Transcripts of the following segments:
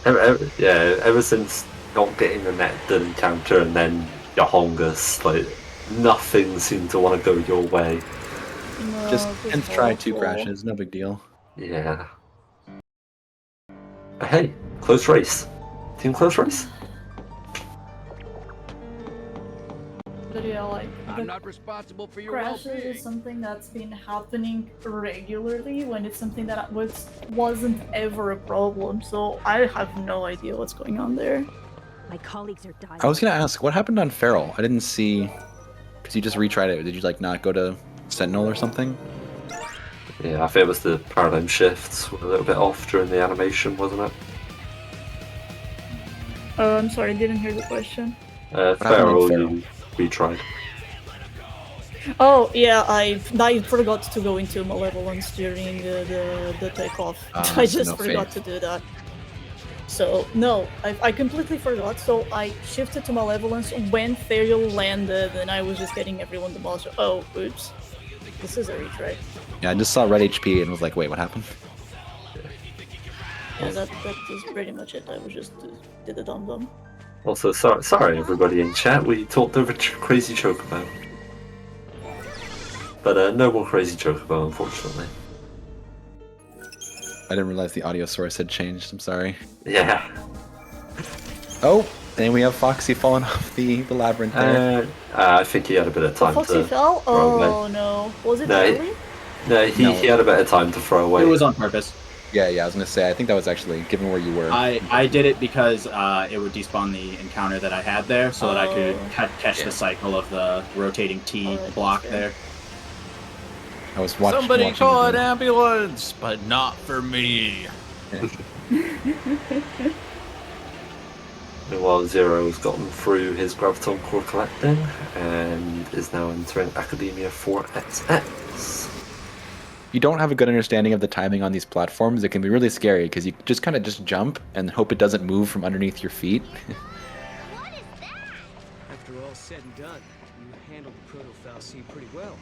Ever since not getting the net done encounter and then your Hongus, like nothing seemed to want to go your way. Just No, it was 10th try, 2 awful. crashes, no big deal. Yeah. But hey, close race. Team close race. But yeah, like I'm not responsible for your crashes well-being. is something that's been happening regularly when it's something that wasn't ever a problem. So I have no idea what's going on there. My colleagues are dying. I was gonna ask, what happened on Feral? I didn't see, because you just retried it. Did you like not go to Sentinel or something? Yeah, I think it was the paradigm shifts were a little bit off during the animation, wasn't it? I'm sorry, I didn't hear the question. happened in Feral, Feral? you retried. Oh yeah, I forgot to go into Malevolence during the takeoff. Ah, I so just no forgot faith. to do that. So no, I completely forgot. So I shifted to Malevolence when Therial landed, and I was just getting everyone the boss. Oh, oops, this is a retry. Yeah, I just saw red HP and was like, wait, what happened? Yeah, that is pretty much it. I was just did a dum. Also, sorry everybody in chat, we talked over Crazy Chocobo. But no more Crazy Chocobo, unfortunately. I didn't realize the audio source had changed, I'm sorry. Yeah. Oh, and we have Foxy falling off the labyrinth there. I think he had a bit of time Foxy to fell? throw away. Oh no. Was it No, early? No, he had a bit of time to throw away. It was on purpose. Yeah, I was gonna say, I think that was actually, given where you were. I did it because it would despawn the encounter that I had there, so that I could catch the cycle of the rotating T block there. I was watching. Somebody call an ambulance, but not for me. Meanwhile, Zero's gotten through his Graviton Core collecting and is now entering Academia 4XX. You don't have a good understanding of the timing on these platforms, it can be really scary because you just kind of just jump and hope it doesn't move from underneath your feet. What is that? After all said and done, you handled the proto-foul scene pretty well.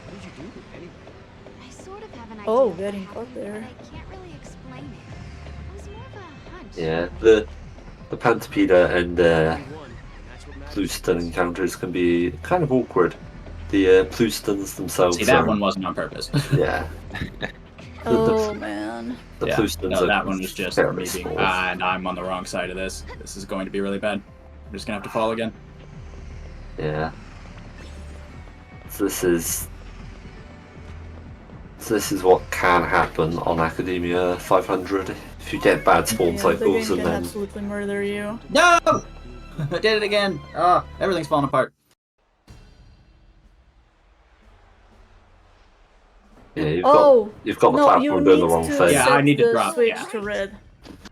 What did you do anyway? I sort of have an idea. Oh, of what getting happened, caught there. but I can't really explain it. It was more of a hunch. Yeah, the Pantopeda and Plouston encounters can be kind of awkward. The Ploustons themselves. See, that one wasn't on purpose. Yeah. Oh man. The yeah, Ploustons no, are that one was just very me being, small. and I'm on the wrong side of this. This is going to be really bad. I'm just gonna have to fall again. Yeah. So this is what can happen on Academia 500 if you get bad spawn Yeah, cycles the game and can then absolutely murder you. No! I did it again! Oh, everything's falling apart. yeah, you've Oh, got the no, platform you doing need the wrong to thing. Yeah, set I need to the drop, switch yeah. to red.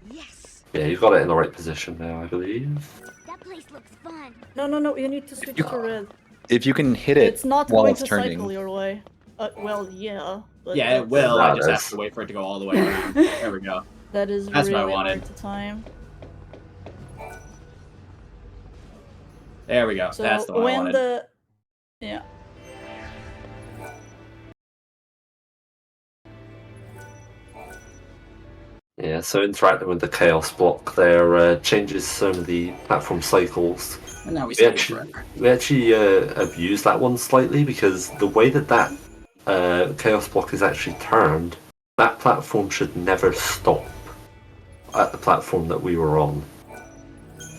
Yes. Yeah, you've got it in the right position now, I believe. That place looks fun. No, you need to switch to red. If you can hit it It's not while going it's to turning. cycle your way. Well, yeah. But Yeah, it will. No, I just that's- have to wait for it to go all the way around. There we go. That is That's what I really wanted. hard to time. There we go. So That's the one I when wanted. the yeah. Yeah, so interacting with the chaos block there changes some of the platform cycles. And now we We see it actually, forever. we actually abused that one slightly because the way that chaos block is actually turned, that platform should never stop at the platform that we were on.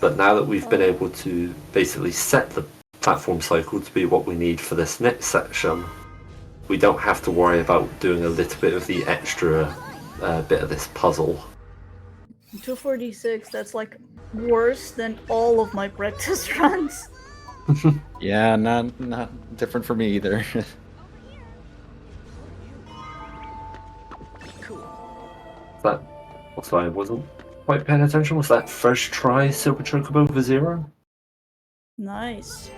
But now that we've been able to basically set the platform cycle to be what we need for this next section, we don't have to worry about doing a little bit of the extra bit of this puzzle. 246, that's like worse than all of my practice runs. Yeah, not different for me either. That also I wasn't quite paying attention. Was that first try Silver Chocobo for Zero? Nice.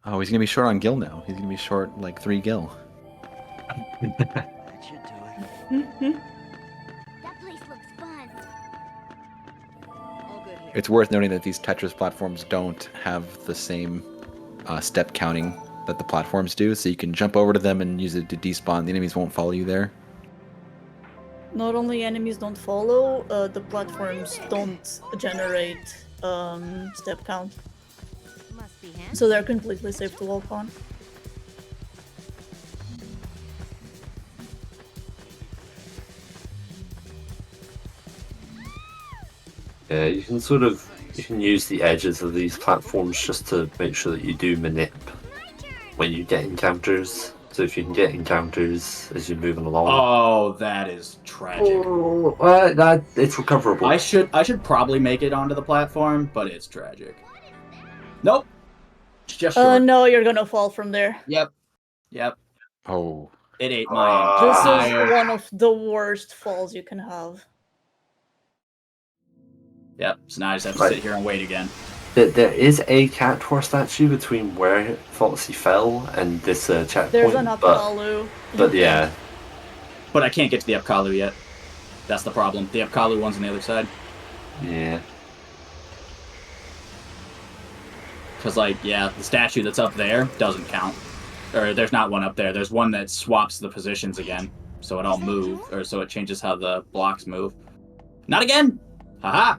Oh, he's gonna be short on gil now. He's gonna be short like 3 gil. That should do it. That place looks fun. All good here. It's worth noting that these Tetris platforms don't have the same step counting that the platforms do, so you can jump over to them and use it to despawn. The enemies won't follow you there. Not only enemies don't follow, the platforms don't generate step count, Must be handy. so they're completely safe to walk on. Yeah, you can use the edges of these platforms just to make sure that you do manip when you get encounters. So if you can get encounters as you're moving along. Oh, that is tragic. It's recoverable. I should probably make it onto the platform, but it's tragic. Nope. It's just short. No, you're gonna fall from there. Yep. Oh. It ate my This entire... is one of the worst falls you can have. Yep, so now I just have to Right. sit here and wait again. There is a cat horse statue between where Foxy fell and this checkpoint. There's an but Apkalu. yeah, But I can't get to the Apkalu yet. That's the problem. The Apkalu one's on the other side. yeah. Because, like, yeah, the statue that's up there doesn't count. Or there's not one up there. There's one that swaps the positions again. So it all move, or so it changes how the blocks move. Not again! Haha!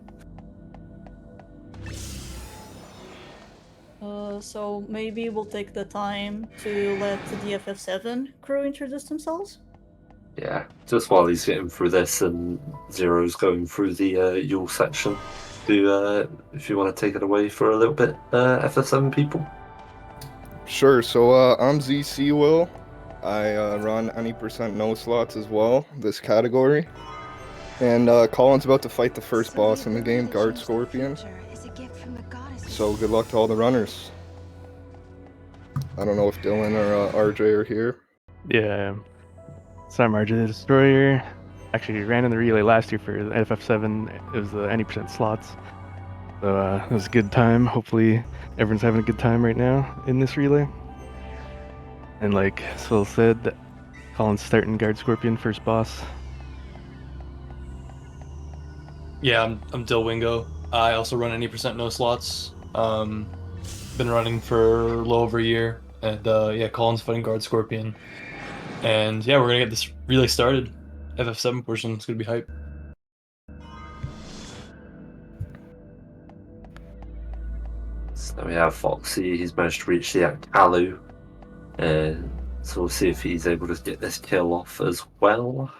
So maybe we'll take the time to let the FF7 crew introduce themselves. Yeah, just while he's getting through this and Zero's going through the Yule section, if you want to take it away for a little bit, FF7 people. Sure, so I'm Cwil. I run any percent no slots as well, this category. And Colin's about to fight the first boss in the game, Guard Scorpion. So good luck to all the runners. I don't know if Dylan or RJ are here. Yeah, I am. So I'm RJ the Destroyer. Actually, ran in the relay last year for the FF7. It was the any percent slots. So it was a good time. Hopefully everyone's having a good time right now in this relay. And like Cwil said, Colin's starting Guard Scorpion, first boss. Yeah, I'm DylWingo. I also run any percent no slots. Been running for a little over a year, and yeah, Colin's fighting Guard Scorpion, and yeah, we're gonna get this relay started. FF7 portion, it's gonna be hype. So we have Foxy. He's managed to reach the Apkalu, so we'll see if he's able to get this kill off as well.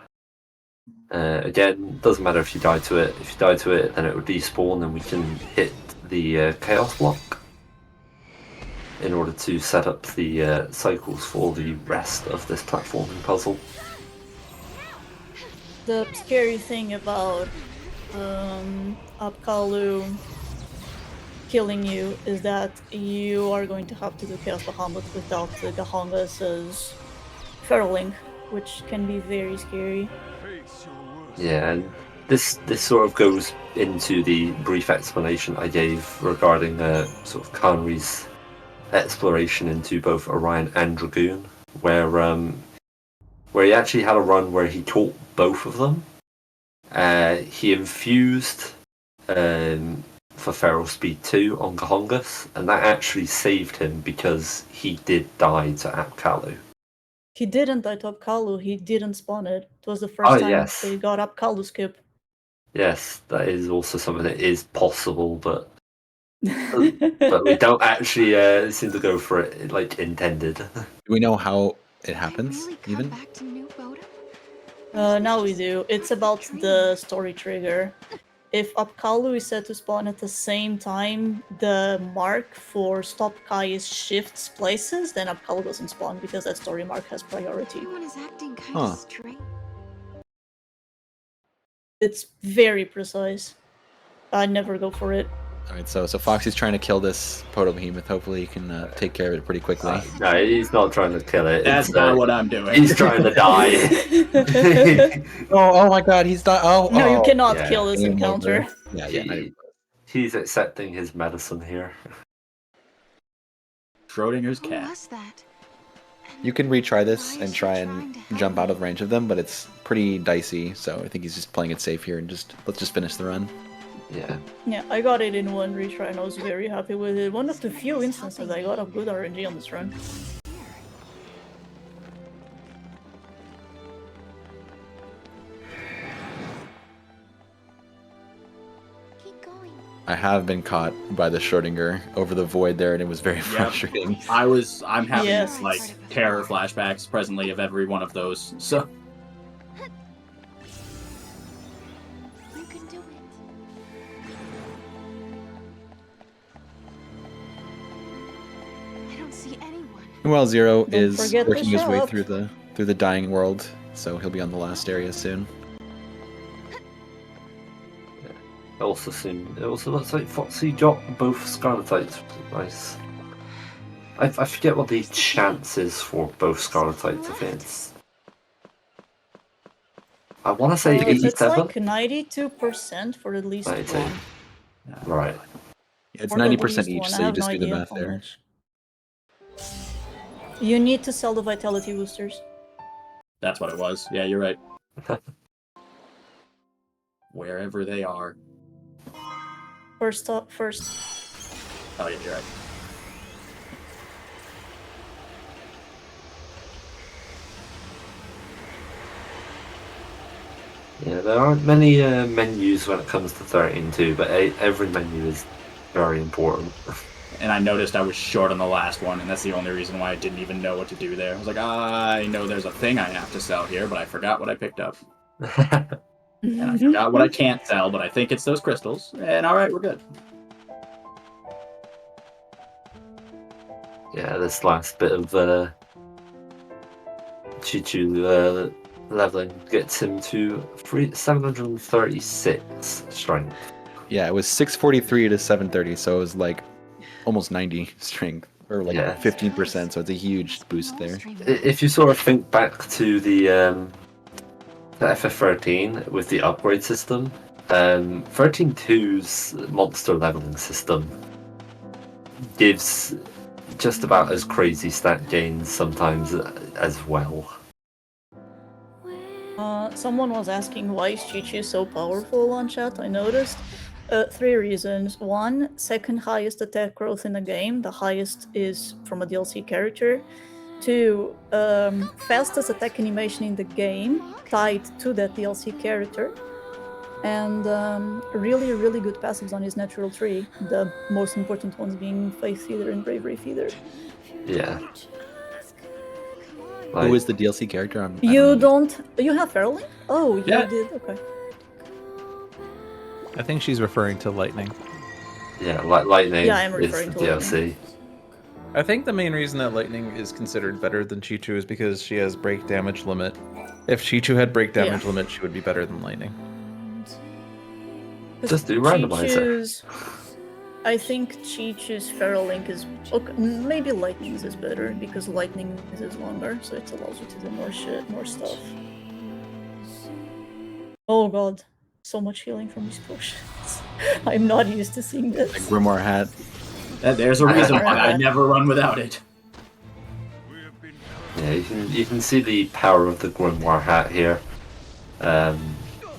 Again, doesn't matter if you die to it. If you die to it, then it will despawn, and we can hit the chaos block in order to set up the cycles for the rest of this platforming puzzle. The scary thing about Apkalu killing you is that you are going to have to do Chaos Bahamut without the Gahangas' Ferling, which can be very scary. Yeah, and this sort of goes into the brief explanation I gave regarding sort of Kanri's exploration into both Orion and Dragoon, where he actually had a run where he taught both of them. He infused for Feral Speed 2 on Gahongas, and that actually saved him because he did die to Apkalu. He didn't die to Apkalu, he didn't spawn it. It was the first time yes. they got Apkalu skip. Yes, that is also something that is possible, but we don't actually seem to go for it like intended. Do we know how it happens, even? Now we do. It's about the story trigger. If Apkalu is set to spawn at the same time the mark for Stop Kai's shifts places, then Apkalu doesn't spawn because that story mark has priority. Huh. It's very precise. I never go for it. Alright, so Foxy's trying to kill this Proto-Behemoth. Hopefully he can take care of it pretty quickly. No, he's not trying to kill it. That's not what I'm doing. He's trying to die. Oh my god, he's not. No, you cannot kill this encounter. He's accepting his medicine here. Schrodinger's cat. You can retry this and try and jump out of range of them, but it's pretty dicey, so I think he's just playing it safe here and let's just finish the run. Yeah. Yeah, I got it in one retry and I was very happy with it. One of the few instances I got a good RNG on this run. I have been caught by the Schrodinger over the void there, and it was very frustrating. I'm having Yes. like terror flashbacks presently of every one of those. So You can do it. I don't see anyone. Well, Zero Don't is forget to working his way shop. through the dying world, so he'll be on the last area soon. It also looks like Foxy dropped both Scarletites. Nice. I forget what the chance is for both Scarletites. I think I want to say It's 87. like 92% for at least 92. one. Right. It's Or at 90% least each, one. so I you have just no do the idea math how there. much. You need to sell the vitality boosters. that's what it was. Yeah, you're right. Wherever they are. First up, first. Oh yeah, you're right. Yeah, there aren't many menus when it comes to 13.2, but every menu is very important. And I noticed I was short on the last one, and that's the only reason why I didn't even know what to do there. I was like, I know there's a thing I have to sell here, but I forgot what I picked up. And I forgot what I can't sell, but I think it's those crystals. And alright, we're good. Yeah, this last bit of Chichu leveling gets him to 736 strength. Yeah, it was 643 to 730, so it was like almost 90 strength, or like Yeah. 15%, so it's a huge boost there. If you sort of think back to the FF13 with the upgrade system, 13.2's monster leveling system gives just about as crazy stat gains sometimes as well. Someone was asking why is Chi-Chi so powerful on chat, I noticed. 3 reasons. 1, second highest attack growth in the game. The highest is from a DLC character. 2, fastest attack animation in the game, tied to that DLC character. And really, really good passives on his natural tree. The most important ones being Faith Feeder and Bravery Feeder. Yeah. Who is the DLC character? You have Feralink? Oh, you Yeah. did? Okay. I think she's referring to Lightning. Yeah, Lightning Yeah, I'm is referring the to DLC. I think the main reason that Lightning is considered better than Chichu is because she has break damage limit. If Chichu had break damage limit, she would be better than Lightning. Just do randomizer. I think Chi-Chu's Feralink is... Okay, maybe Lightning's is better, because Lightning is longer, so it allows you to do more shit, more stuff. Oh god, so much healing from these potions. I'm not used to seeing this. Like Grimoire hat. There's a reason why I never run without it. Yeah, you can see the power of the Grimoire hat here.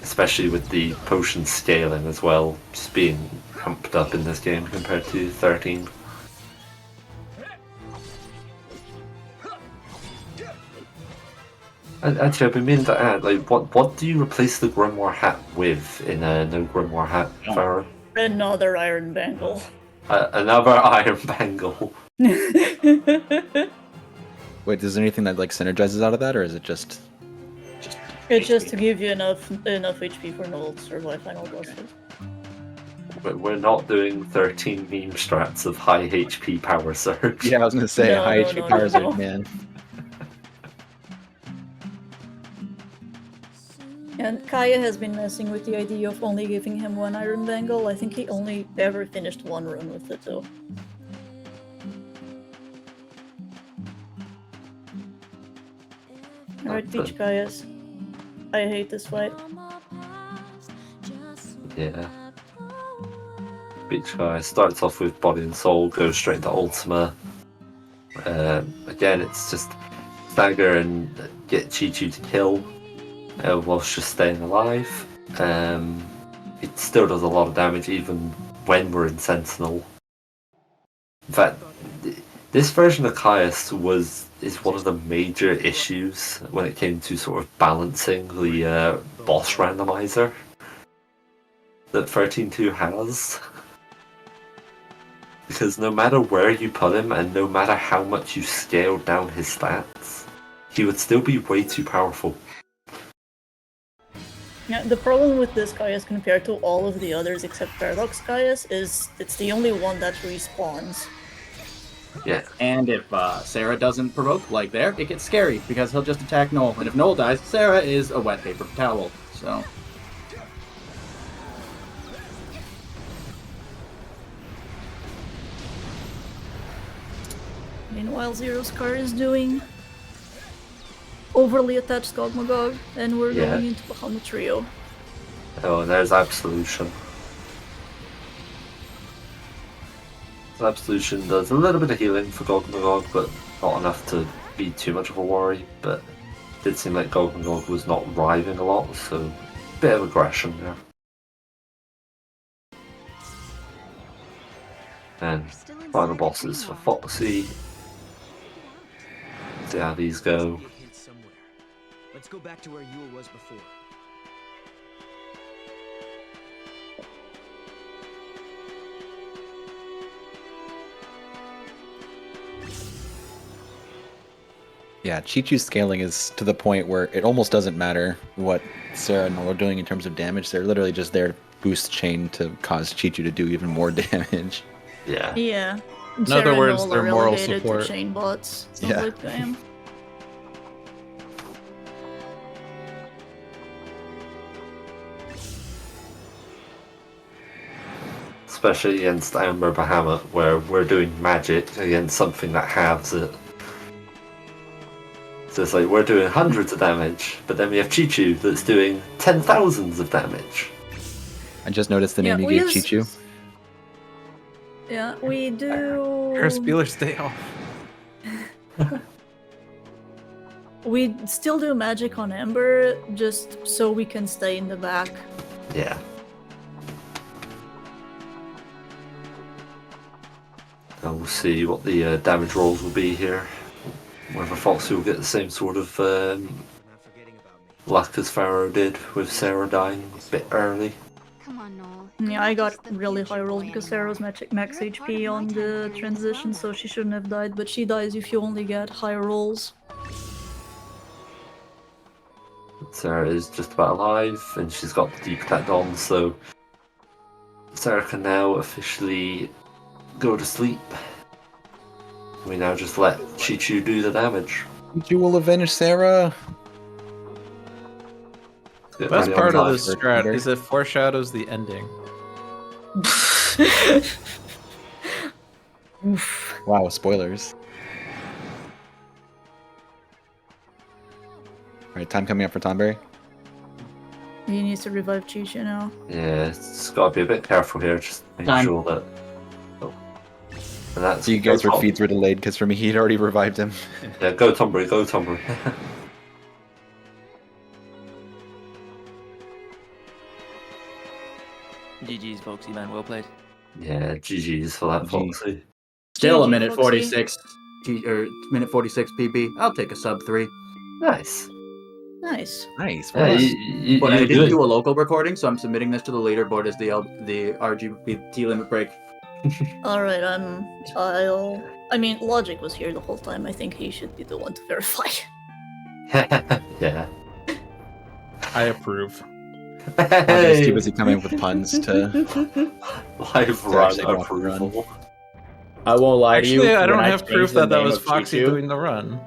Especially with the potion scaling as well, just being pumped up in this game compared to 13. Actually, I've been meaning to add, like, what do you replace the Grimoire hat with in a no Grimoire hat, Farah? Another Iron Bangle. Another Iron Bangle. Wait, is there anything that like synergizes out of that, or is it just... It's just to give you enough HP for no survive final bosses. But we're not doing 13 meme strats of high HP power surge. Yeah, I was gonna say, high HP power surge, no. man. And Kaya has been messing with the idea of only giving him one Iron Bangle. I think he only ever finished one run with it though. Alright, Peach Kayas. I hate this fight. Yeah. Beach Guy starts off with Body and Soul, goes straight into Ultima. Again, it's just stagger and get Chi-Chu to kill whilst just staying alive. It still does a lot of damage even when we're in Sentinel. In fact, this version of Caius is one of the major issues when it came to sort of balancing the boss randomizer. that 13-2 has. Because no matter where you put him, and no matter how much you scaled down his stats, he would still be way too powerful. Yeah, the problem with this Caius compared to all of the others except Paradox Caius is it's the only one that respawns. Yeah. And if Sarah doesn't provoke, like there, it gets scary, because he'll just attack Noel. And if Noel dies, Sarah is a wet paper towel, so... Meanwhile, Zero's car is doing overly attached Gogmagog, and we're going into Bahamut Trio. Oh, and there's Absolution. Absolution does a little bit of healing for Gogmagog, but not enough to be too much of a worry. But it did seem like Gogmagog was not writhing a lot, so a bit of aggression there. And final bosses for Foxy. See how these go. Let's go back to where Yule was before. Yeah, Chi-Chu's scaling is to the point where it almost doesn't matter what Sarah and Noel are doing in terms of damage. They're literally just there to boost chain to cause Chi-Chu to do even more damage. Yeah. Yeah. In Sarah other and words, Noel they're are moral relegated support. to chain bots. It's not Yeah. like I am. Especially against Amber Bahamut, where we're doing magic against something that halves it. So it's like we're doing hundreds of damage, but then we have Chi-Chu that's doing 10,000s of damage. I just noticed the name you we gave use- Chi-Chu. Yeah, we do. Ferris Bueller, stay off. We still do magic on Ember, just so we can stay in the back. Yeah. And we'll see what the damage rolls will be here. Whether Foxy will get the same sort of luck as Pharaoh did with Sarah dying a bit early. Come on, Noel. Yeah, I got really high rolls because Sarah's max HP on the transition, so she shouldn't have died, but she dies if you only get high rolls. Sarah is just about alive, and she's got the deep attack on, so Sarah can now officially go to sleep. We now just let Chi-Chu do the damage. Chi-Chu will avenge Sarah. Get Best ready part on of time. this strat is it foreshadows the ending. Wow, spoilers. Alright, time coming up for Tonberry. He needs to revive Chi-Chu now. Yeah, it's got to be a bit careful here, just make Time. sure that... Oh. And that's... So you guys go were feeds were delayed because for me he'd already revived him. Yeah, go Tonberry, go Tonberry. GG's, Foxy, man. Well played. Yeah, GG's for that, GG. Foxy. Still a GG, minute Foxy. 46, minute 46 PB. I'll take a sub 3. Nice. Nice. Nice. Yeah, Well done. But I you're didn't good. do a local recording, so I'm submitting this to the leaderboard as the RGB limit break. Alright, I mean, Logic was here the whole time. I think he should be the one to verify. Yeah. I approve. Andre's too busy coming up with puns to Live to run actually go off the run. approval. I won't lie to you. Actually, I when don't have changed proof the that that name was of Foxy Chi-Chu- doing the run.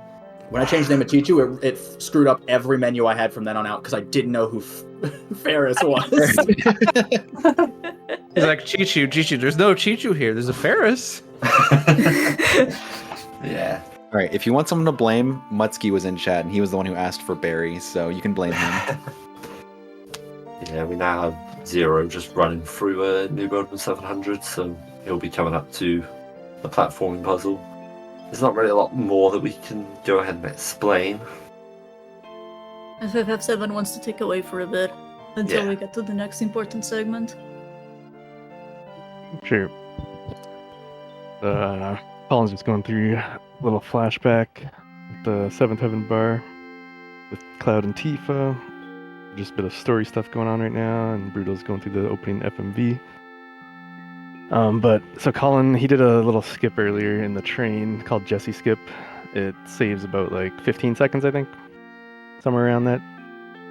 When I changed the name of Chi-Chu, it screwed up every menu I had from then on out because I didn't know who Ferris was. He's like, Chi-Chu, Chi-Chu. There's no Chi-Chu here. There's a Ferris. Yeah. Alright, if you want someone to blame, Mutsky was in chat and he was the one who asked for Barry, so you can blame him. Yeah, we now have Zero just running through a New Boardman 700, so he'll be coming up to the platforming puzzle. There's not really a lot more that we can go ahead and explain. FF7 wants to take away for a bit until Yeah. we get to the next important segment. Sure. Colin's just going through a little flashback with the Seventh Heaven bar with Cloud and Tifa. just a bit of story stuff going on right now, and Broodles going through the opening FMV. But so Colin, he did a little skip earlier in the train called Jesse Skip. It saves about like 15 seconds, I think, somewhere around that,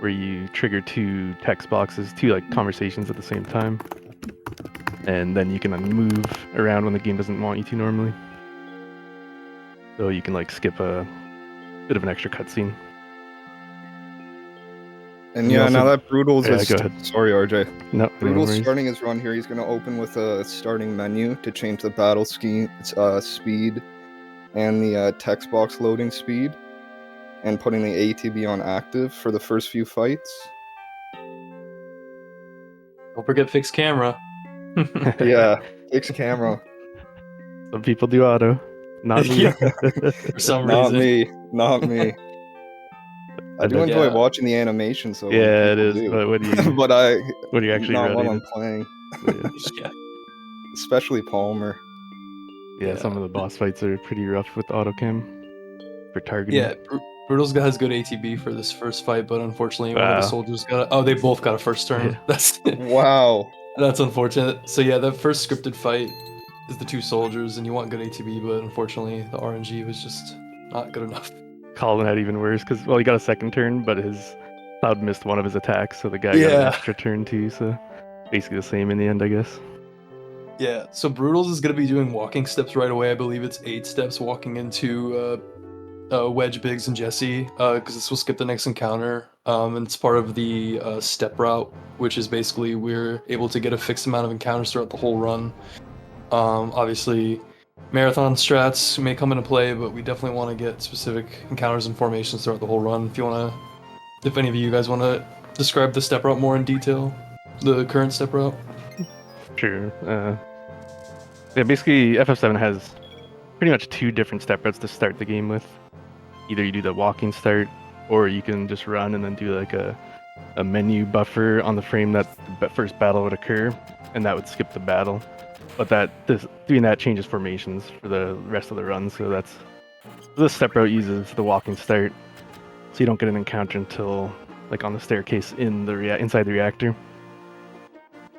where you trigger 2 text boxes, 2 like conversations at the same time, and then you can move around when the game doesn't want you to normally. So you can like skip a bit of an extra cutscene. And yeah, now that Broodles Yeah, is... go ahead. Sorry, RJ. No Broodles worries. starting his run here, he's going to open with a starting menu to change the battle speed and the text box loading speed, and putting the ATB on active for the first few fights. Don't forget fixed camera. Yeah, fixed camera. Some people do auto. Not me. Yeah, for some Not reason. Not me. I do enjoy watching the animation, so yeah, it is. do. But what do you? But I What are you actually not running? while I'm playing. Yeah. Especially Palmer. Yeah, some of the boss fights are pretty rough with autocam for targeting. Yeah, Broodles has good ATB for this first fight, but unfortunately one of the soldiers got. Oh, they both got a first turn. Yeah. That's Wow. That's unfortunate. So yeah, the first scripted fight is the 2 soldiers, and you want good ATB, but unfortunately the RNG was just not good enough. Colin had even worse because he got a second turn, but his Cloud missed one of his attacks, so the guy got an extra turn too. So basically the same in the end, I guess. Yeah, so Broodles is going to be doing walking steps right away. I believe it's 8 steps walking into Wedge, Biggs, and Jesse, because this will skip the next encounter. And it's part of the step route, which is basically we're able to get a fixed amount of encounters throughout the whole run. Obviously, marathon strats may come into play, but we definitely want to get specific encounters and formations throughout the whole run. If any of you guys want to describe the step route more in detail, the current step route. Sure. Yeah, basically FF7 has pretty much 2 different step routes to start the game with. Either you do the walking start, or you can just run and then do like a menu buffer on the frame that the first battle would occur, and that would skip the battle. But doing that changes formations for the rest of the run, so this step route uses the walking start, so you don't get an encounter until like on the staircase inside the reactor.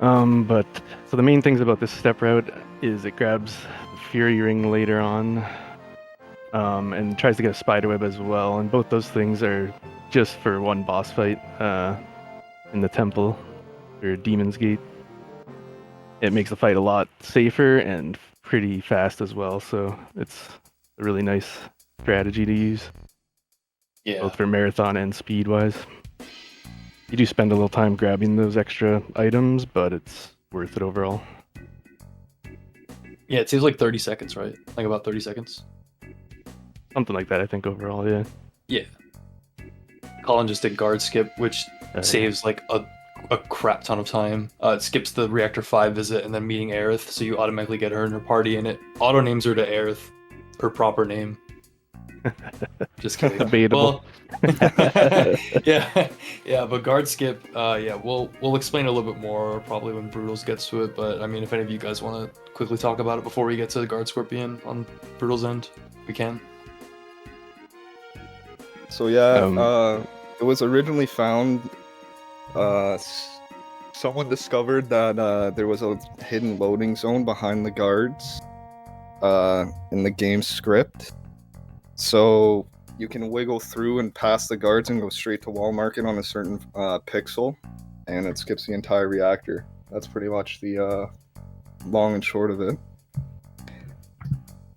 But so the main things about this step route is it grabs the Fury Ring later on, and tries to get a Spiderweb as well, and both those things are just for one boss fight in the temple, or Demon's Gate. It makes the fight a lot safer and pretty fast as well, so it's a really nice strategy to use. Yeah. Both for marathon and speed-wise. You do spend a little time grabbing those extra items, but it's worth it overall. Yeah, it seems like 30 seconds, right? Like about 30 seconds. Something like that, I think, overall, yeah. Yeah. Colin just did guard skip, which saves like a crap ton of time. It skips the Reactor 5 visit and then meeting Aerith, so you automatically get her in her party, and it auto-names her to Aerith, her proper name. Just kidding. Debatable. Well, yeah, but guard skip, we'll explain a little bit more probably when Broodles gets to it, but I mean, if any of you guys want to quickly talk about it before we get to the guard scorpion on Broodles' end, we can. So yeah, it was originally found, someone discovered that there was a hidden loading zone behind the guards in the game script. So you can wiggle through and past the guards and go straight to wall market on a certain pixel, and it skips the entire reactor. That's pretty much the long and short of it.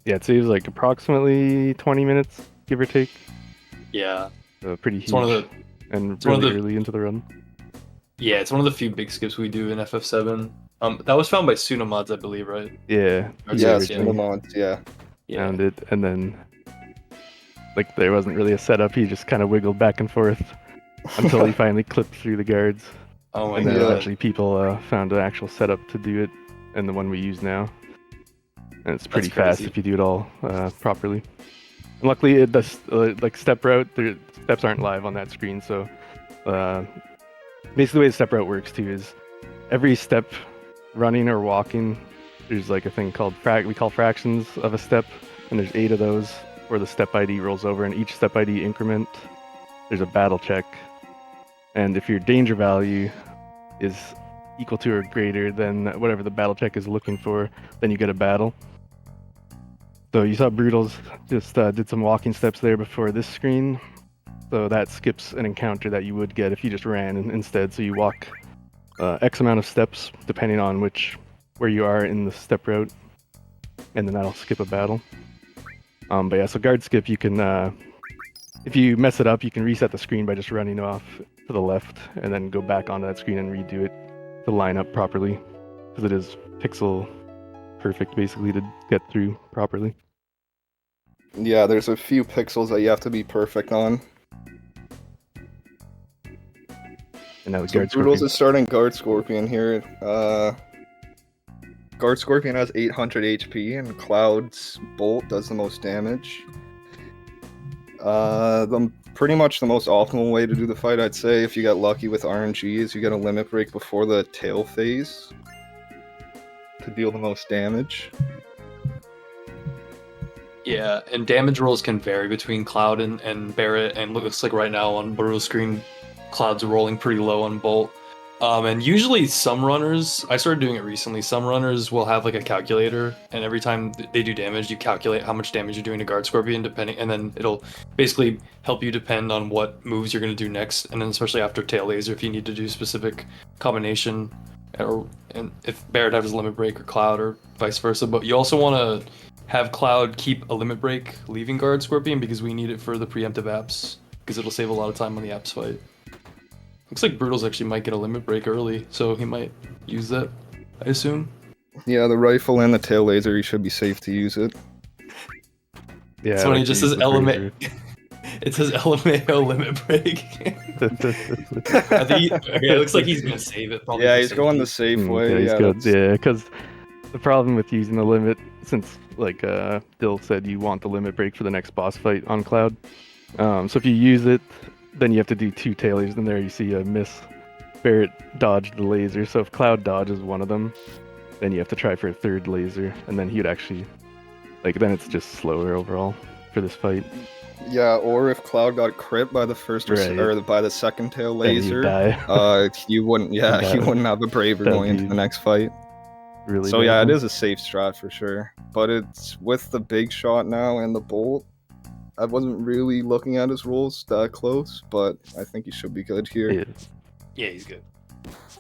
Yeah, it saves like approximately 20 minutes, give or take. Yeah. So pretty huge. It's one of the, and really early into the run. Yeah, it's one of the few big skips we do in FF7. That was found by Sunamods, I believe, right? Yeah. Yeah, Sunamods, yeah. Found it, and then like there wasn't really a setup. He just kind of wiggled back and forth until he finally clipped through the guards. Oh my and then god! Eventually, people found an actual setup to do it, and the one we use now. And it's pretty fast if you do it all properly. And luckily, it does like step route. The steps aren't live on that screen, so basically the way the step route works too is every step, running or walking, there's like a thing called we call fractions of a step, and there's 8 of those where the step ID rolls over, and each step ID increment there's a battle check, and if your danger value is equal to or greater than whatever the battle check is looking for, then you get a battle. So you saw Broodles just did some walking steps there before this screen. So that skips an encounter that you would get if you just ran instead. So you walk X amount of steps depending on where you are in the step route, and then that'll skip a battle. But yeah, so guard skip, you can, if you mess it up, you can reset the screen by just running off to the left and then go back onto that screen and redo it to line up properly, because it is pixel perfect basically to get through properly. Yeah, there's a few pixels that you have to be perfect on. And now the So guard Broodles scorpion. is starting Guard Scorpion here. Guard Scorpion has 800 HP, and Cloud's Bolt does the most damage. Pretty much the most optimal way to do the fight, I'd say, if you get lucky with RNG, is you get a limit break before the tail phase to deal the most damage. Yeah, and damage rolls can vary between Cloud and Barret, and looks like right now on Baru's screen, Cloud's rolling pretty low on Bolt. And usually some runners, I started doing it recently, some runners will have like a calculator, and every time they do damage, you calculate how much damage you're doing to Guard Scorpion, and then it'll basically help you depend on what moves you're going to do next, and then especially after Tail Laser, if you need to do specific combination, and if Barret has a limit break or Cloud or vice versa. But you also want to have Cloud keep a limit break leaving Guard Scorpion, because we need it for the preemptive apps, because it'll save a lot of time on the apps fight. Looks like Broodles actually might get a limit break early, so he might use that, I assume. Yeah, the rifle and the tail laser, you should be safe to use it. Yeah, So it just says element. It says LMAO limit break. I think it looks like he's gonna save it. Probably Yeah, for he's going the safety. safe way. Yeah, he's yeah, good. that's- Yeah, because the problem with using the limit, since like Dill said, you want the limit break for the next boss fight on Cloud. So if you use it, then you have to do 2 tail lasers. And there you see a miss. Barret dodged the laser. So if Cloud dodges one of them, then you have to try for a 3rd laser, and then he would actually, then it's just slower overall for this fight. Yeah, or if Cloud got crit by the first or by the second tail Then he'd laser, die. you wouldn't. Yeah, He'd you die. wouldn't have a braver That'd going into be the next fight. Really So yeah, it bad. is a safe strat for sure. But it's with the big shot now and the bolt. I wasn't really looking at his rolls that close, but I think he should be good here. Yeah, he's good. If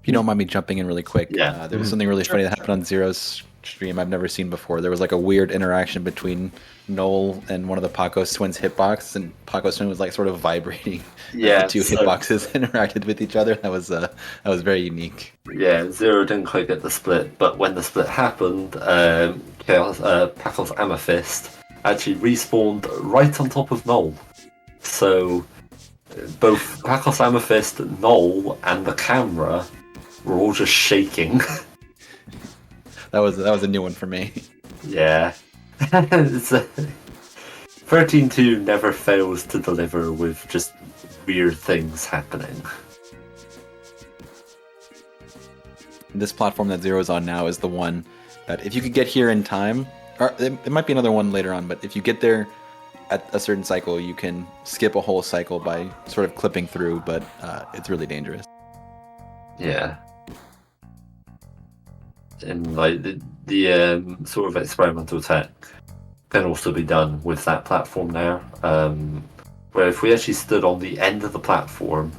you don't mind me jumping in really quick, Yeah. there was something really funny that happened on Zero's stream I've never seen before. There was like a weird interaction between Noel and one of the Pacos twins hitbox, and Pacos twin was like sort of vibrating. Yeah, The 2 so- hitboxes interacted with each other. That was very unique. Yeah, Zero didn't quite get the split, but when the split happened, Pacos Amethyst actually respawned right on top of Null. So both Pacos Amethyst, Null, and the camera were all just shaking. That was a new one for me. Yeah. 13-2 never fails to deliver with just weird things happening. This platform that Zero's on now is the one that if you could get here in time, or it might be another one later on, but if you get there at a certain cycle, you can skip a whole cycle by sort of clipping through, but it's really dangerous. Yeah. And like the sort of experimental tech can also be done with that platform now. Where if we actually stood on the end of the platform,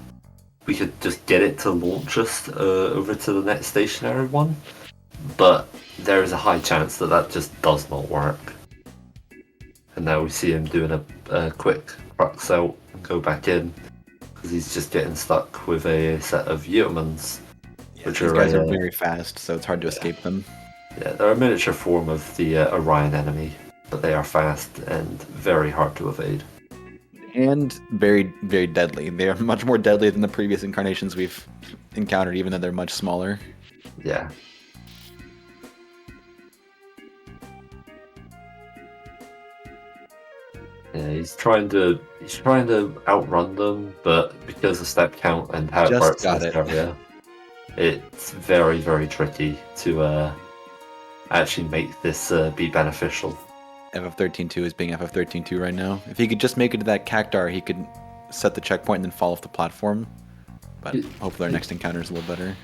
we could just get it to launch us over to the next stationary one. But there is a high chance that that just does not work. And now we see him doing a quick crux out and go back in, because he's just getting stuck with a set of Yeomans. These guys are very fast, so it's hard to escape them. Yeah, they're a miniature form of the Orion enemy, but they are fast and very hard to evade. And very, very deadly. They are much more deadly than the previous incarnations we've encountered, even though they're much smaller. Yeah. Yeah, he's trying to outrun them, but because of step count and how it Just works in got this it. area, it's very, very tricky to actually make this be beneficial. FF13-2 is being FF13-2 right now. If he could just make it to that cactar, he could set the checkpoint and then fall off the platform. But hopefully our next encounter is a little better.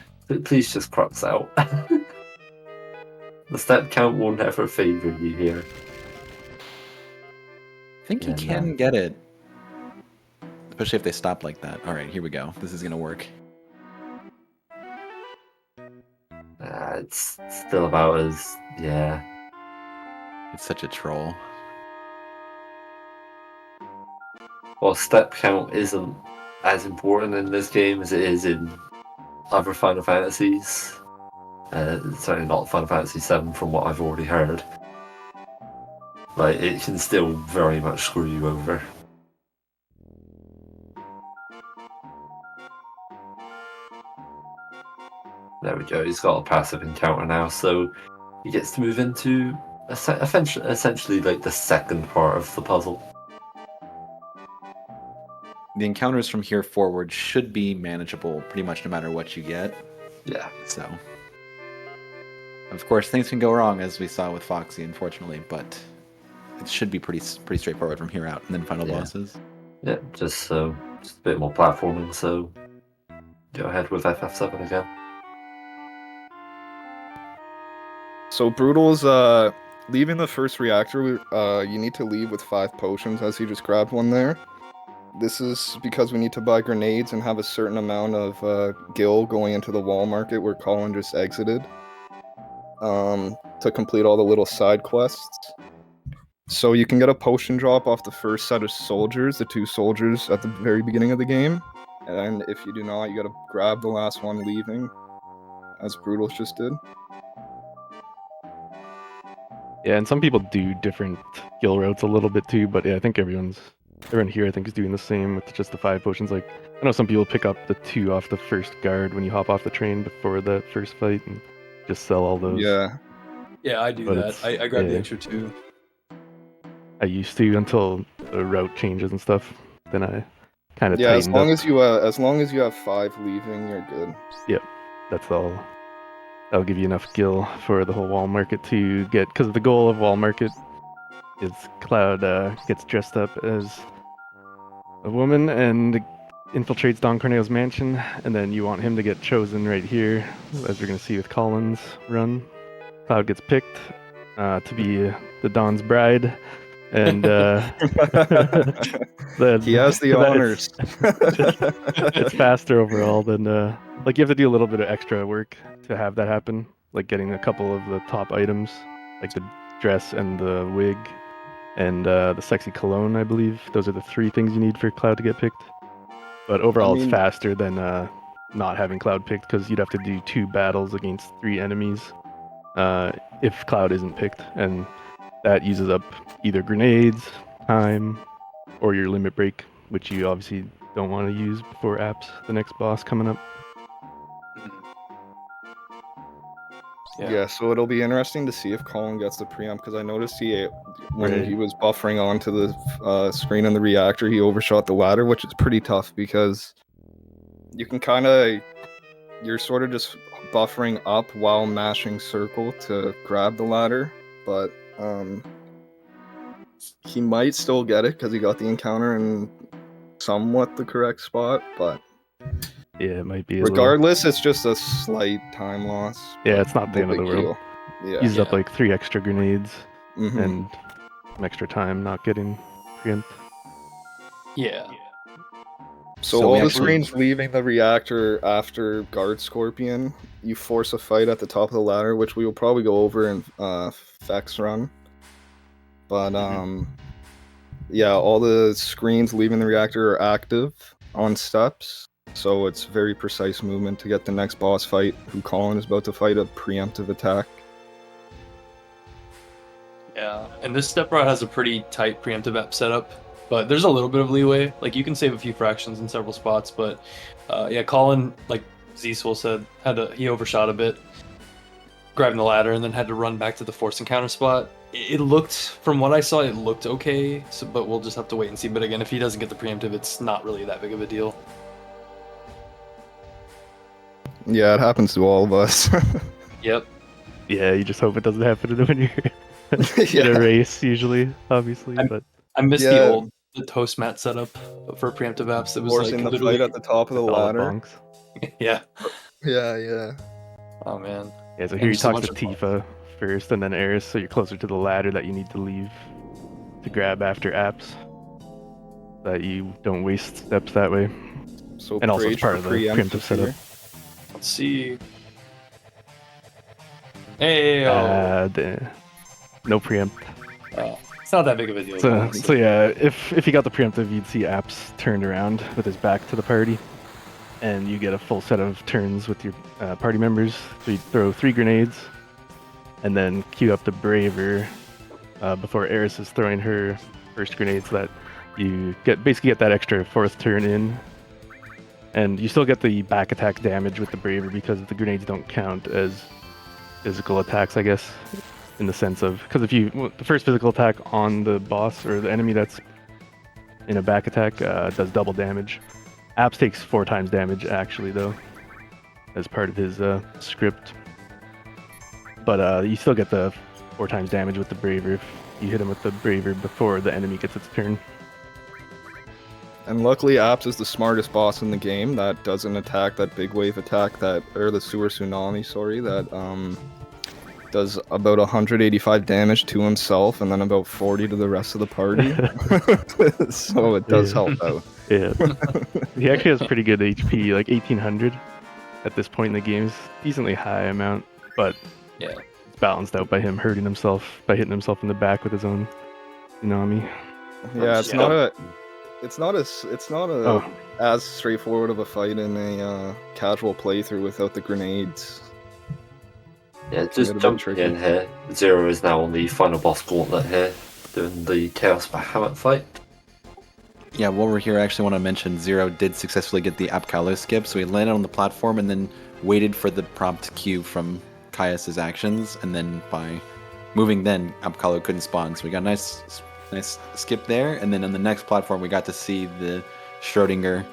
Please just cross out. The step count will never favor you here. I think he can get it. Especially if they stop like that. Alright, here we go. This is gonna work. It's still about as... yeah. It's such a troll. Well, step count isn't as important in this game as it is in other Final Fantasies. Certainly not Final Fantasy VII from what I've already heard. Like, it can still very much screw you over. There we go, he's got a passive encounter now, so he gets to move into essentially like the second part of the puzzle. The encounters from here forward should be manageable pretty much no matter what you get. Yeah. So, of course, things can go wrong, as we saw with Foxy, unfortunately, but it should be pretty straightforward from here out, and then final bosses. Yeah, just a bit more platforming, so go ahead with FF7 again. So Broodles, leaving the first reactor, you need to leave with 5 potions, as you just grabbed one there. This is because we need to buy grenades and have a certain amount of gil going into the wall market where Colin just exited. To complete all the little side quests. So you can get a potion drop off the first set of soldiers, the 2 soldiers at the very beginning of the game. And if you do not, you gotta grab the last one leaving, as Broodles just did. Yeah, and some people do different skill routes a little bit too, but yeah, I think everyone here I think is doing the same with just the 5 potions. Like, I know some people pick up the 2 off the first guard when you hop off the train before the first fight and just sell all those. Yeah. Yeah, I do that. I grab the extra 2. I used to until the route changes and stuff. Then I kind of as long up. as you have 5 leaving, you're good. Yep, that's all. That'll give you enough gil for the whole wall market to get, because the goal of wall market is Cloud gets dressed up as a woman and infiltrates Don Corneo's mansion, and then you want him to get chosen right here, as we're going to see with Colin's run. Cloud gets picked to be the Don's bride, and then he has the honors. It's faster overall than like you have to do a little bit of extra work to have that happen, like getting a couple of the top items, like the dress and the wig and the sexy cologne, I believe. Those are the 3 things you need for Cloud to get picked. But overall, it's faster than not having Cloud picked, because you'd have to do 2 battles against 3 enemies if Cloud isn't picked, and that uses up either grenades, time, or your limit break, which you obviously don't want to use before Apps, the next boss coming up. Yeah, so it'll be interesting to see if Colin gets the preempt, because I noticed when he was buffering onto the screen in the reactor, he overshot the ladder, which is pretty tough because you can you're sort of just buffering up while mashing circle to grab the ladder, but he might still get it because he got the encounter in somewhat the correct spot, but yeah, it might be. Regardless, it's just a slight time loss. Yeah, it's not the end of the world. Yeah. Uses up like 3 extra grenades and some extra time not getting preempt. Yeah. So all the screens leaving the reactor after Guard Scorpion, you force a fight at the top of the ladder, which we will probably go over in Fex run. But yeah, all the screens leaving the reactor are active on steps. So it's very precise movement to get the next boss fight, who Colin is about to fight a preemptive attack. Yeah, and this step route has a pretty tight preemptive app setup, but there's a little bit of leeway. Like, you can save a few fractions in several spots, but yeah, Colin, like Cwil said, he overshot a bit, grabbing the ladder, and then had to run back to the force encounter spot. It looked, from what I saw, it looked okay, but we'll just have to wait and see. But again, if he doesn't get the preemptive, it's not really that big of a deal. Yeah, it happens to all of us. Yep. Yeah, you just hope it doesn't happen when you're in a race, usually, obviously. But I miss the toast mat setup for preemptive apps. It was forcing like the fight at the top of the ladder. Yeah. Yeah. Oh man. Yeah, so And here you just a talk to bunch of- Tifa first, and then Eris, so you're closer to the ladder that you need to leave to grab after apps. That you don't waste steps that way. So And also it's Prage part for of the preemptive preemptive setup. here. Let's see. Hey, No preempt. it's not that big of a deal. So honestly. yeah, if you got the preemptive, you'd see apps turned around with his back to the party, and you get a full set of turns with your party members. So you throw 3 grenades, and then queue up the Braver before Eris is throwing her first grenade, so that you basically get that extra 4th turn in, and you still get the back attack damage with the Braver because the grenades don't count as physical attacks, I guess, in the sense of, because if the first physical attack on the boss or the enemy that's in a back attack does double damage. Apps takes 4 times damage actually though, as part of his script. But you still get the 4 times damage with the Braver if you hit him with the Braver before the enemy gets its turn. And luckily, Apps is the smartest boss in the game that doesn't attack that big wave attack or the sewer tsunami, sorry, that does about 185 damage to himself and then about 40 to the rest of the party. So it does help out. Yeah. He actually has pretty good HP, like 1800 at this point in the game. It's decently high amount, but yeah, it's balanced out by him hurting himself by hitting himself in the back with his own tsunami. Yeah, it's not as straightforward of a fight in a casual playthrough without the grenades. Yeah, just jump in here. Zero is now on the final boss gauntlet here, doing the Chaos Bahamut fight. Yeah, while we're here, I actually want to mention Zero did successfully get the Apkallo skip, so he landed on the platform and then waited for the prompt cue from Caius's actions, and then by moving then, Apkallo couldn't spawn, so we got a nice skip there, and then on the next platform we got to see the Schrodinger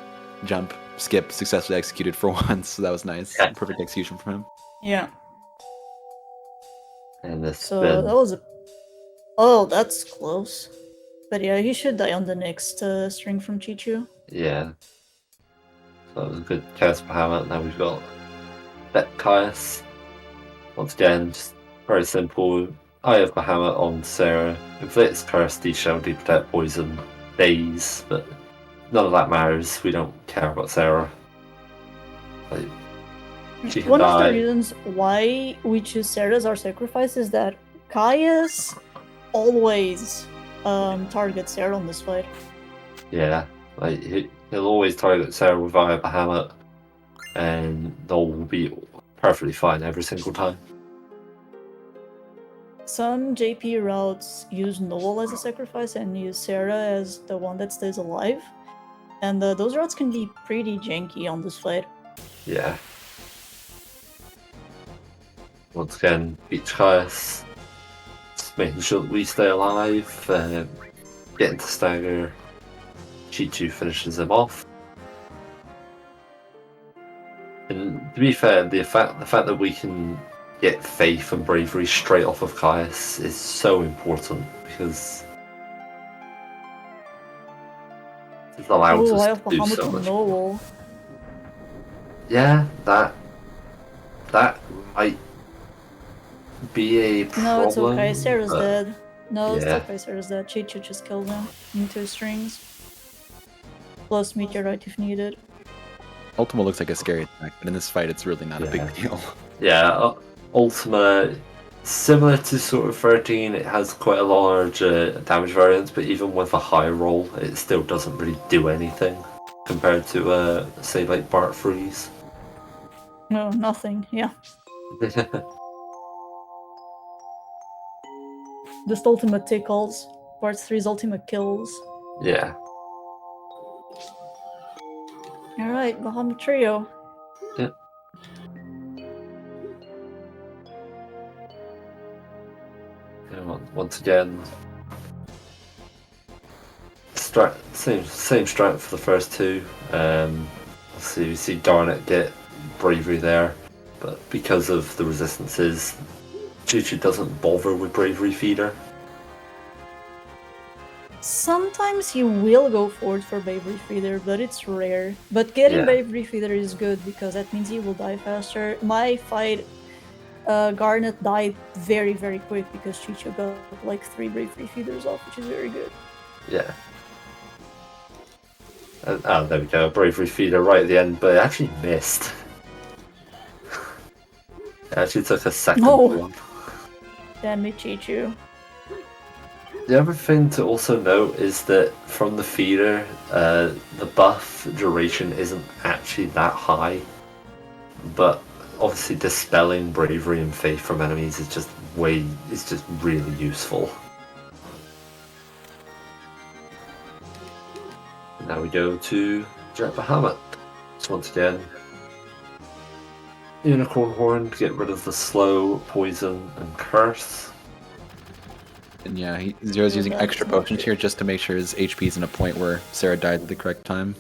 jump skip successfully executed for once, so that was nice. Yeah. Perfect execution from him. Yeah. And this that was Oh, that's close. But yeah, he should die on the next string from Chichu. Yeah. So that was a good Chaos Bahamut. Now we've got Bet Caius. Once again, just very simple. Eye of Bahamut on Sarah. Inflicts Curse, D-Shell, Protect, Poison, Daze, but none of that matters. We don't care about Sarah. Like, she can One die. of the reasons why we choose Sarah as our sacrifice is that Caius always targets Sarah on this fight. Yeah, like he'll always target Sarah with Eye of Bahamut, and they'll be perfectly fine every single time. Some JP routes use Noel as a sacrifice and use Sarah as the one that stays alive, and those routes can be pretty janky on this fight. Yeah. Once again, beat Caius, just making sure that we stay alive, getting to stagger. Chichu finishes him off. And to be fair, the fact that we can get faith and bravery straight off of Caius is so important, because it allows us to do so much. Noel. Yeah, that might be a problem. No, it's okay. Sarah's dead. No, it's yeah. okay. Sarah's dead. Chichu just killed him in 2 strings. Plus meteorite if needed. Ultima looks like a scary attack, but in this fight it's really not a big deal. Yeah, Ultima, similar to sort of 13, it has quite a large damage variance, but even with a high roll, it still doesn't really do anything compared to, say, like Bart Freeze. No, nothing. Yeah. Just ultimate tickles. Part 3's ultimate kills. Yeah. Alright, Bahamut Trio. Yeah. Once again, same strat for the first 2. So you see Garnet get bravery there, but because of the resistances, Chuchu doesn't bother with bravery feeder. Sometimes he will go forward for Bravery Feeder, but it's rare. But getting Yeah. Bravery Feeder is good because that means he will die faster. My fight, Garnet died very, very quick because Chicho got like 3 Bravery Feeders off, which is very good. Yeah. Oh, there we go. Bravery feeder right at the end, but it actually missed. It actually took a second No. one. Damn it, Chicho. The other thing to also note is that from the feeder, the buff duration isn't actually that high, but obviously dispelling bravery and faith from enemies is just really useful. Now we go to Jet Bahamut. So once again, Unicorn Horn to get rid of the slow, poison, and curse. And yeah, Zero's using extra potions here just to make sure his HP is in a point where Sarah died at the correct time.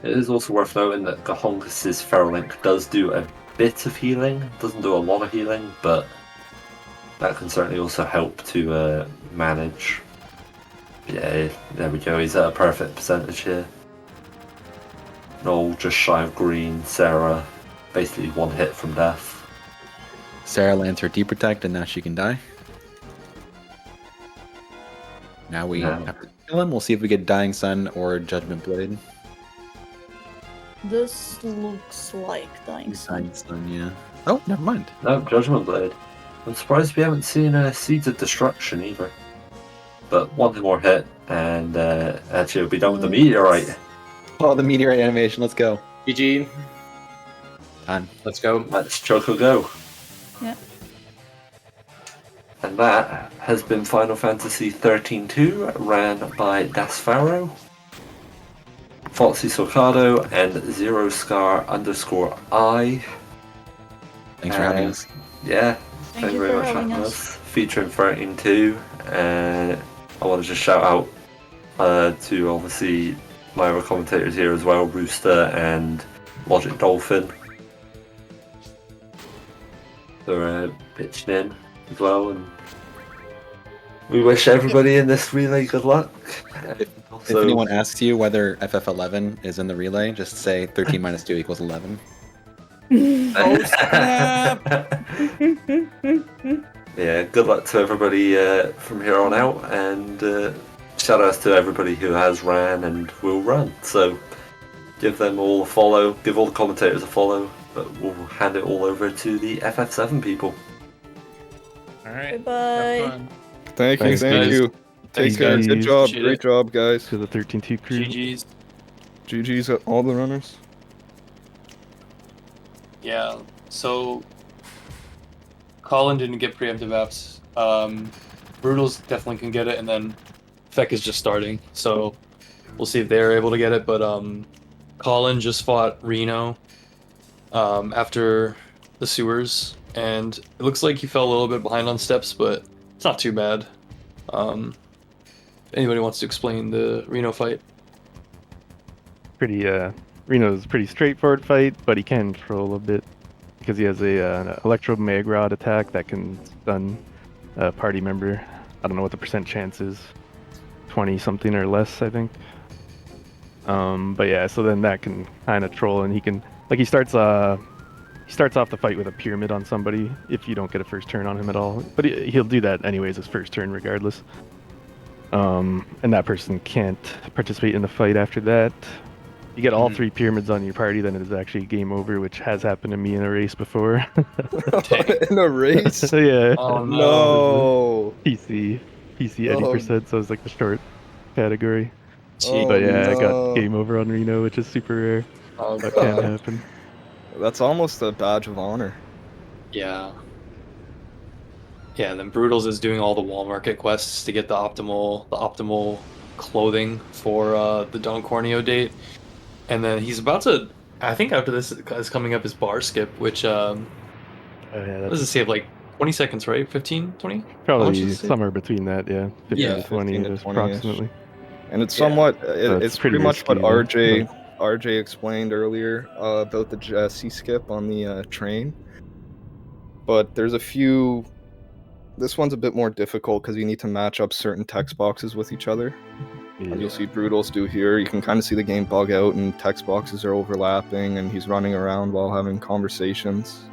It is also worth noting that Gahongus' Feralink does do a bit of healing, doesn't do a lot of healing, but that can certainly also help to manage. Yeah, there we go, he's at a perfect percentage here. Noel just shy of green, Sarah basically one hit from death. Sarah lands her Deep Protect and now she can die. Now we have to kill him. We'll see if we get Dying Sun or Judgment Blade. This looks like Dying Sun. Dying Sun, yeah. Oh, never mind. No, Judgment Blade. I'm surprised we haven't seen Seeds of Destruction either. But one more hit, and actually it'll be done with the meteorite. Oh, the meteorite animation, let's go. GG. Done. Let's go. Let's Choco go. Yeah. And that has been Final Fantasy 13-2, ran by Dasfaro, Foxy Socado, and ZeroScar_I. Thanks for having us. Yeah, Thank thank you you very for much for having having us. us. Featuring 13-2, and I want to just shout out to obviously my other commentators here as well, Rooster and Logic Dolphin. They're pitching in as well, and we wish everybody in this relay good luck. If anyone asks you whether FF11 is in the relay, just say 13 minus 2 equals 11. Yeah, good luck to everybody from here on out, and shout outs to everybody who has ran and will run. So give them all a follow, give all the commentators a follow, but we'll hand it all over to the FF7 people. Alright. Bye. Thank you, Thanks, thank guys. you. Thanks, Take care. guys. Good job. Appreciate Great it. job, guys. To the 13-2 crew. GG's. GG's at all the runners. Yeah, so Colin didn't get preemptive apps. Broodles definitely can get it, and then Feck is just starting, so we'll see if they're able to get it. But Colin just fought Reno after the sewers, and it looks like he fell a little bit behind on steps, but it's not too bad. Anybody wants to explain the Reno fight? Reno's a pretty straightforward fight, but he can troll a bit because he has an electromag rod attack that can stun a party member. I don't know what the percent chance is, 20 something or less, I think. But yeah, so then that can kind of troll, and he can he starts off the fight with a pyramid on somebody if you don't get a first turn on him at all. But he'll do that anyways his first turn regardless. And that person can't participate in the fight after that. You get all 3 pyramids on your party, then it is actually game over, which has happened to me in a race before. In a race? Yeah. Oh No. PC 80%, so it's like the short category. Oh, But yeah, I no. got game over on Reno, which is super rare. Oh, That God. can't happen. That's almost a badge of honor. Yeah. Yeah, and then Broodles is doing all the wall market quests to get the optimal clothing for the Don Corneo date. And then he's about to, I think after this is coming up his bar skip, which what does it save, like 20 seconds, right? 15, 20? How much Probably does it say? somewhere between that, yeah. 15 to 20 15 to is 20-ish. approximately. And it's somewhat, So it's pretty pretty much what risky, though. RJ explained earlier about the C skip on the train. But there's a few this one's a bit more difficult because you need to match up certain text boxes with each other. As you'll see Broodles do here, you can kind of see the game bug out and text boxes are overlapping and he's running around while having conversations.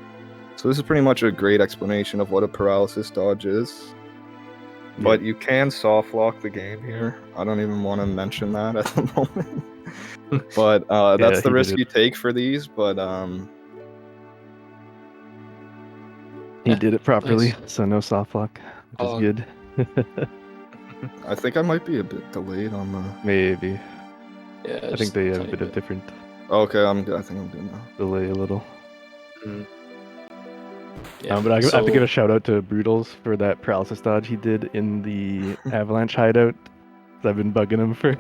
So this is pretty much a great explanation of what a paralysis dodge is. But you can soft lock the game here. I don't even want to mention that at the moment. But that's the risk you take for these, but he did it properly, so no soft lock, which is good. I think I might be a bit delayed on the... Maybe. Yeah, I think they have a bit of different... Okay, I think I'm good now. Delay a little. Yeah, but I have to give a shout out to Broodles for that paralysis dodge he did in the avalanche hideout. I've been bugging him for...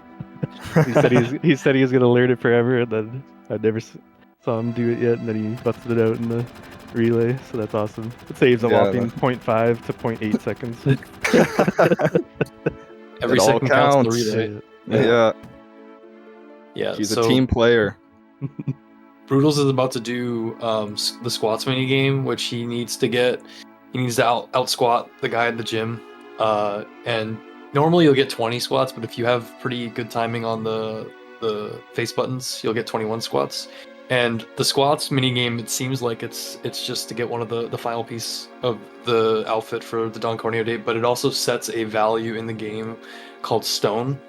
he said he was gonna learn it forever, and then I never saw him do it yet, and then he busted it out in the relay, so that's awesome. It saves a whopping 0.5 to 0.8 seconds. Every second counts in the relay. Yeah. He's a team player. Broodles is about to do the squats mini game, which he needs to out squat the guy at the gym. And normally you'll get 20 squats, but if you have pretty good timing on the face buttons, you'll get 21 squats. And the squats mini game, it seems like it's just to get one of the final piece of the outfit for the Don Corneo date, but it also sets a value in the game called stone.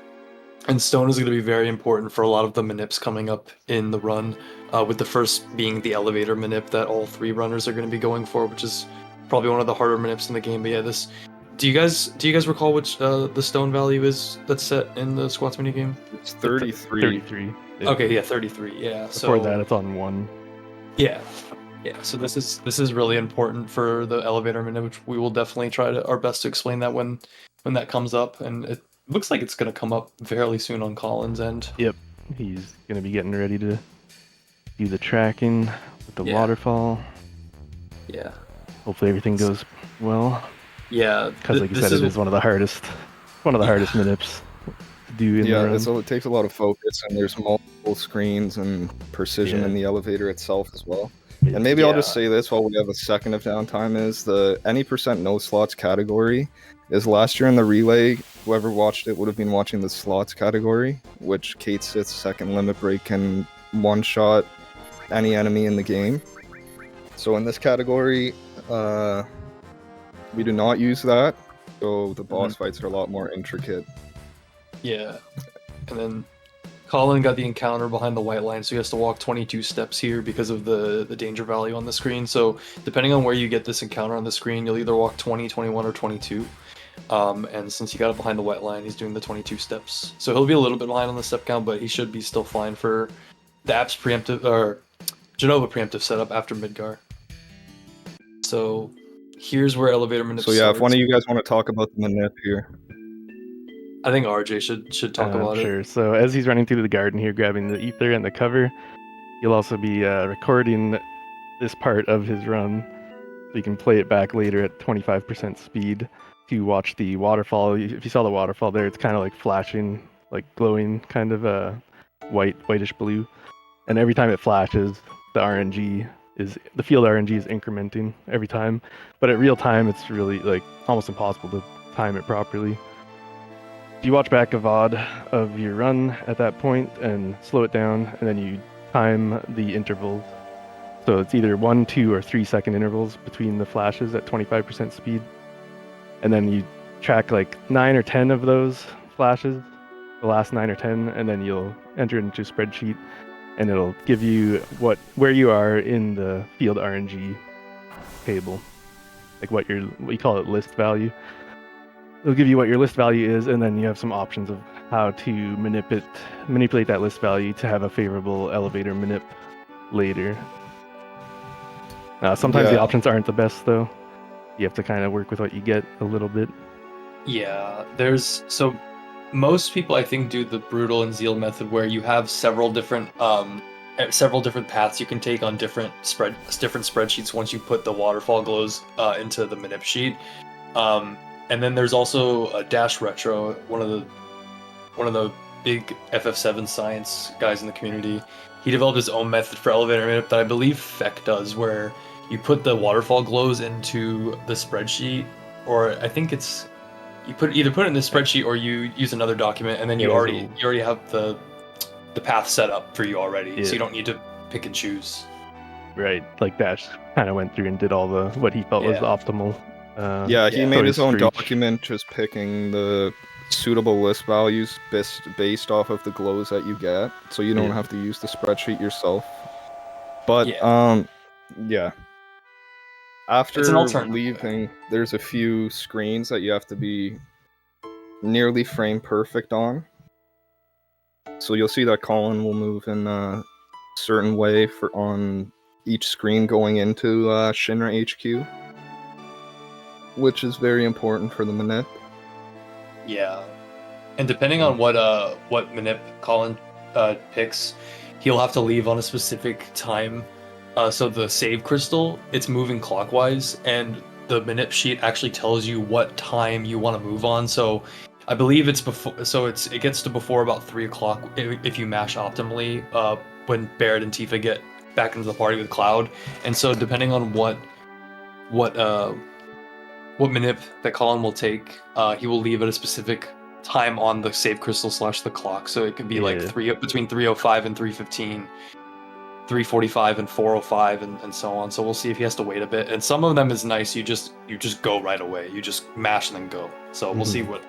And stone is going to be very important for a lot of the manips coming up in the run, with the first being the elevator manip that all 3 runners are going to be going for, which is probably one of the harder manips in the game. But yeah, do you guys recall which the stone value is that's set in the squats mini game? It's 33. 33. Okay, yeah, 33. Yeah. Before that, it's on 1. Yeah. So this is really important for the elevator manip, which we will definitely try our best to explain that when that comes up, and it looks like it's going to come up fairly soon on Colin's end. Yep, he's going to be getting ready to do the tracking with the waterfall. Yeah. Hopefully everything goes well. Yeah. Because like you said, it is one of the hardest manips to do in the run. So it takes a lot of focus, and there's multiple screens and precision in the elevator itself as well. And maybe I'll just say this while we have a second of downtime, is the any % no slots category is last year in the relay, whoever watched it would have been watching the slots category, which Kate Sith's second limit break can one-shot any enemy in the game. So in this category, we do not use that, so the boss fights are a lot more intricate. Yeah, and then Colin got the encounter behind the white line, so he has to walk 22 steps here because of the danger value on the screen. So depending on where you get this encounter on the screen, you'll either walk 20, 21, or 22. And since he got it behind the white line, he's doing the 22 steps. So he'll be a little bit behind on the step count, but he should be still fine for the app's preemptive, or Genova preemptive setup after Midgar. So here's where elevator manip So yeah, if one of you guys want to talk about the manip here. I think RJ should talk about it. Sure. So as he's running through the garden here, grabbing the ether and the cover, he'll also be recording this part of his run, so you can play it back later at 25% speed to watch the waterfall. If you saw the waterfall there, it's kind of like flashing, like glowing, kind of whitish blue. And every time it flashes, the field RNG is incrementing every time. But at real time, it's really like almost impossible to time it properly. You watch back a VOD of your run at that point and slow it down, and then you time the intervals. So it's either 1, 2, or 3 second intervals between the flashes at 25% speed. And then you track like 9 or 10 of those flashes, the last 9 or 10, and then you'll enter it into a spreadsheet, and it'll give you where you are in the field RNG table, like what you call it list value. It'll give you what your list value is, and then you have some options of how to manipulate that list value to have a favorable elevator manip later. Sometimes the options aren't the best, though. You have to kind of work with what you get a little bit. Yeah, so most people I think do the brutal and zeal method, where you have several different paths you can take on different spreadsheets once you put the waterfall glows into the manip sheet. And then there's also a Dash Retro, one of the big FF7 science guys in the community. He developed his own method for elevator manip that I believe Feck does, where you put the waterfall glows into the spreadsheet, or I think it's you either put it in the spreadsheet or you use another document, and then you Yeah, already have the path set up for you already, Yeah. so you don't need to pick and choose. Right, like Dash kind of went through and did all the what he felt was Yeah. optimal. Yeah, he made his choice own for each. document, just picking the suitable list values based off of the glows that you get, so you don't Yeah. have to use the spreadsheet yourself. But yeah. After It's an alternative. leaving, there's a few screens that you have to be nearly frame perfect on. So you'll see that Colin will move in a certain way on each screen going into Shinra HQ, which is very important for the manip. Yeah, and depending on what manip Colin picks, he'll have to leave on a specific time. So the save crystal, it's moving clockwise, and the manip sheet actually tells you what time you want to move on. So I believe it's before. So it gets to before about 3 o'clock if you mash optimally. When Barrett and Tifa get back into the party with Cloud, and so depending on what manip that Colin will take, he will leave at a specific time on the save crystal / the clock. So it could be like between 3:05 and 3:15, 3:45 and 4:05, and so on. So we'll see if he has to wait a bit. And some of them is nice. You just go right away. You just mash and then go. So we'll see what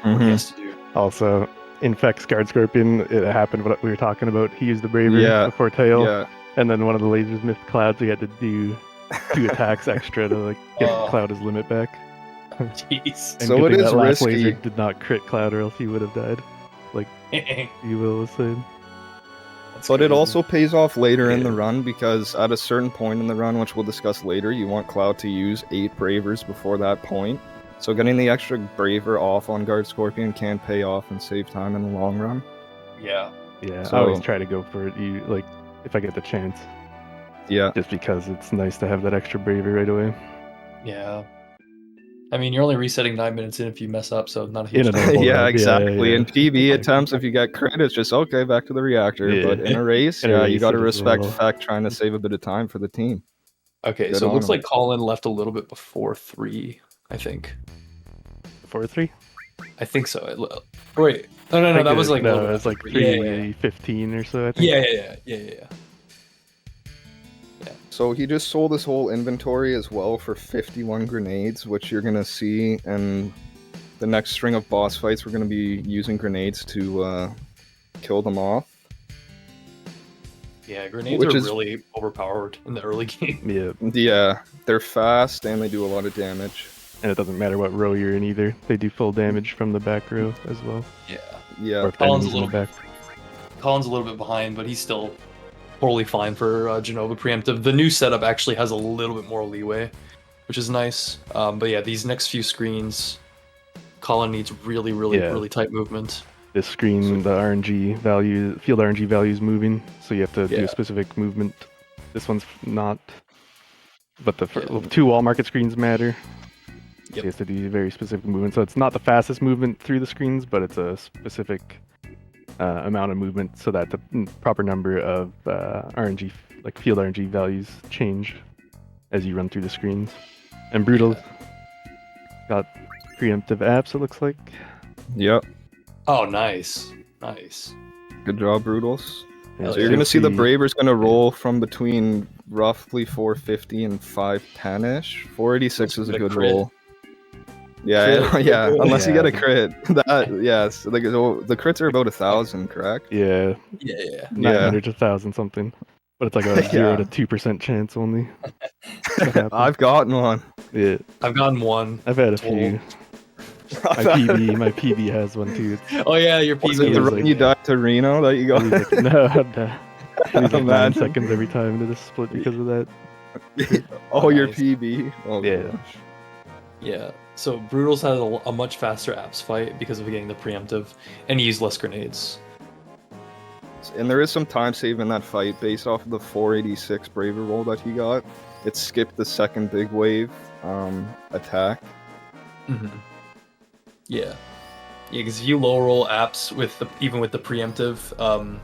he has to do. Also, Infect's Guard Scorpion, it happened what we were talking about. He used the Braver before Tail, and then one of the lasers missed Cloud, so he had to do 2 attacks extra to get Cloud his limit back. Jeez. And So good it thing is that last risky. laser did not crit Cloud, or else he would have died. Like Cwil was saying. But it also pays off later in the run, because at a certain point in the run, which we'll discuss later, you want Cloud to use 8 Bravers before that point. So getting the extra Braver off on Guard Scorpion can pay off and save time in the long run. Yeah. Yeah, So- I always try to go for it. If I get the chance. Yeah. Just because it's nice to have that extra Braver right away. Yeah. I mean, you're only resetting 9 minutes in if you mess up, so not a huge In a deal. normal Yeah, run, exactly. yeah. In PB attempts, if you get crit, it's just okay, back to the reactor. Yeah. But in a race, In a you race, got to it is respect well. Feck trying to save a bit of time for the team. Okay, Good so it on looks him. like Colin left a little bit before 3, I think. Before 3? I think so. Wait. No, that was like... a No, little it was bit like after 3:15 or so, I think. Yeah. So he just sold his whole inventory as well for 51 grenades, which you're going to see in the next string of boss fights. We're going to be using grenades to kill them off. Yeah, grenades Which are is- really overpowered in the early game. Yeah, Yeah, they're fast and they do a lot of damage. and it doesn't matter what row you're in either. They do full damage from the back row as well. Yeah. Yeah. Or if Colin's a enemies in the little back. Colin's a little bit behind, but he's still totally fine for Genova preemptive. The new setup actually has a little bit more leeway, which is nice. But yeah, these next few screens, Colin needs really tight movement. This screen, the RNG value, field RNG value is moving, so you have to do Yeah. a specific movement. This one's not. But the 2 wall market screens matter. Yep. You have to do very specific movement. So it's not the fastest movement through the screens, but it's a specific amount of movement so that the proper number of RNG, like field RNG values, change as you run through the screens. And Broodles got preemptive apps, it looks like. Yep. Oh, nice. Good job, Broodles. Yeah, So you're going to see the Braver's going to roll from between roughly 450 and 510-ish. 486 is a The good crit. roll. Yeah, yeah. Unless you Yeah. get a crit. That yes. The crits are about 1,000, correct? Yeah, Yeah. 900 to 1,000 something. But it's like a 0 Yeah. to 2% chance only. I've gotten one. Yeah, I've gotten one. I've had a Total. few. My PB has one too. Oh yeah, your Was PB it the was run like- you died to Reno that you got? It was like, no, it was like 9 Imagine. seconds every time to just split because of that. Oh, your Nice. PB. Oh, Yeah. gosh. Yeah. So Broodles had a much faster apps fight because of getting the preemptive, and he used less grenades. And there is some time save in that fight based off of the 486 Braver roll that he got. It skipped the second big wave attack. Mm-hmm. Yeah, because if you low roll apps even with the preemptive,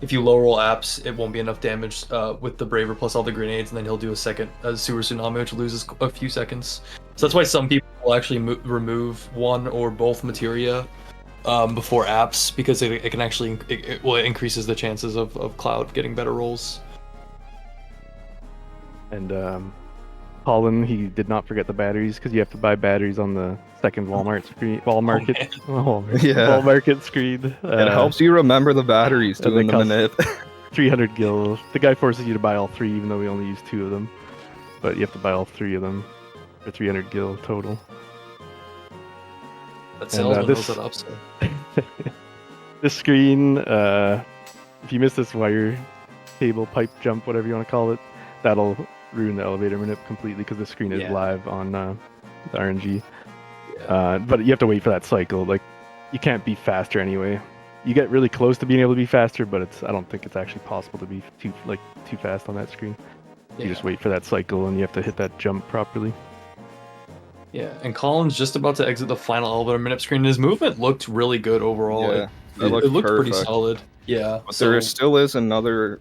if you low roll apps, it won't be enough damage with the Braver plus all the grenades, and then he'll do a second Sewer Tsunami, which loses a few seconds. So that's why some people will actually remove one or both materia before apps, because it can actually it increases the chances of Cloud getting better rolls. And Colin, he did not forget the batteries because you have to buy batteries on the second Walmart screen. Walmart screen. It helps you remember the batteries doing the manip. 300 gil. The guy forces you to buy all 3, even though we only use 2 of them. But you have to buy all 3 of them for 300 gil total. That salesman knows that upside. This screen, if you miss this wire cable pipe jump, whatever you want to call it, that'll ruin the elevator manip completely because the screen is live on the RNG. But you have to wait for that cycle. Like, you can't be faster anyway. You get really close to being able to be faster, but I don't think it's actually possible to be too fast on that screen. You just wait for that cycle and you have to hit that jump properly. Yeah, and Colin's just about to exit the final elevator manip screen. His movement looked really good overall. Yeah, it looked pretty solid. Yeah. But there still is another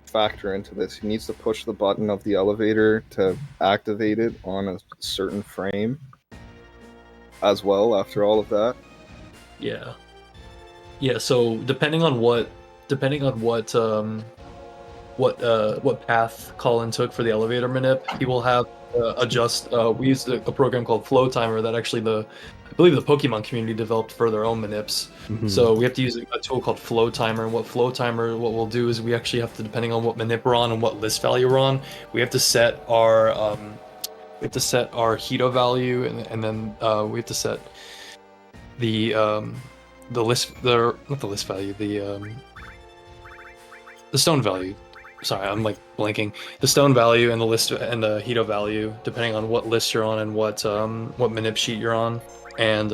factor into this. He needs to push the button of the elevator to activate it on a certain frame as well after all of that. Yeah. So depending on what path Colin took for the elevator manip, he will have adjust. We used a program called Flow Timer that actually I believe the Pokemon community developed for their own manips. Mm-hmm. So we have to use a tool called Flow Timer. And what we'll do is we actually have to, depending on what manip we're on and what list value we're on, we have to set our Hito value, and then we have to set the stone value. Sorry, I'm like blanking. The stone value and the list and the Hito value, depending on what list you're on and what manip sheet you're on, and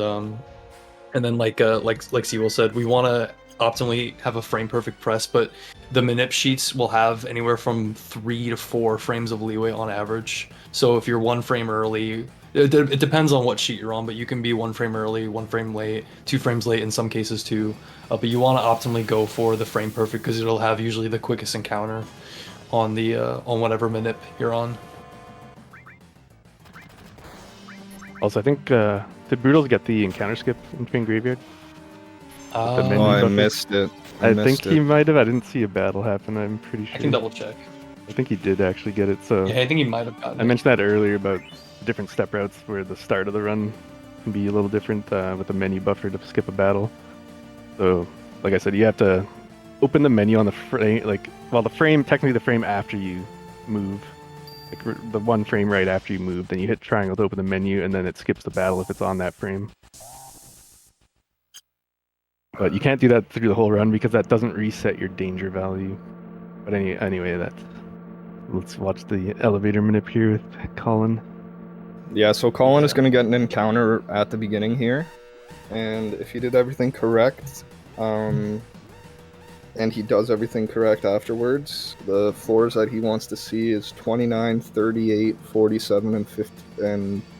then like Cwil said, we want to optimally have a frame perfect press, but the manip sheets will have anywhere from 3 to 4 frames of leeway on average. So if you're 1 frame early, it depends on what sheet you're on, but you can be 1 frame early, 1 frame late, 2 frames late in some cases too. But you want to optimally go for the frame perfect because it'll have usually the quickest encounter on the on whatever manip you're on. Also, I think did thebroodles get the encounter skip in Train Graveyard? I missed it. I think he might have. I didn't see a battle happen. I'm pretty sure. I can double check. I think he did actually get it. So yeah, I think he might have gotten it. I mentioned that earlier about different step routes where the start of the run can be a little different with the menu buffer to skip a battle. So, like I said, you have to open the menu on the frame, technically the frame after you move, like the 1 frame right after you move, then you hit triangle to open the menu, and then it skips the battle if it's on that frame. But you can't do that through the whole run because that doesn't reset your danger value. But anyway, let's watch the elevator manip here with Colin. Yeah, so Colin is going to get an encounter at the beginning here, and if he did everything correct, and he does everything correct afterwards, the floors that he wants to see is 29, 38, 47, and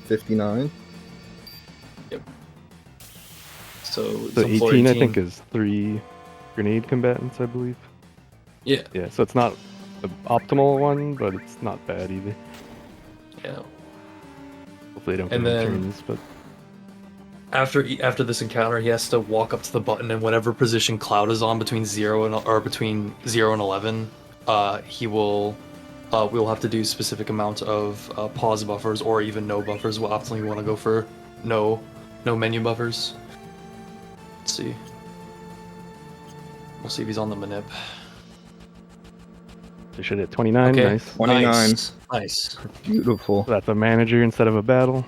59. Yep. So 18, I think, is 3 grenade combatants, I believe. Yeah. Yeah, so it's not the optimal one, but it's not bad either. Yeah. Hopefully they don't and get then turns, but after this encounter, he has to walk up to the button, and whatever position Cloud is on between 0 and 11, we'll have to do specific amount of pause buffers or even no buffers. We'll optimally want to go for no menu buffers. Let's see. We'll see if he's on the manip. They should hit 29. Okay. Nice. 29. Nice. Beautiful. So that's a manager instead of a battle.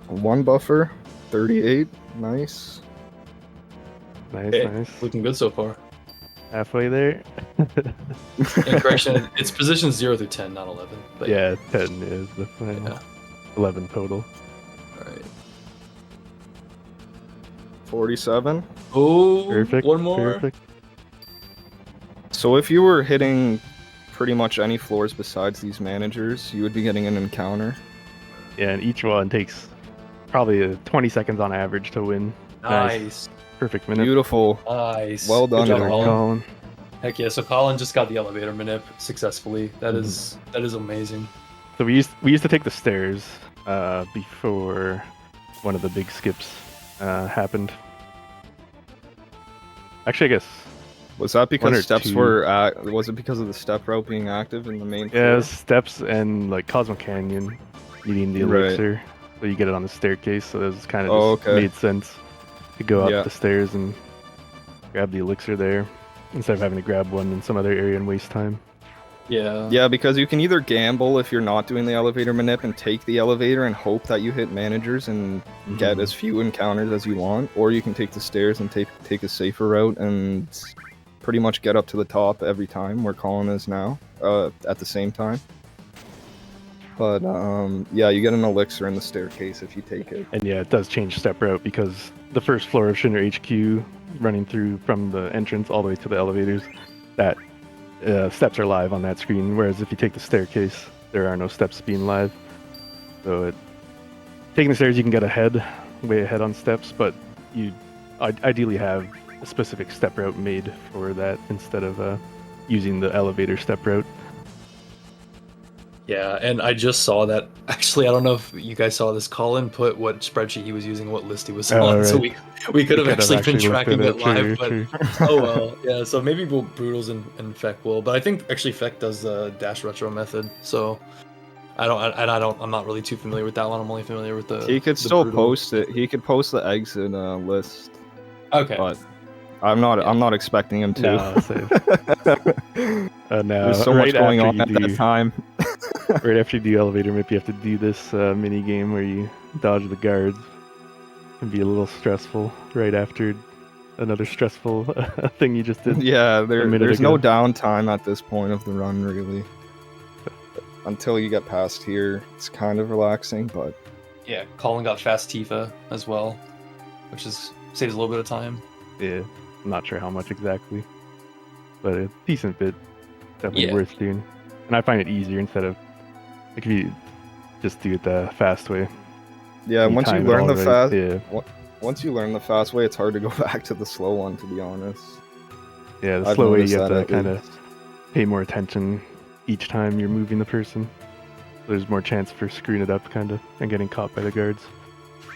One buffer, 38. Nice. Nice. Looking good so far. Halfway there. And correction, it's positions 0 through 10, not 11. But yeah, 10 is the final. Yeah. 11 total. Alright. 47. Oh, Perfect. one more. Perfect. So if you were hitting pretty much any floors besides these managers, you would be getting an encounter. Yeah, and each one takes probably 20 seconds on average to win. Nice. Perfect minute. Beautiful. Nice. Well done, Good job, Colin. Colin. Heck yeah! So Colin just got the elevator manip successfully. That is amazing. So we used to take the stairs before one of the big skips happened. Actually, I guess. Was that One or because steps two. were? Was it because of the step route being active in the main? Yeah, floor? steps and like Cosmo Canyon needing the Right. elixir, so you get it on the staircase. So it was kind of Oh, just okay. made sense to go up Yeah. the stairs and grab the elixir there instead of having to grab one in some other area and waste time. Yeah. Yeah, because you can either gamble if you're not doing the elevator manip and take the elevator and hope that you hit managers and get as few encounters as you want, or you can take the stairs and take a safer route and pretty much get up to the top every time, where Colin is now, at the same time. But yeah, you get an elixir in the staircase if you take it. And yeah, it does change step route because the first floor of Shinra HQ, running through from the entrance all the way to the elevators, that steps are live on that screen. Whereas if you take the staircase, there are no steps being live. So taking the stairs, you can get way ahead on steps, but you ideally have a specific step route made for that instead of using the elevator step route. Yeah, and I just saw that. Actually, I don't know if you guys saw this. Colin put what spreadsheet he was using, what list he was on, so right. we could have could have actually been actually looked tracking at it it, live, true, but oh well. Yeah, so maybe Broodles and Feck will, but I think actually Feck does the dash retro method, so I'm not really too familiar with that one. I'm only familiar with the. He could the still Brutal. post it. He could post the exit list. Okay. But I'm not expecting him to. No, same. No, There's so much right going after on you at that time. Right after you do elevator map, you have to do this mini game where you dodge the guards. It can be a little stressful right after another stressful thing you just did. Yeah, there's ago. no downtime at this point of the run, really. Until you get past here, it's kind of relaxing, but Yeah, Colin got fast Tifa as well, which saves a little bit of time. Yeah, I'm not sure how much exactly, but a decent bit. Definitely Yeah. worth doing. And I find it easier instead of like if you just do it the fast way. yeah, once you time it learn all the right, fast, yeah. once you learn the fast way, it's hard to go back to the slow one, to be honest. Yeah, the I've slow way noticed you have that to at kind least. of pay more attention each time you're moving the person. There's more chance for screwing it up, kind of, and getting caught by the guards.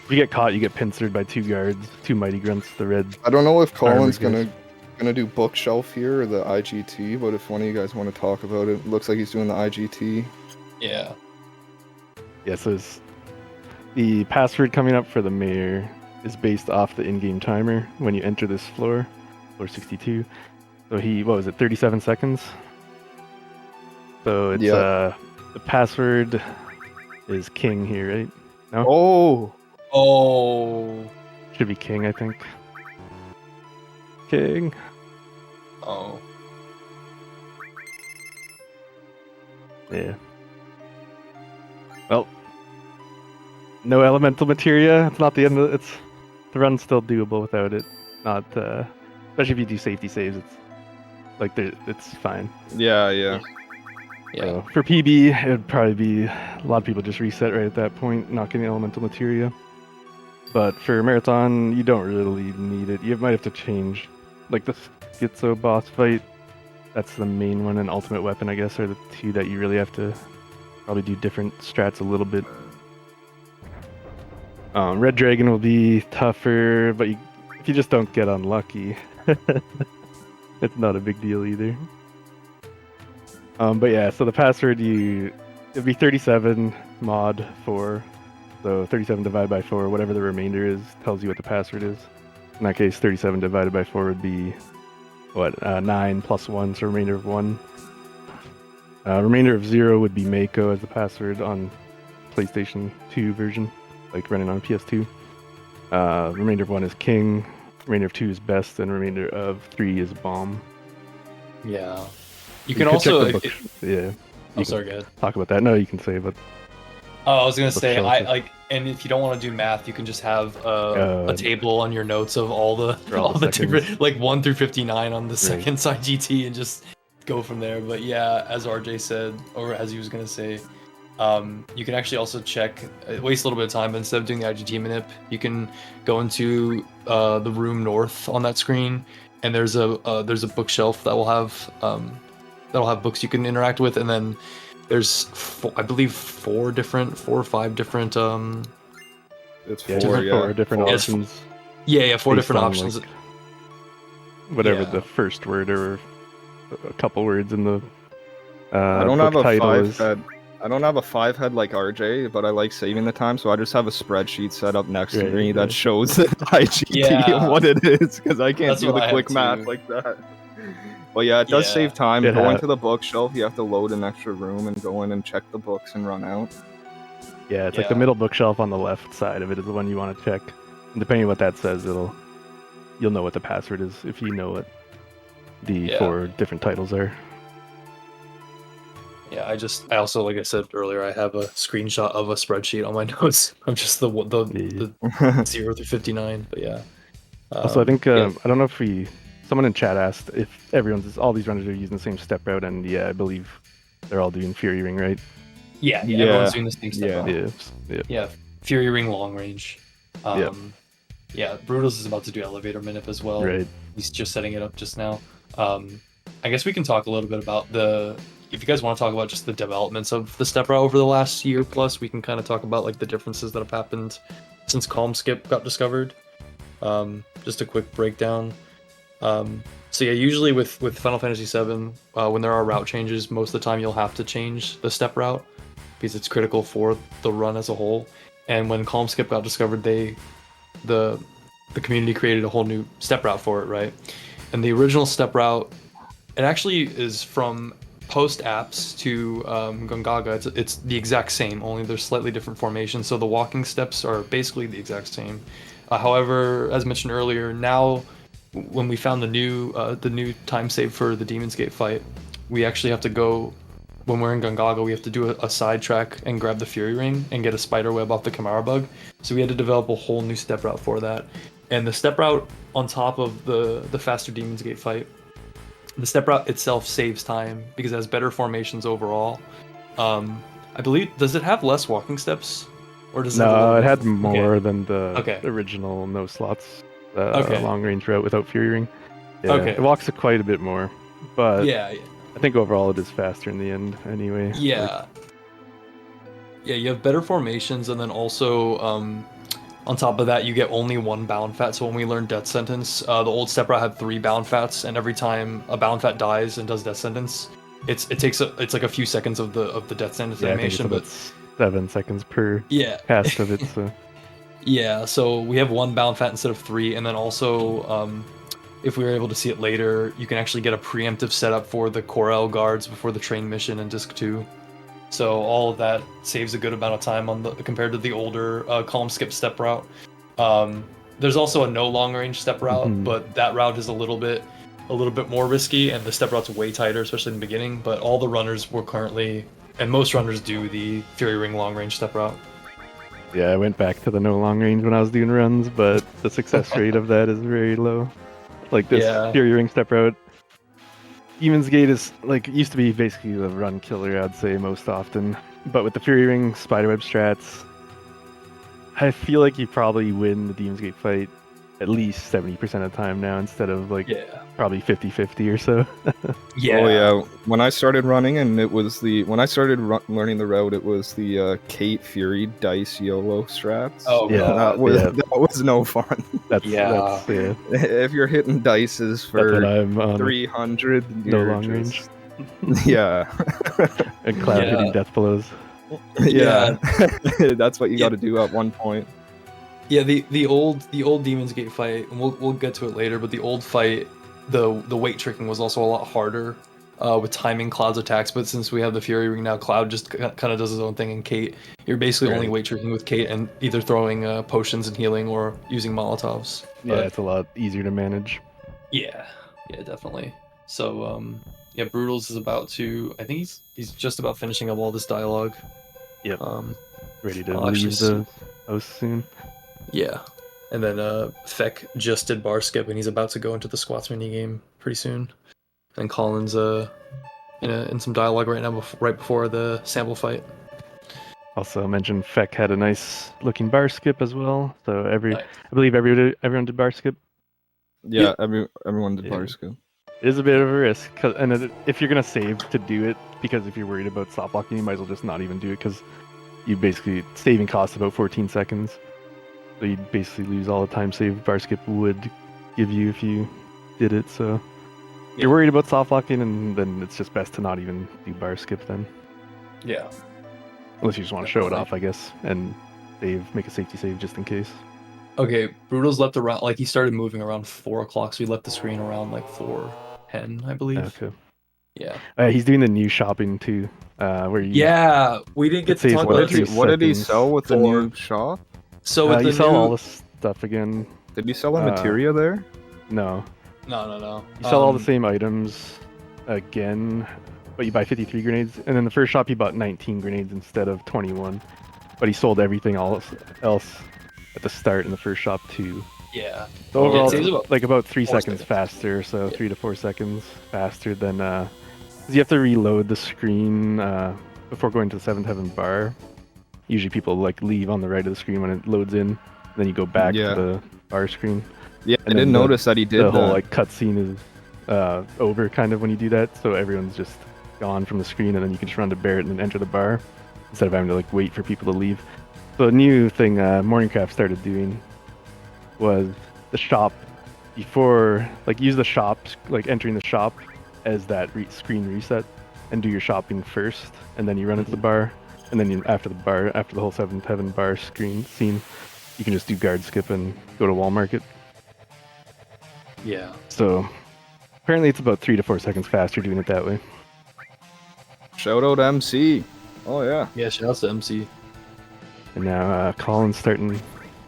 If you get caught, you get pincered by two guards, two mighty grunts, the red. I don't know if Colin's armored gonna do bookshelf here or the IGT, but if one of you guys want to talk about it, looks like he's doing the IGT. Yeah. Yeah, so the password coming up for the mayor is based off the in-game timer when you enter this floor 62. So what was it, 37 seconds? So it's Yeah. the password is king here, right? No? Oh, Oh. Should be king, I think. King. Oh. Yeah. Well, no elemental materia. It's not the end of the run's still doable without it. Not especially if you do safety saves. It's like it's fine. yeah, yeah. Yeah. So for PB, it would probably be a lot of people just reset right at that point, not getting elemental materia. But for marathon, you don't really need it. You might have to change, like the Schizo boss fight. That's the main one, and ultimate weapon, I guess, are the two that you really have to probably do different strats a little bit. Red Dragon will be tougher, but if you just don't get unlucky, it's not a big deal either. But yeah, so the password it'd be 37 mod 4. So 37 divided by 4, whatever the remainder is, tells you what the password is. In that case, 37 divided by 4 would be, 9 plus 1, so remainder of 1. Remainder of 0 would be Mako as the password on PlayStation 2 version, like running on PS2. Remainder of 1 is King, remainder of 2 is Best, and remainder of 3 is Bomb. Yeah. You could can also. check the book. Yeah. I'm sorry, go ahead. Talk about that. No, you can say, but. Oh, I was gonna say, Bookshelf. and if you don't want to do math, you can just have a table on your notes of all the seconds. different, like 1 through 59 on the second side GT, and just go from there. But yeah, as RJ said, or as he was gonna say, You can actually also check, waste a little bit of time, but instead of doing the IGT manip, you can go into the room north on that screen, and there's a bookshelf that will have books you can interact with, and then there's I believe four or five different It's Yeah, four, just four different Yeah, options. four based different on, options. like, whatever Yeah. the first word or a couple words in the I don't book have a title five is. head. I don't have a 5 head like RJ, but I like saving the time, so I just have a spreadsheet set up next to Right, me that right. shows the IGT Yeah. and what it is, because I can't That's do what the I have quick math too. like that. But yeah, it does Yeah. save time. It Go ha- into the bookshelf, you have to load an extra room and go in and check the books and run out. Yeah, it's like the Yeah. middle bookshelf on the left side of it is the one you want to check. And depending on what that says, you'll know what the password is if you know what the Yeah. 4 different titles are. Yeah, I also, like I said earlier, I have a screenshot of a spreadsheet on my notes. I'm just the 0 through 59, but yeah. Also, I think yeah. I don't know if someone in chat asked if all these runners are using the same step route, and yeah, I believe they're all doing Fury Ring, right? Yeah, Yeah, everyone's doing the same stuff. yeah. Yeah. Fury Ring long range. Yeah. Yeah, Broodles is about to do elevator minute as well. Right. He's just setting it up just now. I guess we can talk a little bit about if you guys want to talk about just the developments of the step route over the last year plus, we can kind of talk about like the differences that have happened since Calm Skip got discovered. Just a quick breakdown. So yeah, usually with Final Fantasy VII, when there are route changes, most of the time you'll have to change the step route because it's critical for the run as a whole. And when Calm Skip got discovered, the community created a whole new step route for it, right? And the original step route, it actually is from post apps to Gongaga. It's the exact same, only there's slightly different formations. So the walking steps are basically the exact same. However, as mentioned earlier, now when we found the new time save for the Demon's Gate fight, we actually have to go, when we're in Gongaga, we have to do a side track and grab the Fury Ring and get a spider web off the Kamara bug. So we had to develop a whole new step route for that. And the step route on top of the faster Demon's Gate fight, the step route itself saves time because it has better formations overall. I believe, does it have less walking steps? Or does No, it it have had more Okay. than the Okay. original no slots Okay. long range route without Fury Ring. Yeah, Okay. it walks quite a bit more, but Yeah. I think overall it is faster in the end anyway. Yeah. Yeah, you have better formations, and then also, on top of that, you get only one bound fat. So when we learned Death Sentence, the old step route had 3 bound fats, and every time a bound fat dies and does Death Sentence, it's like a few seconds of the Death Sentence Yeah, I think it's animation, about but 7 seconds per yeah. cast of it. So Yeah, so we have 1 bound fat instead of 3, and then also, if we were able to see it later, you can actually get a preemptive setup for the Cwil guards before the train mission in Disc 2. So all of that saves a good amount of time compared to the older Calm Skip step route. There's also a no long range step route, Mhm. but that route is a little bit more risky, and the step route's way tighter, especially in the beginning. But all the runners were currently, and most runners do, the Fury Ring long range step route. yeah, I went back to the no long range when I was doing runs, but the success rate of that is very low. Like this Yeah. Fury Ring step route, Demon's Gate is like used to be basically the run killer, I'd say most often. But with the Fury Ring Spiderweb strats, I feel like you probably win the Demon's Gate fight at least 70% of the time now instead of like probably 50-50 or so. Yeah. Oh yeah. When I started running, and it was when I started learning the route, it was the Kate Fury Dice YOLO strats. Oh, Yeah, that was no fun. That's yeah. If you're hitting dices for That's what I'm on. 300, No you're long range. Yeah. And Cloud Yeah. hitting death blows. Yeah. That's what you got to do at one point. Yeah, the old Demon's Gate fight, and we'll get to it later, but the old fight, the weight tricking was also a lot harder with timing Cloud's attacks. But since we have the Fury Ring now, Cloud just kind of does his own thing. And Kate, you're basically only weight tricking with Kate and either throwing potions and healing or using Molotovs. Yeah, it's a lot easier to manage. Yeah, definitely. So yeah, Broodles is about to. I think he's just about finishing up all this dialogue. Yep. Ready to I'll actually leave the house soon. Yeah. And then Feck just did bar skip, and he's about to go into the squats mini game pretty soon. And Colin's in some dialogue right now, right before the sample fight. Also mentioned Feck had a nice looking bar skip as well. So Nice. I believe everyone did bar skip. Yeah, everyone did bar skip. It is a bit of a risk, if you're gonna save to do it, because if you're worried about stop blocking, you might as well just not even do it, because you basically saving costs about 14 seconds. So you basically lose all the time save bar skip would give you if you did it. So if you're worried about soft locking, and then it's just best to not even do bar skip then. Yeah. Unless you just want to show it off, I guess, and make a safety save just in case. Okay, Brutal's left around, like, he started moving around 4 o'clock, so he left the screen around, like, 4:10, I believe. Okay. Yeah. He's doing the new shopping too, where you... Yeah, we didn't get to talk about it. What did he sell with the new shop? So with you the sell new... all the stuff again. Did you sell a materia there? No. No. You sell all the same items again, but you buy 53 grenades, and then the first shop he bought 19 grenades instead of 21. But he sold everything else at the start in the first shop too. Yeah. So overall, Yeah, it's about 3 seconds faster, so 3 to 4 seconds faster than... Because you have to reload the screen before going to the 7th Heaven bar. Usually people like leave on the right of the screen when it loads in, then you go back to the bar screen. Yeah, I didn't notice that he did the that. whole like cutscene is over kind of when you do that, so everyone's just gone from the screen, and then you can just run to Barrett and then enter the bar instead of having to like wait for people to leave. So a new thing Morningcraft started doing was the shop before, like, use the shop, like entering the shop as that screen reset, and do your shopping first, and then you run into the bar, and then after the whole 7th Heaven bar scene, you can just do guard skip and go to Wall Market. Yeah. So apparently it's about 3 to 4 seconds faster doing it that way. Shout out MC. Oh yeah. Yeah, shout out to MC. And now Colin's starting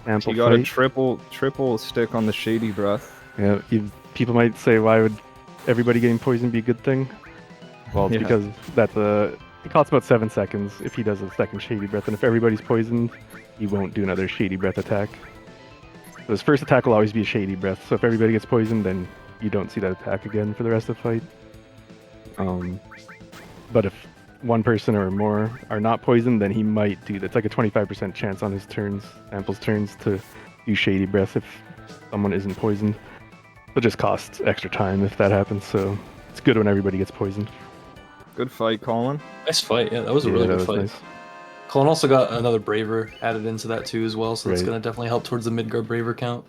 ample He got fight. a triple stick on the Shady Breath. Yeah, people might say, why would everybody getting poisoned be a good thing? Well, it's because it costs about 7 seconds if he does a second Shady Breath, and if everybody's poisoned, he won't do another Shady Breath attack. So his first attack will always be a Shady Breath, so if everybody gets poisoned, then you don't see that attack again for the rest of the fight. But if one person or more are not poisoned, then he might do that. It's like a 25% chance on his turns, Ample's turns, to do Shady Breath if someone isn't poisoned. It just costs extra time if that happens, so it's good when everybody gets poisoned. Good fight, Colin. Nice fight, yeah, that was a really good fight. Nice. Colin also got another Braver added into that too as well, so that's Right. going to definitely help towards the Midgard Braver count.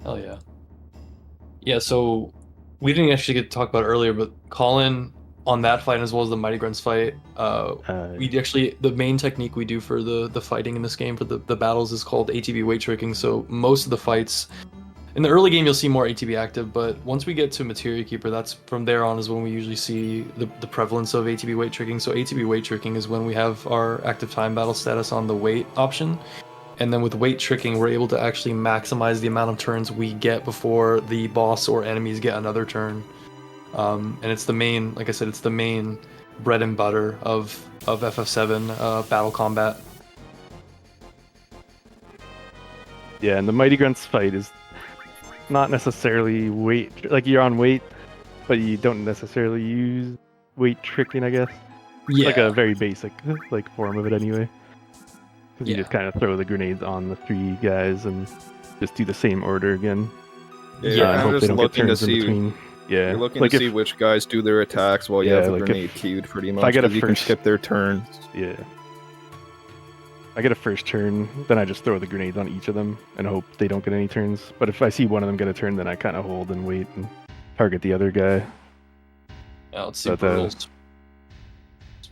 Hell yeah. Yeah, so we didn't actually get to talk about it earlier, but Colin, on that fight as well as the Mighty Grunts fight, we actually, the main technique we do for the fighting in this game, for the battles, is called ATB weight tricking. So most of the fights, in the early game you'll see more ATB active, but once we get to Materia Keeper, that's from there on is when we usually see the prevalence of ATB weight tricking. So ATB weight tricking is when we have our active time battle status on the weight option. And then with weight tricking, we're able to actually maximize the amount of turns we get before the boss or enemies get another turn. And it's the main, like I said, it's the main bread and butter of FF7 battle combat. Yeah, and the Mighty Grunts fight is not necessarily weight, like you're on weight, but you don't necessarily use weight tricking, I guess. Yeah. Like a very basic like form of it anyway. Because you just kind of throw the grenades on the 3 guys and just do the same order again. Yeah, and I'm hope just they don't get looking to turns in see. between. Yeah, You're looking like to see which guys do their attacks while you have the like grenade queued, pretty much. If I get a 'cause you can skip their turns. Yeah. I get a first turn, then I just throw the grenades on each of them and hope they don't get any turns. But if I see one of them get a turn, then I kind of hold and wait and target the other guy. Yeah, let's see But, Brutals.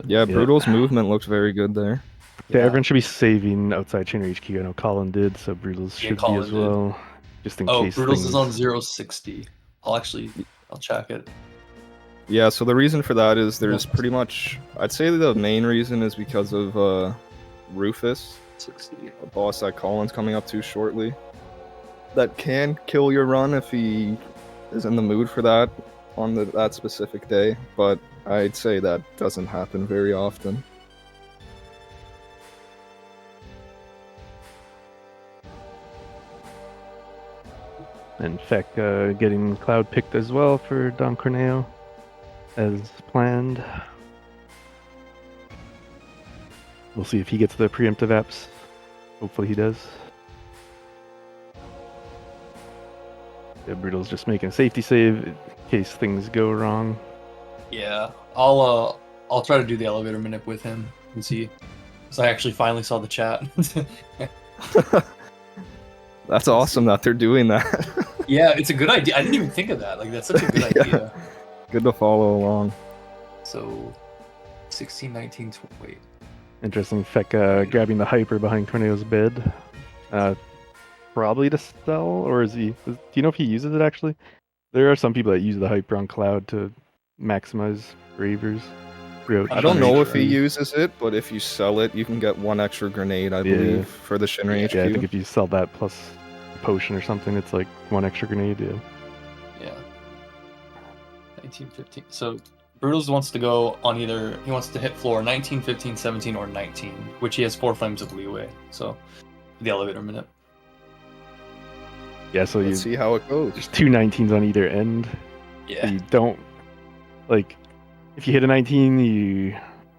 Yeah, Brutal's movement looks very good there. Yeah, everyone should be saving outside Chainer HQ. I know Colin did, so Brutals should be Colin as did. well. Just in case. Brutals is on 060. I'll check it. Yeah, so the reason for that is there's pretty much, I'd say the main reason is because of Rufus, a boss that Colin's coming up to shortly. That can kill your run if he is in the mood for that on that specific day, but I'd say that doesn't happen very often. In fact, getting Cloud picked as well for Don Corneo, as planned. We'll see if he gets the preemptive apps. Hopefully he does. Yeah, Brutal's just making a safety save in case things go wrong. Yeah, I'll try to do the elevator manip with him and see. Because I actually finally saw the chat. That's awesome that they're doing that. Yeah, it's a good idea. I didn't even think of that. Like, that's such a good idea. Good to follow along. So, 16, 19, 20. Wait. Interesting. Feck grabbing the hyper behind Tornado's bed. Probably to sell, or is he? Do you know if he uses it actually? There are some people that use the hyper on Cloud to maximize Bravers. I don't know if he uses it, but if you sell it, you can get 1 extra grenade, I believe, for the Shinra HQ. Yeah, I think if you sell that plus a potion or something, it's like 1 extra grenade. Yeah. Yeah. 19, 15. So Broodles wants to go on either. He wants to hit floor 19, 15, 17, or 19, which he has 4 frames of leeway. So the elevator minute. Yeah, so Let's see how it goes. There's 2 19s on either end. Yeah. So you don't like if you hit a 19,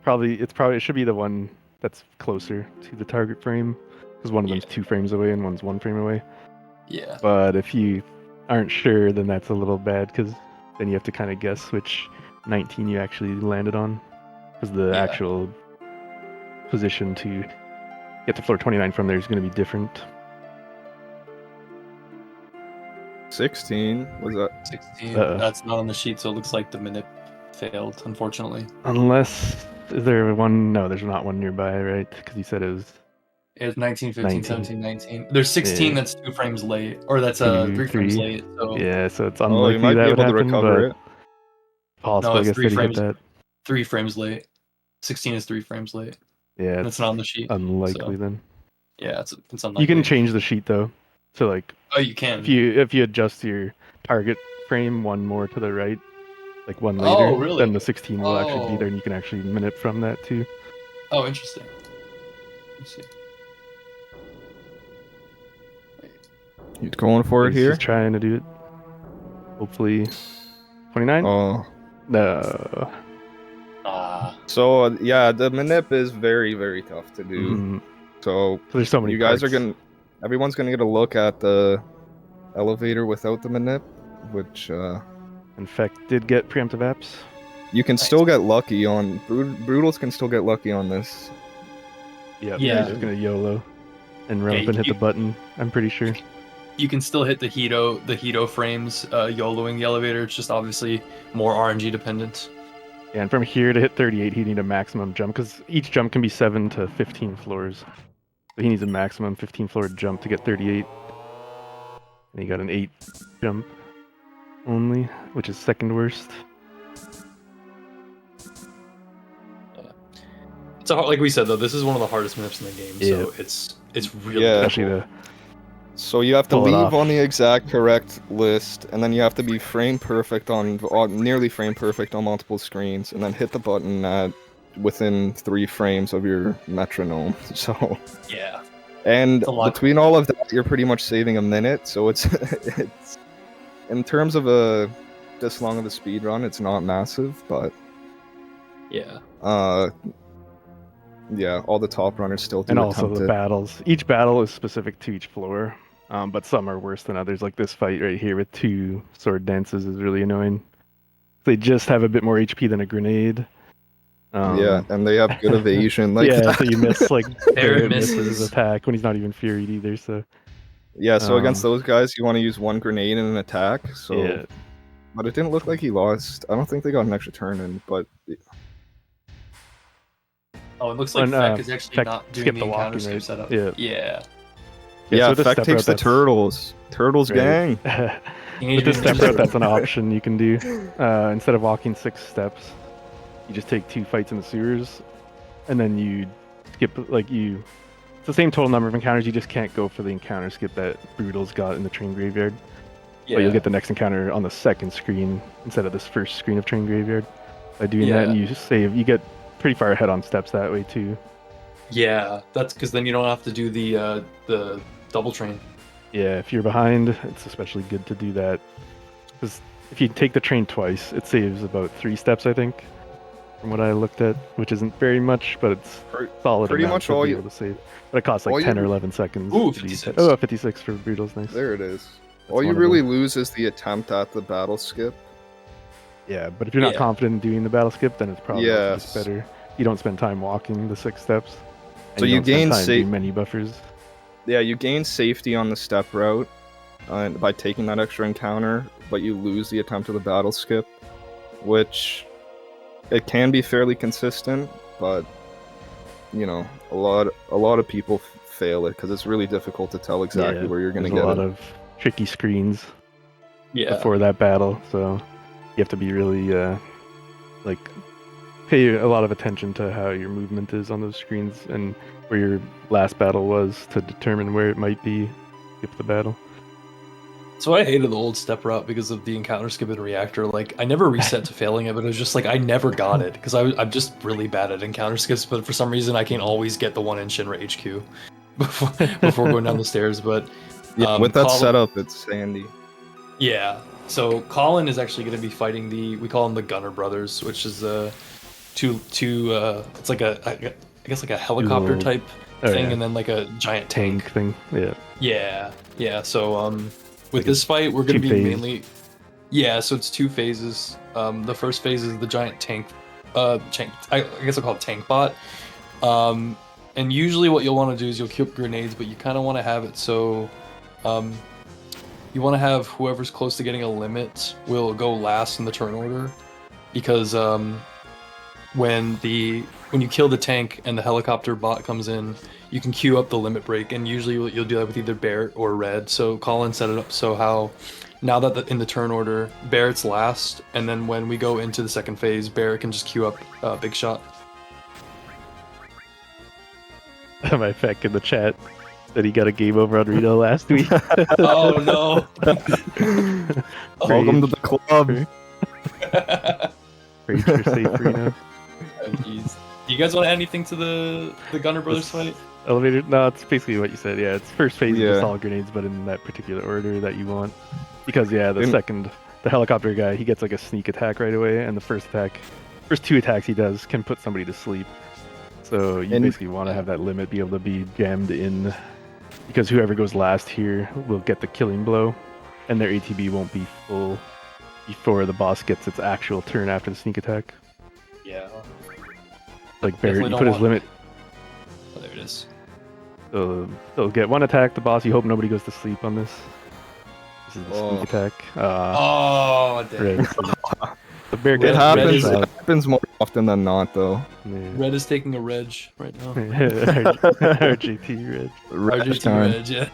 it should be the one that's closer to the target frame because one of them's 2 frames away and one's 1 frame away. Yeah. But if you aren't sure, then that's a little bad because then you have to kind of guess which 19 you actually landed on because the actual position to get to floor 29 from there is going to be different. 16? Was that? 16. That's not on the sheet, so it looks like the minute failed, unfortunately. Unless, is there one? No, there's not one nearby, right? Because you said it was... It's 19, 15, 17, 19. There's 16 that's 2 frames late, or that's 3 frames late. So... Yeah, so it's unlikely you might that be would able to happen, recover but it. possible, No, I it's guess, 3 that he hit frames. that. 3 frames late. 16 is 3 frames late. Yeah, that's not on the sheet. Unlikely so. then. Yeah, it's unlikely. You can change the sheet though. So like, oh, you can. If you adjust your target frame 1 more to the right, like 1 later, really? then the 16 will actually be there, and you can actually minute from that too. Oh, interesting. Let's see. You going for it here? He's trying to do it. Hopefully, 29. Oh. No. So yeah, the manip is very, very tough to do. Mhm. So there's so many. You guys parts. everyone's gonna get a look at the elevator without the manip, which in fact did get preemptive apps. You can still get lucky on Broodles can still get lucky on this. Yeah. Yeah. He's just gonna YOLO and run up and hit the button. I'm pretty sure. You can still hit the Hito frames, YOLOing the elevator. It's just obviously more RNG dependent. Yeah, and from here to hit 38, he needs a maximum jump because each jump can be 7 to 15 floors. So he needs a maximum 15 floor jump to get 38. And he got an 8 jump only, which is second worst. It's like we said though, this is one of the hardest maps in the game. Yeah. So it's really Especially difficult. So you have to Pull it leave off. on the exact correct list, and then you have to be frame perfect on nearly frame perfect on multiple screens, and then hit the button at within 3 frames of your metronome. So yeah. And It's a lot. between all of that, you're pretty much saving a minute. So it's it's in terms of this long of a speed run, it's not massive, but yeah. Yeah, all the top runners still do And also attempt the it. battles. Each battle is specific to each floor, but some are worse than others. Like this fight right here with 2 sword dances is really annoying. They just have a bit more HP than a grenade. Yeah, and they have good evasion. Like yeah, so you miss like There Barrett it misses misses. his attack when he's not even furied either. So Yeah, so against Um, those guys, you want to use 1 grenade and an attack. So, yeah. But it didn't look like he lost. I don't think they got an extra turn in, but Oh, it looks like And, Feck is actually Feck not doing skipped the the encounter walking, skip right? setup. Yeah. Yeah. yeah, so the Feck step takes route, the that's- turtles. Turtles gang. With the step route, that's an option you can do. Instead of walking 6 steps, you just take 2 fights in the sewers, and then you skip It's the same total number of encounters. You just can't go for the encounter skip that Broodles got in the train graveyard. Yeah. But you'll get the next encounter on the second screen instead of this first screen of train graveyard. By doing that, and you get pretty far ahead on steps that way too. Yeah, that's because then you don't have to do the double train. Yeah, if you're behind, it's especially good to do that. Because if you take the train twice, it saves about 3 steps, I think. from what I looked at, which isn't very much, but it's solid pretty amount much to all be you- able to save. But it costs all like 10 or you- 11 seconds. Ooh, to be 56. Oh, 56 for Broodles, nice. There it is. That's All you one of really them. lose is the attempt at the battle skip. Yeah, but if you're not Yeah. confident in doing the battle skip, then it's probably also just Yes. better. You don't spend time walking the 6 steps. and So you don't spend gain time doing sa- many buffers. Yeah, you gain safety on the step route by taking that extra encounter, but you lose the attempt at the battle skip, which it can be fairly consistent, but you know, a lot of people fail it because it's really difficult to tell exactly where you're going to There's get a lot it. of tricky screens Yeah. before that battle, so you have to be really like pay a lot of attention to how your movement is on those screens and where your last battle was to determine where it might be skip the battle. So I hated the old step route because of the encounter skip and reactor. Like, I never reset to failing it, but it was just like I never got it because I'm just really bad at encounter skips. But for some reason, I can't always get the one in Shinra HQ before going down the stairs. But Yeah, with that Colin- setup, it's handy. Yeah. So Colin is actually going to be fighting we call them the Gunner Brothers, which is two it's like I guess like a helicopter little- type Oh, thing, yeah. and then like a giant tank. thing. Yeah. Yeah. So with Like a this fight, we're going to be two-phase. mainly. Yeah. So it's 2 phases. The first phase is the giant tank. I guess I'll call it tank bot. And usually what you'll want to do is you'll queue up grenades, but you kind of want to have it so. You want to have whoever's close to getting a limit will go last in the turn order, because when you kill the tank and the helicopter bot comes in, you can queue up the limit break, and usually you'll do that with either Barrett or Red. So Colin set it up so how now that in the turn order Barrett's last, and then when we go into the second phase, Barrett can just queue up Big Shot. My feck in the chat said he got a game over on Rito last week. Oh no! Welcome to the club. Rage for safe Reno. Oh, jeez. Do you guys want to add anything to the Gunner Brothers fight? Elevator? No, it's basically what you said. Yeah, it's first phase Yeah. of just all grenades, but in that particular order that you want. Because the In- second, the helicopter guy, he gets like a sneak attack right away, and the first 2 attacks he does can put somebody to sleep. So you And- basically want to have that limit be able to be jammed in, because whoever goes last here will get the killing blow, and their ATB won't be full before the boss gets its actual turn after the sneak attack. Yeah. Like Barrett, Definitely you don't put his want- limit. Oh, there it is. So they'll get 1 attack. The boss. You hope nobody goes to sleep on this. This is the Oh. sneak attack. Oh, damn. Red. The bear It gets happens. red It happens more often than not, though. Yeah. Red is taking a reg right now. RJT red. RGT time. reg, yeah.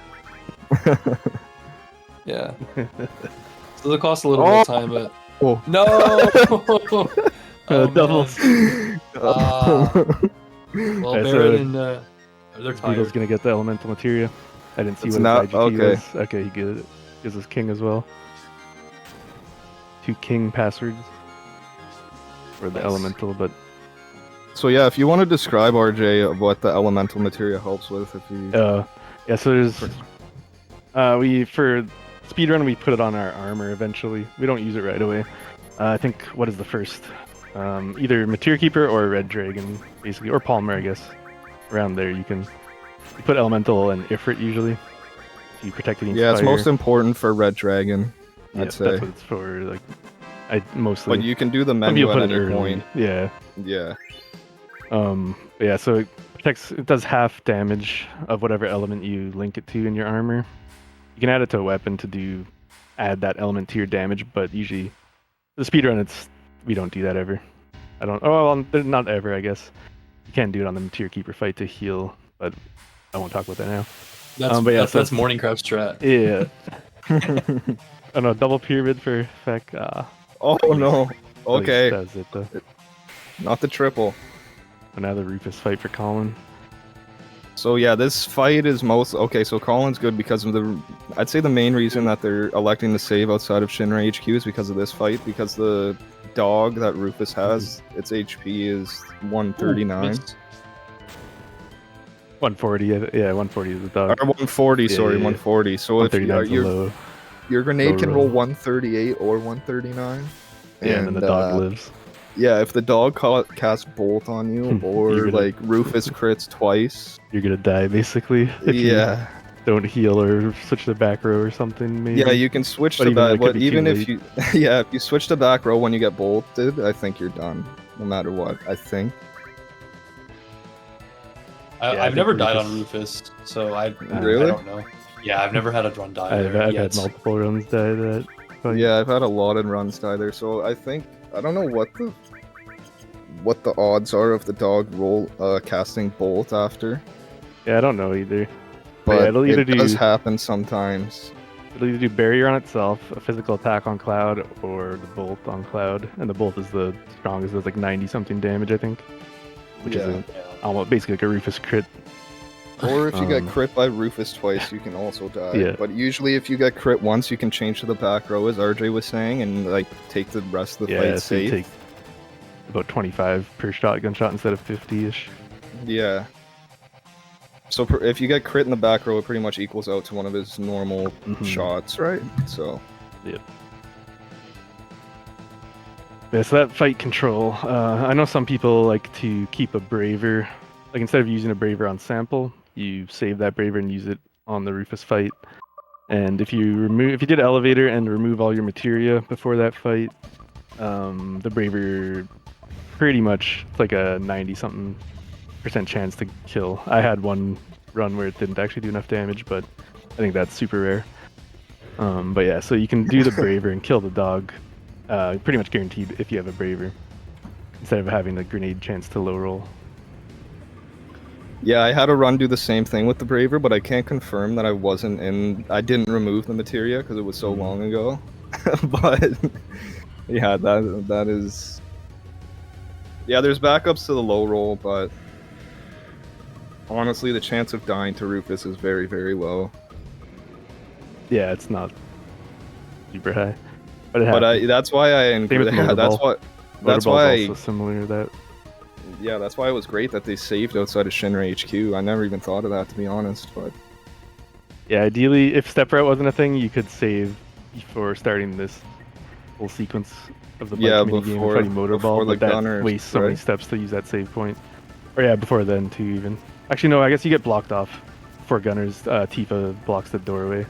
Yeah. So it'll cost a little bit of time, but Oh. no. Oh, doubles. man. Well, Alright, so Barrett and they're Beetle's tired. gonna get the elemental materia. I didn't see It's what not- his IGT okay. was. Okay, he gives us king as well. 2 king passwords for the Nice. elemental, but So yeah, if you want to describe RJ of what the elemental materia helps with, if you yeah. So there's we for speedrun we put it on our armor eventually. We don't use it right away. I think what is the first? Either Materia Keeper or Red Dragon, basically, or Palmer, I guess. Around there, you put Elemental and Ifrit usually. You protect against yeah, it's fire. most important for Red Dragon, Yeah, I'd say. that's what it's for. Like, I mostly. But you can do the some menu people at put it any early. point. Yeah. Yeah. Yeah. So it protects. It does half damage of whatever element you link it to in your armor. You can add it to a weapon to add that element to your damage, but usually the speedrun, we don't do that ever. I don't. Oh, well, not ever, I guess. You can do it on the Materia Keeper fight to heal, but I won't talk about that now. That's, but yeah, so that's Morning Crab strat. Yeah. Oh no, double pyramid for Feck. Oh no. Okay. Does it though. Not the triple. Another Rufus fight for Colin. So yeah, this fight is okay. So Colin's good because of I'd say the main reason that they're electing to save outside of Shinra HQ is because of this fight. Because the dog that Rufus has, its HP is 139. 140. Yeah, 140 is the dog. Or 140. Yeah, Sorry, yeah, yeah. 140. So if 139 is the your low. your grenade low can roll. roll 138 or 139. Yeah, and then the dog lives. Yeah, if the dog casts Bolt on you, or You're like Rufus crits twice. You're gonna die basically. If Yeah. You don't heal or switch to back row or something. Maybe. Yeah, you can switch But to even back. that could But be even too if late. you, yeah, if you switch to back row when you get bolted, I think you're done, no matter what. I think. I've never died on Rufus, so I Really? don't know. Yeah, I've never had a run die there I've yet. had multiple runs die that. Yeah, I've had a lot of runs die there, so I think I don't know what the odds are of the dog casting Bolt after. Yeah, I don't know either. But yeah, it'll either it does do happen sometimes. it'll either do barrier on itself, a physical attack on Cloud, or the bolt on Cloud. And the bolt is the strongest, does like 90 something damage, I think. Which is almost basically like a Rufus crit. Or if you get crit by Rufus twice, you can also die. Yeah. But usually if you get crit once, you can change to the back row, as RJ was saying, and like take the rest of the fight so you safe. take about 25 per shotgun shot instead of 50-ish. Yeah. So if you get crit in the back row, it pretty much equals out to one of his normal shots, right? So. Yeah. Yeah, so that fight control, I know some people like to keep a Braver, like instead of using a Braver on sample, you save that Braver and use it on the Rufus fight. And if you did elevator and remove all your materia before that fight, the Braver pretty much, it's like a 90-something% chance to kill. I had one run where it didn't actually do enough damage, but I think that's super rare. But yeah, so you can do the Braver and kill the dog. Pretty much guaranteed if you have a Braver, instead of having the grenade chance to low roll. Yeah, I had a run do the same thing with the Braver, but I can't confirm that I didn't remove the materia because it was so long ago. But yeah, that is. Yeah, there's backups to the low roll, but honestly, the chance of dying to Rufus is very, very low. Yeah, it's not super high, but it happens. That's why I Same with that's why also similar to that. Yeah, that's why it was great that they saved outside of Shinra HQ. I never even thought of that, to be honest. But yeah, ideally, if step route wasn't a thing, you could save before starting this whole sequence of the bike mini game and fighting Motorball, but that wastes so many steps to use that save point. Or yeah, before then too, even. Actually, no, I guess you get blocked off before Gunners. Tifa blocks the doorway.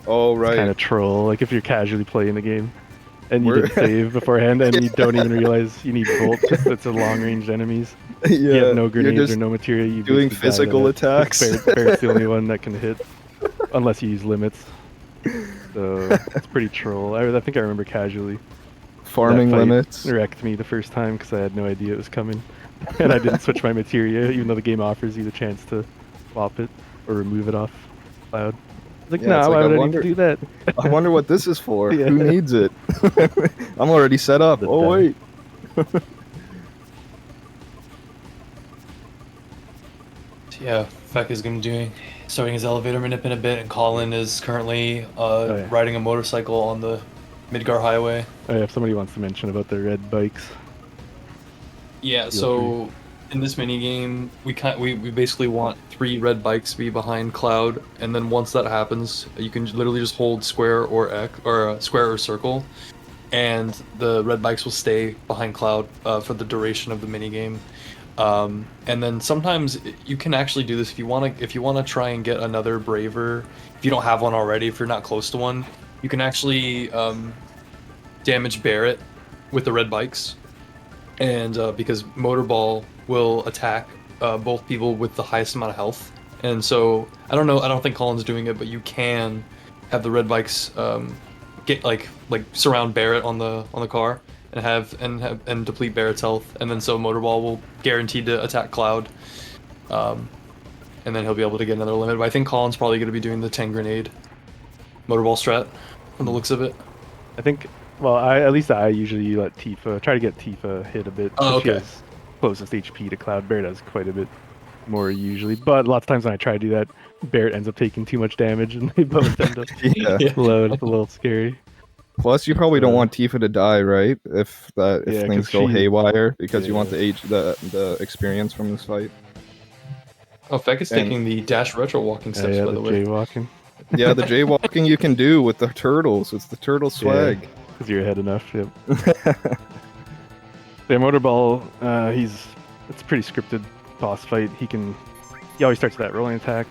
Oh, right. Kind of troll, like if you're casually playing the game and you didn't save beforehand and you don't even realize you need Bolt because it's a long-range enemies. Yeah, you have no grenades or no material. You doing physical attacks. Barrett's the only one that can hit, unless you use limits. So it's pretty troll. I think I remember casually farming limits. Wrecked me the first time because I had no idea it was coming, and I didn't switch my materia, even though the game offers you the chance to swap it or remove it off Cloud. I was like, no, why would I need to do that? I wonder what this is for. Yeah. Who needs it? I'm already set up. Oh, wait. Yeah, Feck is going to be starting his elevator manip in a bit, and Colin is currently riding a motorcycle on the Midgar Highway. Oh, yeah, if somebody wants to mention about the red bikes. Yeah, so in this mini game, we basically want 3 red bikes to be behind Cloud, and then once that happens, you can literally just hold square or X or square or circle, and the red bikes will stay behind Cloud for the duration of the mini game. And then sometimes you can actually do this if you want to try and get another Braver. If you don't have one already, if you're not close to one, you can actually damage Barrett with the red bikes, and because Motorball will attack both people with the highest amount of health. And so I don't think Colin's doing it, but you can have the red bikes get like surround Barrett on the car and deplete Barrett's health, and then so Motorball will guaranteed to attack Cloud, and then he'll be able to get another limit. But I think Colin's probably going to be doing the 10 grenade Motorball strat from the looks of it. I think, well, at least I usually let Tifa try to get Tifa hit a bit. Oh, She okay. has closest HP to Cloud. Barrett has quite a bit more usually, but lots of times when I try to do that, Barrett ends up taking too much damage, and they both end up low. It's a little scary. Plus, you probably don't want Tifa to die, right? If things go haywire, because you want the experience from this fight. Oh, Feck is taking the dash retro walking steps, by the way. Jaywalking. Yeah, the jaywalking you can do with the turtles. It's the turtle swag. Because you're ahead enough, yep. Yeah, Motorball, it's a pretty scripted boss fight. He always starts with that rolling attack.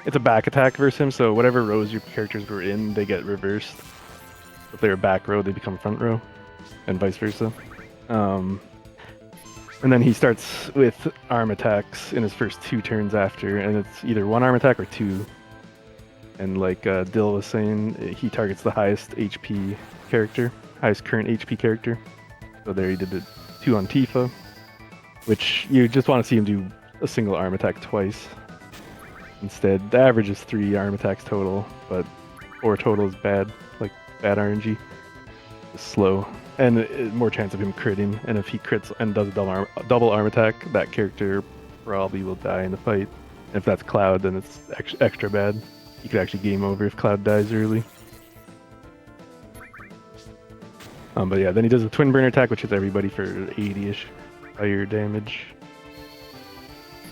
It's a back attack versus him, so whatever rows your characters were in, they get reversed. If they're back row, they become front row, and vice versa. And then he starts with arm attacks in his first 2 turns after, and it's either 1 arm attack or 2. And like Dill was saying, he targets the highest HP character, highest current HP character. So there he did it 2 on Tifa, which you just want to see him do a single arm attack twice. Instead, the average is 3 arm attacks total, but 4 total is bad, like bad RNG. It's slow. And more chance of him critting, and if he crits and does a double arm attack, that character probably will die in the fight. And if that's Cloud, then it's extra bad. You could actually game over if Cloud dies early. But yeah, then he does a twin burner attack, which hits everybody for 80-ish fire damage.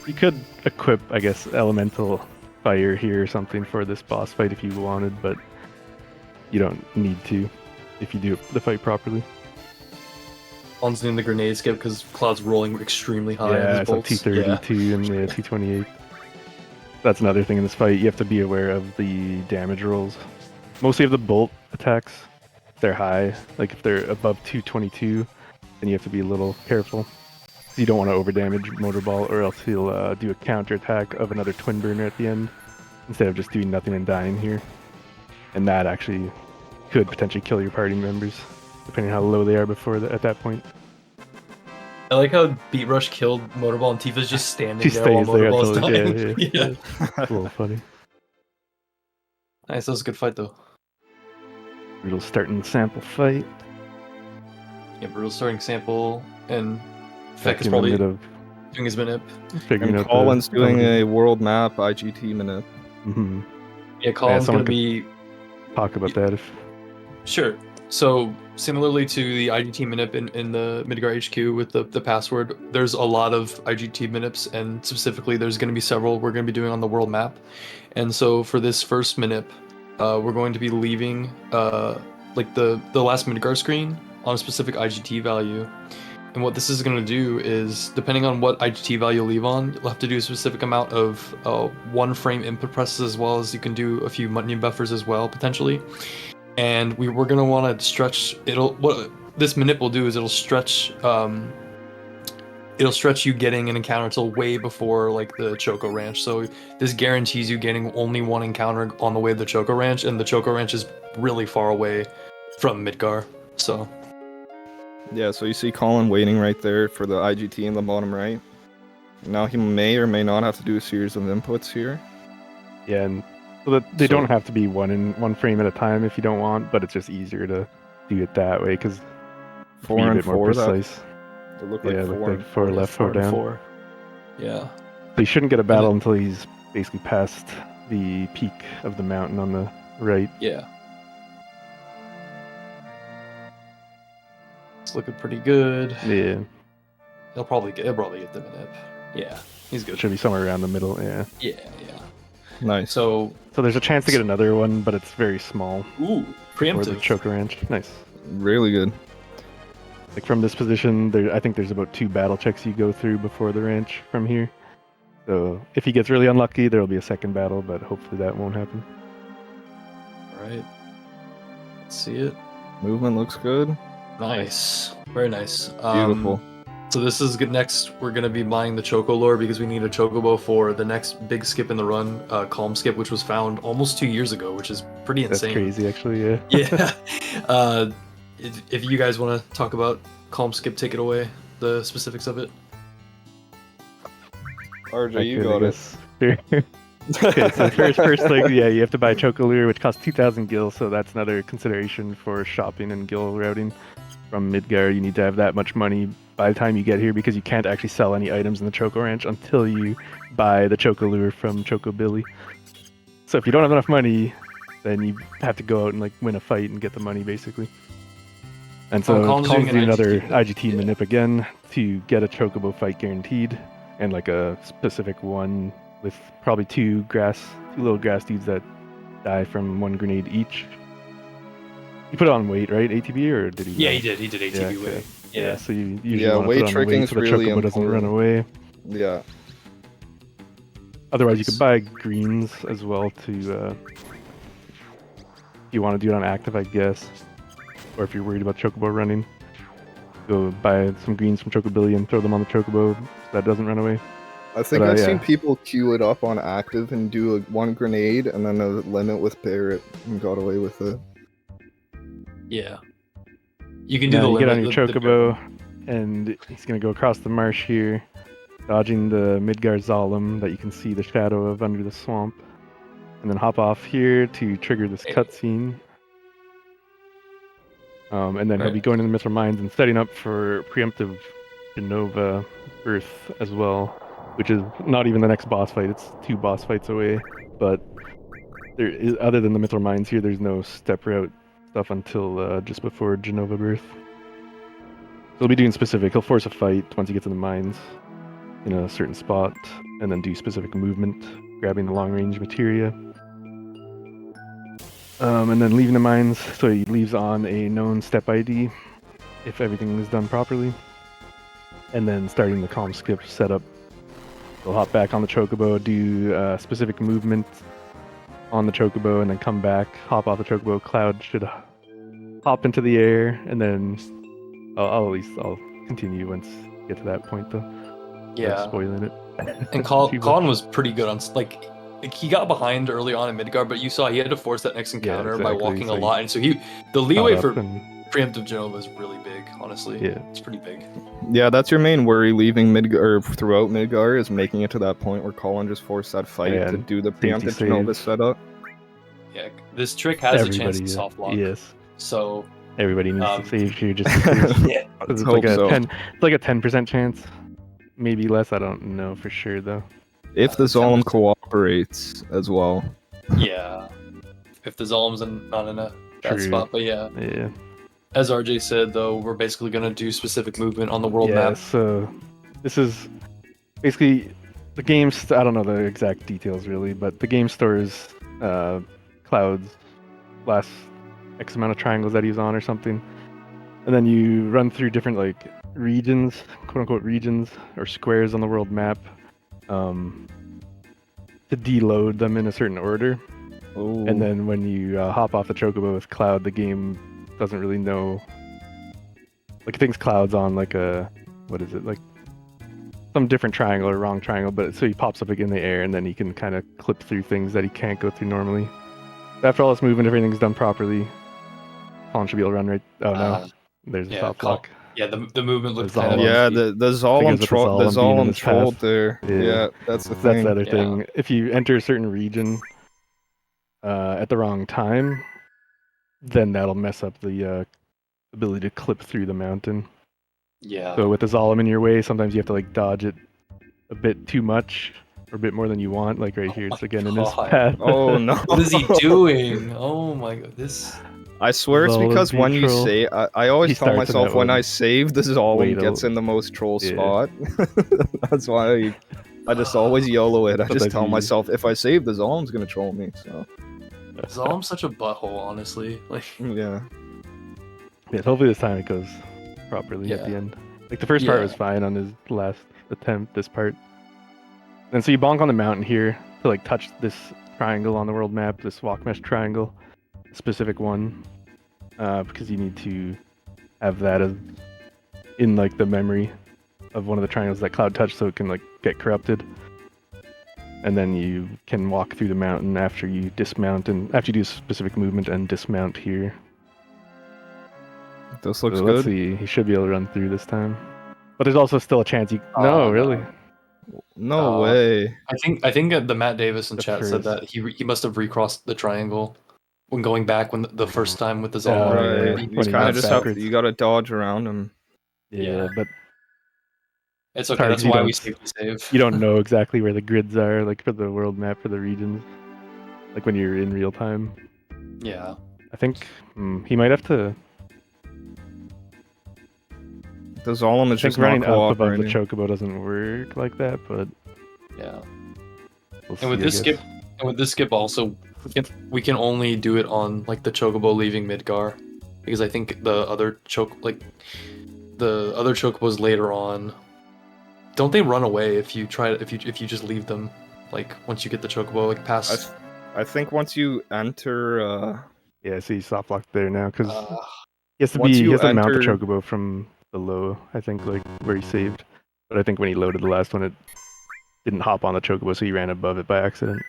You could equip, I guess, elemental fire here or something for this boss fight if you wanted, but you don't need to if you do the fight properly. Colin's doing the grenade skip because Cloud's rolling extremely high. Yeah, it's like 232 and 228. That's another thing in this fight. You have to be aware of the damage rolls. Mostly of the bolt attacks. If they're high, like if they're above 222, then you have to be a little careful. You don't want to overdamage Motorball, or else he'll do a counter attack of another twin burner at the end, instead of just doing nothing and dying here. And that actually could potentially kill your party members, depending on how low they are at that point. I like how Beat Rush killed Motorball and Tifa's just standing She there while stays there Motorball's until dying. yeah. It's a little funny. Nice, that was a good fight though. Brutal starting sample fight. Yeah, Brutal starting sample, and Feck is in the probably mid of doing his minute. figuring And out Colin's doing a a world map IGT minute. Mm-hmm. Yeah, Colin's someone gonna be talk about that if sure. So similarly to the IGT minip in the Midgar HQ with the password, there's a lot of IGT minips, and specifically there's going to be several we're going to be doing on the world map. And so for this first minip, we're going to be leaving like the last Midgar screen on a specific IGT value. And what this is going to do is, depending on what IGT value you leave on, you'll have to do a specific amount of 1 frame input presses, as well as you can do a few mutiny buffers as well, potentially. And we're going to want to stretch, what this manip will do is it'll stretch you getting an encounter till way before like the Choco Ranch. So this guarantees you getting only 1 encounter on the way to the Choco Ranch, and the Choco Ranch is really far away from Midgar. So yeah, so you see Colin waiting right there for the IGT in the bottom right. Now he may or may not have to do a series of inputs here. Yeah, and so that they don't have to be 1 frame at a time if you don't want, but it's just easier to do it that way because 4 and 4 precise. It looked like yeah, 4 look like and 4 left, 4 down. 4. Yeah. So you shouldn't get a battle until he's basically past the peak of the mountain on the right. Yeah. It's looking pretty good. Yeah. He'll probably get the minip. Yeah, he's good. Should be somewhere around the middle. Yeah. Yeah. Nice. So there's a chance to get another one, but it's very small. Ooh, For the preemptive. Choco Ranch. Nice. Really good. Like from this position, I think there's about 2 battle checks you go through before the ranch from here. So if he gets really unlucky, there'll be a second battle, but hopefully that won't happen. All right. Let's see it. Movement looks good. Nice. Very nice. Beautiful. So this is good. Next, we're going to be mining the Choco lore because we need a Chocobo for the next big skip in the run, Calm Skip, which was found almost 2 years ago, which is pretty insane. That's crazy, actually, yeah. Yeah. If you guys want to talk about Calm Skip, take it away, the specifics of it. RJ, you got it. Sure. Okay, so first thing, yeah, you have to buy Choco Lure, which costs 2,000 gil, so that's another consideration for shopping and gil routing. From Midgar, you need to have that much money by the time you get here because you can't actually sell any items in the Choco Ranch until you buy the Choco Lure from Choco Billy. So if you don't have enough money, then you have to go out and like win a fight and get the money, basically. And so Colin's doing another IGT manip again to get a Chocobo fight guaranteed, and like a specific one with probably 2 little grass dudes that die from 1 grenade each. You put it on weight, right? ATB, or did he? Yeah, he did. He did ATB weight. Yeah, so you usually Yeah, want to way put on a tricking weight is so the really chocobo doesn't run important. away. Yeah. Otherwise, you could buy greens as well to, if you want to do it on active, I guess. Or if you're worried about chocobo running, go buy some greens from Chocobilly and throw them on the chocobo so that doesn't run away. I think But, I've yeah. seen people queue it up on active and do one grenade and then a limit with Barret and got away with it. Yeah. You can do Now the you limit. get on your the chocobo, and he's gonna go across the marsh here, dodging the Midgar Zalem that you can see the shadow of under the swamp, and then hop off here to trigger this cutscene. And then he'll be going in the Mithril Mines and setting up for preemptive Genova Earth as well, which is not even the next boss fight. It's 2 boss fights away, but there is, other than the Mithril Mines here, there's no step route stuff until just before Genova Birth. He'll be doing specific. He'll force a fight once he gets in the mines in a certain spot, and then do specific movement, grabbing the long-range materia. And then leaving the mines, so he leaves on a known step ID if everything is done properly. And then starting the calm skip setup, he'll hop back on the chocobo, do specific movement on the chocobo, and then come back, hop off the chocobo. Cloud should hop into the air, and then I'll continue once you get to that point, though. Yeah. Without spoiling it. And Colin was pretty good on like he got behind early on in Midgard, but you saw he had to force that next encounter by walking so a lot, and so the leeway for and... preemptive Genova is really big. Honestly, yeah, it's pretty big. Yeah, that's your main worry leaving Midgar or throughout Midgar is making it to that point where Colin just forced that fight to do the preemptive Genova setup. Yeah, this trick has a chance to soft lock. Yes. So everybody needs to save here just yeah. It's like a 10% chance. Maybe less, I don't know for sure though. If the Zalem cooperates as well. Yeah. If the Zalem's not in a bad spot, but yeah. Yeah. As RJ said though, we're basically gonna do specific movement on the world map. So this is basically the game. I don't know the exact details really, but the game stores Cloud's last X amount of triangles that he's on or something, and then you run through different like regions, quote unquote regions or squares on the world map, to deload them in a certain order. Ooh. And then when you hop off the chocobo with Cloud, the game doesn't really know. Like it thinks Cloud's on like a like some different triangle or wrong triangle, but so he pops up in the air and then he can kind of clip through things that he can't go through normally. After all this movement, everything's done properly. Colin should be able to run right. Oh no, there's a soft lock. Yeah, the movement looks kind of... Yeah, the Zalem trolled there. Yeah, that's the thing. That's the other thing. If you enter a certain region at the wrong time, then that'll mess up the ability to clip through the mountain. Yeah. So with the Zalem in your way, sometimes you have to like dodge it a bit too much or a bit more than you want. Like right here, it's again in this path. Oh no! What is he doing? Oh my god, this. I swear it's because when you say, I always tell myself when I save, this is Zalem gets in the most troll spot. That's why I just always YOLO it. I just tell myself if I save, the Zalem's gonna troll me. So. Zalem's such a butthole, honestly. Like. Yeah. Yeah. Hopefully this time it goes properly at the end. Like the first part was fine on his last attempt. This part. And so you bonk on the mountain here to like touch this triangle on the world map. This walk mesh triangle. Specific one, because you need to have that as in like the memory of one of the triangles that Cloud touched, so it can like get corrupted. And then you can walk through the mountain after you dismount and after you do specific movement and dismount here. This looks so good. Let's see, he should be able to run through this time. But there's also still a chance you. No, really. No way. I think the Matt Davis in chat said that he must have recrossed the triangle when going back when the first time with the Zalem. Right. You kind of just have you gotta dodge around him. Yeah, but it's okay. That's why we save. You don't know exactly where the grids are, like for the world map for the regions, like when you're in real time. Yeah. I think he might have to. The Zalem is just running not up above the cooperating. chocobo doesn't work like that, but yeah. And with this skip also, we can only do it on like the chocobo leaving Midgar, because I think the other the other chocobos later on, don't they run away if you just leave them? Like once you get the chocobo like past. I think once you enter, Yeah, see, soft locked there now because once he you has to mount the enter- chocobo from below. I think like where he saved, but I think when he loaded the last one, it didn't hop on the chocobo, so he ran above it by accident.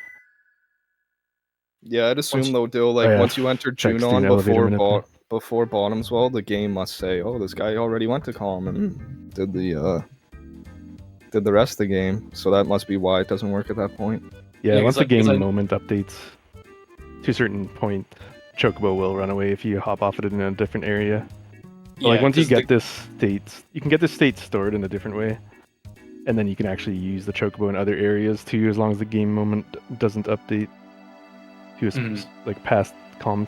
yeah, I'd assume though, Dill, Oh, yeah. once you enter Text Junon an elevator minute before Bottomswell, the game must say, "Oh, this guy already went to Colin and did the rest of the game." So that must be why it doesn't work at that point. Yeah, once the game moment updates to a certain point, chocobo will run away if you hop off it in a different area. But, like once you get this state, you can get this state stored in a different way, and then you can actually use the chocobo in other areas too, as long as the game moment doesn't update to a like past calm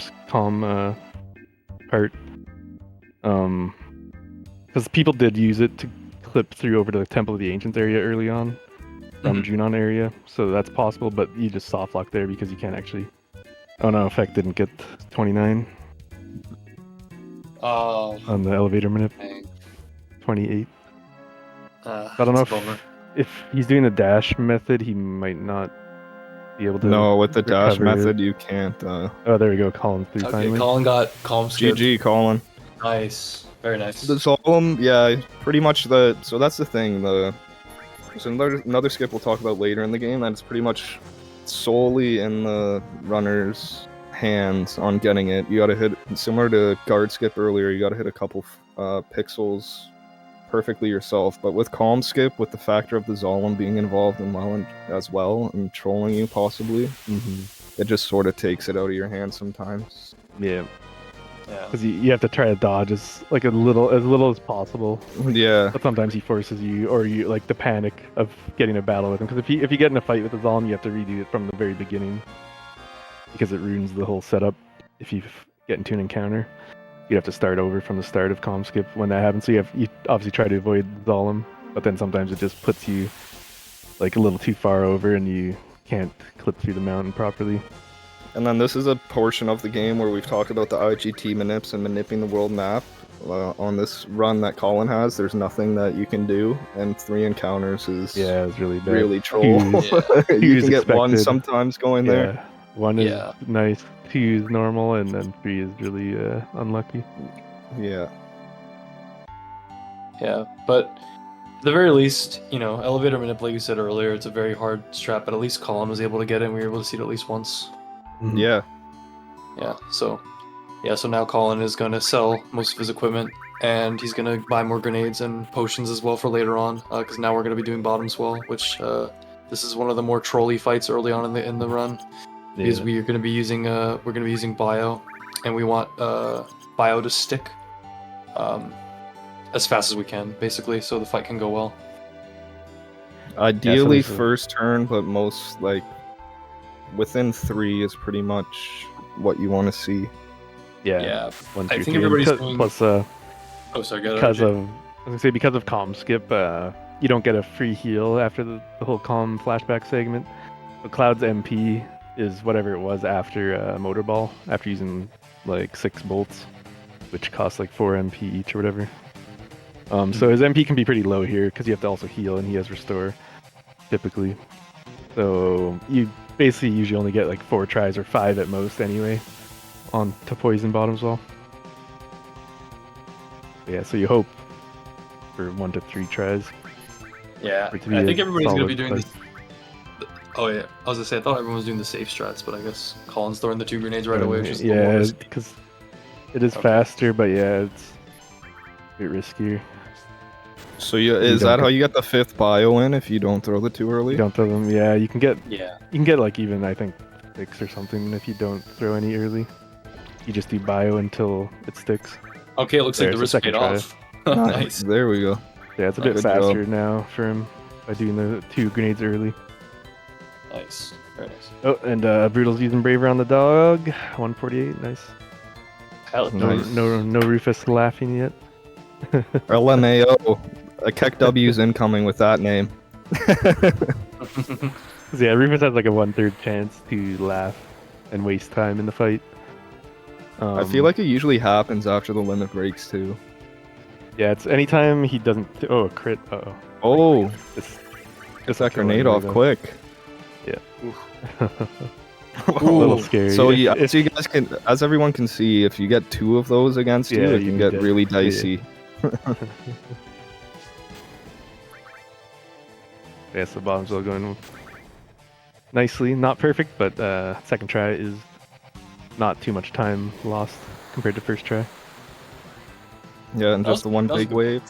part. Because people did use it to clip through over to the Temple of the Ancients area early on from Junon area, so that's possible. But you just soft lock there because you can't actually. Oh no, Effect didn't get 29. On the elevator minute. 28. I don't know if he's doing the dash method, he might not be able to. No, with the dash recover method, it. you can't. Oh, there we go. Colin through finally. Colin got calm skip. GG, Colin. Nice, very nice. The Solemn, yeah, pretty much so that's the thing. There's another skip we'll talk about later in the game that's pretty much solely in the runner's hands on getting it. You gotta hit, similar to guard skip earlier, you gotta hit a couple pixels perfectly yourself. But with calm skip, with the factor of the Zolom being involved as well and trolling you possibly, it just sort of takes it out of your hands sometimes. Yeah. Because you have to try to dodge as little as possible. Yeah. But sometimes he forces you, or you like the panic of getting a battle with him. Because if you get in a fight with the Zolom, you have to redo it from the very beginning. Because it ruins the whole setup if you get into an encounter. You have to start over from the start of calm skip when that happens. So you obviously try to avoid Zolom, but then sometimes it just puts you like a little too far over and you can't clip through the mountain properly. And then this is a portion of the game where we've talked about the IGT manips and manipulating the world map. On this run that Colin has, there's nothing that you can do, and 3 encounters is it's really bad. Really troll. You can get 1 sometimes going there. 1 is nice, 2 is normal, and then 3 is really unlucky. Yeah. Yeah, but at the very least, elevator manip, like you said earlier, it's a very hard strat, but at least Colin was able to get it, and we were able to see it at least once. Yeah. Yeah, so now Colin is going to sell most of his equipment, and he's going to buy more grenades and potions as well for later on, because now we're going to be doing bottom swell, which this is one of the more trolly fights early on in the run, because we're going to be using bio, and we want bio to stick as fast as we can, basically, so the fight can go well. Ideally first turn, but most within 3 is pretty much what you want to see. Yeah. One, I two, think three. everybody's Plus, doing... plus Oh, sorry, go because ahead. of I was gonna say because of calm skip, you don't get a free heal after the whole calm flashback segment. But Cloud's MP is whatever it was after Motorball, after using like 6 bolts, which cost like 4 MP each or whatever. So his MP can be pretty low here because you have to also heal, and he has restore typically. So you basically usually only get like 4 tries or 5 at most anyway on to poison Bottomswell. Yeah, so you hope for 1 to 3 tries. Yeah, I think everybody's going to be doing this. Oh yeah, I was going to say, I thought everyone was doing the safe strats, but I guess Colin's throwing the 2 grenades right away, which is a little more risky. Because it is faster, but it's a bit riskier. So is that how you get the 5th bio in if you don't throw the 2 early? You don't throw them, yeah. You can get like even I think 6 or something if you don't throw any early. You just do bio until it sticks. Okay, it looks like the risk paid off. Nice. There we go. Yeah, it's a bit faster now for him by doing the 2 grenades early. Nice, very nice. Oh, and Broodles using Braver on the dog. 148, nice. Hell, no Rufus laughing yet. LMAO. A Keck W's incoming with that name. Yeah, Rufus has like a 1/3 chance to laugh and waste time in the fight. I feel like it usually happens after the limit breaks too. Yeah, it's anytime he doesn't. Oh, a crit. Uh-oh. Oh, It's get that kill grenade anyway, off though. quick. Yeah. A little scary. So yeah, If- so you guys can, as everyone can see, if you get 2 of those against you, Yeah, it you'd can be get dead. really Yeah. dicey. Yeah, so bottom's all going nicely. Not perfect, but second try is not too much time lost compared to first try. Yeah, and That just the one that was big good. wave.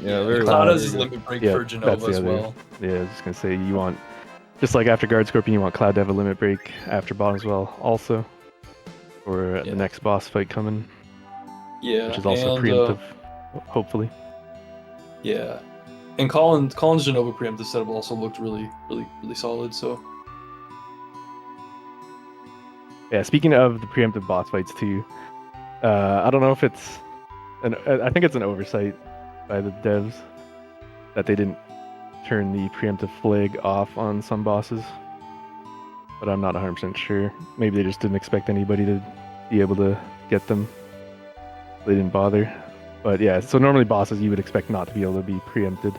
Yeah, very Cloud good, has his very good. limit break Yeah, for that's Genova the as other. well. Yeah, I was just gonna say you want, just like after Guard Scorpion, you want Cloud to have a limit break after bottom as well, also, for the next boss fight coming. Yeah, Which is also and, preemptive, hopefully. Yeah, and Colin's Genova preemptive setup also looked really solid. So Yeah, speaking of the preemptive boss fights too, I don't know if it's I think it's an oversight by the devs that they didn't turn the preemptive flag off on some bosses, but I'm not 100% sure. Maybe they just didn't expect anybody to be able to get them. They didn't bother. But yeah, so normally bosses you would expect not to be able to be preempted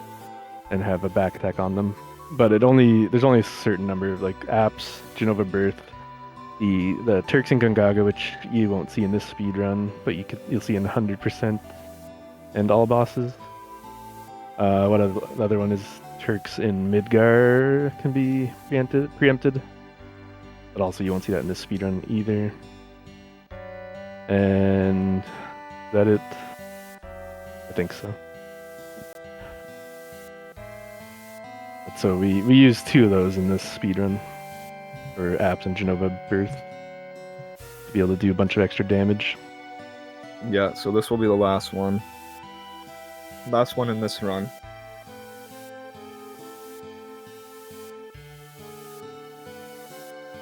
and have a back attack on them. But there's only a certain number of like apps, Genova Birth, the Turks and Gungaga, which you won't see in this speed run, but you'll see in 100% and all bosses. Another one is Turks in Midgar can be preempted, but also you won't see that in this speed run either. And is that it? I think so. So we used 2 of those in this speedrun for apps and Genova Birth to be able to do a bunch of extra damage. Yeah, so this will be the last one. Last one in this run.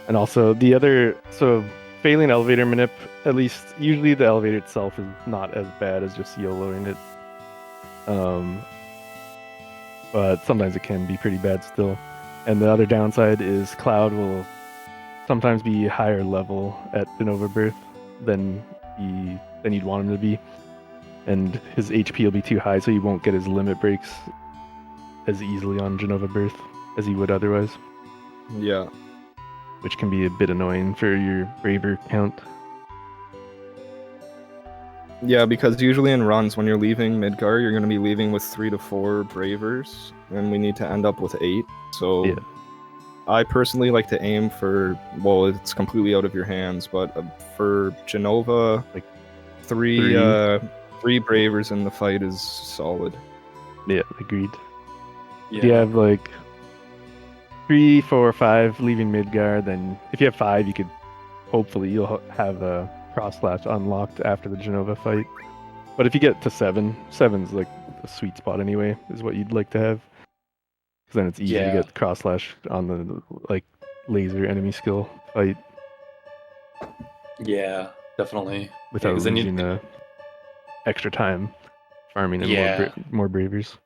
And also so failing elevator manip, at least usually the elevator itself is not as bad as just YOLOing it. But sometimes it can be pretty bad still. And the other downside is Cloud will sometimes be higher level at Genova Birth than you'd want him to be. And his HP will be too high, so he won't get his limit breaks as easily on Genova Birth as he would otherwise. Yeah. Which can be a bit annoying for your Braver count. Yeah, because usually in runs, when you're leaving Midgar, you're going to be leaving with 3 to 4 Bravers, and we need to end up with 8. So yeah. I personally like to aim for, well, it's completely out of your hands, but for Genova, like three Bravers in the fight is solid. Yeah, agreed. yeah, If you have like 3, 4, 5 leaving Midgar, then if you have 5, you could you'll have a cross slash unlocked after the Genova fight. But if you get to 7's like the sweet spot anyway, is what you'd like to have. Because then it's easy to get cross slash on the like laser enemy skill fight yeah, definitely. without 'cause then losing extra time farming and more Bravers.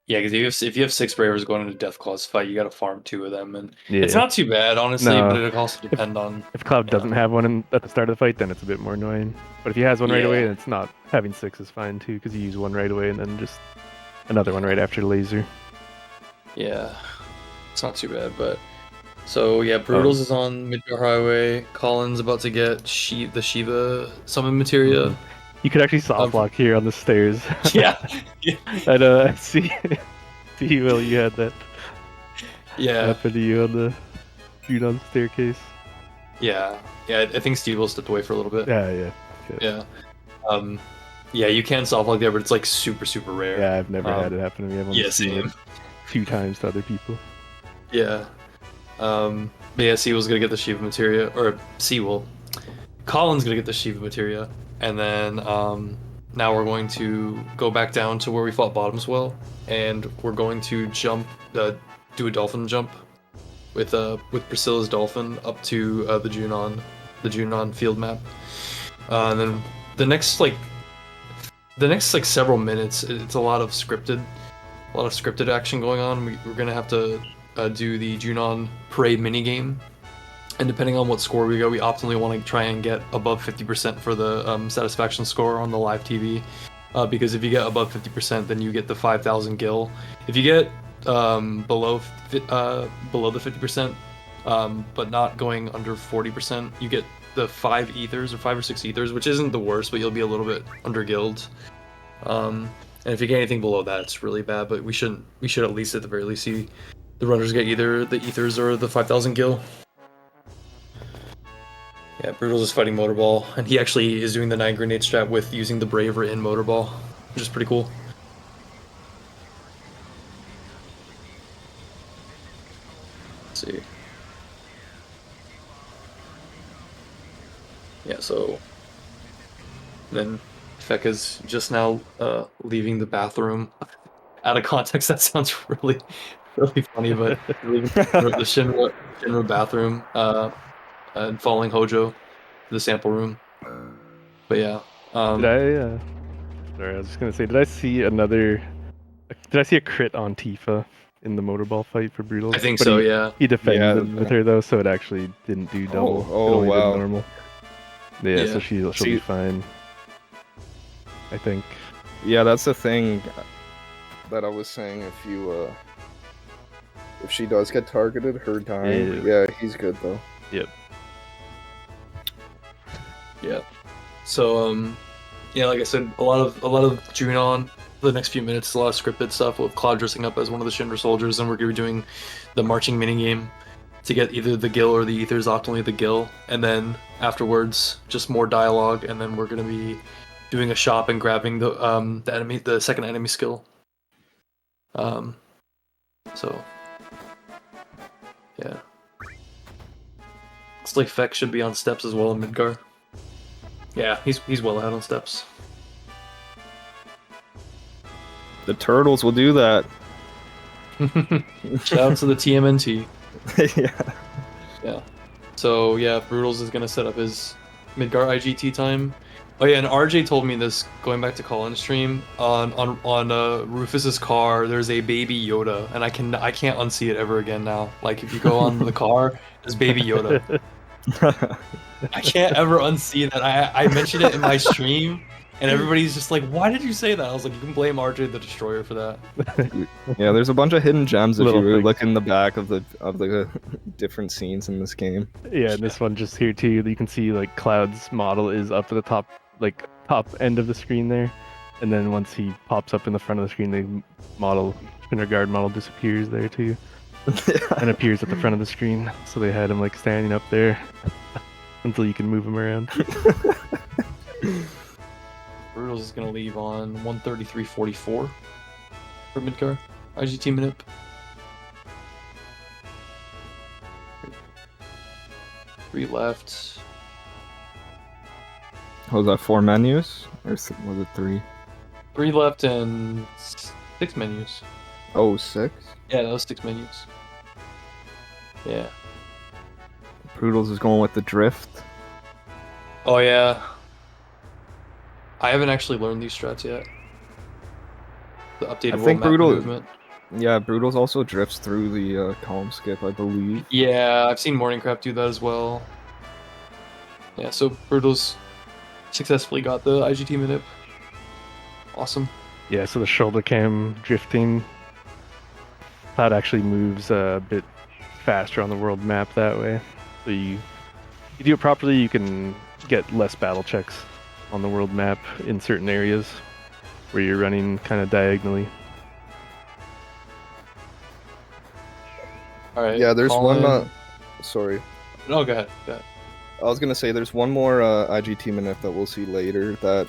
Yeah, because if you have 6 Bravers going into Death Claw's fight, you got to farm 2 of them, and Yeah. it's not too bad, honestly. No. But it also depend on If Cloud doesn't have one at the start of the fight, then it's a bit more annoying. But if he has one right away, then it's not. Having 6 is fine too, because you use one right away and then just another one right after laser. Yeah, it's not too bad. But so yeah, Broodles is on Midgar Highway. Colin's about to get the Shiva summon materia. You could actually soft block here on the stairs. Yeah. I see. Will, you had that. Yeah. Happen to you on the shoot on the staircase. Yeah. I think Steve will step away for a little bit. Yeah. Yeah, you can soft block there, but it's like super rare. Yeah, I've never had it happen to me. I've only seen same. it 2 times to other people. Yeah. But yeah, Cwil's gonna get the Shiva materia, or Cwil. Colin's gonna get the Shiva materia, and then now we're going to go back down to where we fought Bottomswell, and we're going to jump, do a dolphin jump with Priscilla's dolphin up to the Junon field map, and then the next several minutes, it's a lot of scripted action going on. We're gonna have to do the Junon parade minigame, and depending on what score we go, we optimally want to try and get above 50% for the satisfaction score on the live TV. because if you get above 50%, then you get the 5,000 gil. If you get below the 50%, but not going under 40%, you get the 5 ethers or 5 or 6 ethers, which isn't the worst, but you'll be a little bit under guild. And if you get anything below that, it's really bad. But we should at least at the very least see the runners get either the ethers or the 5,000 gil. Yeah, Broodles is fighting Motorball, and he actually is doing the 9 grenade strat with using the Braver in Motorball, which is pretty cool. Let's see. Yeah, so then Fekka's just now leaving the bathroom. Out of context, that sounds really funny, but leaving the Shinra bathroom and following Hojo to the sample room. But yeah. Did I? Sorry, I was just gonna say, did I see a crit on Tifa in the Motorball fight for Broodles? I think so, yeah. He defended with her though, so it actually didn't do double. It only did wow. normal. Yeah, so she'll be fine. I think. Yeah, that's the thing that I was saying. If she does get targeted, her dying, yeah, he's good though. Yep. Yeah. So yeah, like I said, a lot of Junon for the next few minutes, a lot of scripted stuff with Cloud dressing up as one of the Shinra soldiers, and we're gonna be doing the marching minigame to get either the Gil or the Ethers, optimally the Gil, and then afterwards just more dialogue, and then we're gonna be doing a shop and grabbing the second enemy skill. So yeah. Looks like Feck should be on steps as well in Midgar. Yeah, he's well ahead on steps. The turtles will do that. Shout out to the TMNT. Yeah. Yeah. So yeah, Broodles is gonna set up his Midgar IGT time. Oh yeah, and RJ told me this going back to Colin's stream on Rufus's car. There's a baby Yoda, and I can't unsee it ever again now. Like if you go on the car, there's baby Yoda. I can't ever unsee that. I mentioned it in my stream, and everybody's just like, "Why did you say that?" I was like, "You can blame RJ the Destroyer for that." Yeah, there's a bunch of hidden gems if you really look in the back of the different scenes in this game. Yeah, and this one just here too. You can see like Cloud's model is up at the top end of the screen there, and then once he pops up in the front of the screen, the Guard model disappears there too. And appears at the front of the screen, so they had him like standing up there until you can move him around. Broodles is gonna leave on 133.44 for Midgar IGT Minip. Three left. Was that 4 menus? Or was it 3? 3 left and 6 menus. Oh, 6? Yeah, that was 6 menus. Yeah. Broodles is going with the drift. Oh yeah. I haven't actually learned these strats yet. The updated I think world map movement. Yeah, Broodles also drifts through the column skip, I believe. Yeah, I've seen Morningcraft do that as well. Yeah, so Broodles successfully got the IGT Minip. Awesome. Yeah, so the shoulder cam drifting. Cloud actually moves a bit faster on the world map that way. So you do it properly, you can get less battle checks on the world map in certain areas where you're running kind of diagonally. All right. Yeah, there's Colin... one. Sorry. No, go ahead. Go ahead. I was gonna say there's one more IGT Minip that we'll see later that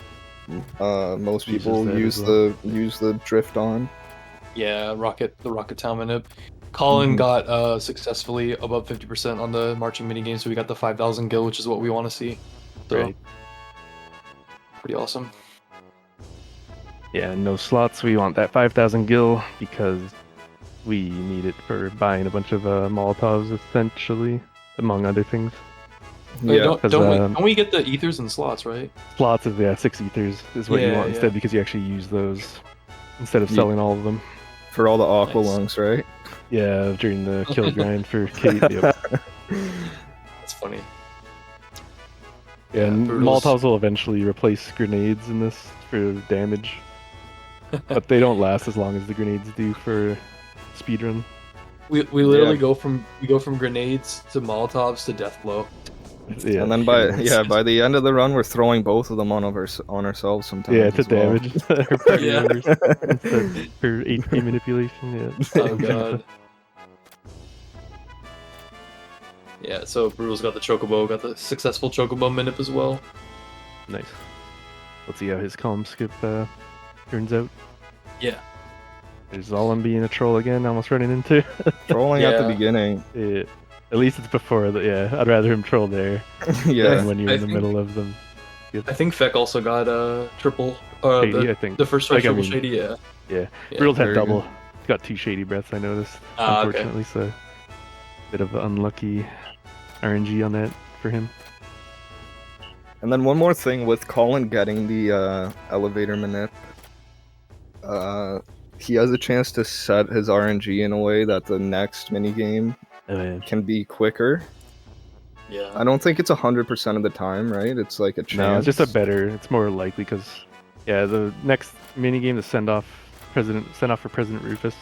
most people use the drift on. Yeah, the Rocket Town Minip. Colin got successfully above 50% on the marching minigame, so we got the 5,000 gil, which is what we want to see. So, right. Pretty awesome. Yeah, no slots. We want that 5,000 gil because we need it for buying a bunch of Molotovs, essentially, among other things. Yeah, don't we get the ethers and slots, right? Slots is 6 ethers is what you want instead, because you actually use those instead of selling all of them. For all the aqua lungs, right? Yeah, during the kill grind for Kate. Yep. That's funny. Yeah, and Broodles. Molotovs will eventually replace grenades in this for damage. But they don't last as long as the grenades do for speedrun. We literally go from grenades to Molotovs to death blow. Yeah, And then by the end of the run, we're throwing both of them on ourselves sometimes. Yeah, to as well. damage our party Yeah. members instead for HP manipulation. Yeah. Oh god. Yeah, so Broodles got the Chocobo, got the successful Chocobo minip as well. Nice. Let's see how his column skip turns out. Yeah. There's Zolom being a troll again, almost running into. Trolling at the Yeah. beginning. Yeah. At least it's before the, yeah, I'd rather him troll there Yeah. than when you're I in the think- middle of them. I think Feck also got a triple. Shady, I think. The first strike Like, I triple mean, shady, yeah. Yeah. Yeah, Broodles had very double. He's got 2 shady breaths, I noticed. Ah, okay. Unfortunately, so bit of unlucky RNG on that for him. And then one more thing with Colin getting the elevator manip. He has a chance to set his RNG in a way that the next minigame can be quicker. Yeah. I don't think it's 100% of the time, right? It's like a chance. No, it's just a better. It's more likely because, yeah, the next minigame, the send off for President Rufus,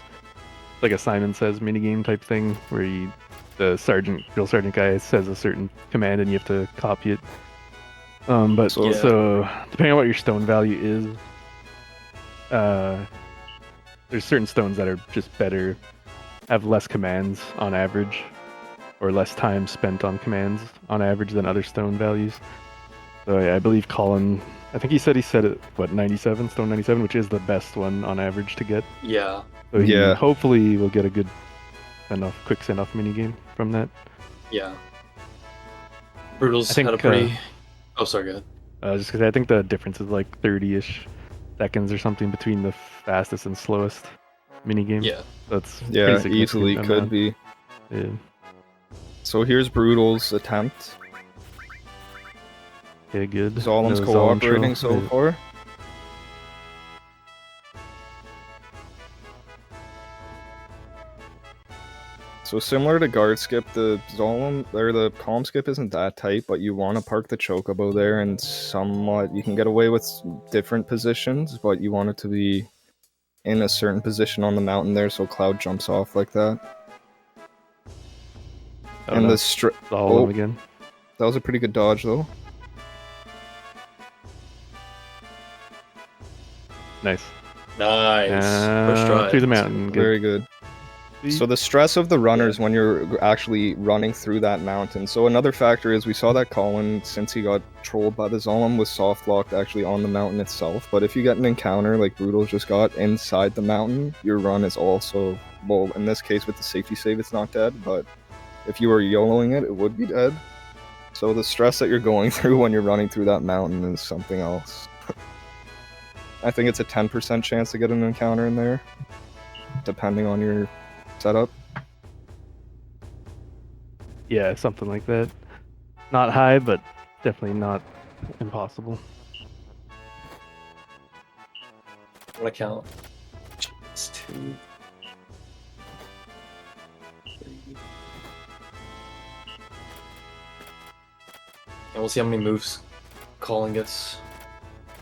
like a Simon Says minigame type thing, where the drill sergeant guy says a certain command and you have to copy it. But So- so depending on what your stone value is, there's certain stones that are just better, have less commands on average, or less time spent on commands on average than other stone values. So yeah, I believe Colin, I think he said it, what, 97, stone 97, which is the best one on average to get. Yeah. So he Yeah. hopefully will get a good quick send-off minigame from that. Yeah. Broodles I think, had a pretty. Oh, sorry, go ahead. Just because I think the difference is like 30-ish seconds or something between the fastest and slowest minigame. Yeah. That's Yeah, pretty significant easily could amount. be. Yeah. So here's Broodles' attempt. Yeah, good. Zolem's No cooperating Zolom so troll. far. So similar to guard skip, the Zolom or the calm skip isn't that tight, but you want to park the Chocobo there, and somewhat you can get away with different positions, but you want it to be in a certain position on the mountain there, so Cloud jumps off like that. Oh, And no. the Zolom again. That was a pretty good dodge though. Nice. Nice. First try. Through the mountain. Good. Very good. So the stress of the runners when you're actually running through that mountain. So another factor is we saw that Colin, since he got trolled by the Zolom, was soft locked actually on the mountain itself. But if you get an encounter like Broodles just got inside the mountain, your run is also, well, in this case with the safety save, it's not dead. But if you were YOLOing it, it would be dead. So the stress that you're going through when you're running through that mountain is something else. I think it's a 10% chance to get an encounter in there, depending on your setup. Yeah, something like that. Not high, but definitely not impossible. I'm gonna count. It's 2. 3. And we'll see how many moves Colin gets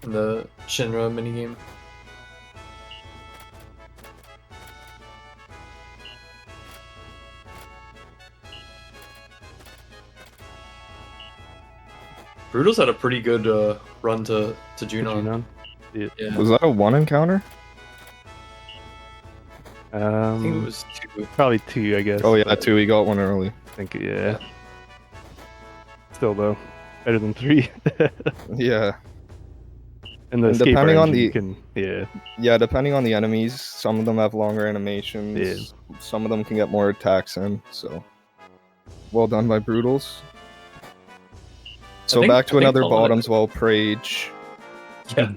in the Shinra minigame. Broodles had a pretty good run to Junon. Yeah. Was that a 1 encounter? I think it was 2. Probably 2, I guess. Oh yeah, but 2. He got one early. I think, yeah. Still though, better than 3. Yeah. And the And escape depending on RNG the can, yeah. Yeah, depending on the enemies, some of them have longer animations. Some of them can get more attacks in. So, well done by Broodles. So back to another Colin had- bottoms while Prage. Yeah.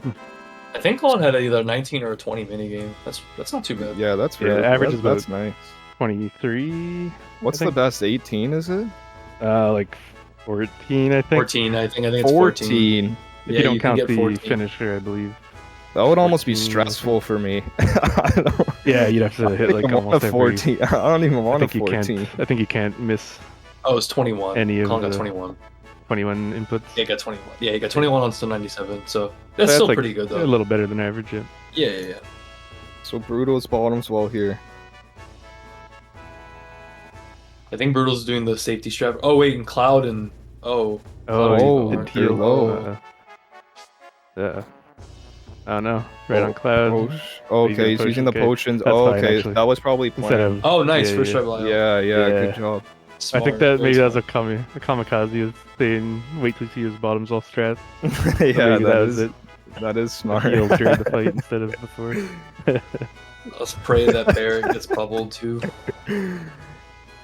I think Colin had either a 19 or a 20 minigame. That's not too bad. Yeah, that's Yeah, really average is that's about nice. 23. What's I the think. best? 18 is it? Like 14, I think. 14, I think it's 14. 14. If Yeah, you don't you can count get the 14. finisher, I believe. That would almost be 14, stressful for me. I don't- Yeah, you'd have to I hit don't like even want almost a every. 14. I don't even want a think you 14. can't. I think you can't miss Oh, it's 21. any of Colin got the 21. 21 inputs. Yeah, he got 21. Yeah, he got 21 on still 97. So that's still like pretty good though. A little better than average. Yeah. Yeah. So Brutal's bottoms well here. I think Brutal's doing the safety strap. Oh wait, and Cloud and Oh, Cloud and Teal. low. Yeah. Oh no, right on Cloud. Okay, he's using the potions. That's fine, Okay, actually. that was probably Instead planned. of- Oh, nice Yeah, first yeah. try Belial. Yeah, good job. I think that maybe that's a kamikaze is saying wait till you see his bottoms all strat. Yeah, maybe that was is it. that is smart. Healed during the fight instead of before. Let's pray that Baron gets bubbled too.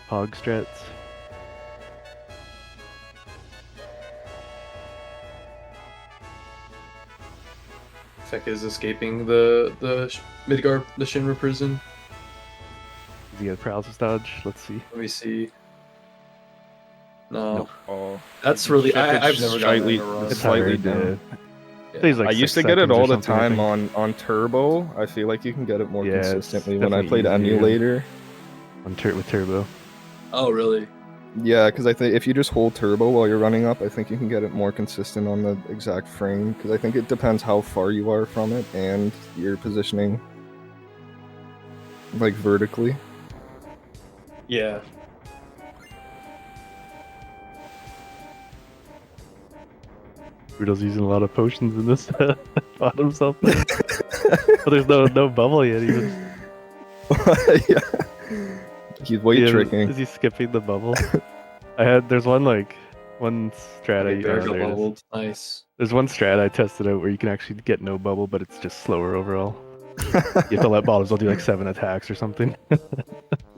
Hog strats. Fek is escaping the Midgard, the Shinra prison. Does he have paralysis dodge? Let's see. Let me see. No. Nope. Oh, That's really I've it's never gotten slightly, that in a run. it's slightly hard, down. I think it's like I used 6 to get it seconds or all the something, I time think. on Turbo. I feel like you can get it more Yeah, it's consistently when I definitely played easier. emulator. With Turbo. Oh really? Yeah, because I think if you just hold Turbo while you're running up, I think you can get it more consistent on the exact frame. Because I think it depends how far you are from it and your positioning, like vertically. Yeah. Brutal's using a lot of potions in this bottom self. But there's no bubble yet even. Yeah. He's weight Yeah, tricking. Is he skipping the bubble? there's one strat Okay, Bear got there it is. bubbled. Nice. There's one strat I tested out where you can actually get no bubble, but it's just slower overall. You have to let bottoms will do like 7 attacks or something.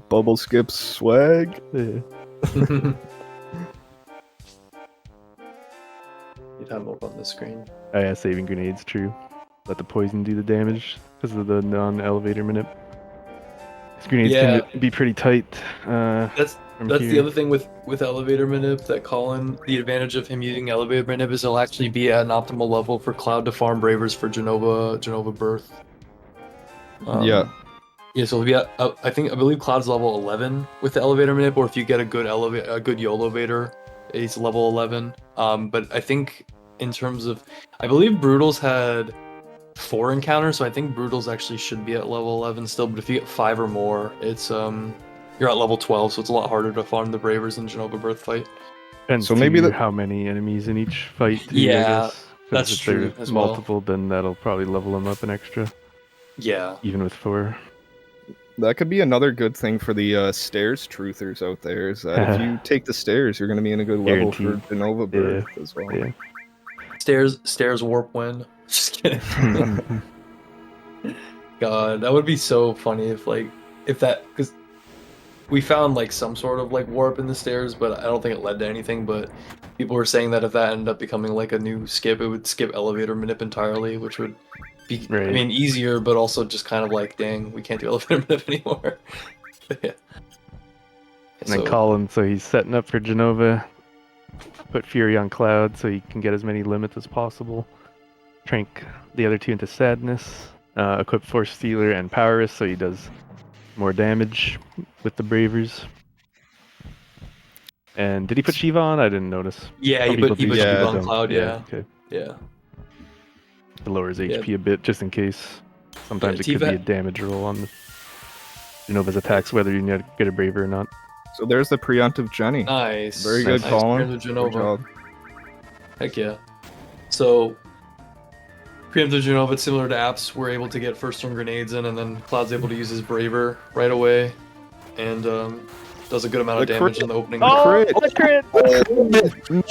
Bubble skip swag. Yeah. You'd have up on the screen. Oh yeah, saving grenades, true. Let the poison do the damage because of the non-elevator manip. These grenades Yeah. can be pretty tight. That's the other thing with elevator manip that Colin, the advantage of him using elevator manip is he'll actually be at an optimal level for Cloud to farm Bravers for Genova Birth. Yeah. Yeah, so he'll be at, I believe Cloud's level 11 with the elevator manip, or if you get a good YOLovator, he's level 11. But I think in terms of, I believe Broodals had 4 encounters, so I think Broodals actually should be at level 11 still. But if you get 5 or more, it's you're at level 12, so it's a lot harder to farm the Bravers in Genova Birth fight. Depends So maybe too the- how many enemies in each fight. Too, I Yeah, guess. 'Cause that's if true there's as well. multiple, then that'll probably level them up an extra, Yeah. even with 4. That could be another good thing for the stairs truthers out there, is that if you take the stairs, you're going to be in a good level for Guaranteed. Genova Birth as well. Yeah. Stairs warp win. Just kidding. God, that would be so funny if that, because we found like some sort of like warp in the stairs, but I don't think it led to anything. But people were saying that if that ended up becoming like a new skip, it would skip elevator manip entirely, which would be, I mean, easier, but also just kind of like, dang, we can't do elevator manip anymore. Yeah. And then Colin, so he's setting up for Genova. Put Fury on Cloud so he can get as many limits as possible. Trank the other 2 into Sadness. Equip Force Stealer and Powerless so he does more damage with the Bravers. And did he put Shiva on? I didn't notice. Yeah, Some he people put do, Shiva some on don't. Cloud, yeah. Okay. Yeah. It lowers HP a bit just in case. Sometimes Yeah, it could be a T-Vat- damage roll on the Genova's attacks, whether you need to get a Braver or not. So there's the preemptive Jenny. Nice. Very good, Nice. Colin. Preemptive Genova. Good job. Heck yeah. So, preemptive Genova, it's similar to apps, we're able to get first turn grenades in, and then Cloud's able to use his Braver right away, and does a good amount of The damage crit. in the opening. Oh, crit. the crit!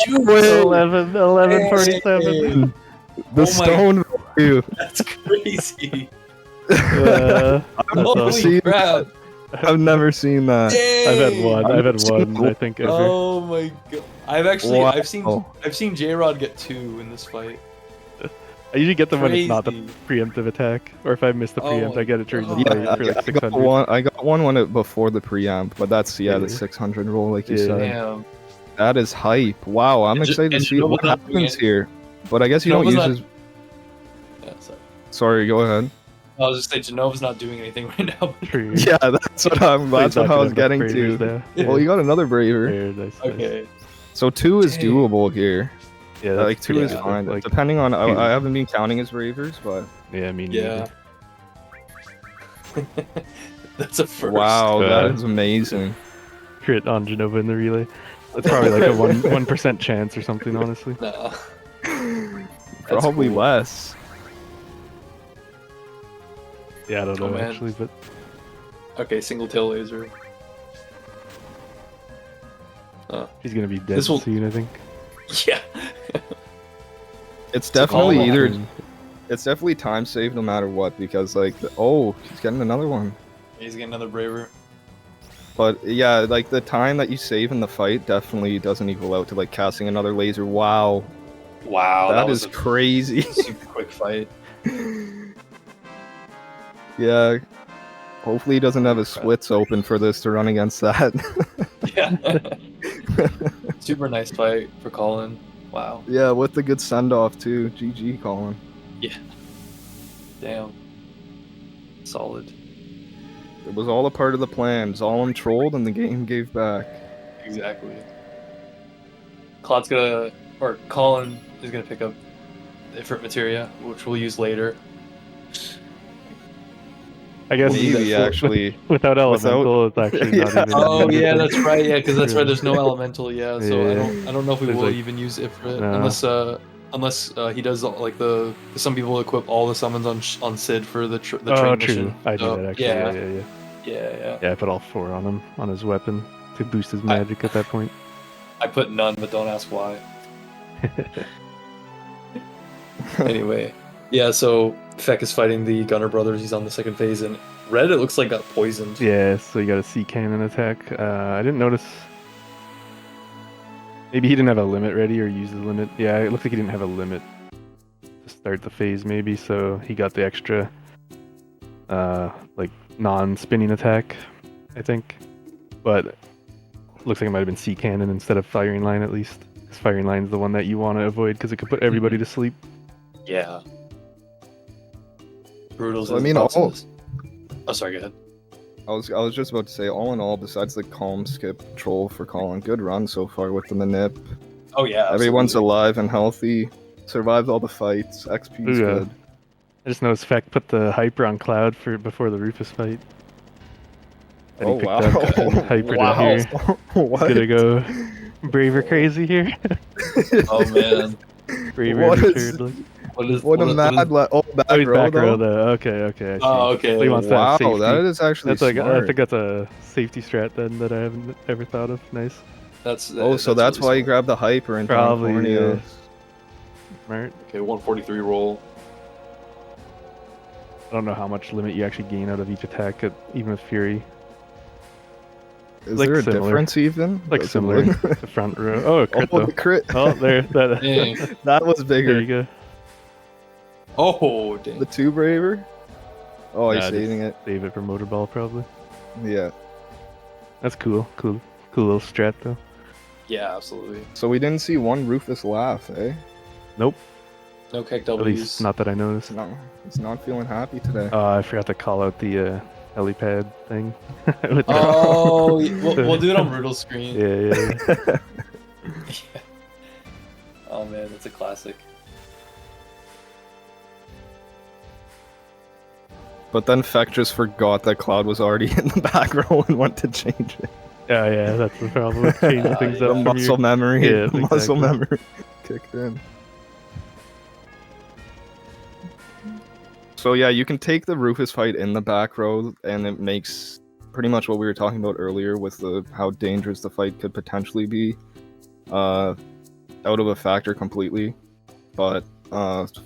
You win! 11:47. The Oh my- stone value. That's crazy. That's Holy awesome. crap. I've never seen that. I've had one. I've had one. I think ever. Oh my god. I've Wow. seen J-Rod get 2 in this fight. I usually get them when it's not the Crazy. preemptive attack, or if I miss the Oh preempt, my I get it during the God. fight Yeah, for like I got 600. one. I got one when it before the preamp, but that's the Yeah. 600 roll, like you Yeah. said. Damn. That is hype. Wow, I'm And excited to and see what Genova's not doing happens it. here. But I guess you don't Genova's use not- his. Yeah, sorry. Sorry, go ahead. I was just saying, Genova's not doing anything right now. True. Yeah, that's what So he's I not was gonna have getting Bravers to. now. Well, you got another braver. Very nice. Okay. So 2 is doable here. Yeah, like 2 is fine. Like, Depending on, I haven't been counting his Ravers, but yeah, me Yeah. neither. That's a first. Wow, that is amazing. Crit on Genova in the relay. That's probably like a 1% chance or something, honestly. Nah. Probably cool. less. Yeah, I don't know man. actually, but Okay, single tail laser. he's gonna be dead This will- soon, I think. Yeah. It's definitely all either. in. It's definitely time save no matter what, because like, oh, he's getting another one. He's getting another braver. But yeah, like the time that you save in the fight definitely doesn't equal out to like casting another laser. Wow, Wow, that was is a crazy. super quick fight. Yeah, hopefully he doesn't have his splits open for this to run against that. Yeah. Super nice fight for Colin. Wow. Yeah, with the good send off too. GG, Colin. Yeah. Damn. Solid. It was all a part of the plan. Zalem trolled and the game gave back. Exactly. Colin is gonna pick up different materia, which we'll use later. I guess Maybe actually. without elemental, it's actually not even. Oh yeah, that's right. Yeah, because that's right. There's no elemental. Yeah, so Yeah. I don't know if we There's will like- even use Ifrit No. unless he does like the some people equip all the summons on Sid for the Oh, train true. mission. I do So, that actually. Yeah, Yeah. Yeah, I put all 4 on him on his weapon to boost his magic at that point. I put none, but don't ask why. Anyway, yeah. So Feck is fighting the Gunner brothers. He's on the second phase, and Red it looks like got poisoned. Yeah, so you got a sea cannon attack. I didn't notice. Maybe he didn't have a limit ready or use the limit. Yeah, it looks like he didn't have a limit to start the phase, maybe. So he got the extra, like non-spinning attack, I think. But looks like it might have been sea cannon instead of firing line at least. Because firing line is the one that you want to avoid because it could put everybody to sleep. Yeah. Brutals. I mean, all, Oh, sorry. Go ahead. I was just about to say, all in all, besides the calm skip troll for Colin, good run so far with the manip. Oh yeah. Everyone's absolutely. alive and healthy. Survived all the fights. XP's Yeah. good. I just noticed Feck put the hyper on Cloud for before the Rufus fight. And Oh, he picked wow. up hyper Wow. here. What? Gonna go braver crazy here. Oh man. Braver What matured, is- like. What a mad oh, back Oh, he's row back row though? though. Okay. I see. Oh, okay. So he wants Wow, that safety. that is actually That's like I smart. think that's a safety strat then that I haven't ever thought of. Nice. Oh, so that's why really you grabbed the hyper and Probably, Corneo. yeah. Smart. Okay, 143 roll. I don't know how much limit you actually gain out of each attack, even with Fury. Is Like there a similar. difference even? Like Does it similar look- to front row. Oh, crit Oh, though. the crit. Oh, there. That, Dang. That was bigger. there you go. Oh, dang. The 2 braver? Oh, he's Nah, saving just it. Save it for Motorball probably. Yeah. That's cool. Cool little strat though. Yeah, absolutely. So we didn't see one Rufus laugh, eh? Nope. No kick At W's. least not that I noticed. No, he's not feeling happy today. I forgot to call out the helipad thing. With the- Oh, we'll do it on Brutal's screen. Yeah. Oh man, that's a classic. But then Feck just forgot that Cloud was already in the back row and went to change it. Yeah, that's the problem with changing things The up. from muscle you. memory, Yeah, muscle exactly. memory kicked in. So yeah, you can take the Rufus fight in the back row, and it makes pretty much what we were talking about earlier with how dangerous the fight could potentially be, out of a factor completely. But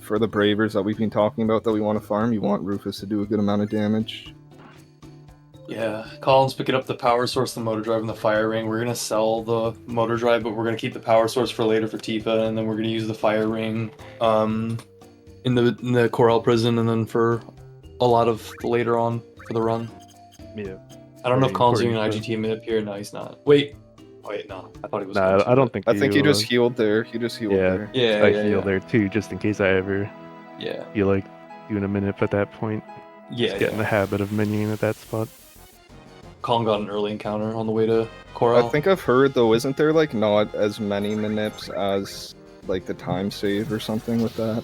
for the Bravers that we've been talking about that we want to farm, you want Rufus to do a good amount of damage. Yeah, Colin's picking up the power source, the motor drive, and the fire ring. We're gonna sell the motor drive, but we're gonna keep the power source for later for Tifa, and then we're gonna use the fire ring in the Corel prison, and then for a lot of later on for the run. Yeah. I don't know if Very Colin's doing an important IGT mid up here. No, he's not. Wait, no. I thought he was. going Nah, to, I don't but- think. I think he just was. healed there. He just healed Yeah. there. Yeah, I yeah, heal yeah. there too, just in case I ever Yeah. feel like doing a minute at that point. Yeah, Just get in the habit of minuing at that spot. Colin got an early encounter on the way to I Cwil. think I've heard though, isn't there like not as many manips as like the time save or something with that?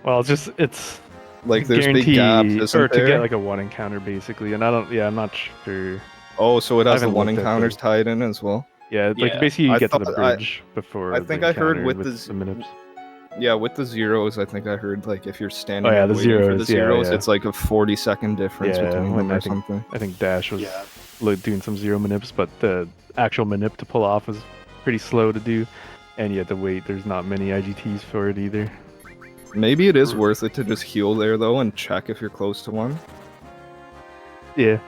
Well, it's Like there's guarantee big gaps, isn't or to there? get like a one encounter basically, and I'm not sure. Oh, so it I has the haven't one looked at encounters the- tied in as well. Yeah, like Yeah. basically you I get to the thought- bridge before. I think the I heard encounter with the minips. Yeah, with the zeros, I think I heard like if you're standing Oh, yeah, and the waiting for the zeros, yeah, zeros, yeah. it's like a 40-second difference Yeah, between when them I or think something. I think Dash was Yeah. doing some zero manips, but the actual manip to pull off was pretty slow to do, and you had to wait. There's not many IGTs for it either. Maybe it is worth it to just heal there though and check if you're close to one. Yeah.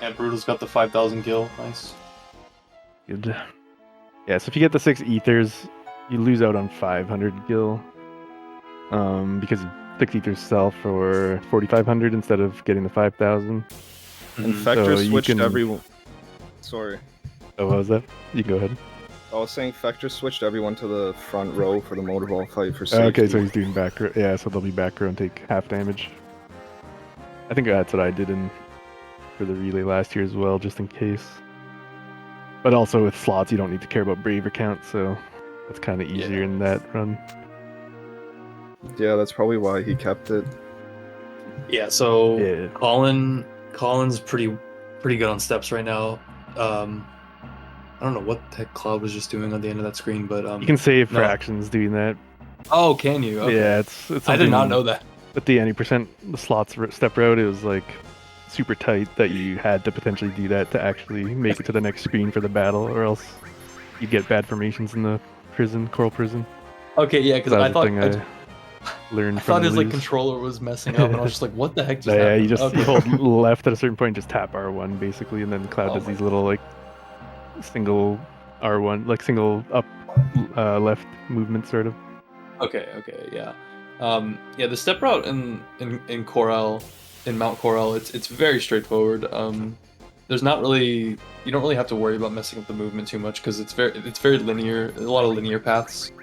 And Brutal's got the 5,000 gil. Nice. Good. Yeah, so if you get the 6 ethers, you lose out on 500 gil. Because 6 ethers sell for 4,500 instead of getting the 5,000. Infector So you switched can- everyone. Sorry. Oh, what was that? You can go ahead. I was saying Fector switched everyone to the front row for the motorball fight for safety. Okay, so he's doing back row. Yeah, so they'll be back row and take half damage. I think that's what I did for the relay last year as well, just in case. But also with slots, you don't need to care about Braver count, so that's kind of easier in that run. Yeah, that's probably why he kept it. Yeah, so Yeah. Colin's pretty good on steps right now. I don't know what the heck Cloud was just doing on the end of that screen, but You can save no. fractions doing that. Oh, can you? Okay. Yeah, it's I did not something- know that. With the 90% the slots step route, it was like super tight that you had to potentially do that to actually make it to the next screen for the battle, or else you get bad formations in the coral prison. Okay, yeah, because That was I the thought thing I learned I from thought his like Lose. controller was messing up, and I was just like, "What the heck just Yeah, happened?" you just Okay. hold left at a certain point, just tap R1 basically, and then Cloud Oh does my these little like single R1, like single up left movement sort of. Okay, yeah. Yeah, the step route in Cwil, in Mount Cwil, it's very straightforward. There's not really, you don't really have to worry about messing up the movement too much because it's very linear, a lot of linear paths.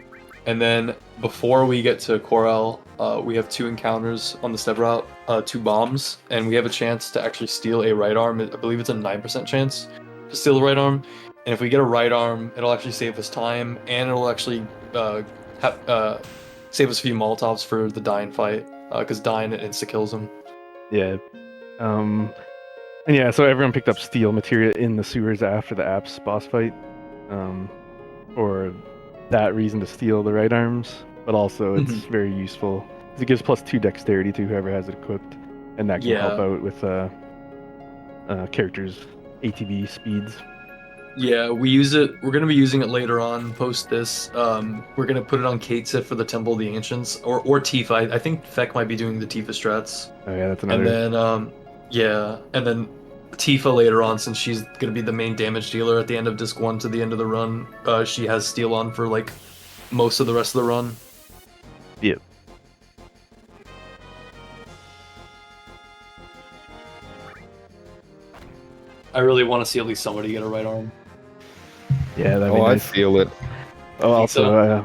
And then before we get to Cwil, we have 2 encounters on the step route, 2 bombs, and we have a chance to actually steal a right arm. I believe it's a 9% chance to steal the right arm. And if we get a right arm, it'll actually save us time, and it'll actually save us a few Molotovs for the Dyne fight, because Dyne insta kills him. Yeah. And yeah, so everyone picked up steel materia in the sewers after the apps boss fight. For that reason to steal the right arms, but also it's very useful. It gives +2 dexterity to whoever has it equipped, and that can help Yeah. out with characters' ATB speeds. Yeah, we use it. We're gonna be using it later on. Post this, we're gonna put it on Katesif for the Temple of the Ancients, or Tifa. I think Feck might be doing the Tifa strats. Oh yeah, that's another. And then and then Tifa later on, since she's gonna be the main damage dealer at the end of Disc 1 to the end of the run. She has Steel on for like most of the rest of the run. Yep. I really want to see at least somebody get a right arm. Yeah, that'd be I nice. feel it. Oh, also,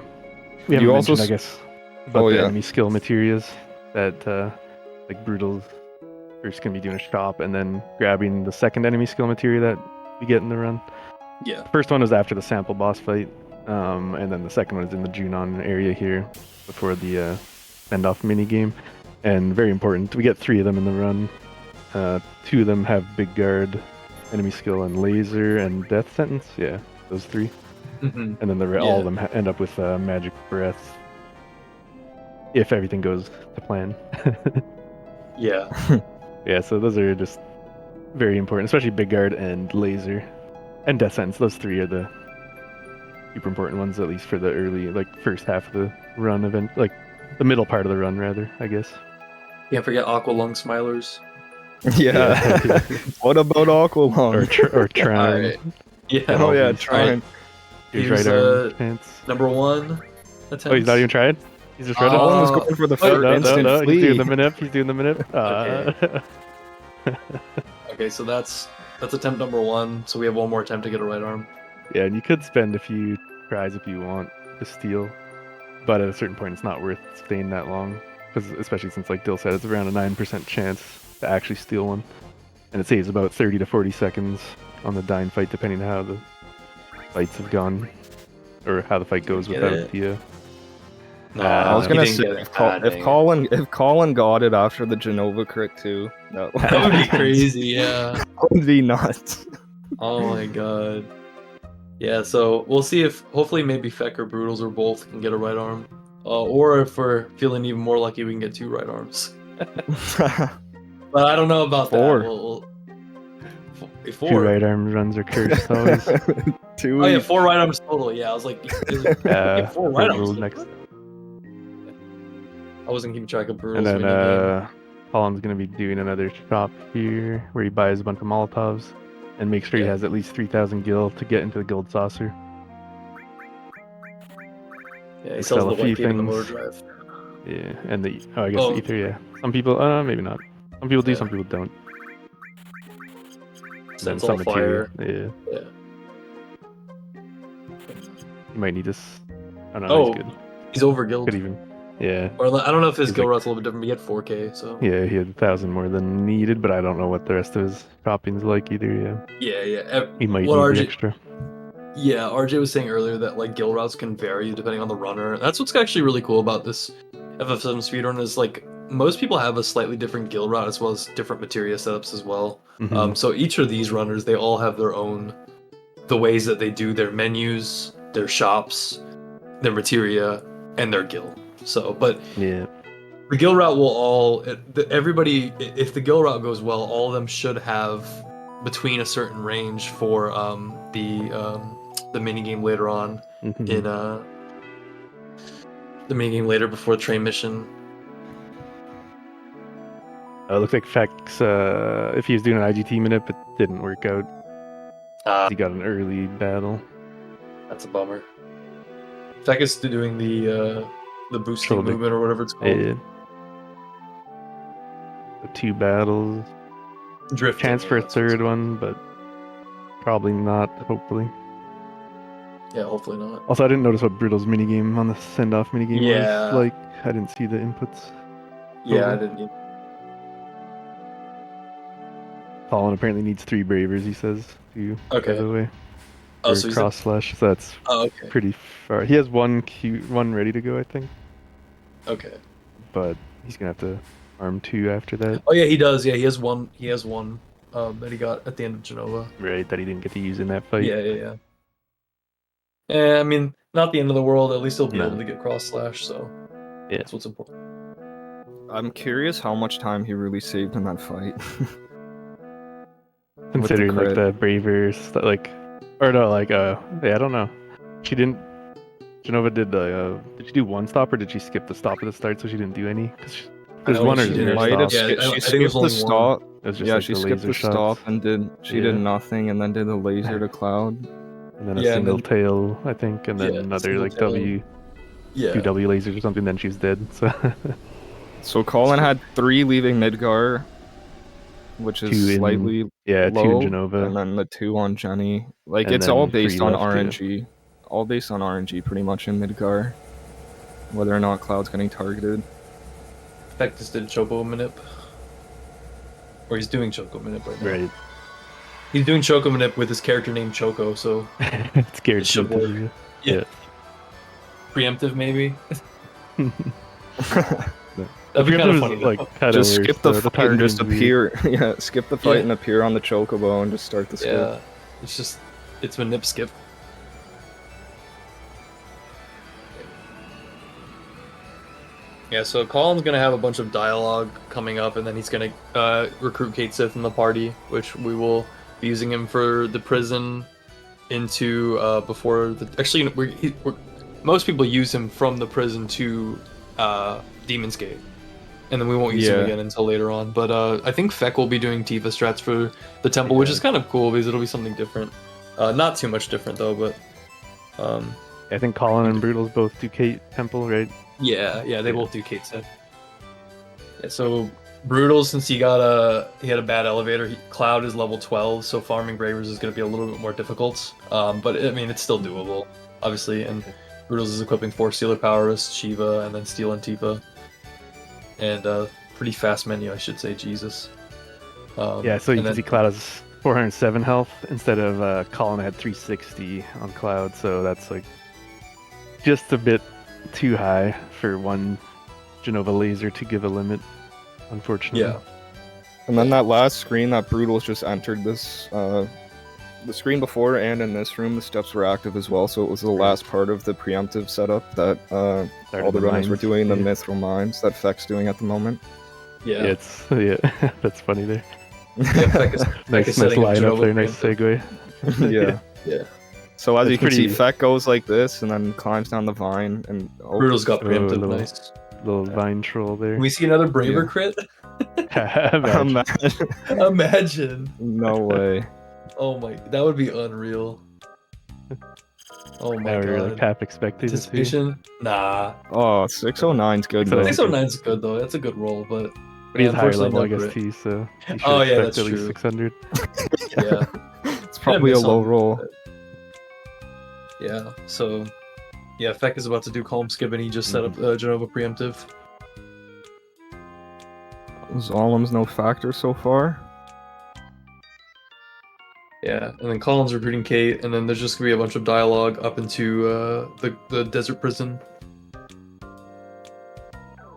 we haven't You also mentioned, I guess, about Oh, the yeah. enemy skill materials that, like Broodles, first gonna be doing a shop and then grabbing the second enemy skill material that we get in the run. Yeah. The first one was after the sample boss fight, and then the second one is in the Junon area here before the send-off mini game. And very important, we get 3 of them in the run. 2 of them have Big Guard, enemy skill, and laser and death sentence. Yeah, those 3. Mhm. And then all of them end up with magic breath if everything goes to plan. Yeah. Yeah, so those are just very important, especially Big Guard and laser and death sentence. Those 3 are the super important ones, at least for the early, like first half of the run event, like the middle part of the run rather, I guess. Can't forget Aqua Lung Smilers. Yeah. What about Aqualung? or Trine. Alright. Yeah. Oh yeah, Alright. trying. Here's Here's, right arm pants. number 1 attempt. Oh, he's not even tried? He's just read it? Colin was going for the Oh, no, instant no, flee. he's doing the minute. He's doing the minute. Okay, so that's attempt number 1. So we have one more attempt to get a right arm. Yeah, and you could spend a few tries if you want to steal, but at a certain point, it's not worth staying that long, because especially since, like Dill said, it's around a 9% chance to actually steal one. And it saves about 30 to 40 seconds on the dying fight, depending on how the fights have gone, or how the fight goes Get without it? the. No, I was he gonna didn't say get it. if Colin got it after the Genova crit too, that That would be crazy, yeah. would be nuts. Oh my god. Yeah, so we'll see if hopefully maybe Feck or Broodles or both can get a right arm. Or if we're feeling even more lucky, we can get 2 right arms. But I don't know about 4. that. We'll 4. 2 right arm runs are cursed always. 2 Oh yeah, each. 4 right arms total. Yeah, I was like, get 4 right arms. next. I wasn't keeping track of Broodles. And then minigame. Colin's gonna be doing another shop here where he buys a bunch of Molotovs and makes sure he has at least 3,000 gil to get into the gold saucer. Yeah, he We sells sell the a few white paint and the motor things. drive. Yeah, and the I guess the ether. Yeah, some people maybe not. Some people do, some people don't. Sets all fire. Yeah. Yeah. You might need this. Oh no, Oh, he's good. he's over guild. Could even. Yeah. Or I don't know if his He's guild like- rout's a little bit different, but he had 4K, so. Yeah, he had 1,000 more than needed, but I don't know what the rest of his shopping's like either. Yeah. Yeah. He might What need the RJ extra. Yeah, RJ was saying earlier that like guild routes can vary depending on the runner. That's what's actually really cool about this FF7 speedrun is like most people have a slightly different guild route as well as different materia setups as well. Mhm. So each of these runners, they all have their own the ways that they do their menus, their shops, their materia, and their guild. So, but yeah, the guild route will all everybody if the guild route goes well, all of them should have between a certain range for the mini game later on Mhm. in the mini game later before the train mission. It looks like Fex, if he was doing an IGT minute, it didn't work out. He got an early battle. That's a bummer. Feck is doing the boosting Shoulder. movement or whatever it's called. Yeah. The 2 battles. Drifting, Chance for yeah, a that's what it's third one, but probably not, hopefully. Yeah, hopefully not. Also, I didn't notice what Brittle's minigame on the send-off minigame Yeah. was like. I didn't see the inputs. Yeah, I total. didn't. Colin apparently needs 3 bravers, he says, to Okay. by the way. Oh, Or so he's cross slash, so that's okay. pretty far. He has one ready to go, I think, Okay. but he's gonna have to arm 2 after that. Oh yeah, he does. Yeah, he has one. He has one that he got at the end of Genova. Right, that he didn't get to use in that fight. Yeah. I mean, not the end of the world. At least he'll be No. able to get cross slash. So Yeah. that's what's important. I'm curious how much time he really saved in that fight. Considering like crit. the bravers, or no, yeah, I don't know. She didn't. Genova did did she do 1 stop or did she skip the stop at the start so she didn't do any? Because there's don't one know or if she zero did. Might have stops. Yeah, skipped. I She think it skipped was the only stop. It was just Yeah, like she the skipped laser the stop shots. and she Yeah. did nothing and then did a laser to Cloud. And then a Yeah, and single then- tail, I think, and then Yeah, another single like tail. 2 Yeah. W lasers or something. Then she was dead. So So Colin had 3 leaving Midgar, which is 2 in slightly 2 in low, Genova. and then the 2 on Jenny. Like And it's all then 3 based on left, yeah. RNG. All based on RNG pretty much in Midgar. Whether or not Cloud's getting targeted. Feck just did Choco Manip. Or he's doing Choco Manip right now. Right. He's doing Choco Manip with his character named Choco, so It's scared should to work. do. Yeah. Preemptive maybe. That'd be Preemptive kind of is, funny. like, though. kinda Just worse, skip the though. fight and targeting just is weird. appear. Yeah, skip the fight Yeah. and appear on the Chocobo and just start the skip. Yeah, it's Manip skip. Yeah, so Colin's gonna have a bunch of dialogue coming up, and then he's gonna recruit Kate Sith in the party, which we will be using him for the prison into before the. Actually, most people use him from the prison to Demon's Gate, and then we won't use him Yeah. again until later on. But I think Feck will be doing Tifa strats for the temple, which is kind of cool because it'll be something different. Not too much different though, but I think Colin and Broodles both do Kate Temple, right? yeah, they both do Kate Sith. Yeah, so Broodles, since he had a bad elevator, Cloud is level 12, so farming Bravers is going to be a little bit more difficult. But I mean, it's still doable, obviously. And Broodles is equipping 4 Stealer Powers, Shiva, and then Steel and Tifa. And pretty fast menu, I should say. Jesus. Yeah, so you and can see then- Cloud has 407 health instead of Colin had 360 on Cloud, so that's like just a bit too high for one Genova laser to give a limit, unfortunately. Yeah. And then that last screen that Broodles just entered this, the screen before and in this room, the steps were active as well, so it was the last part of the preemptive setup that all the runners were doing, the mithril mines that Feck's doing at the moment. Yeah. It's that's funny there. Yeah, Feck is nice setting up line up Genova there, nice preemptive. segue. Yeah. Yeah. So as That's you can see, pretty- Feck goes like this and then climbs down the vine and Broodles got Oh, preemptive, little, nice. little vine troll there. Can we see another Braver Yeah. crit? Imagine. Imagine. No way. Oh my, that would be unreal. Oh my Now we're god. like half expected to see. Anticipation? Nah. Oh, 609's good though. 609's good though. That's a good roll, but But he's yeah, higher unfortunately, level, no I guess, crit. too, so you should Oh, yeah, expect that's at least true. 600. Yeah. It's probably a miss low on- roll. Yeah. So, yeah, Feck is about to do calm skip, and he just set up Mm-hmm. Genova preemptive. Zolem's no factor so far. Yeah, and then Colin's recruiting Kate, and then there's just gonna be a bunch of dialogue up into the desert prison.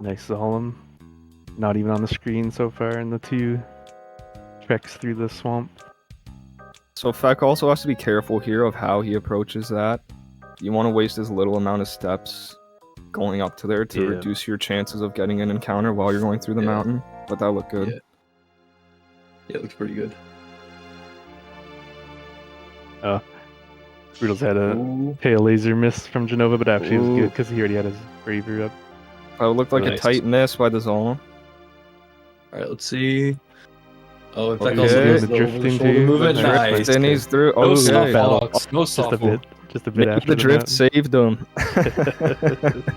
Nice Solemn. Not even on the screen so far in the 2 treks through the swamp. So Feck also has to be careful here of how he approaches that. You want to waste as little amount of steps going up to there to Yeah. reduce your chances of getting an encounter while you're going through the mountain. But that looked good. Yeah. Yeah, it looks pretty good. Oh. Broodles had a Ooh. tail laser miss from Genova, but actually it was Ooh. good because he already had his Braver up. That looked like Nice. a tight miss by the Zolem. Alright, let's see. Oh, in fact, Okay. also there's The the drifting over-the-shoulder too. movement. Nice. Nice. Then he's through. No Okay. soft battle. walks. No Just a soft bit, just a bit Maybe after the drift mountain. saved him.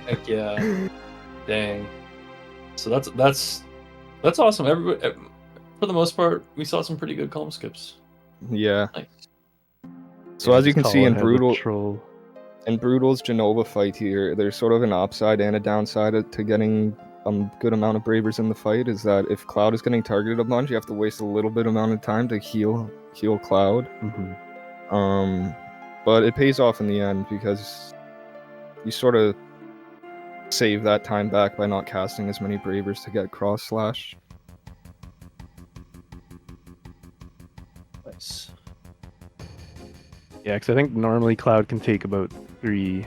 Heck yeah. Dang. So that's awesome. Everybody, for the most part, we saw some pretty good calm skips. Yeah. Nice. So as you can see Colin in had the Brutal, troll. in Brutal's Genova fight here, there's sort of an upside and a downside to getting a good amount of Bravers in the fight. Is that if Cloud is getting targeted a bunch, you have to waste a little bit amount of time to heal Cloud. Mm-hmm. But it pays off in the end because you sort of save that time back by not casting as many Bravers to get cross slash. Nice. Yeah, because I think normally Cloud can take about three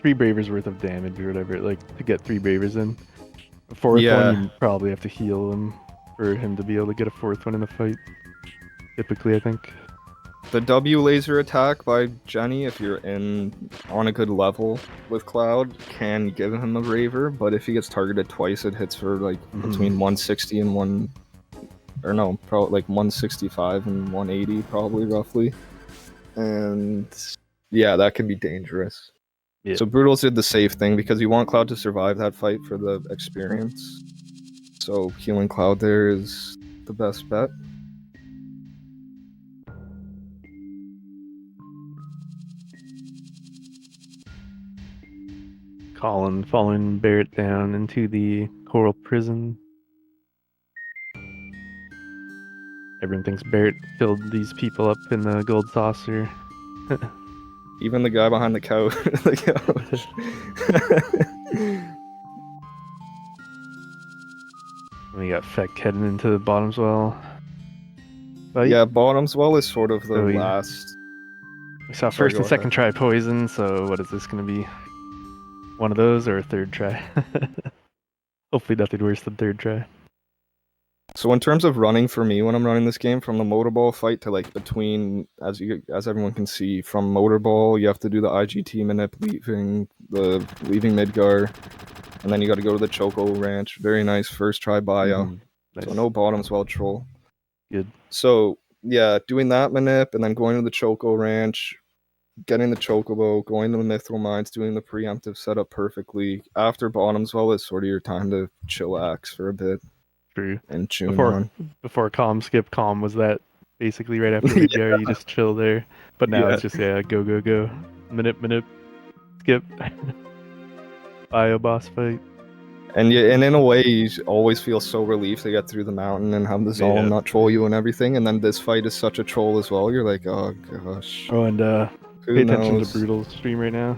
Bravers worth of damage or whatever, like to get 3 Bravers in. A fourth Yeah. one, you probably have to heal him for him to be able to get a 4th one in the fight. Typically, I think. The W laser attack by Jenny, if you're on a good level with Cloud, can give him a Braver, but if he gets targeted twice, it hits for like between 160 and probably like 165 and 180, probably roughly. And yeah, that can be dangerous. Yeah. So Brutals did the safe thing because you want Cloud to survive that fight for the experience. So healing Cloud there is the best bet. Colin following Barrett down into the coral prison. Everyone thinks Barrett filled these people up in the gold saucer. Even the guy behind the couch. We got Feck heading into the bottom's well. But Yeah, Bottom's Well is sort of the So last. we saw Sorry, first go and second ahead. try poison, so what is this going to be? One of those or a 3rd try? Hopefully nothing worse than 3rd try. So in terms of running for me when I'm running this game, from the motorball fight to like between, as everyone can see, from motorball you have to do the IGT manip leaving Midgar, and then you got to go to the Choco Ranch. Very nice first try bio. Nice. So no Bottom's Well troll. Good. So yeah, doing that manip and then going to the Choco Ranch, getting the Chocobo, going to the Mithril Mines, doing the preemptive setup perfectly. After Bottom's Well is sort of your time to chillax for a bit. True. And tune on. Before calm skip, calm was that basically right after Midgar, you just chill there. But now it's just go minute skip. Bio boss fight. And in a way, you always feel so relieved to get through the mountain and have the Zolom not troll you and everything. And then this fight is such a troll as well. You're like, oh gosh. Oh, and Who pay attention knows? to Broodles stream right now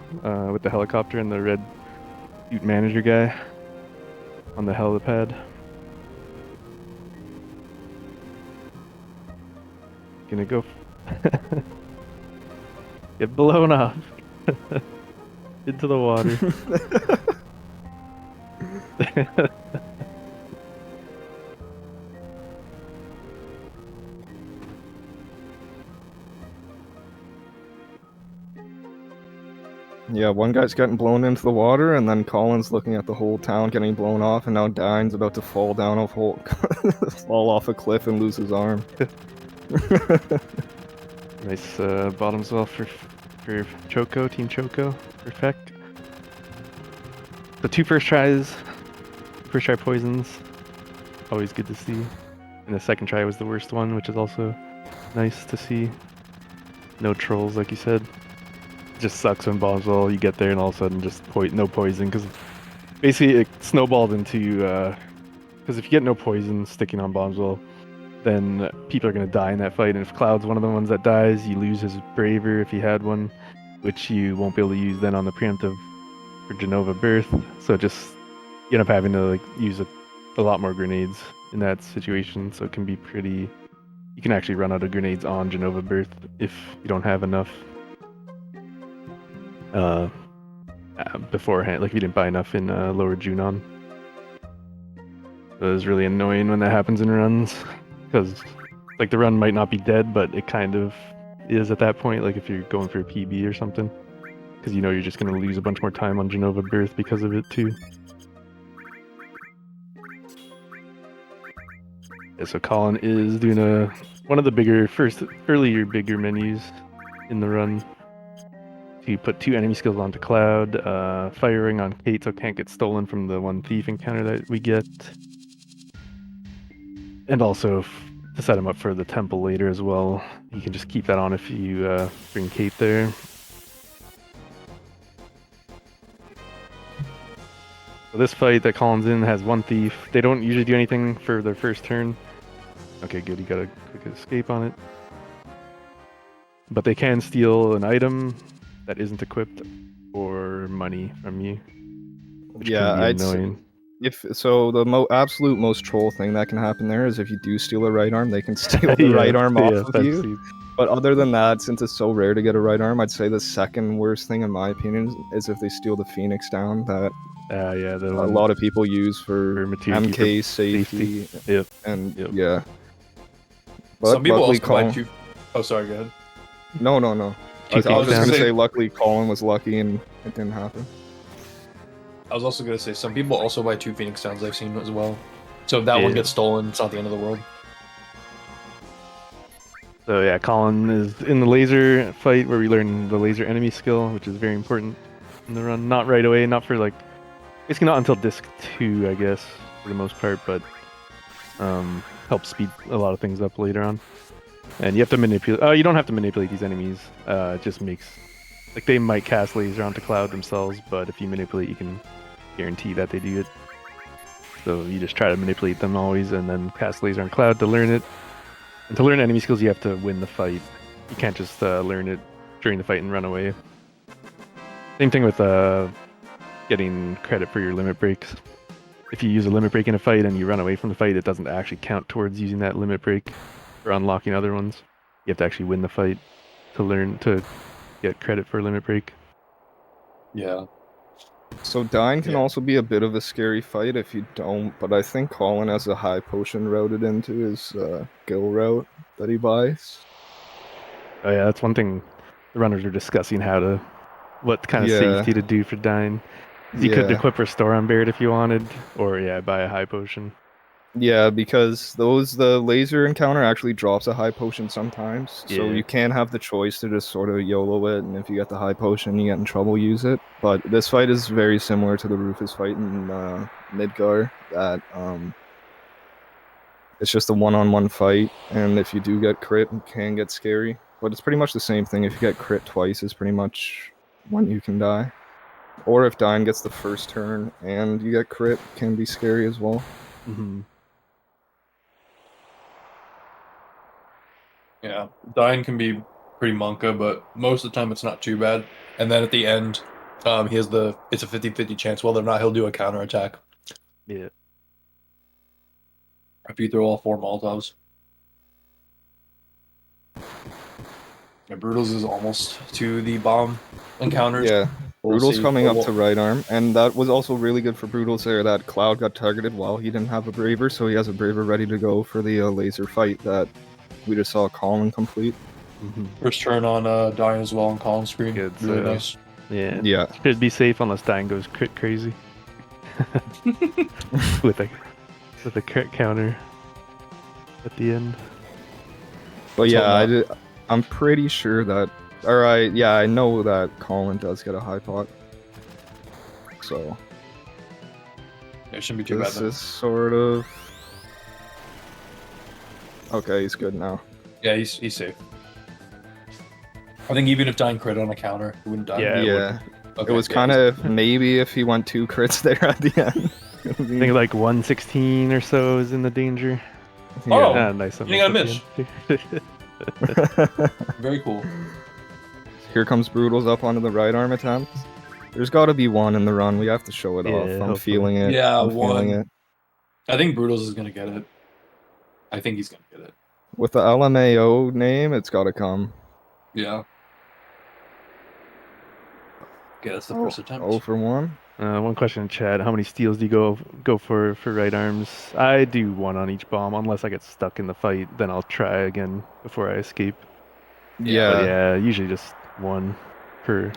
with the helicopter and the red suit manager guy on the helipad. Gonna go get blown off into the water. Yeah, one guy's getting blown into the water, and then Colin's looking at the whole town getting blown off, and now Dyne's about to fall down a fall off a cliff and lose his arm. Nice bottoms well for Choco, Team Choco. Perfect. The two first try poisons. Always good to see. And the second try was the worst one, which is also nice to see. No trolls, like you said. It just sucks when Bombswell, you get there and all of a sudden just no poison, because basically it snowballed into, because if you get no poison sticking on Bombswell, then people are going to die in that fight, and if Cloud's one of the ones that dies, you lose his Braver if he had one, which you won't be able to use then on the preemptive for Genova Birth, so just you end up having to use a lot more grenades in that situation, so it can be pretty... You can actually run out of grenades on Genova Birth if you don't have enough beforehand, if you didn't buy enough in Lower Junon. So it was really annoying when that happens in runs, because the run might not be dead, but it kind of is at that point, if you're going for a PB or something, because you're just going to lose a bunch more time on Genova Birth because of it too. Yeah, so Colin is doing one of the earlier bigger menus in the run to put 2 enemy skills onto Cloud, firing on Kate so it can't get stolen from the one thief encounter that we get, and also to set him up for the temple later as well. You can just keep that on if you bring Kate there. So this fight that Colin's in has 1 thief. They don't usually do anything for their first turn. Okay, good, you got a quick escape on it. But they can steal an item that isn't equipped or money from you, which can be annoying. The absolute most troll thing that can happen there is if you do steal a right arm, they can steal the right arm off of you. But other than that, since it's so rare to get a right arm, I'd say the second worst thing, in my opinion, is if they steal the Phoenix down. That a lot of people use for MK safety. Yep. And yeah. But some people also Colin... buy two. Oh, sorry. Go ahead. No. I was just gonna say, luckily Colin was lucky and it didn't happen. I was also gonna say some people also buy 2 Phoenix Downs. I've seen as well. So if that one gets stolen, it's not the end of the world. So yeah, Colin is in the laser fight where we learn the laser enemy skill, which is very important in the run. Not right away, not for basically not until disc 2, I guess, for the most part, but helps speed a lot of things up later on. And you have to manipulate. You don't have to manipulate these enemies. It just makes they might cast laser onto Cloud themselves, but if you manipulate, you can guarantee that they do it. So you just try to manipulate them always, and then cast laser on Cloud to learn it. And to learn enemy skills, you have to win the fight. You can't just learn it during the fight and run away. Same thing with getting credit for your limit breaks. If you use a limit break in a fight and you run away from the fight, it doesn't actually count towards using that limit break or unlocking other ones. You have to actually win the fight to get credit for a limit break. Yeah. So Dyne can also be a bit of a scary fight if you don't, but I think Colin has a high potion routed into his Gil route that he buys. Oh yeah, that's one thing the runners are discussing, what kind of safety to do for Dyne. You could equip Restore on Baird if you wanted, or buy a high potion. Yeah, because the laser encounter actually drops a high potion sometimes, so you can have the choice to just sort of YOLO it, and if you get the high potion, you get in trouble, use it. But this fight is very similar to the Rufus fight in Midgar, that it's just a one-on-one fight, and if you do get crit, it can get scary. But it's pretty much the same thing. If you get crit twice, it's pretty much when you can die. Or if dying gets the first turn and you get crit, can be scary as well. Mm-hmm. Yeah, dying can be pretty monka, but most of the time it's not too bad. And then at the end, he has it's a 50-50 chance. Whether or not he'll do a counter attack. Yeah. If you throw all 4 Molotovs. Yeah, Broodles is almost to the bomb encounters. Yeah, We'll Broodles see. coming up Well, to right arm, and that was also really good for Broodles there. That Cloud got targeted while he didn't have a Braver, so he has a Braver ready to go for the laser fight that we just saw Colin complete. Mm-hmm. First turn on dying as well on Colin's screen. Good, Really so- nice. Yeah. Should be safe unless dying goes crit crazy. with a crit counter at the end. But yeah, I'm pretty sure that, I know that Colin does get a high pot. So It shouldn't be too bad. this is sort of okay. He's good now. Yeah, he's safe. I think even if dying crit on a counter, he wouldn't die. Yeah. Okay, It was kind of maybe if he went 2 crits there at the end. I think like 116 or so is in the danger. Oh, nice. you got a miss. Very cool. Here comes Broodles up onto the right arm attempt. There's got to be one in the run. We have to show it off. I'm hopefully. feeling it. Yeah, I'm feeling one. it. I think Broodles is gonna get it. I think he's gonna get it. With the LMAO name, it's got to come. Yeah. Okay, that's the first attempt. 0 for 1. One question in chat: how many steals do you go for right arms? I do 1 on each bomb, unless I get stuck in the fight. Then I'll try again before I escape. Yeah. But yeah, usually just 1 per.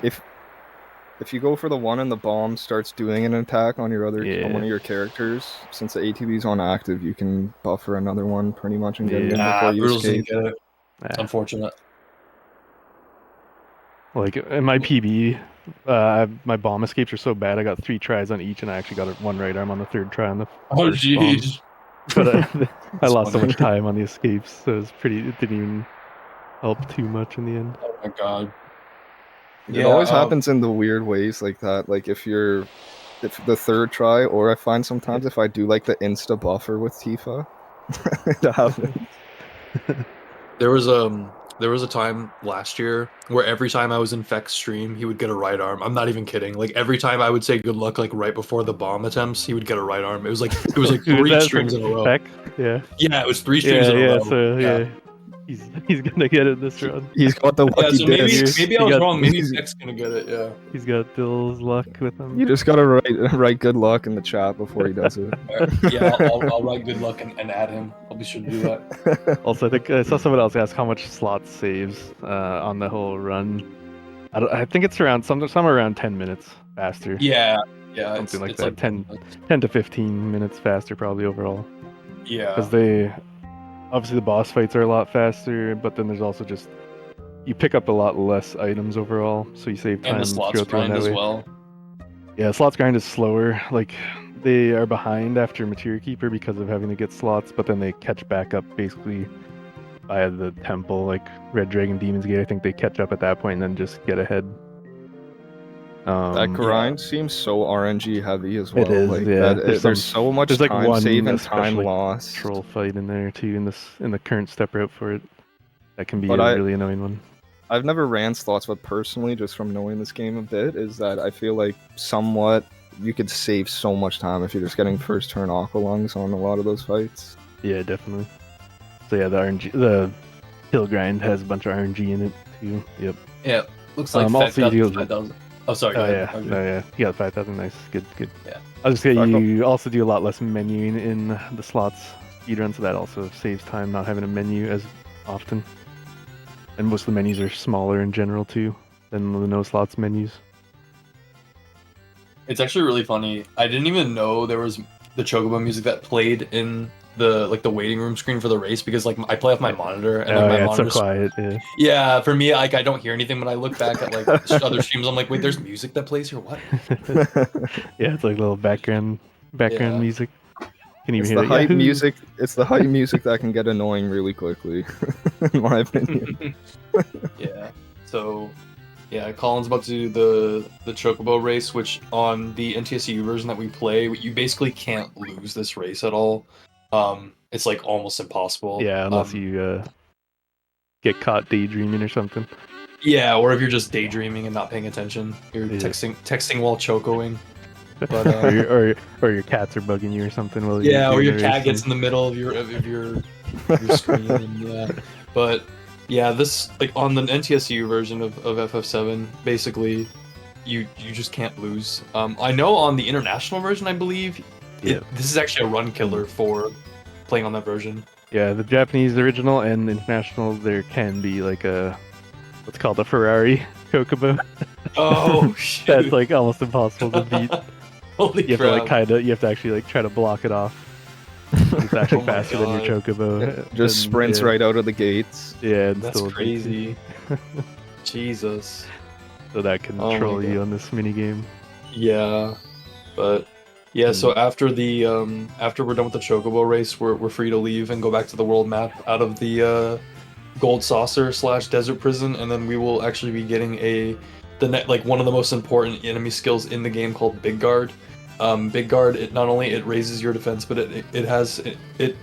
If you go for the 1 and the bomb starts doing an attack on your on one of your characters, since the ATB's on active, you can buffer another one pretty much and get it in before you Broodles escape. didn't get it. Unfortunate. Like in my PB, my bomb escapes are so bad. I got 3 tries on each, and I actually got 1 right arm on the 3rd try on the. Oh first jeez. But I lost so funny. much time on the escapes, so it didn't even help too much in the end. Oh my god. It always happens in the weird ways like that. Like if the 3rd try, or I find sometimes if I do like the insta buffer with Tifa, it happens. There was a time last year where every time I was in Feck's stream, he would get a right arm. I'm not even kidding. Like every time I would say good luck, like right before the bomb attempts, he would get a right arm. It was like 3 streams in a row. Feck? Yeah. Yeah, it was 3 streams in a row. So yeah, he's gonna get it this run. He's got the lucky so disc. maybe I was wrong. Maybe Feck's gonna get it. Yeah. He's got Dill's luck with him. You just gotta write good luck in the chat before he does it. Yeah, I'll write good luck and add him. I'll be sure to do that. Also, I think I saw someone else ask how much slots saves on the whole run. I think it's around somewhere around 10 minutes faster. Yeah, something like it's that. 10 to 15 minutes faster probably overall. Yeah. Because obviously the boss fights are a lot faster, but then there's also just you pick up a lot less items overall, so you save time And the slots throughout the run grind that as way. well. Yeah, slots grind is slower. Like they are behind after Materia Keeper because of having to get slots, but then they catch back up basically via the temple, like Red Dragon Demon's Gate. I think they catch up at that point and then just get ahead. That grind seems so RNG heavy as well. It is, like, yeah. There's so much there's like time one save and time especially lost. Troll fight in there too in the current step route for it. That can be But a really annoying one. I've never ran slots, but personally, just from knowing this game a bit, is that I feel like somewhat you could save so much time if you're just getting first turn Aqua Lungs on a lot of those fights. Yeah, definitely. So yeah, the hill grind has a bunch of RNG in it too. Yep. Yeah, looks like also Feck you got do- 5,000. Oh, sorry. Go yeah, ahead. no, yeah. You got 5,000. Nice, good. Yeah. I was just saying you also do a lot less menuing in the slots speedrun, so that also saves time not having a menu as often. And most of the menus are smaller in general too than the no slots menus. It's actually really funny. I didn't even know there was the Chocobo music that played in the waiting room screen for the race because like I play off my monitor and like my it's so monitor's quiet. Yeah. Yeah, for me, like I don't hear anything when I look back at like other streams. I'm like, wait, there's music that plays here. What? Yeah, it's like little background Yeah. music. Can you It's hear the it? hype Yahoo! music. It's the hype music that can get annoying really quickly, in my opinion. Yeah. So, Yeah, Colin's about to do the Chocobo race, which on the NTSU version that we play, you basically can't lose this race at all. It's like almost impossible. Yeah, unless you get caught daydreaming or something. Yeah, or if you're just daydreaming and not paying attention, you're texting while chocoing. But or your cats are bugging you or something. While or your the cat race gets in the middle of your screen. And, yeah, but yeah, this like on the NTSU version of FF7, basically, you just can't lose. I know on the international version, I believe, this is actually a run killer for playing on that version. Yeah, the Japanese original and international, there can be like what's called a Ferrari Chocobo. Oh shoot! That's like almost impossible to beat. Holy you crap! Have to you have to actually like try to block it off. It's actually faster than your Chocobo. Just sprints right out of the gates. Yeah, that's crazy. Jesus. So that can troll you on this mini game. Yeah, but yeah. So after the after we're done with the Chocobo race, we're free to leave and go back to the world map out of the Gold Saucer / Desert Prison, and then we will actually be getting one of the most important enemy skills in the game called Big Guard. Big Guard, it not only it raises your defense, but it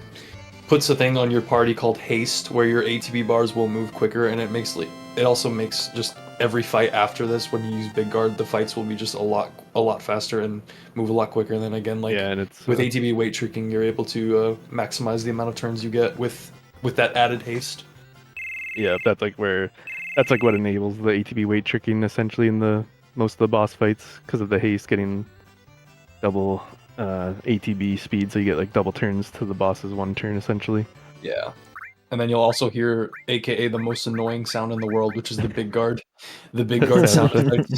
puts a thing on your party called Haste, where your ATB bars will move quicker, and it also makes just every fight after this, when you use Big Guard, the fights will be just a lot faster and move a lot quicker. And then again, and it's, with ATB weight tricking, you're able to maximize the amount of turns you get with that added haste. Yeah, that's like what enables the ATB weight tricking essentially in the most of the boss fights, because of the haste getting double ATB speed, so you get like double turns to the boss's one turn essentially. Yeah. And then you'll also hear AKA the most annoying sound in the world, which is the Big Guard. The Big Guard sound effect.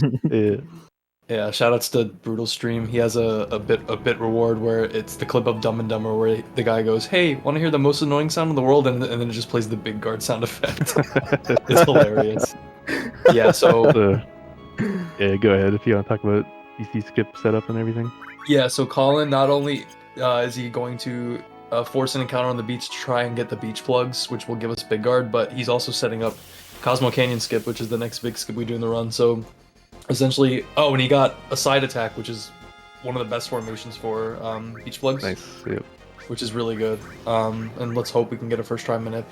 Yeah, shoutouts to Brutal Stream. He has a bit reward where it's the clip of Dumb and Dumber where the guy goes, "Hey, want to hear the most annoying sound in the world?" And then it just plays the Big Guard sound effect. It's hilarious. Yeah, so yeah, go ahead if you want to talk about PC skip setup and everything. Yeah, so Colin, not only is he going to force an encounter on the beach to try and get the beach plugs, which will give us Big Guard, but he's also setting up Cosmo Canyon skip, which is the next big skip we do in the run. So essentially, and he got a side attack, which is one of the best formations for beach plugs. Nice, yep. Which is really good. And let's hope we can get a first try manip.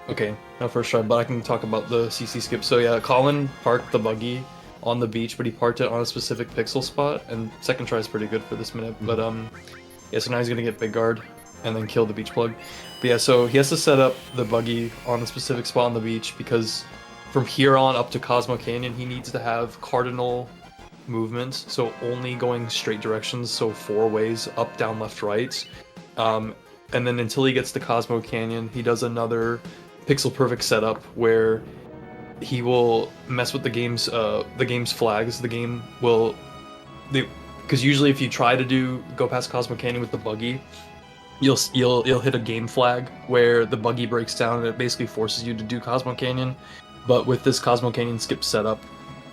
Okay, no first try, but I can talk about the CC skip. So yeah, Colin parked the buggy on the beach, but he parked it on a specific pixel spot, and second try is pretty good for this minute. But yeah, so now he's gonna get Big Guard and then kill the beach plug. But yeah, so he has to set up the buggy on a specific spot on the beach, because from here on up to Cosmo Canyon, he needs to have cardinal movements, so only going straight directions, so 4 ways, up, down, left, right. And then until he gets to Cosmo Canyon, he does another pixel perfect setup where he will mess with the game's flags. The game will, because usually if you try to go past Cosmo Canyon with the buggy, you'll hit a game flag where the buggy breaks down and it basically forces you to do Cosmo Canyon. But with this Cosmo Canyon skip setup,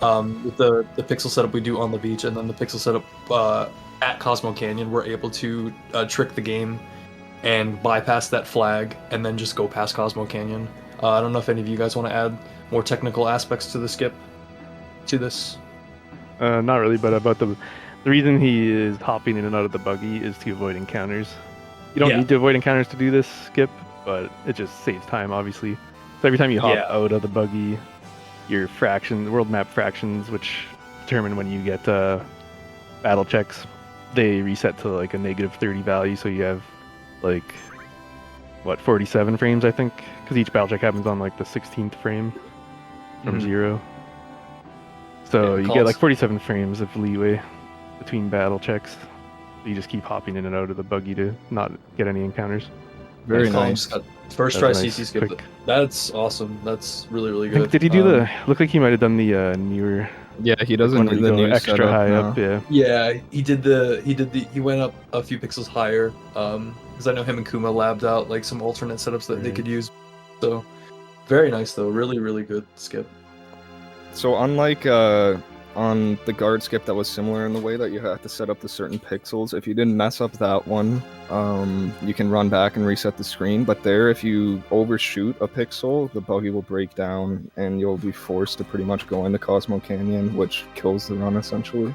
with the pixel setup we do on the beach and then the pixel setup at Cosmo Canyon, we're able to trick the game and bypass that flag and then just go past Cosmo Canyon. I don't know if any of you guys want to add more technical aspects to the skip, to this. Not really, but about the reason he is hopping in and out of the buggy is to avoid encounters. You don't need to avoid encounters to do this skip, but it just saves time, obviously. So every time you hop out of the buggy, your fractions, world map fractions, which determine when you get battle checks, they reset to like a -30 value, so you have like 47 frames, I think, because each battle check happens on like the 16th frame from 0. So you get like 47 frames of leeway between battle checks. You just keep hopping in and out of the buggy to not get any encounters. Very nice. First try CC skip. That's awesome. That's really, really good. Did he do the? Look like he might have done the newer. Yeah, he doesn't do the new extra setup high now. up. Yeah. Yeah, he went up a few pixels higher. Because I know him and Kuma labbed out like some alternate setups that they could use. So very nice though. Really, really good skip. So unlike on the guard skip that was similar in the way that you had to set up the certain pixels. If you didn't mess up that one, you can run back and reset the screen. But there, if you overshoot a pixel, the buggy will break down and you'll be forced to pretty much go into Cosmo Canyon, which kills the run essentially.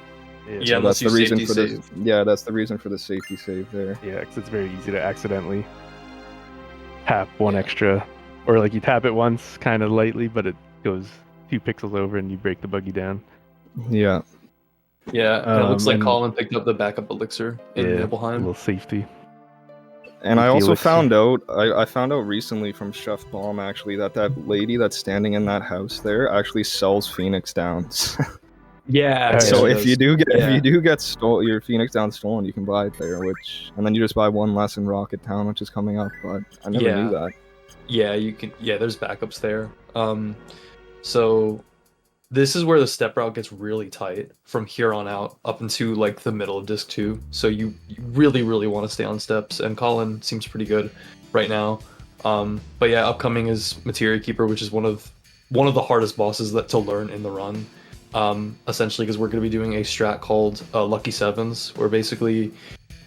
Yeah, So that's the reason for safety the that's the reason for the safety save there. Yeah, because it's very easy to accidentally tap one extra, or like you tap it once kind of lightly, but it goes 2 pixels over and you break the buggy down. Yeah. Yeah, and it looks like and- Colin picked up the backup elixir in A Nibelheim. little safety. And I Safety also elixir. found out, I found out recently from Chef Bomb actually that lady that's standing in that house there actually sells Phoenix Downs. Yeah. So she if you does. do get Yeah. your Phoenix Downs stolen, you can buy it there, and then you just buy one less in Rocket Town, which is coming up. But I never knew that. Yeah, you can. Yeah, there's backups there. So this is where the step route gets really tight from here on out up into like the middle of disc 2. So you really want to stay on steps, and Colin seems pretty good right now. But yeah, upcoming is Materia Keeper, which is one of the hardest bosses to learn in the run. Essentially, because we're going to be doing a strat called Lucky Sevens, where basically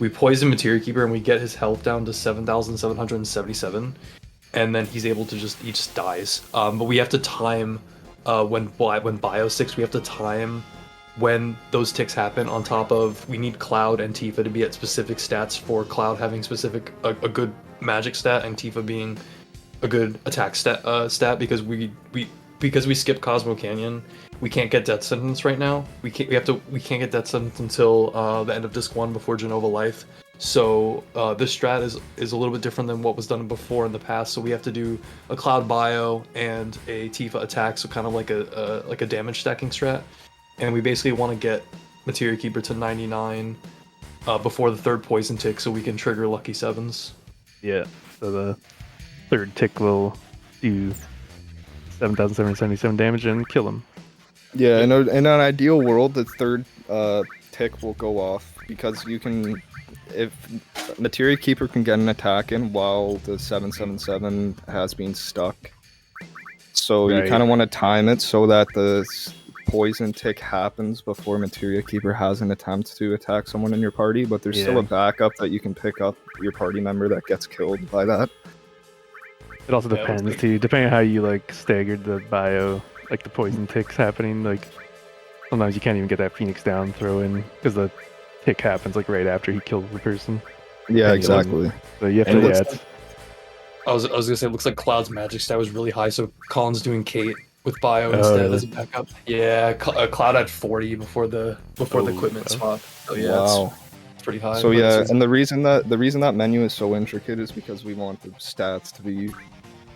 we poison Materia Keeper and we get his health down to 7,777, and then he just dies. But we have to time when bio sticks, we have to time when those ticks happen. On top of, we need Cloud and Tifa to be at specific stats, for Cloud having a good magic stat and Tifa being a good attack stat, because we skip Cosmo Canyon. We can't get Death Sentence right now. We can't get Death Sentence until the end of disc 1 before Genova Life. So this strat is a little bit different than what was done before in the past. So we have to do a Cloud bio and a Tifa attack, so kind of like a damage stacking strat. And we basically want to get Materia Keeper to 99 before the third poison tick, so we can trigger Lucky Sevens. Yeah, so the third tick will do 7,777 damage and kill him. Yeah, in an ideal world, the third tick will go off because if Materia Keeper can get an attack in while the 777 has been stuck. So you kind of want to time it so that the poison tick happens before Materia Keeper has an attempt to attack someone in your party, but there's still a backup that you can pick up your party member that gets killed by that. It also depends too, depending on how you like staggered the bio, like the poison ticks happening. Like sometimes you can't even get that Phoenix Down throw in because the tick happens like right after he kills the person. Yeah, exactly. So you have to. I was gonna say, it looks like Cloud's magic stat was really high, so Colin's doing Kate with bio instead as a backup. Yeah, Cloud had 40 before the equipment swap. So yeah, it's pretty high. So yeah, and the reason that menu is so intricate is because we want the stats to be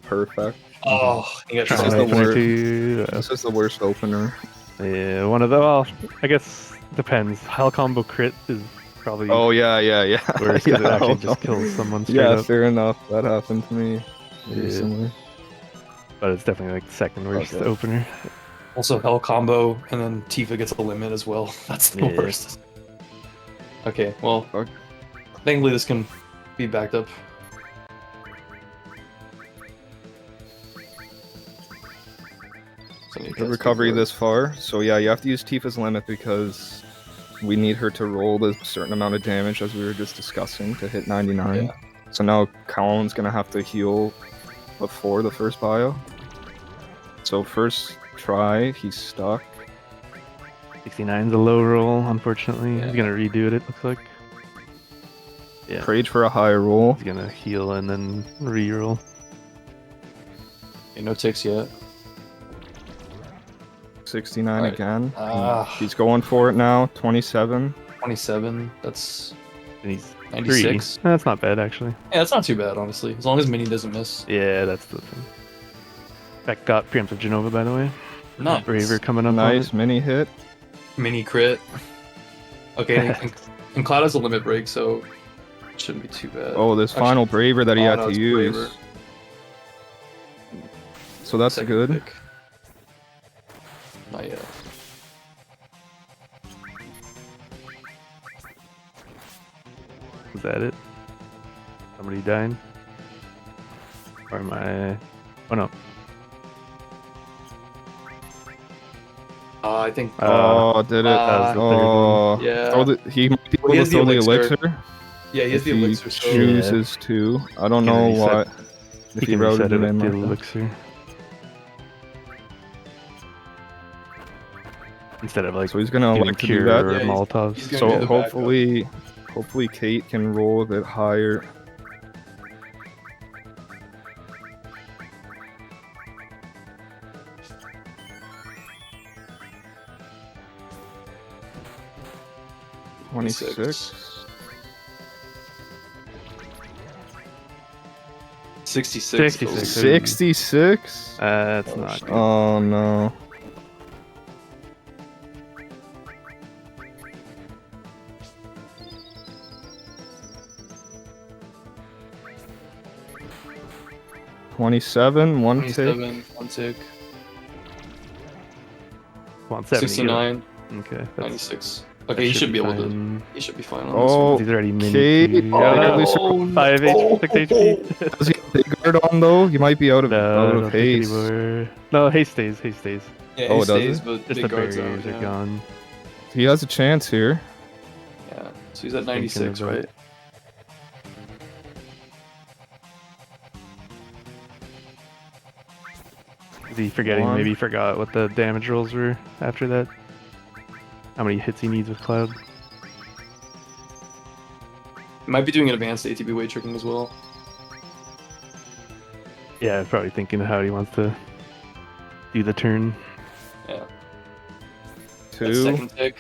perfect. Oh, this is the worst opener. Yeah, one of the, well, I guess depends. Hell combo crit is probably. Oh yeah. Worse, it actually just kills someone straight up. Fair enough. That happened to me. Similar. But it's definitely like the second worst opener. Also Hell combo, and then Tifa gets a limit as well. That's the worst. Okay, well, thankfully this can be backed up. The recovery this far. So yeah, you have to use Tifa's limit because we need her to roll a certain amount of damage, as we were just discussing, to hit 99. Yeah. So now Colin's gonna have to heal before the first bio. So first try, he's stuck. 69's a low roll, unfortunately. He's gonna redo it, looks like. Yeah. Prayed for a high roll. He's gonna heal and then re-roll. Okay, no ticks yet. 69 again. Ah. He's going for it now. 27. 27. That's. And he's 96. That's not bad, actually. Yeah, that's not too bad, honestly. As long as Mini doesn't miss. Yeah, that's the thing. That got preemptive Genova, by the way. Nice. Braver coming up. Nice mini hit. Mini crit. Okay, and Cloud has a limit break, so it shouldn't be too bad. Oh, this final Braver that he had to use. Braver. So that's good. Pick. Not yet. Was that it? Somebody dying? Or am I... Oh no. I think. Oh, did it? That was the third one. Yeah. He might be Well, he able has to the throw the elixir. elixir. Yeah, he has If the he elixir. So chooses to. I don't He can know reset- what. If He he can routed reset it him in with the like that. elixir. Instead of like So he's gonna doing elect to do cure that. or Yeah, Molotovs. he's gonna do So the hopefully Kate can roll a bit higher. backup. 26. 66. 66. 66? That's not good. Oh no. $27, one tick. 27, one tick. Come on, 70. 69, Okay. That's, 96. that Okay, he should be able to. fine. He should be fine on Oh, He's already mini. Kate. Oh, 5 HP, 6 HP. Does he have big guard on though? He might be out of No, I don't think haste. anymore. No, haste stays. Haste stays. this. Yeah, Oh, he does it? stays, but Just big the guards out. barriers are Yeah. gone. He has a chance here. Yeah, so he's at 96, about it. right? Is he forgetting? One. Maybe he forgot what the damage rolls were after that. How many hits he needs with Cloud? He might be doing advanced ATB weight tricking as well. Yeah, probably thinking how he wants to do the turn. Yeah. Two. That second tick.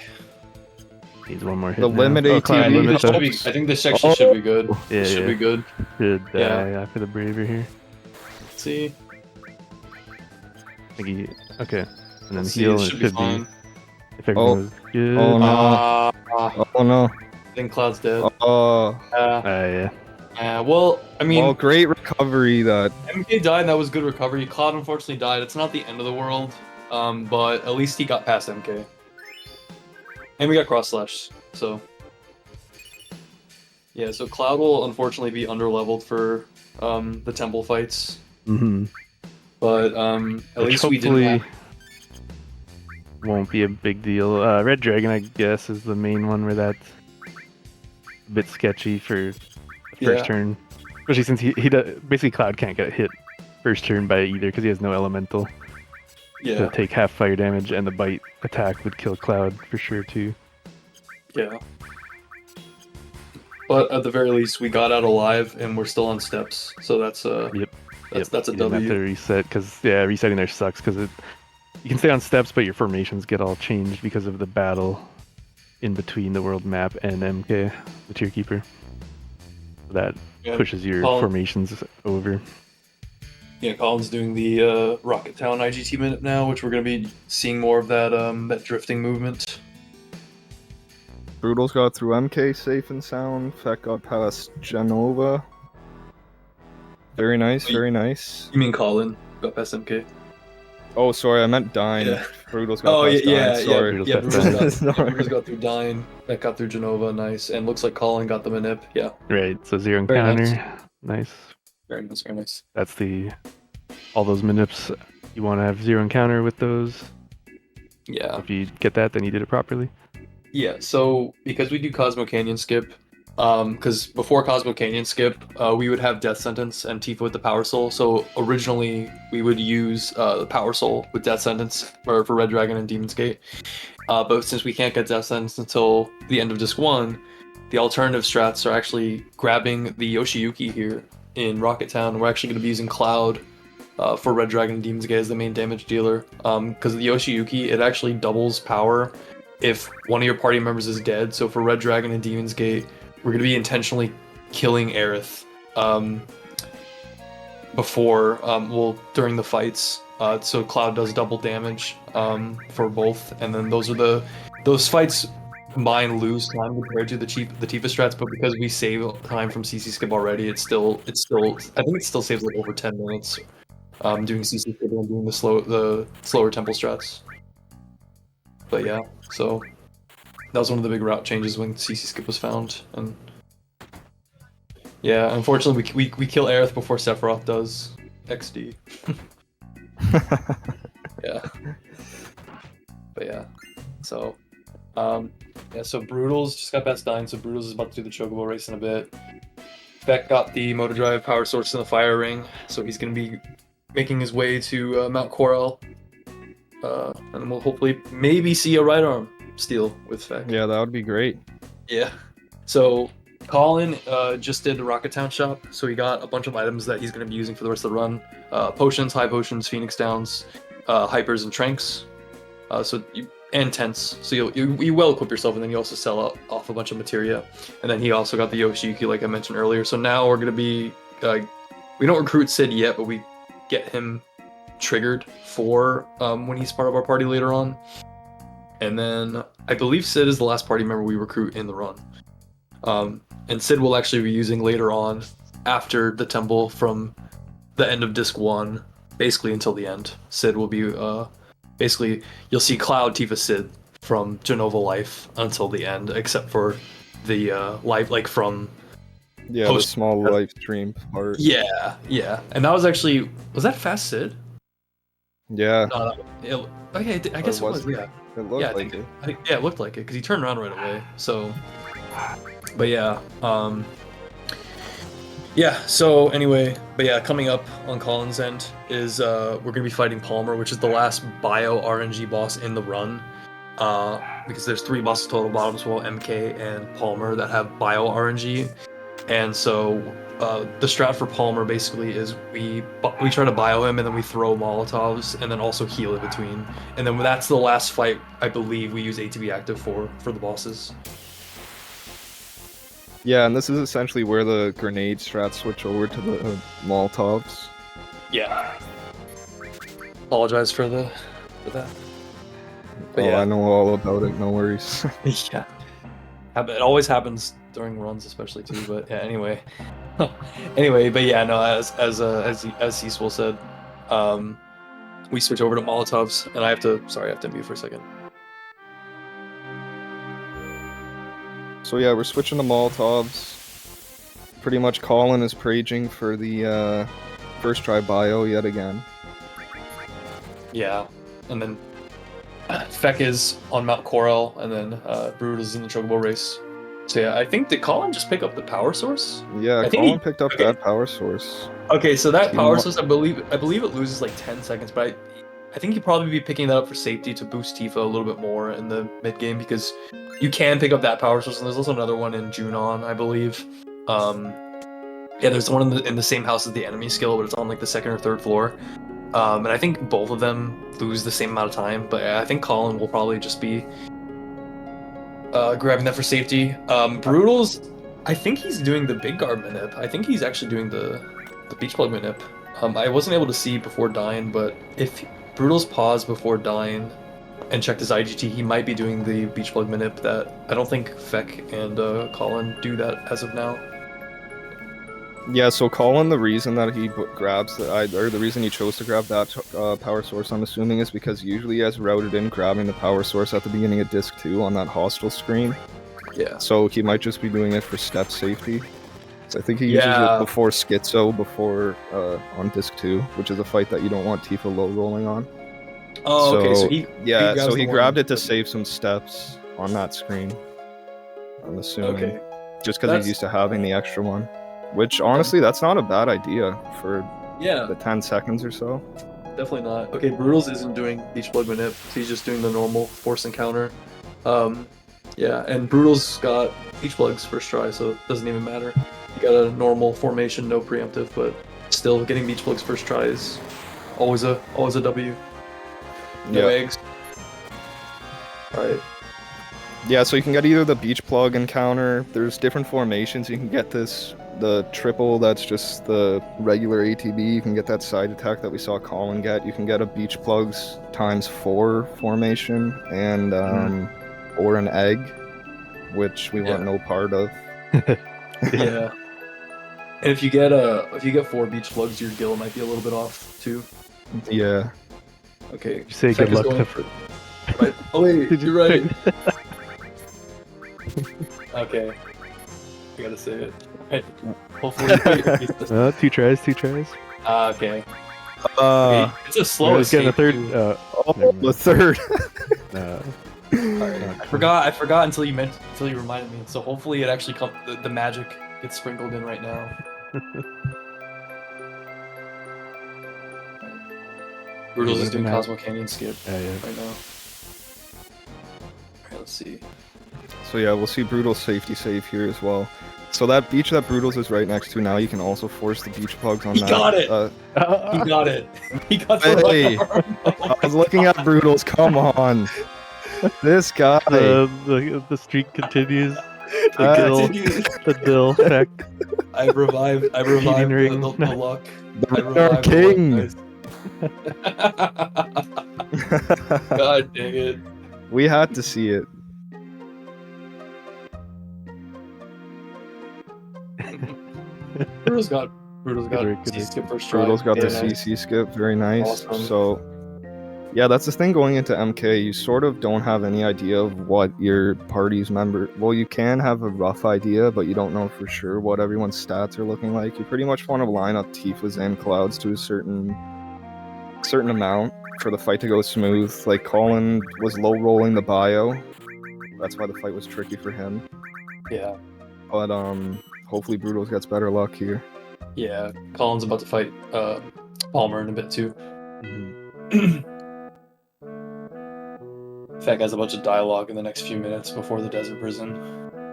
Needs one more hit. The now. limit Oh, ATB Cloud limit This should though. be, I think this section should be good. Yeah, This should yeah. be good. Should Yeah. die after the braver here. Let's see. I think he. Okay. And then Let's see, heal. this It should be should be. fine. If everything was good. Oh no. Oh no. I think Cloud's dead. Oh. Yeah. Well, I mean, Well, great recovery that. MK died, and that was good recovery. Cloud unfortunately died. It's not the end of the world, but at least he got past MK. And we got cross slash, so yeah. So Cloud will unfortunately be underleveled for the temple fights, Mm-hmm. but at least we hopefully didn't. won't be a big deal. Red Dragon, I guess, is the main one where that's a bit sketchy for the first Yeah. turn. Especially since basically Cloud can't get hit first turn by either because he has no elemental. Yeah. To take half fire damage, and the bite attack would kill Cloud for sure too. Yeah. But at the very least, we got out alive, and we're still on steps. So that's that's a You didn't have to W. reset because resetting there sucks because you can stay on steps, but your formations get all changed because of the battle in between the world map and MK, the tier keeper. That Yeah, pushes your Colin- formations over. Yeah, Colin's doing the Rocket Town IGT minute now, which we're gonna be seeing more of that that drifting movement. Broodles got through MK safe and sound. Feck got past Genova. Very nice, very nice. You mean Colin got past MK? Oh, sorry, I meant Dine. Yeah. Broodles got Oh past yeah, Dine. Sorry. Brutus got through Dine. That got through Genova, nice. And looks like Colin got the manip. Yeah. Right, so zero Very encounter. Nice. Very nice, very nice. That's all those manips. You want to have zero encounter with those. Yeah. If you get that, then you did it properly. Yeah, so because we do Cosmo Canyon skip, because before Cosmo Canyon skip, we would have Death Sentence and Tifa with the Power Soul. So originally we would use the Power Soul with Death Sentence for Red Dragon and Demon's Gate. But since we can't get Death Sentence until the end of Disc 1, the alternative strats are actually grabbing the Yoshiyuki here in Rocket Town. We're actually going to be using Cloud for Red Dragon and Demon's Gate as the main damage dealer. Because the Yoshiyuki, it actually doubles power if one of your party members is dead. So for Red Dragon and Demon's Gate, we're going to be intentionally killing Aerith during the fights. So Cloud does double damage for both, and then those fights combined lose time compared to the Tifa strats, but because we save time from CC skip already, I think it still saves like over 10 minutes doing CC skip and doing the slower temple strats. But yeah, so that was one of the big route changes when CC skip was found, and yeah, unfortunately we kill Aerith before Sephiroth does. XD. Yeah. But yeah, so so Broodles just got best dying, so Broodles is about to do the Chocobo race in a bit. Beck got the motor drive power source in the fire ring, so he's gonna be making his way to Mount Cwil, and we'll hopefully maybe see a right arm steal with Feck. Yeah, that would be great. Yeah. So Colin just did the Rocket Town shop, so he got a bunch of items that he's going to be using for the rest of the run. Potions, high potions, Phoenix Downs, hypers and tranks. And tents. So you well equip yourself, and then you also sell off a bunch of materia. And then he also got the Yoshiki, like I mentioned earlier. So now we're going to be we don't recruit Sid yet, but we get him triggered for when he's part of our party later on. And then I believe Sid is the last party member we recruit in the run. And Sid will actually be using later on after the temple from the end of Disc 1, basically until the end. Sid will be, basically, you'll see Cloud Tifa Sid from Genova Life until the end, except for the life, like from... Yeah, the small live stream part. Yeah. And that was actually... Was that Fast Sid? Yeah. Okay, I guess it was, yeah. It looked like it. Yeah, it looked like it, because he turned around right away, so... But yeah, so anyway, coming up on Colin's end is we're going to be fighting Palmer, which is the last bio RNG boss in the run, because there's 3 bosses total, Bottom Swell, MK, and Palmer, that have bio RNG. And so the strat for Palmer basically is we try to bio him, and then we throw Molotovs, and then also heal in between. And then that's the last fight, I believe, we use ATB active for the bosses. Yeah, and this is essentially where the grenade strats switch over to the Molotovs. Yeah. Apologize for that. But I know all about it, no worries. Yeah. It always happens during runs, especially too, but yeah, anyway. As Cwil said, we switch over to Molotovs, and I have to mute for a second. So yeah, we're switching to Molotovs. Pretty much Colin is praging for the first try bio yet again. Yeah, and then Feck is on Mount Cwil, and then Brood is in the Chocobo race. So yeah, I think, did Colin just pick up the power source? Yeah, Colin picked up that power source. Okay, so that power source, I believe it loses like 10 seconds, but I think he'd probably be picking that up for safety to boost Tifa a little bit more in the mid game, because you can pick up that power source, and there's also another one in Junon, I believe. There's one in the same house as the enemy skill, but it's on like the 2nd or 3rd floor. And I think both of them lose the same amount of time, but I think Colin will probably just be grabbing that for safety. Broodles, I think he's doing the big guard manip. I think he's actually doing the beach plug manip. I wasn't able to see before dying, but if Broodles paused before dying and checked his IGT, he might be doing the beach plug manip. That I don't think Feck and Colin do that as of now. Yeah, so Colin, the reason that he grabs the reason he chose to grab that power source, I'm assuming, is because usually he has routed in grabbing the power source at the beginning of Disc 2 on that hostile screen. Yeah. So he might just be doing it for step safety. So I think he uses it before Schizo, before on Disc 2, which is a fight that you don't want Tifa low rolling on. Oh, okay. So he grabbed it to save some steps on that screen, I'm assuming. Okay. Just because he's used to having the extra one. Which, honestly, that's not a bad idea for the 10 seconds or so. Definitely not. Okay, Broodles isn't doing beach plug manip. He's just doing the normal force encounter. And Broodles got beach plugs first try, so it doesn't even matter. He got a normal formation, no preemptive, but still getting beach plugs first try is always a W. No eggs. Alright. Yeah, so you can get either the beach plug encounter, there's different formations, you can get the triple that's just the regular ATB, you can get that side attack that we saw Colin get, you can get a beach plugs ×4 formation, and or an egg, which we want no part of. Yeah. And if you get 4 beach plugs, your gill might be a little bit off too. Yeah. Okay. You say good luck to right. Oh wait, you're right. Okay. I gotta say it. Right. Hopefully. 2 tries. Okay. It's a slow escape. Getting a third. The third. I forgot until you reminded me. So hopefully it actually the magic gets sprinkled in right now. Broodles is doing Cosmo Canyon skip right now. Alright, let's see. So yeah, we'll see Broodles safety save here as well. So that beach that Broodles is right next to now, you can also force the beach pugs on that. He got it! He got it! He got the Hey, I was looking at Broodles, come on! This guy! The streak continues. The Dill effect. I revived the luck. I revived king! the luck, guys. God dang it. We had to see it. Broodles got C skip first try. Broodles got the nice. CC skip, very nice. Awesome. So, yeah, that's the thing going into MK. You sort of don't have any idea of what your party's member. Well, you can have a rough idea, but you don't know for sure what everyone's stats are looking like. You pretty much want to line up Tifa's and Cloud's to a certain amount for the fight to go smooth. Like Colin was low rolling the bio. That's why the fight was tricky for him. Yeah. But hopefully Broodles gets better luck here. Yeah, Colin's about to fight Palmer in a bit too. Fat guy's about to dialogue in the next few minutes before the desert prison.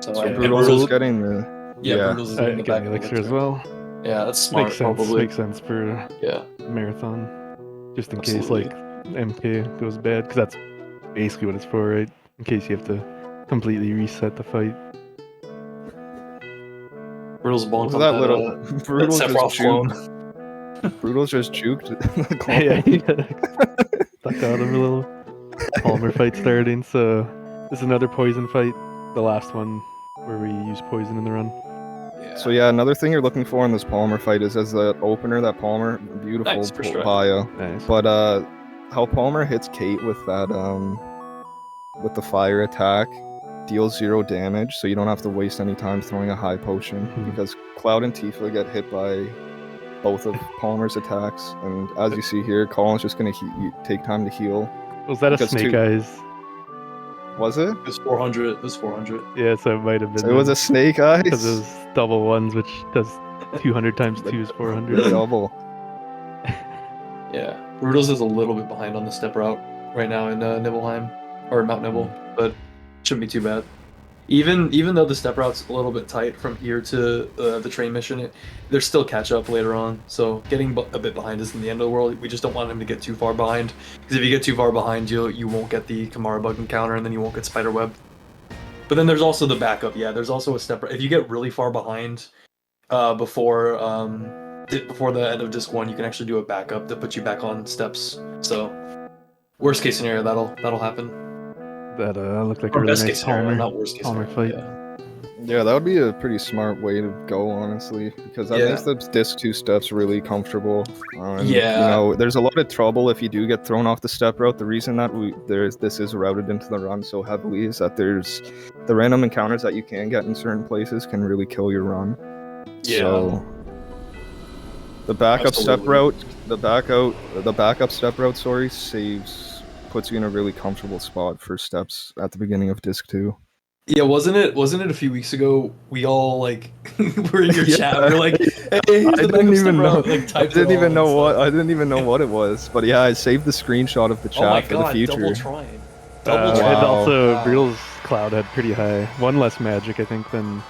So Broodles is getting the Broodles is getting the back elixir as well. Yeah, that's smart. Makes sense for marathon, just in case like MK goes bad, because that's basically what it's for, right? In case you have to completely reset the fight. Broodles bonk on that little Broodles that just juked. Broodles just juked. Yeah, stuck out of a little Palmer fight starting. So this is another poison fight, the last one where we use poison in the run. So yeah, another thing you're looking for in this Palmer fight is as the opener, that Palmer, beautiful bio. Nice. But how Palmer hits Kate with that with the fire attack deals 0 damage, so you don't have to waste any time throwing a high potion, because Cloud and Tifa get hit by both of Palmer's attacks, and as you see here, Colin's just gonna take time to heal. Was that a Snake Eyes? Was it? It was 400. It was 400. Yeah, so it might have been. So it was a Snake Eyes? Because it was double ones, which does 200 times 2 is 400. Double. Yeah, Broodles is a little bit behind on the step route right now in Nibelheim, or Mount Nibel, but shouldn't be too bad. Even though the step route's a little bit tight from here to the train mission, there's still catch up later on. So getting a bit behind isn't the end of the world. We just don't want him to get too far behind, because if you get too far behind, you won't get the Kamara bug encounter, and then you won't get Spiderweb. But then there's also the backup. Yeah, there's also a step. If you get really far behind before the end of disc 1, you can actually do a backup that puts you back on steps. So worst case scenario, that'll happen. That looked like or a really best nice case scenario, Palmer, not worst case Palmer scenario, fight. Yeah, that would be a pretty smart way to go, honestly, because that makes the disc 2 steps really comfortable. And, you know, there's a lot of trouble if you do get thrown off the step route. The reason that this is routed into the run so heavily is that there's the random encounters that you can get in certain places can really kill your run. Yeah. So the backup step route, the backup step route, puts you in a really comfortable spot for steps at the beginning of disc 2. Yeah, wasn't it a few weeks ago we all like were in your chat, we were like, hey, here's the I didn't even know. Like, I didn't even know what it was. But yeah, I saved the screenshot of the chat for the future. Double trying. And also, Broodles Cloud had pretty high, one less magic I think than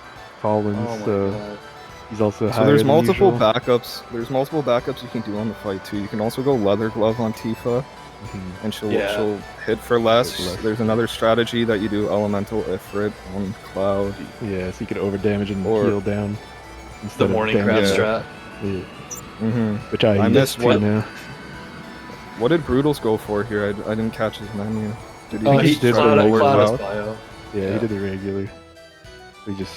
Colin's, so he's also higher. So there's than multiple usual. backups. There's multiple backups you can do on the fight too. You can also go Leather Glove on Tifa. And she'll hit for less. There's another strategy that you do Elemental Ifrit on Cloud. Yeah, so you could over damage and heal down. The morning crab strat. Yeah. Which I missed now. What did Broodles go for here? I didn't catch his menu. Did he did the lower Cloud bio? Yeah, he did the regular. We just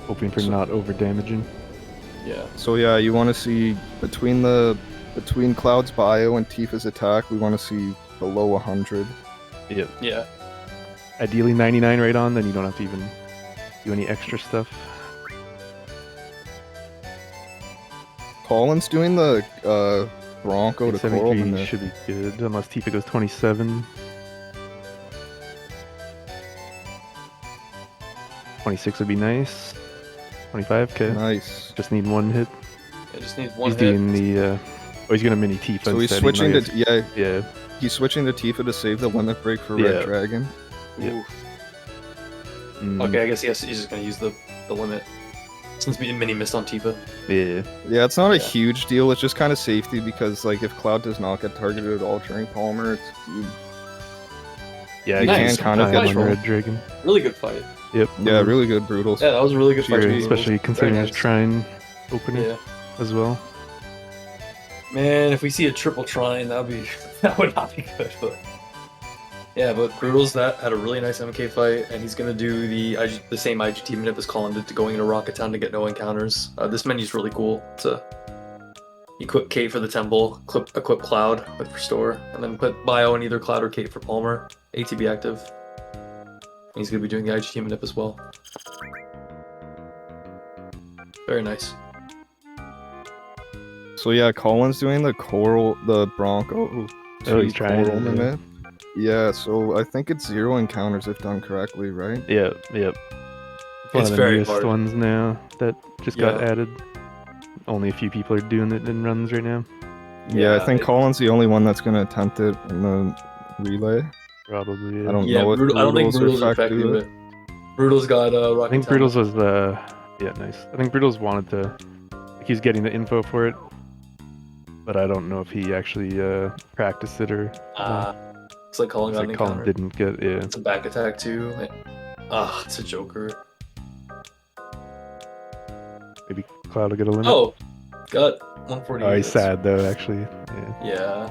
hoping for not over damaging. Yeah. So yeah, you want to see between Cloud's bio and Tifa's attack, we want to see below 100. Yep. Yeah. Ideally 99 right on, then you don't have to even do any extra stuff. Colin's doing the Bronco to Coral in 73 the... should be good, unless Tifa goes 27. 26 would be nice. 25, okay. Nice. Just need one hit. I just need one He's hit. doing the... he's gonna mini Tifa So he's instead, switching even to... though he Yeah, has- he's switching to Tifa to save the limit break for Red Dragon. Yeah. Okay, I guess he's just gonna use the limit. Since Mini missed on Tifa. Yeah. Yeah, it's not a huge deal. It's just kind of safety because, like, if Cloud does not get targeted at all during Palmer, it's Yeah, you nice. can kind of Tifa get on trolled. Red Dragon. Really good fight. Yep. Yeah, really good Broodals. Yeah, that was a really good fight. Sure, for especially Broodals. considering Very his nice. Trine opener Yeah. as well. Man, if we see a triple trine, that would not be good. But yeah, but Broodals that had a really nice MK fight, and he's gonna do the same IGT manip as Colin did to going into Rocket Town to get no encounters. This menu's really cool. It's a equip Kate for the Temple, equip Cloud with Restore, and then put Bio in either Cloud or Kate for Palmer. ATB active. And he's gonna be doing the IGT manip as well. Very nice. So yeah, Colin's doing the Bronco. he's trying Coral to, limit. Yeah, so I think it's 0 encounters if done correctly, right? Yep. It's one It's of the very newest hard. ones now that just got Yeah. added. Only a few people are doing it in runs right now. Yeah, I Yeah, think Colin's the only one that's going to attempt it in the relay. Probably. I don't Yeah, know if I don't think Broodals Broodals are are effective. effective. Broodals got Rocket I think Town. Broodles was yeah, nice. I think Broodles wanted to, like, he's getting the info for it, but I don't know if he actually practiced it or. It's like Colin Looks got an like Colin encounter. didn't get. Yeah. It's a back attack too. It's a Joker. Maybe Cloud will get a limit. Oh, got 140. Oh, he's sad though. Actually. Yeah. Yeah.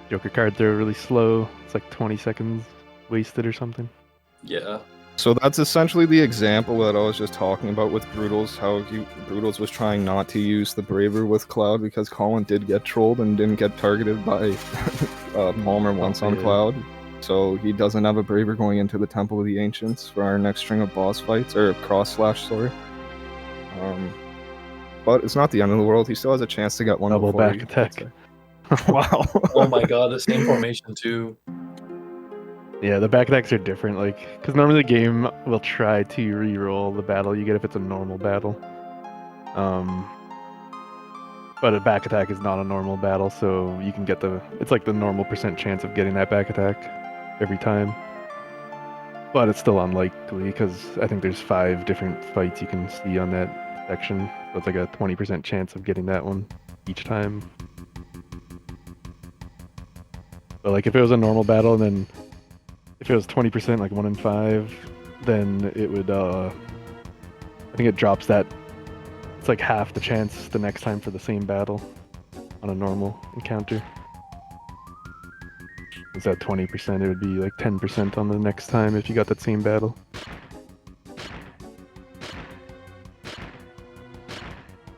Joker card throw really slow. It's like 20 seconds wasted or something. Yeah. So that's essentially the example that I was just talking about with Broodals, how Broodals was trying not to use the Braver with Cloud because Colin did get trolled and didn't get targeted by Palmer once on Yeah. Cloud. So he doesn't have a Braver going into the Temple of the Ancients for our next string of boss fights, or sorry. But it's not the end of the world. He still has a chance to get one Double before back he attack. gets it. Wow. Oh my god, the same formation too. Yeah, the back attacks are different, like, because normally the game will try to re-roll the battle you get if it's a normal battle. But a back attack is not a normal battle, so you can get it's like the normal percent chance of getting that back attack every time. But it's still unlikely, because I think there's 5 different fights you can see on that section, so it's like a 20% chance of getting that one each time. But like if it was a normal battle, and then if it was 20%, like 1 in 5, then it would, I think it drops that, it's like half the chance the next time for the same battle on a normal encounter. Instead of 20%, it would be like 10% on the next time if you got that same battle.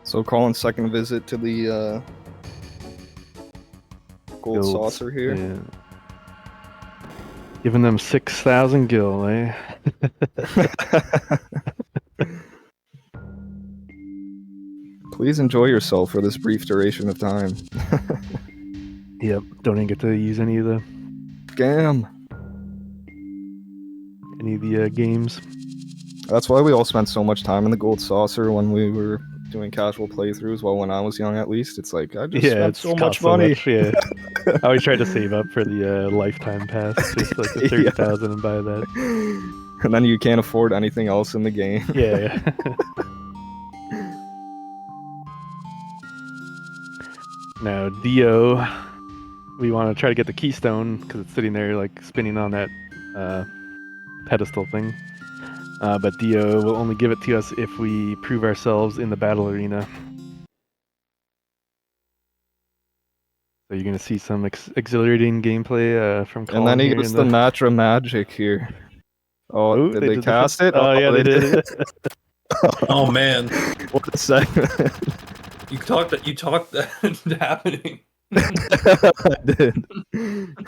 So Colin's second visit to the gold Guilds, saucer here. yeah. Giving them 6,000 gil, eh? Please enjoy yourself for this brief duration of time. Yep, don't even get to use any of the games. That's why we all spent so much time in the gold saucer when we were doing casual playthroughs. Well, when I was young, at least, it's like I just spent so much money. Yeah, I always tried to save up for the lifetime pass, just like the 30,000 and buy that. And then you can't afford anything else in the game. Yeah. Now Dio, we want to try to get the keystone because it's sitting there like spinning on that pedestal thing. But Dio will only give it to us if we prove ourselves in the battle arena. So you're gonna see some exhilarating gameplay from Colin. And then he here gets in the Matra Magic here. Oh, Ooh, did they did cast it? Oh yeah, they did. Oh man, what a segment! you talked that happening. I did.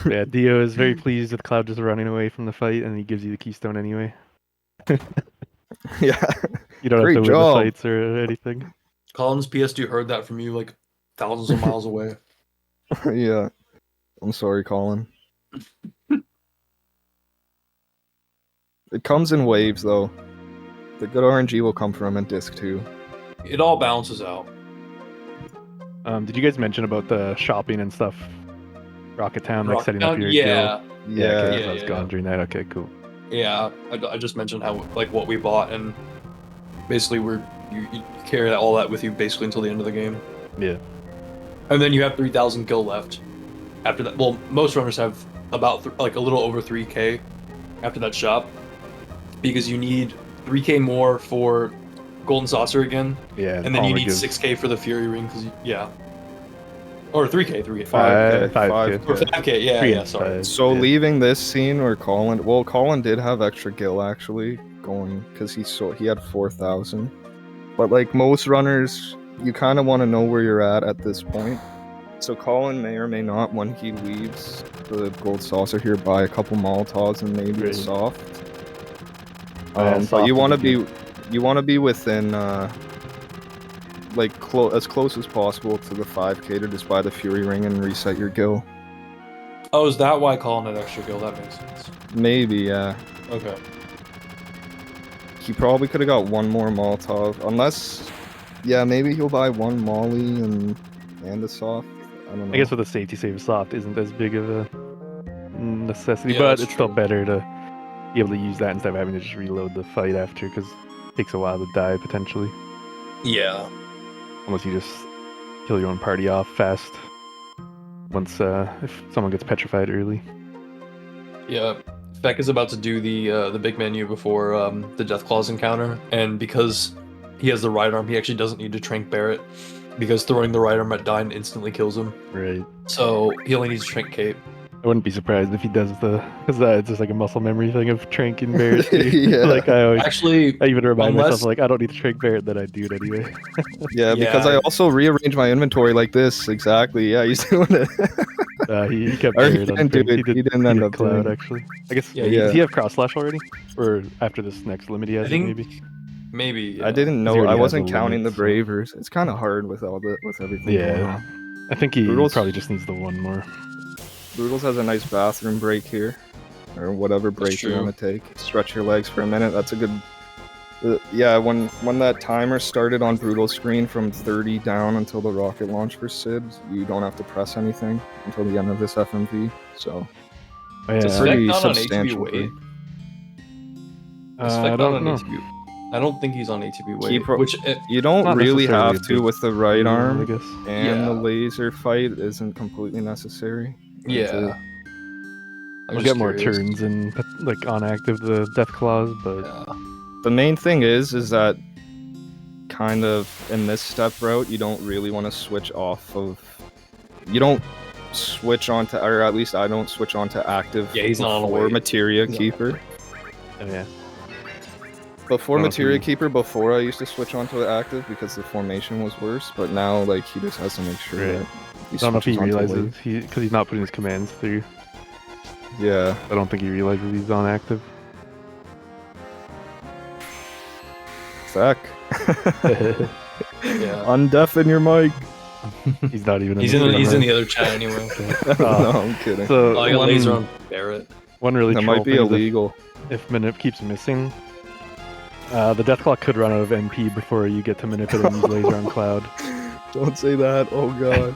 Yeah, Dio is very pleased with Cloud just running away from the fight, and he gives you the keystone anyway. Yeah. You don't Great have to job. win the fights or anything. Colin's PS2 heard that from you like thousands of miles away. Yeah. I'm sorry, Colin. It comes in waves, though. The good RNG will come from in Disc 2. It all balances out. Did you guys mention about the shopping and stuff? Rocket Town, like Rocket setting Town? up your Yeah. guild? Yeah. Okay, Yeah, I was yeah, gone yeah. during that. Okay, cool. Yeah, I just mentioned how like what we bought, and basically you carry all that with you basically until the end of the game. Yeah. And then you have 3,000 gil left. After that, well, most runners have about like a little over 3k after that shop, because you need 3k more for Golden Saucer again. Yeah. And then you Palmer need gives 6k for the Fury Ring, because yeah. Or 3k, 3k. 5K. 5K. Or 5k, yeah, Three yeah, and sorry. five. So Yeah. leaving this scene where Colin did have extra gil actually going because he had 4,000. But like most runners, you kind of want to know where you're at this point. So Colin may or may not, when he leaves the Gold Saucer here, buy a couple Molotovs and maybe a Right. soft. Soft But you would want to be be within like as close as possible to the 5k to just buy the Fury Ring and reset your gil. Oh, is that why Colin had extra gil? That makes sense. Maybe, yeah. Okay. He probably could have got one more Molotov, unless, yeah, maybe he'll buy one Molly and a soft. I don't know. I guess with a safety save, soft isn't as big of a necessity, Yeah, but that's it's still true. better to be able to use that instead of having to just reload the fight after, because it takes a while to die potentially. Yeah. Unless you just kill your own party off fast. Once if someone gets petrified early. Yeah. Beck is about to do the big menu before the Deathclaws encounter, and because he has the right arm, he actually doesn't need to Trank Barret, because throwing the right arm at Dyne instantly kills him. Right. So he only needs to Trank Cape. I wouldn't be surprised if he does because it's just like a muscle memory thing of Trank and Barret. Too. Yeah. Like I Actually, even remind myself unless- like I don't need to Trank Barret, then I do it anyway. Yeah, because I also rearranged my inventory like this. Exactly. Yeah, he's doing it. He kept Or he Barret on didn't do Trank. it. He didn't end up Cloud doing it. actually. I guess. Yeah, Does he have cross slash already, or after this next limit he has I think it maybe? maybe. Yeah. I didn't He know. already I has wasn't the counting limits, the Bravers. It's kind of hard with everything going Yeah. on. I think he Broodles- probably just needs the one more. Broodles has a nice bathroom break here, or whatever break you true. want to take. Stretch your legs for a minute. That's a good. Yeah, when that timer started on Brutal's screen from 30 down until the rocket launch for Sid, you don't have to press anything until the end of this FMV. So it's Yeah. a pretty Spec not on ATB substantial weight? break. Is Spec I not don't on know. ATB? I don't think he's on ATB weight. Keep ro- Which You don't Not really necessarily have a to big with the right deal, I arm, guess. and the Yeah. laser fight isn't completely necessary. yeah. I'm We'll just get more curious. turns and like on active the death claws, but Yeah. The main thing is that kind of in this step route, you don't really want to switch off of. You don't switch on to, or at least I don't switch on to active Yeah, he's not on a before weight. Materia He's not. Keeper. yeah. Before I don't know if Materia he- Keeper, before I used to switch on to the active because the formation was worse, but now like he just has to make sure Right. that he I don't know if he switches onto realizes because he's not putting his commands through. weight. Yeah. I don't think he realizes he's on active. Feck. Yeah. Undeafen your mic. He's not even. He's in the other chat anyway. No, I'm kidding. So Oh, I got one, laser on Barret. one really That troll might be thing is illegal. if Manip keeps missing. The Deathclaw could run out of MP before you get to manipulate and use laser on Cloud. Don't say that. Oh god.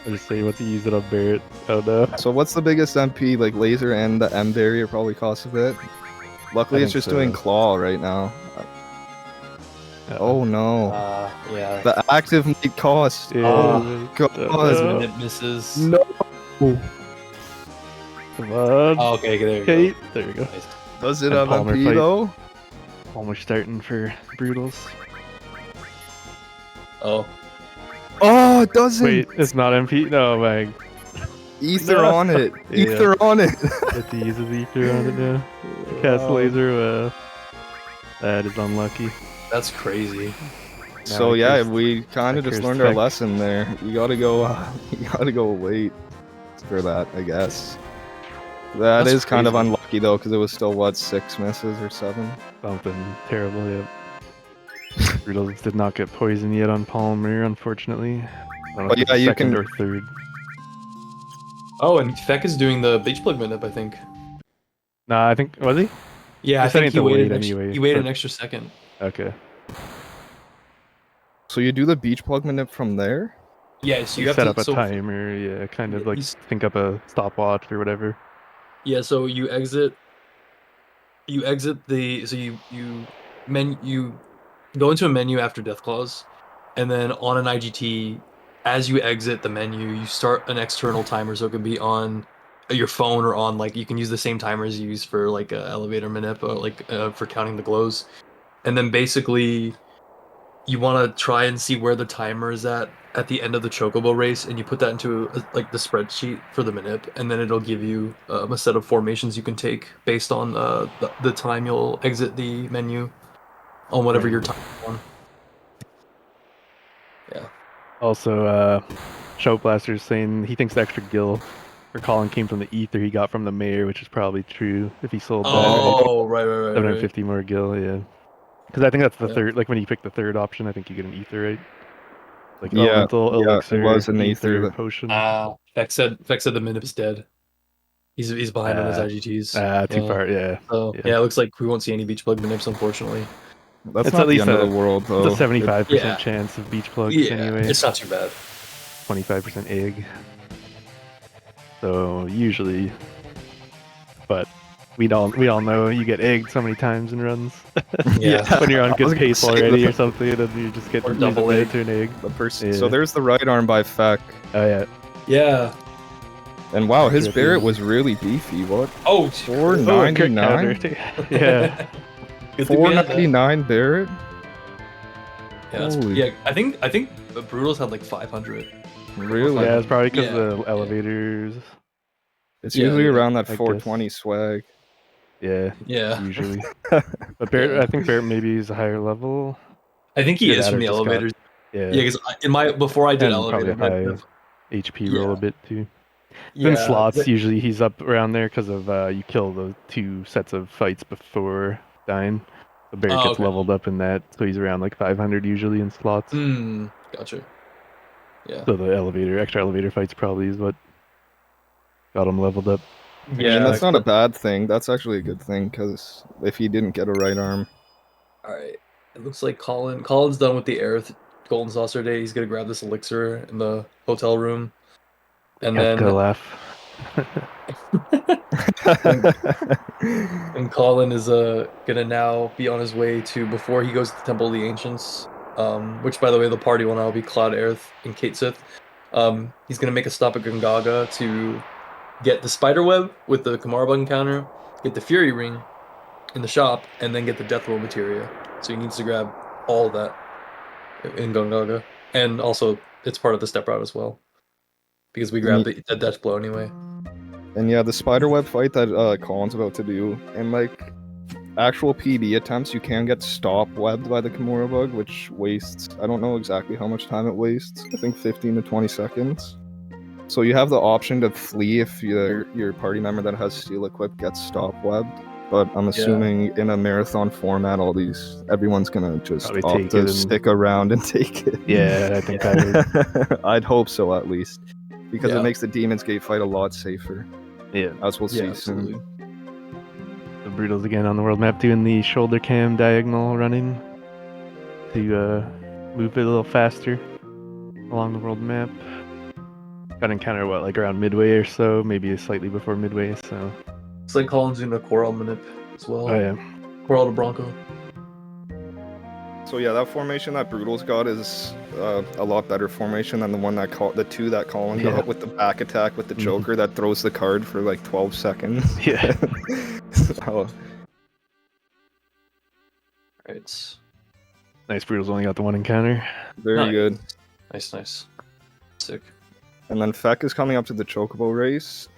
I just say what's he use it on Barret. Oh no. So what's the biggest MP? Like laser and the M barrier probably costs a bit. Luckily, I it's think just doing so. claw right now. Oh no. Yeah. The active might cost. Yeah. Oh god. Minute misses. No. Come on. Oh, okay, there you Kate. go. There we go. Nice. Does it And have Palmer MP fight. though? Almost starting for Broodles. Oh. Oh, it doesn't. Wait, it's not MP? No, man. Ether No. on it. Yeah. Ether on it. If he uses ether on it now. Cast laser, that is unlucky. That's crazy. So I yeah, cursed- we kind I of just cursed learned our Tech. lesson there. You gotta go. You gotta go wait for that, I guess. That That's is kind of crazy. unlucky though, because it was still what 6 misses or 7. Something terrible, yeah. Broodles did not get poisoned yet on Palmer, unfortunately. I don't know But if it's yeah, you second can- or third. Oh, and Feck is doing the beach plug minute, I think. Nah, I think was he? Yeah, He's I think setting it he to waited. wait anyway. He waited but- an extra second. Okay. So you do the beach plug manip from there? Yeah, so you You have set to up a so, timer, yeah, kind of Yeah, like sync up a stopwatch or whatever. Yeah, so you exit the so you go into a menu after Death Claws, and then on an IGT, as you exit the menu, you start an external timer, so it can be on your phone or on like you can use the same timers you use for like elevator manip, for counting the glows, and then basically you want to try and see where the timer is at the end of the Chocobo race, and you put that into like the spreadsheet for the manip, and then it'll give you a set of formations you can take based on the time you'll exit the menu on whatever your time is on. Yeah. Also, Show Blaster's saying he thinks the extra gil for Colin came from the ether he got from the mayor, which is probably true if he sold that. Oh, right. 750 more gil, yeah. Because I think that's the Yeah. third. Like when you pick the third option, I think you get an ether, right? Like Yeah, elemental, yeah, it elixir, was an ether that- potion. Feck said the minip is dead. He's behind on his IGTs. Too far, yeah. So Yeah. it looks like we won't see any beach plug minips, unfortunately. That's It's not at least the end a, of the world, though. It's a 75% Yeah. chance of beach plugs Yeah, anyway. it's not too bad. 25% egg. So usually, but we all know you get egged so many times in runs. Yeah. When you're on I was good gonna pace say already that. or something, and then you just get Or lose double a minute egg. to an egg. So there's the right arm by Feck. Oh yeah. Yeah. And wow, his Good Barrett dude. was really beefy. What? Oh, 499? Yeah. Good thing we had that. 499 Barrett? Yeah, that's, Holy- yeah. I think the Broodles had like 500. Really? Yeah, it's probably because Yeah. the elevators. It's Yeah, usually yeah, around that I guess. 420 swag. Yeah. Yeah. Usually. But Barrett, Yeah. I think Barrett maybe is a higher level. I think he Either is that from or the just got- elevators. Yeah. Yeah, because before I did And probably elevator, a high HP roll a bit too. Yeah, Then slots, but- usually he's up around there because of you kill the 2 sets of fights before dying. The Barrett Oh, gets okay. leveled up in that, so he's around like 500 usually in slots. Gotcha. Yeah. So the extra elevator fights probably is what got him leveled up. I mean, that's not a bad thing. That's actually a good thing, because if he didn't get a right arm... All right. It looks like Colin's done with the Aerith Golden Saucer Day. He's gonna grab this elixir in the hotel room, and then Go laugh. and Colin is gonna now be on his way to, before he goes to the Temple of the Ancients, which by the way the party will now be Cloud, Aerith, and Kate Sith. He's gonna make a stop at Gungaga to get the spider web with the Kamara bug encounter, get the Fury ring in the shop, and then get the Death Roll materia. So he needs to grab all of that in Gungaga, and also it's part of the step route as well, because we grabbed the Death Blow anyway. And yeah, the spiderweb fight that Colin's about to do, and like actual PB attempts, you can get stop webbed by the Kimura bug, which wastes, I don't know exactly how much time it wastes, I think 15 to 20 seconds. So you have the option to flee if your party member that has steel equipped gets stop webbed, but I'm assuming in a marathon format, everyone's gonna just Probably opt take to it and- stick around and take it. Yeah, I think that I'd hope so at least, because Yeah. it makes the Demon's Gate fight a lot safer. Yeah. As we'll see Yeah, soon. absolutely. The Broodles again on the world map doing the shoulder cam diagonal running to move it a little faster along the world map. Got encounter like around midway or so, maybe slightly before midway, so. It's like Colin's doing a Coral manip as well. Oh yeah. Coral to Bronco. So yeah, that formation that Broodles got is a lot better formation than the one the 2 that Colin Yeah. got with the back attack with the Joker that throws the card for like 12 seconds. Yeah. Oh, Right. Nice, Broodles only got the 1 encounter. very Nice. good. Nice. Sick. And then Feck is coming up to the Chocobo race.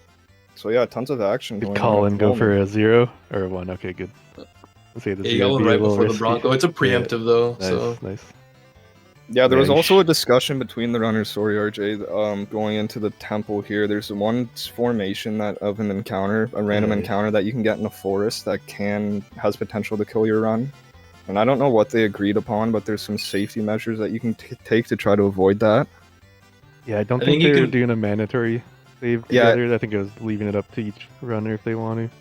So yeah, tons of action Did going Colin on. go for a 0 or a 1? Okay, good. Let's say the Yeah, you 0 got would one be a right little before the risky. Bronco. It's a preemptive though, Nice, so nice. Yeah, there Yeah, was you also a discussion between the runners, sorry RJ, going into the temple here. There's one formation of an encounter, a random Yeah. encounter that you can get in a forest that has potential to kill your run. And I don't know what they agreed upon, but there's some safety measures that you can take to try to avoid that. Yeah, I don't I think think they you were can- doing a mandatory save Yeah. together. I think it was leaving it up to each runner if they want to.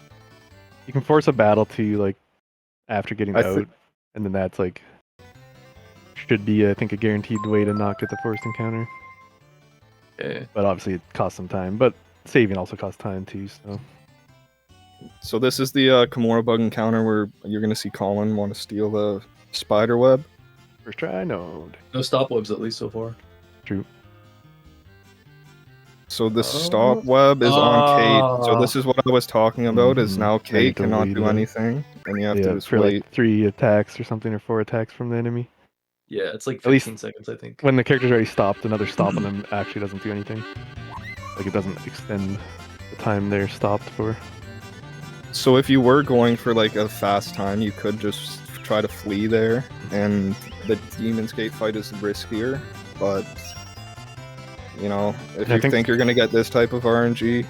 You can force a battle to like after getting I out, and then that's like should be I think a guaranteed way to not get the forced encounter. Okay. But obviously it costs some time. But saving also costs time too. So this is the Kimura bug encounter where you're going to see Colin want to steal the spider web. First try, no. No stop webs at least so far. True. So the stop web is on Kate. So this is what I was talking about. Is now Kate cannot do anything, and you have to just for wait. like 3 attacks or something, or 4 attacks from the enemy. Yeah, it's like At least 15 seconds, I think. When the character's already stopped, another stop on them actually doesn't do anything. Like it doesn't extend the time they're stopped for. So if you were going for like a fast time, you could just try to flee there, and the Demon's Gate fight is riskier. But you know, if you think you're gonna get this type of RNG,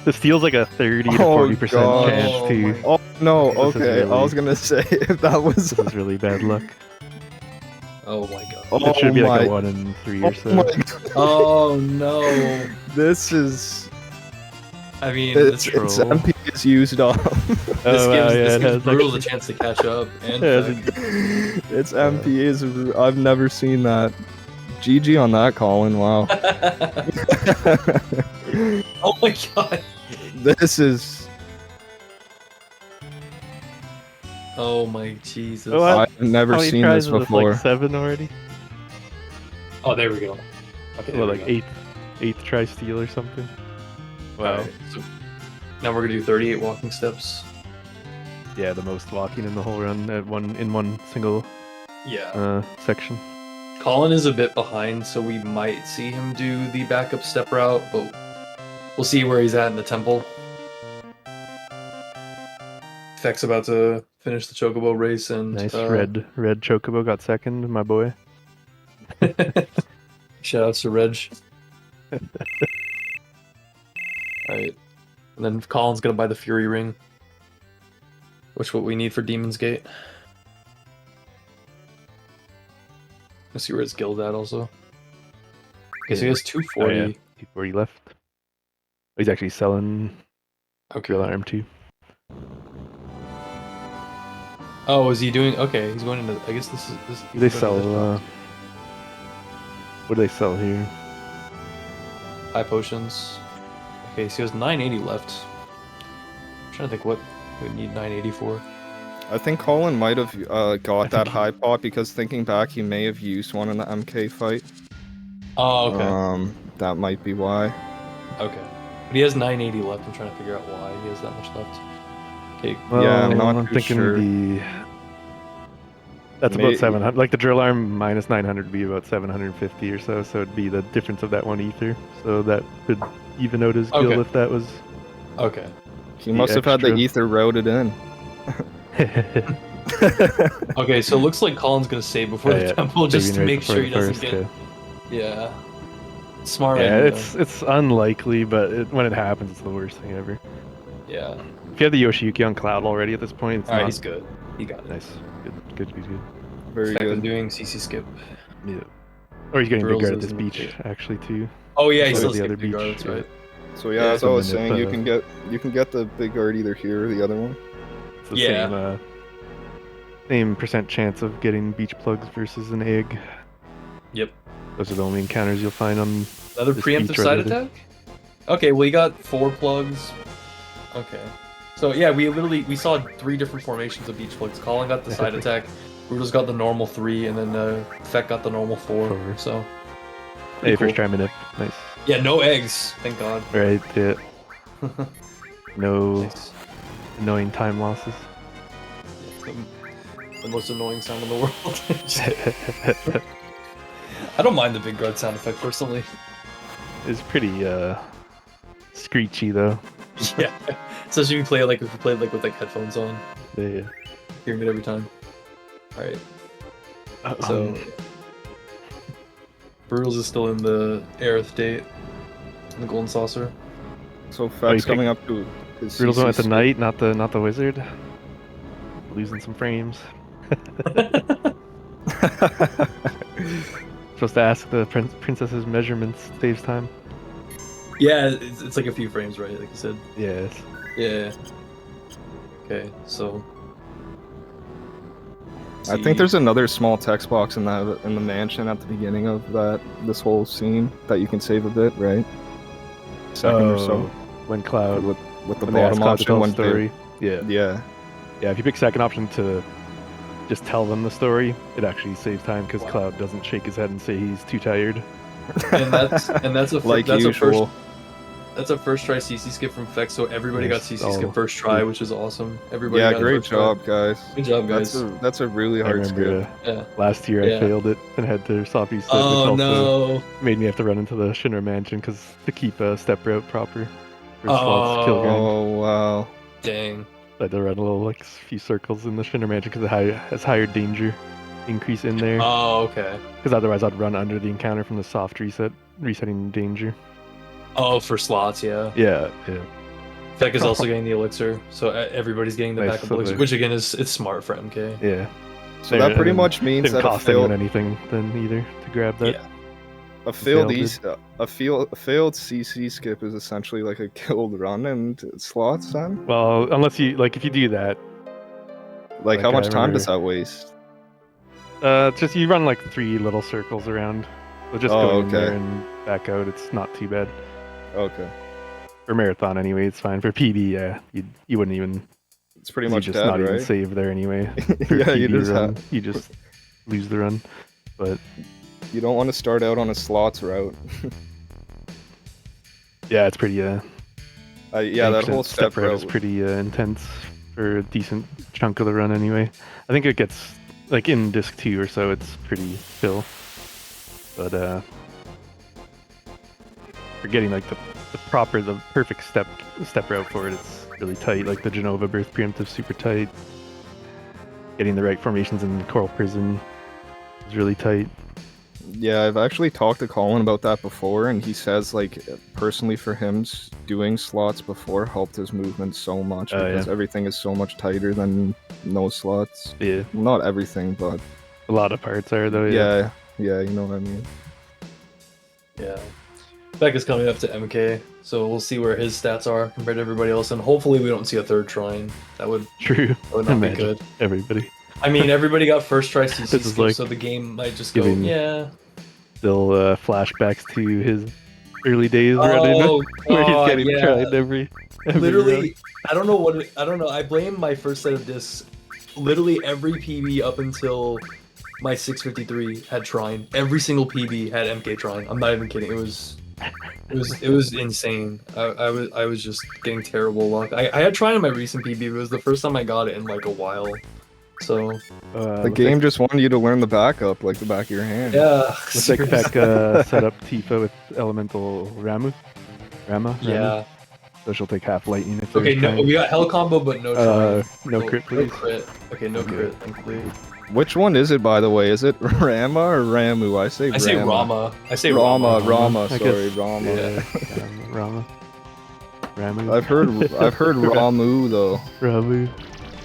the steal's like a 30 to 40% chance to. Oh no! This is Okay, I really- was gonna say if that was. This is really bad luck. Oh my god. It should be like a my- 1 in 3 Oh or so. my God. Oh no. This is. I mean, It's this MP is used up. this gives Brutal a chance to catch up. And It's MP is. I've never seen that. GG on that, Colin. Wow. Oh my god. This is. Oh my Jesus. Oh, I've never seen this before. Like 7 already. Oh, there we go. Okay. Well, there like we go. eighth try steal or something. Wow. Alright, so now we're gonna do 38 walking steps. Yeah, the most walking in the whole run at one single Yeah. section. Colin is a bit behind, so we might see him do the backup step route, but we'll see where he's at in the temple. Feck's about to finish the Chocobo race, and Nice red Chocobo got second, my boy. Shoutouts to Reg. Alright. And then Colin's gonna buy the Fury Ring. Which is what we need for Demon's Gate. Let's see where his guild at also. Okay, so he has 240. Oh, yeah. 240 left. He's actually selling Drill Arm too. Oh, is he doing? Okay, he's going into. I guess this is this. They sell. What do they sell here? High potions. Okay, so he has 980 left. I'm trying to think what he would need 980 for. I think Colin might have got that high pot because thinking back, he may have used one in the MK fight. Oh, okay. That might be why. Okay, but he has 980 left. I'm trying to figure out why he has that much left. Okay. Well, yeah, I'm not I'm too thinking sure. That's about 700. Like the drill arm minus 900 would be about 750 or so. So it'd be the difference of that one ether. So that could even out his guild if that was. Okay. He must have had the ether routed in. Okay, so it looks like Colin's gonna save before the temple just to make sure he doesn't get. Yeah. Smart. Yeah, idea. it's unlikely, but when it happens, it's the worst thing ever. Yeah. If you have the Yoshiyuki on Cloud already at this point, it's Alright, not... he's good. He got it. Nice. Good. Very Feck is good. doing CC skip. Yeah. Or he's getting Girls big guard at is this in beach, the- actually, too. Oh yeah, he's Or still the other skipping beach. guard, that's right. So yeah, Yeah, as I was something saying, that, you can get the big guard either here or the other one. It's the same percent chance of getting beach plugs versus an egg. Yep. Those are the only encounters you'll find on Another this preemptive beach side related. attack? Okay, well, you got 4 plugs. Okay. So yeah, we saw 3 different formations of beach plugs. Colin got the side attack, Brutal's got the normal 3, and then Feck got the normal 4. So. Hey, cool. first try minute. Nice. Yeah, no eggs, thank God. Right, yeah. No annoying time losses. The most annoying sound in the world. I don't mind the big guard sound effect personally. It's pretty screechy though. Yeah, especially if you play with like headphones on. Yeah. Hearing it every time. All right. So, Brutals is still in the Aerith date, in the Golden Saucer. So Feck's coming up to his Brutal's CC went at the skip. knight, not the wizard. Losing some frames. Supposed to ask the princess's measurements saves time. Yeah, it's like a few frames, right? Like you said. Yes. Yeah. Okay, so. I think there's another small text box in the mansion at the beginning of this whole scene that you can save a bit, right? Second or so. When Cloud with the when they ask bottom Cloud to tell option a story. yeah. Yeah, if you pick second option to just tell them the story, it actually saves time because Cloud doesn't shake his head and say he's too tired. And that's a like that's usual. That's a first try CC skip from Fex, so everybody got CC skip first try, which is awesome. Everybody yeah, got great first job, try. guys. Good job, guys. That's a really hard skip. Last year I failed it and had to softy sit, which also made me have to run into the Shinra mansion because to keep a step route proper for slots kill grind. Oh wow! Dang. I had to run a little few circles in the Shinra mansion because it has higher danger increase in there. Oh, okay. Because otherwise I'd run under the encounter from the soft resetting danger. Oh, for slots, yeah. Yeah. Feck is also getting the elixir, so everybody's getting the backup elixir, which again it's smart for MK. Yeah. So that pretty much means didn't that cost anyone anything then either to grab that. Yeah. A failed CC skip is essentially like a killed run and slots then? Well, unless you if you do that. Like how much time does that waste? Just you run 3 little circles around. So just go in there and back out. It's not too bad. Okay. For marathon anyway, it's fine. For PB, yeah, you wouldn't even. It's pretty much just dead, not right? even save there anyway. Yeah, you just lose the run. But you don't want to start out on a slots route. Yeah, it's pretty. Yeah, that whole step route is pretty intense for a decent chunk of the run anyway. I think it gets in disc 2 or so, it's pretty chill. But for getting the perfect step route for it, it's really tight. Like the Genova Birth Preemptive, super tight. Getting the right formations in Coral Prison is really tight. Yeah, I've actually talked to Colin about that before, and he says personally for him, doing slots before helped his movement so much because everything is so much tighter than no slots. Yeah, not everything, but a lot of parts are though. Yeah, you know what I mean. Yeah. Beck is coming up to MK, so we'll see where his stats are compared to everybody else, and hopefully we don't see a third trying. That would not be good. Everybody. I mean, everybody got first try CC skip, so the game might just go, Still flashbacks to his early days running, where he's getting tried every literally round. I don't know. I blame my first set of discs. Literally every PB up until my 653 had Trine. Every single PB had MK Trine. I'm not even kidding. It was insane. I was just getting terrible luck. I had Trine in my recent PB. It was the first time I got it in a while. So the game just wanted you to learn the backup like the back of your hand. Yeah. Looks like Beck set up Tifa with Elemental Rama. Yeah. So she'll take half lightning if okay, no, we got hell combo, but no Trine. No crit, please. No crit. Okay, no crit, thankfully. Which one is it, by the way? Is it Rama or Ramu? I say Rama. I say Rama. Rama. Sorry, Rama. Yeah, Rama. Ramu. I've heard Ramu though. Ramu.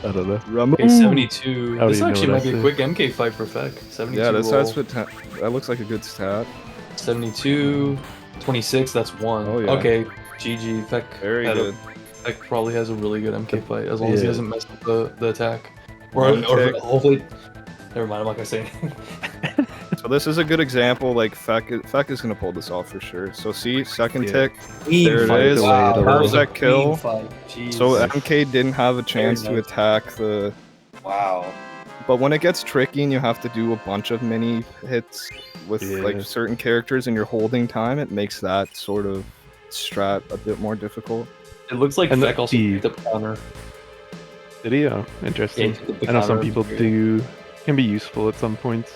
I don't know. Ramu. Okay, 72. This actually might be a quick MK fight for Feck. 72. Yeah, that looks like a good stat. 72. 26. That's 1. Oh yeah. Okay. GG. Feck. Very good. Feck probably has a really good MK fight as long as he doesn't mess with the attack. Or hopefully. Never mind. I'm not gonna say anything. So this is a good example. Feck is gonna pull this off for sure. So see, second tick. Clean there fight. it is. Wow, that was a kill. Fight. So MK didn't have a chance to attack the. Wow. But when it gets tricky and you have to do a bunch of mini hits with certain characters and you're holding time, it makes that sort of strat a bit more difficult. It looks like Feck also picked up counter. Video, interesting. I know some people can be useful at some points.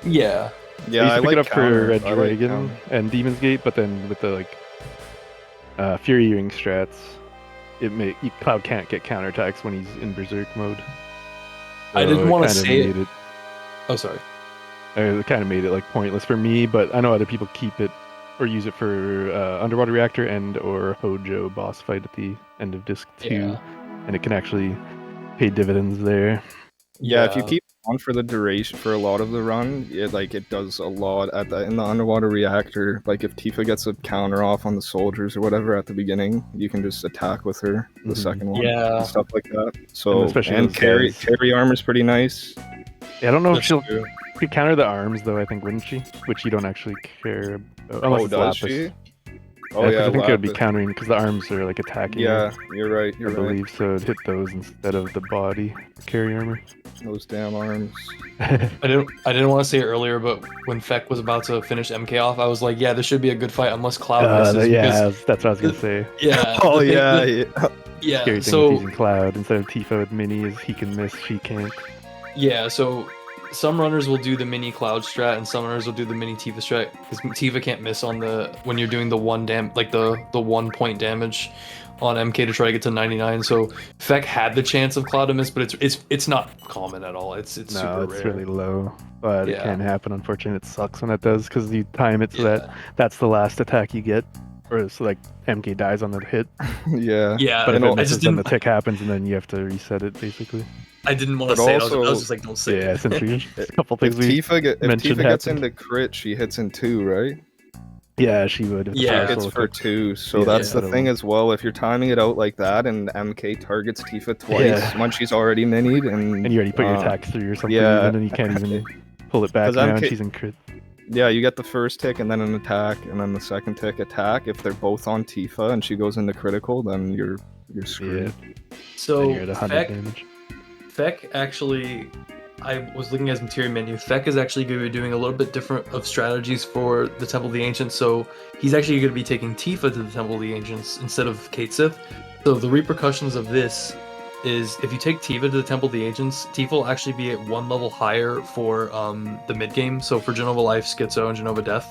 Yeah. Yeah, I used to pick it up for Red Dragon and Demon's Gate, but then with the Fury Earring strats, Cloud can't get counterattacks when he's in Berserk mode. So I didn't want to say it. Oh, sorry. It kind of made it pointless for me, but I know other people keep it or use it for Underwater Reactor and or Hojo boss fight at the end of Disc 2, and it can actually pay dividends there. Yeah, if you keep on for the duration for a lot of the run. It does a lot in the underwater reactor. Like if Tifa gets a counter off on the soldiers or whatever at the beginning, you can just attack with her the second one. Yeah. And stuff like that. So especially and those carry guys. armor's pretty nice. Yeah, I don't know if That's she'll true. could counter the arms though. I think wouldn't she? Which you don't actually care about, unless Oh, it's does Lapis. she? Oh 'cause yeah, I think it would be Lapis. countering because the arms are like attacking. Yeah, you're right. I You're right. believe so. It'd hit those instead of the body carry armor. Those damn arms. I didn't want to say it earlier, but when Feck was about to finish MK off, I was like, yeah, this should be a good fight unless Cloud misses. Yeah, because, that's what I was gonna say. yeah. Oh the thing- yeah, the- yeah. Yeah. Scary thing with So using Cloud instead of Tifa with Mini is he can miss, she can't. yeah, so some runners will do the mini Cloud strat, and some runners will do the mini Tifa strat because Tifa can't miss on when you're doing the the 1 point damage on MK to try to get to 99. So Feck had the chance of Cloud to miss, but it's not common at all. It's No, super it's rare. really low, but it Yeah. can happen. Unfortunately, it sucks when that does because you time it so that's the last attack you get, or so like MK dies on the hit. Yeah. Yeah, But if I it misses, just then didn't. the tick happens, and then you have to reset it basically. I didn't want to But say it. I was also- just like, don't say Yeah, it. since we a couple If things we Tifa mentioned gets happened. into crit, she hits in 2, right? Yeah, she would. If the Yeah. power It's soul for attack- 2, so Yeah, that's the instead of thing one. as well. If you're timing it out like that and MK targets Tifa twice Yeah. when she's already minied and And you already put your attack through or something, yeah. even, and you can't even pull it back 'Cause now, and MK she's in crit. Yeah, you get the first tick and then an attack and then the second tick attack. If they're both on Tifa and she goes into critical, then you're screwed. So And you're at 100 damage. Feck actually, I was looking at his material menu. Feck is actually going to be doing a little bit different of strategies for the Temple of the Ancients. So he's actually going to be taking Tifa to the Temple of the Ancients instead of Kate Sith. So the repercussions of this is if you take Tifa to the Temple of the Ancients, Tifa will actually be at 1 level higher for the mid game. So for Genova Life, Schizo, and Genova Death,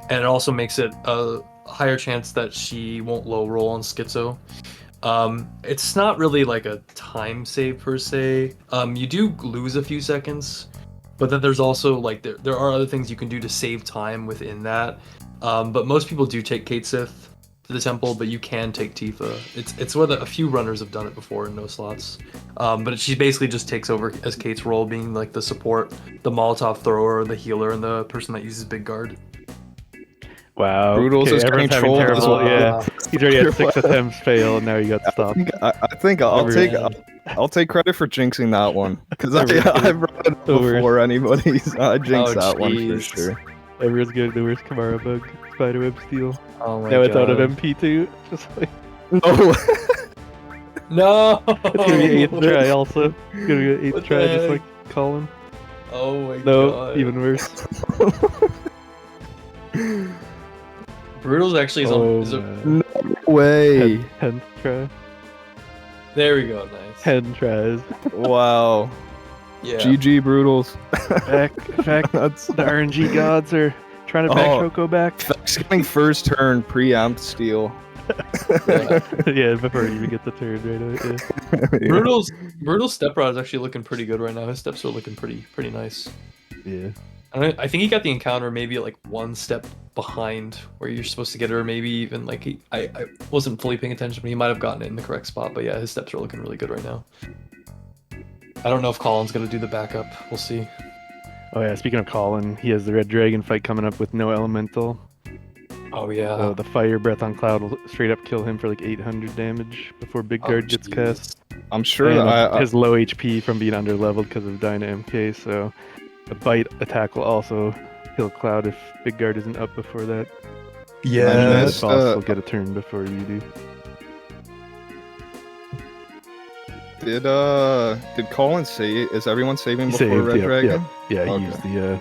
and it also makes it a higher chance that she won't low roll on Schizo. It's not really like a time save per se. You do lose a few seconds, but then there's also like there are other things you can do to save time within that. But most people do take Kate Sith to the temple, but you can take Tifa. It's where a few runners have done it before in no slots. But she basically just takes over as Kate's role, being like the support, the Molotov thrower, the healer, and the person that uses Big Guard. Wow. Broodles is everyone's having getting trolled as terrible. well. Yeah, he's already had 6 attempts fail, and now he got stopped. I think I'll take credit for jinxing that one because I've run it The worst. before anybody. So I jinxed Oh, that one for jeez. sure. Everyone's getting the worst Kamara bug, spiderweb steal. Oh my Now it's out of God. MP2. Just like No. No. it's gonna be 8th try also. It's gonna be 8th What try, the just heck? like Colin. Oh my No, God. even worse. Broodles actually is on. Oh, Is a, man. No way. 10th try. there we go. Nice. 10 tries. Wow. Yeah. GG Broodles. Fact, That's the RNG gods are trying to back Oh. Choco back. getting first turn preamp steal. Yeah, before you even get the turn right away. Yeah. Broodles step rod is actually looking pretty good right now. His steps are looking pretty nice. Yeah. I think he got the encounter maybe like 1 step behind where you're supposed to get it, or maybe even like I wasn't fully paying attention, but he might have gotten it in the correct spot. But yeah, his steps are looking really good right now. I don't know if Colin's gonna do the backup. We'll see. Oh yeah, speaking of Colin, he has the Red Dragon fight coming up with no elemental. Oh yeah. So the Fire Breath on Cloud will straight up kill him for like 800 damage before Big Guard gets cast. I'm sure And that his low HP from being under leveled because of Dyna MK, so the bite attack will also kill Cloud if Big Guard isn't up before that. Yeah. And this, the boss will get a turn before you do. Did Colin say? Is everyone saving He before saved, Red yeah, Dragon? Yeah, he Okay. used the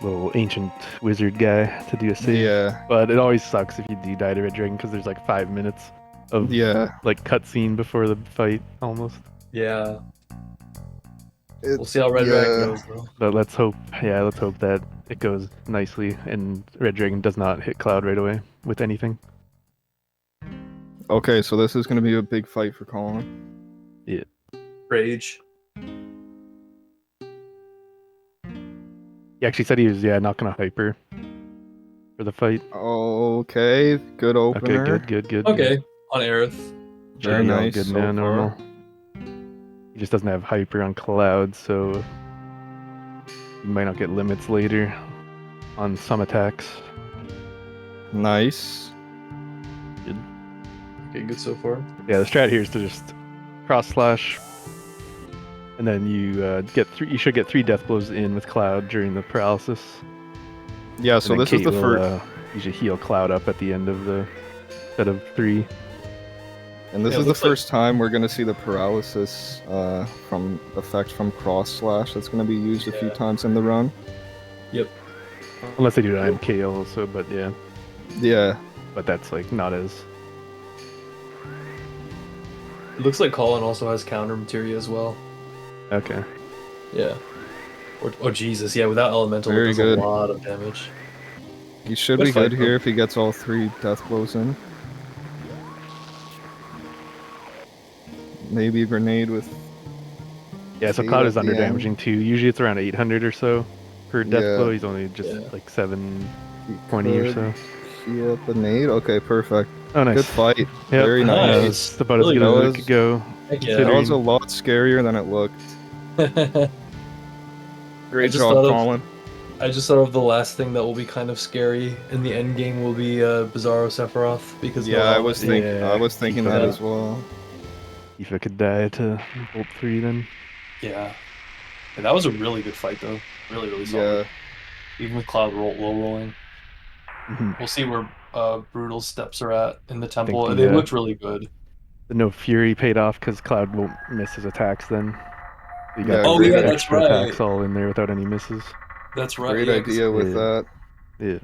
little ancient wizard guy to do a save. Yeah. But it always sucks if you do die to Red Dragon because there's like 5 minutes of Yeah. like cutscene before the fight almost. Yeah. We'll see how Red Dragon goes though. But let's hope that it goes nicely and Red Dragon does not hit Cloud right away with anything. Okay, so this is gonna be a big fight for Colin. Yeah. Rage. He actually said he was not gonna hyper for the fight. Okay, good opener. Okay, good. Okay, on Aerith. Very Should be all nice Good so now, far. normal. He just doesn't have hyper on Cloud, so You might not get limits later on some attacks. Nice. Good. Okay, good so far. Yeah, the strat here is to just cross slash, and then you get three. You should get 3 death blows in with Cloud during the paralysis. Yeah, so this is the first. You should heal Cloud up at the end of the set of 3. And this is the first time we're going to see the paralysis from effect from cross slash. That's going to be used a few times in the run. Yep. Unless they do it on KO also, but yeah. Yeah. But that's like not as. It looks like Colin also has counter materia as well. Okay. Yeah. Oh Jesus, yeah. Without elemental, Very it does good. a lot of damage. He should Good be good fight, here though. if he gets all 3 death blows in. Maybe a grenade with. Yeah, so Eight Cloud at is the under end. damaging too. Usually it's around 800 or so per death Yeah. blow. He's only just like 720 or so. Heal up the nade. Okay, perfect. Oh, nice. Good fight. Yep. Very nice. It's about as good as it could go. Heck yeah. That was a lot scarier than it looked. Great job, Colin. I just thought of the last thing that will be kind of scary in the end game will be Bizarro Sephiroth because Yeah, I was thinking that as well. If I could die to Bolt 3 then. Yeah. That was a really good fight though. Really solid. Yeah. Even with Cloud low rolling. We'll see where Brutal's steps are at in the temple. the, They looked really good. The no fury paid off because Cloud won't miss his attacks then. You Yeah, got great that's extra right. attacks all in there without any misses. That's right. Great yeah, 'cause- idea with that. Yeah.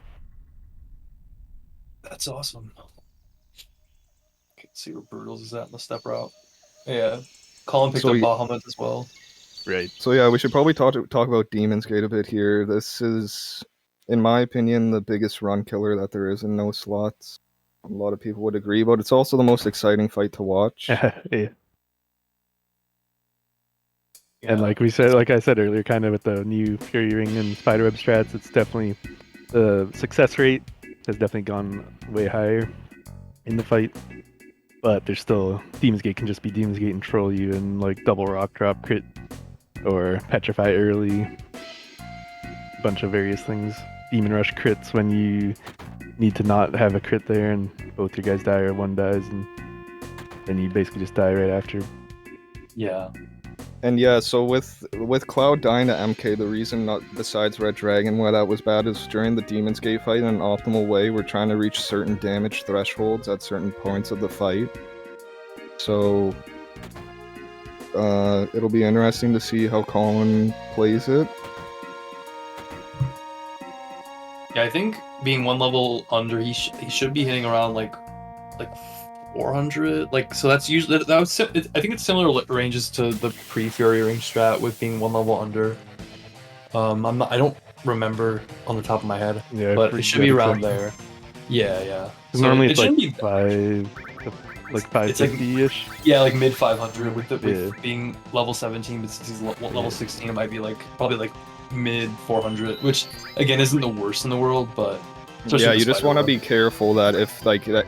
That's awesome. Okay, let's see where Brutals is at in the step route. Yeah. Colin picked So up y- Bahamut as well. Right. So yeah, we should probably talk about Demon's Gate a bit here. This is, in my opinion, the biggest run killer that there is in no slots. A lot of people would agree, but it's also the most exciting fight to watch. Yeah. And like I said earlier, kind of with the new Fury Ring and Spiderweb strats, it's definitely the success rate has definitely gone way higher in the fight. But there's still Demon's Gate can just be Demon's Gate and troll you and like double rock drop crit or petrify early. A bunch of various things. Demon Rush crits when you need to not have a crit there and both your guys die or one dies and then you basically just die right after. Yeah. And yeah, so with Cloud dying to MK, the reason, not besides Red Dragon, why that was bad is during the Demon's Gate fight in an optimal way, we're trying to reach certain damage thresholds at certain points of the fight. So it'll be interesting to see how Colin plays it. Yeah, I think being one level under, he should be hitting around like 400. Like, so that's usually I think it's similar ranges to the pre-Fury Ring strat with being one level under. I don't remember on the top of my head, Yeah, but it should be around exactly. there. Yeah. So Normally it it's like shouldn't be 550-ish. Yeah, like mid 500 with being level 17, but since he's level 16, it might be probably like mid 400, which again isn't the worst in the world, but Yeah, you just want to be careful that if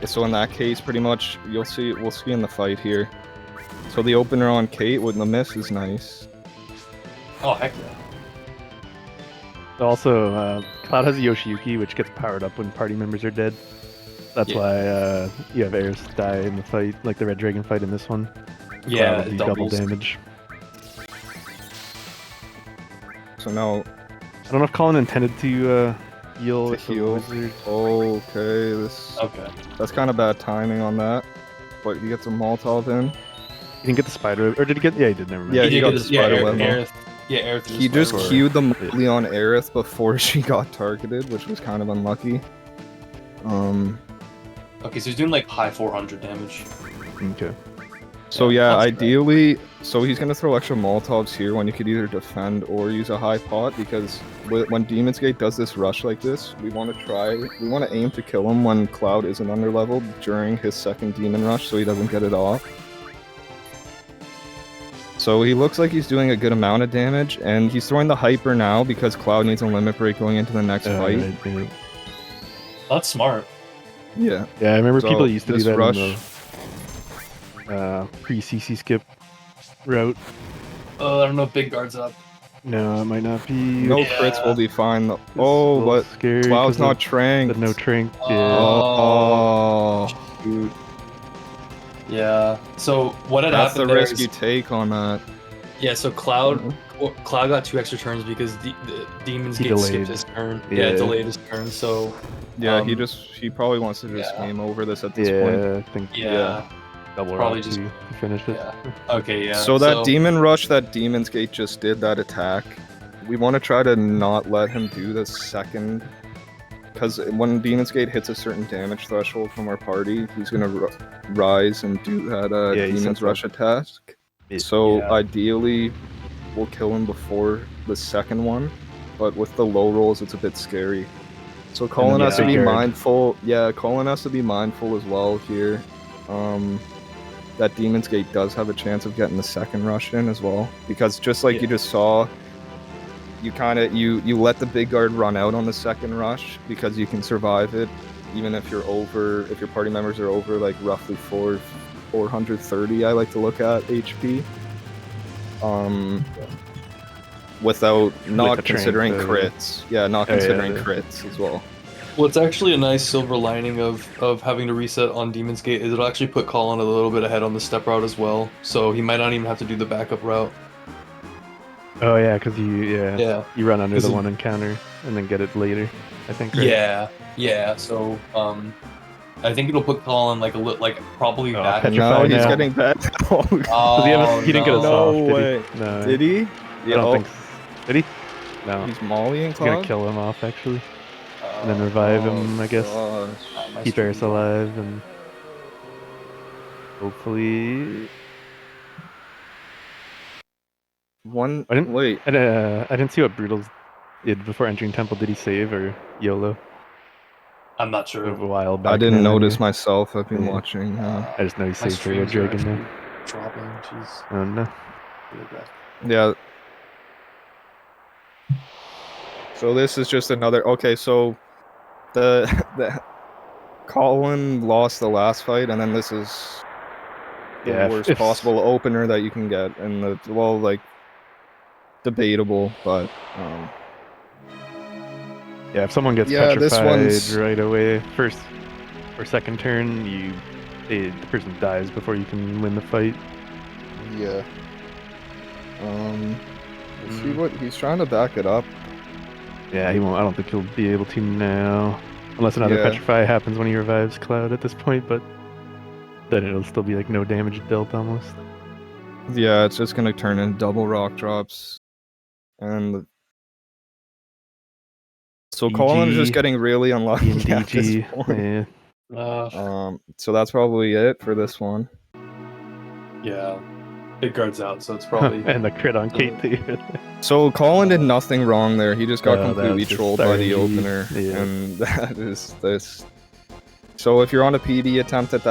so in that case, pretty much we'll see in the fight here. So the opener on Kate with the miss is nice. Oh heck yeah. Also, Cloud has a Yoshiyuki, which gets powered up when party members are dead. That's why you have Eris die in the fight, like the Red Dragon fight in this one. Yeah, Cloud will do double damage. So now, I don't know if Colin intended to heal with the wizard. Okay, that's kind of bad timing on that. But he gets a Molotov in. He didn't get the spider, or did he get? Yeah, he did. Never mind. Yeah, he got the spider web. Aerith. He just queued the molly on Aerith before she got targeted, which was kind of unlucky. Okay, so he's doing like high 400 damage. Okay. So yeah, ideally, so he's gonna throw extra Molotovs here when you could either defend or use a high pot, because when Demon's Gate does this rush like this, we want to aim to kill him when Cloud isn't underleveled during his second Demon Rush, so he doesn't get it off. So he looks like he's doing a good amount of damage, and he's throwing the Hyper now because Cloud needs a limit break going into the next fight. Right. That's smart. Yeah. Yeah, I remember So people used to do this that rush, in the pre-CC skip route. I don't know if Big Guard's up. No, it might not be. No crits will be fine. Though. It's a Oh, little but scary Cloud's 'cause not of tranked. The no trank. Yeah. Oh, shoot. Yeah. So what had That's the happened there risk is, you take on that. yeah. So Cloud got 2 extra turns because the Demon's He Gate delayed. skipped his turn. Yeah. Yeah, delayed his turn. So Yeah, he probably wants to just game over this at this point. Yeah, I think yeah. double Probably rock just- to finish it. Yeah. Okay. Yeah. So that Demon Rush that Demon's Gate just did, that attack, we want to try to not let him do the second, because when Demon's Gate hits a certain damage threshold from our party, he's going to rise and do that Yeah, he Demon's sets Rush up. attack. So Yeah. ideally, we'll kill him before the second one, but with the low rolls, it's a bit scary. So Colin has to be mindful. Yeah, Colin has to be mindful as well here. That Demon's Gate does have a chance of getting the second rush in as well, because just like you just saw, you you let the big guard run out on the second rush because you can survive it, even if you're over, if your party members are over like roughly 430. I like to look at HP. Without not the considering trank, crits. Yeah, not considering crits as well. Well, it's actually a nice silver lining of having to reset on Demon's Gate is it'll actually put Colin a little bit ahead on the step route as well, so he might not even have to do the backup route. Oh yeah, because you run under the 'Cause one encounter and then get it later. I think. Right? Yeah. So I think it'll put Colin like probably back. No, he's getting back. He didn't get a soft. No way. Did he? No. Did he? I don't think. Did he? No. He's mollying He's gonna Cloud? kill him off actually, and then revive him. I guess. Keep Eris alive and hopefully. One. I didn't wait. I didn't see what Broodles did before entering temple. Did he save or YOLO? I'm not sure. A while back. I didn't then, notice anyway. myself. I've been watching. I just know he My saved for Red streams are Dragon now. actually dropping. Jeez. Oh no. Yeah. So this is just another. Okay, so the Colin lost the last fight, and then this is the worst possible opener that you can get, and like debatable, but yeah, if someone gets petrified right away, first or second turn, the person dies before you can win the fight. Yeah. Let's see what he's trying to back it up. Yeah, he won't. I don't think he'll be able to now, unless another petrify happens when he revives Cloud at this point. But then it'll still be like no damage dealt almost. Yeah, it's just gonna turn into double rock drops, and so Colin's just getting really unlucky at this point. Yeah. So that's probably it for this one. Yeah. Big guard's out, so it's probably and the crit on Kate too. So Colin did nothing wrong there. He just got completely just trolled by the RNG. opener, Yeah. and that is this. So if you're on a PD attempt at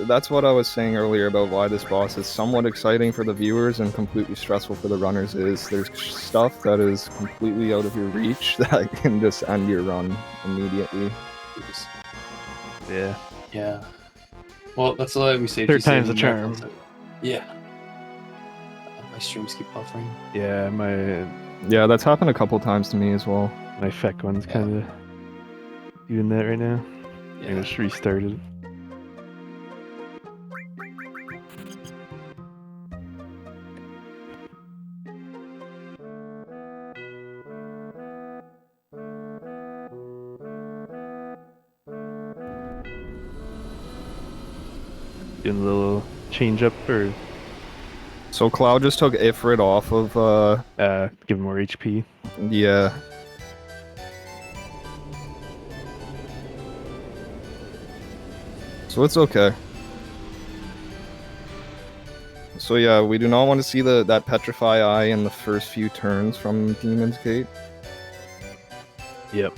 that's what I was saying earlier about why this boss is somewhat exciting for the viewers and completely stressful for the runners. Is there's stuff that is completely out of your reach that can just end your run immediately. Yeah. Yeah. Well, that's why we say Third time's a charm. Yeah. My streams keep buffering. Yeah, Yeah, that's happened a couple times to me as well. my FEC one's kind of doing that right now. I just restarted. Doing a little change up or So Cloud just took Ifrit off of give him more HP. Yeah. So it's okay. So yeah, we do not want to see that Petrify Eye in the first few turns from Demon's Gate. Yep.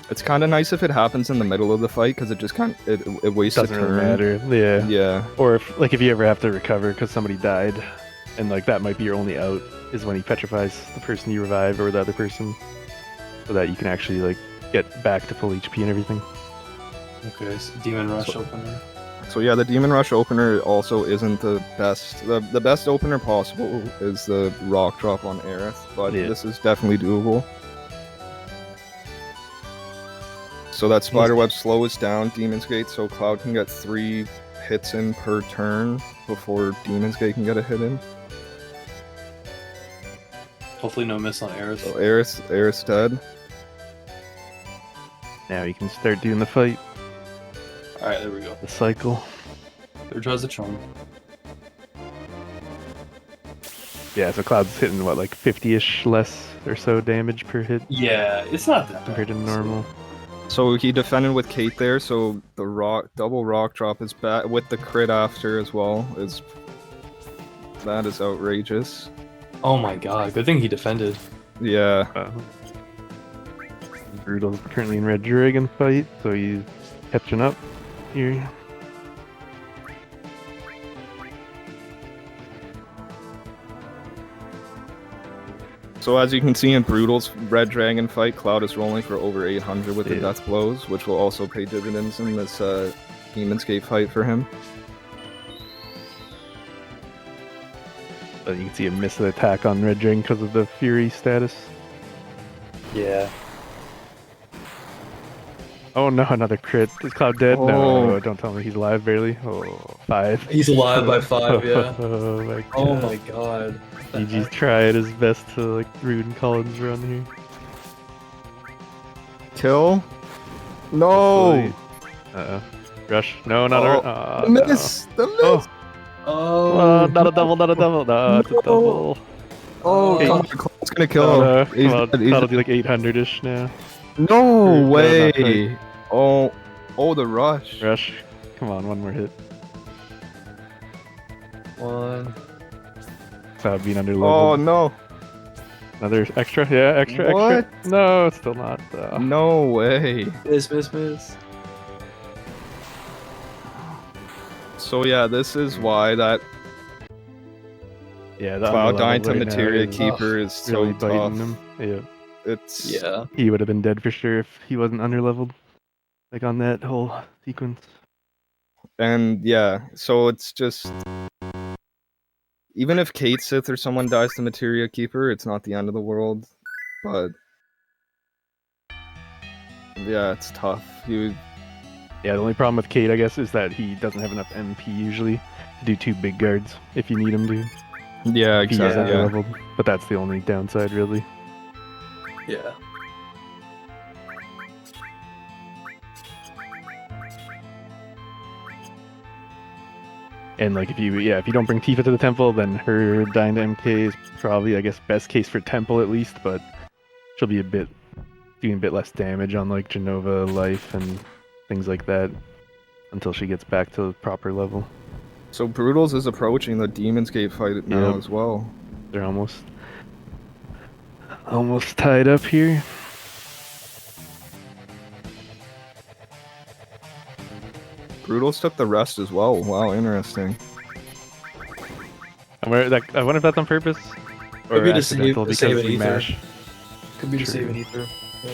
It's kind of nice if it happens in the middle of the fight because it just it wastes Doesn't a turn. really matter. Yeah. Yeah. Or if you ever have to recover because somebody died, and like that might be your only out is when he petrifies the person you revive or the other person, so that you can actually like get back to full HP and everything. Okay, so Demon Rush opener. So yeah, the Demon Rush opener also isn't the best. The best opener possible is the Rock Drop on Aerith, but this is definitely doable. So that Spiderweb slows down Demon's Gate, so Cloud can get 3 hits in per turn before Demon's Gate can get a hit in. Hopefully no miss on Aerith. So Aerith's dead. Now you can start doing the fight. Alright, there we go. The cycle. There draws the charm. Yeah, so Cloud's hitting what, like 50-ish less or so damage per hit? Yeah, it's not that compared to bad, normal. So he defended with Kate there, so the double rock drop is bad with the crit after as well. That is outrageous. Oh my god, good thing he defended. Yeah. Broodles currently in Red Dragon fight, so he's catching up here. So as you can see in Broodles Red Dragon fight, Cloud is rolling for over 800 with the Death Blows, which will also pay dividends in this Demon's Gate fight for him. You can see him miss the attack on Red Dragon because of the Fury status. Yeah. Oh no, another crit. Is Cloud dead? Oh. No, don't tell me he's alive barely. Oh, 5. He's alive by 5, yeah. Oh my god. Oh my god. GG's tried his best to like ruin Colin's run here. Kill? No! Uh-oh. Rush. No, not the miss! No. The miss! Oh, not a double, not a double. No, it's a double. Oh, come on, Cloud's gonna kill him. He's dead, That'll be like 800-ish now. No way! Oh, the rush. Rush. Come on, one more hit. One. Cloud being under leveled. Oh no. Another extra? Yeah, extra, What? extra. No, it's still not. No way. Miss. So yeah, this is why that the Cloud dying to right Materia now Keeper is so really biting tough. him. Yeah. It's He would have been dead for sure if he wasn't underleveled. Like on that whole sequence. And yeah, so it's just even if Kate Sith or someone dies to Materia Keeper, it's not the end of the world. But yeah, it's tough. Yeah, the only problem with Kate, I guess, is that he doesn't have enough MP usually to do 2 big guards if you need him to. Yeah, exactly. If he is underleveled. But that's the only downside, really. Yeah. And like if you don't bring Tifa to the temple, then her dying to MK is probably, I guess, best case for temple at least, but she'll be doing a bit less damage on like Genova life and things like that until she gets back to the proper level. So Broodles is approaching the Demon's Gate fight now as well. They're almost tied up here. Broodles took the rest as well. Wow, interesting. I wonder if that's on purpose or Could be to accidental because save an we ether. mash. Could be to save an ether. Yeah.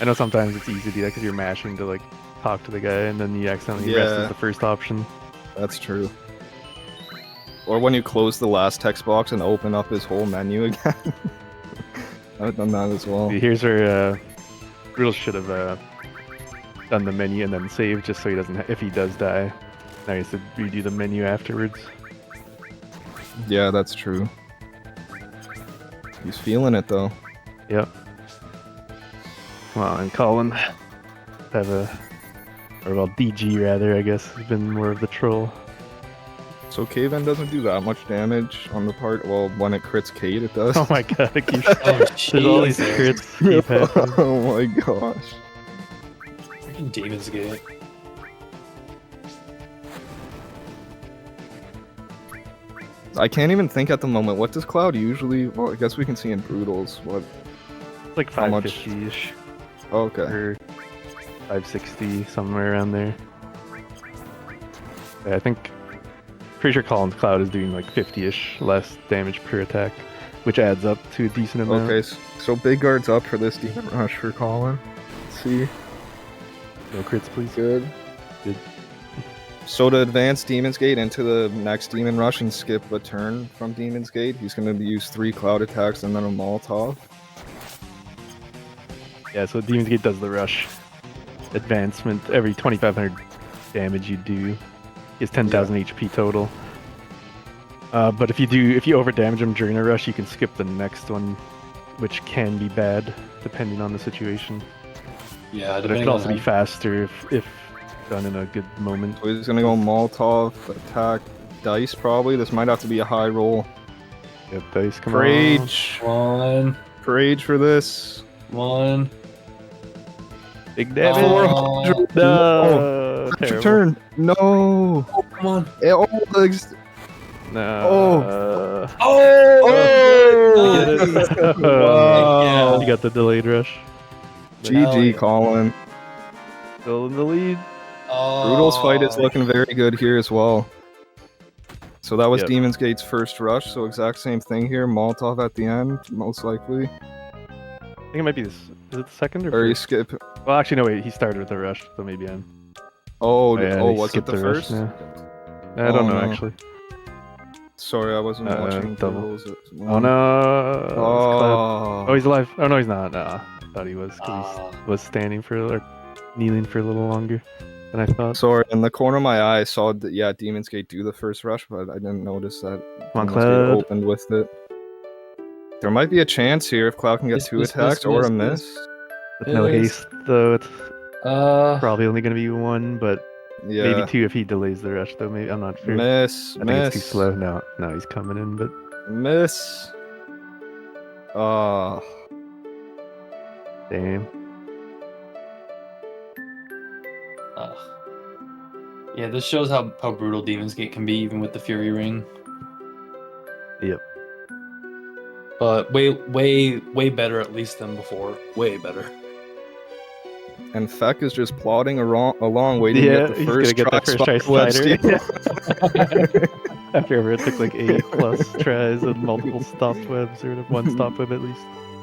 I know sometimes it's easy to do that because you're mashing to like talk to the guy and then you accidentally rest as the first option. That's true. Or when you close the last text box and open up his whole menu again. I've done that as well. Here's where Riddle should have done the menu and then save just so he doesn't, if he does die, now he has to redo the menu afterwards. Yeah, that's true. He's feeling it though. Yep. Come on, Colin. Or well, DG rather, I guess, has been more of the troll. So Cave-In doesn't do that much damage on the part. Well, when it crits Kate, it does. Oh my god, it keeps. There's all these crits keep happening. Oh my gosh. Freaking Demon's Gate. I can't even think at the moment. What does Cloud usually? Well, I guess we can see in Broodles. What? It's like 550-ish. Okay. Or 560, somewhere around there. Yeah, I think. Pretty sure Colin's Cloud is doing like 50-ish less damage per attack, which adds up to a decent amount. Okay, so big guards up for this Demon Rush for Colin. Let's see. No crits, please. Good. Good. So to advance Demon's Gate into the next Demon Rush and skip a turn from Demon's Gate, he's going to use 3 Cloud attacks and then a Molotov. Yeah, so Demon's Gate does the rush advancement. Every 2,500 damage you do is 10,000 HP total. But if you over damage him during a rush, you can skip the next one, which can be bad depending on the situation. Yeah, but it can also be faster if done in a good moment. So he's gonna go Molotov, attack, dice probably. This might have to be a high roll. Yep, dice, come Rage. on. Rage for this. Come on. Big damage. 400. No. Extra turn. No. Oh, come on. Oh, No. Wow. You got the delayed rush. GG, Colin. Still in the lead. Broodles fight is looking very good here as well. So that was Demon's Gate's first rush, so exact same thing here. Molotov at the end, most likely. I think it might be this. Is it the second or you first? skip. Well, actually, no, wait. He started with the rush, so maybe I'm. Oh, yeah, oh he was it skipped the first? Rush, yeah. I don't know, no. actually. Sorry, I wasn't watching. Double. Broodles. Oh no! Oh. Oh, he's alive. Oh no, he's not. No, I thought he was because he was standing for or kneeling for a little longer than I thought. Sorry, in the corner of my eye, I saw that Demon's Gate do the first rush, but I didn't notice that Come on, Demon's Cloud. Gate opened with it. There might be a chance here if Cloud can get 2 attacks or a miss. With no haste, though, it's probably only going to be 1, but maybe 2 if he delays the rush, though. Maybe I'm not sure. I think it's too slow. No, he's coming in, but miss. Damn. Yeah, this shows how brutal Demon's Gate can be, even with the Fury Ring. Yep. But way better at least than before. Way better. And Feck is just plodding along, waiting to get the first try spot spider. After it took like 8+ tries and multiple stopped webs, or 1 stop web at least.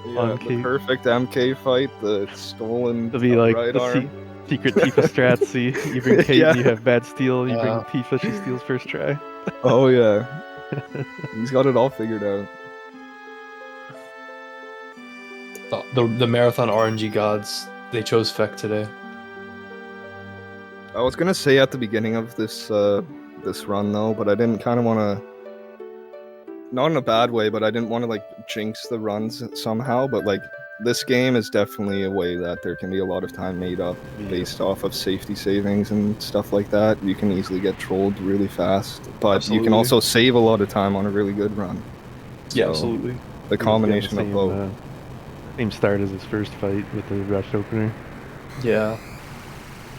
Yeah, the perfect MK fight, the stolen It'll be like right the arm. secret Tifa strat. See, you bring Kate, Yeah. you have bad steal. You bring Tifa, she steals first try. Oh yeah, he's got it all figured out. The marathon RNG gods, they chose Feck today. I was gonna say at the beginning of this this run though, but I didn't kind of want to. Not in a bad way, but I didn't want to like jinx the runs somehow. But like this game is definitely a way that there can be a lot of time made up based off of safety savings and stuff like that. You can easily get trolled really fast, but you can also save a lot of time on a really good run. Yeah, So, absolutely. The combination of both. Same start as his first fight with the rush opener. Yeah.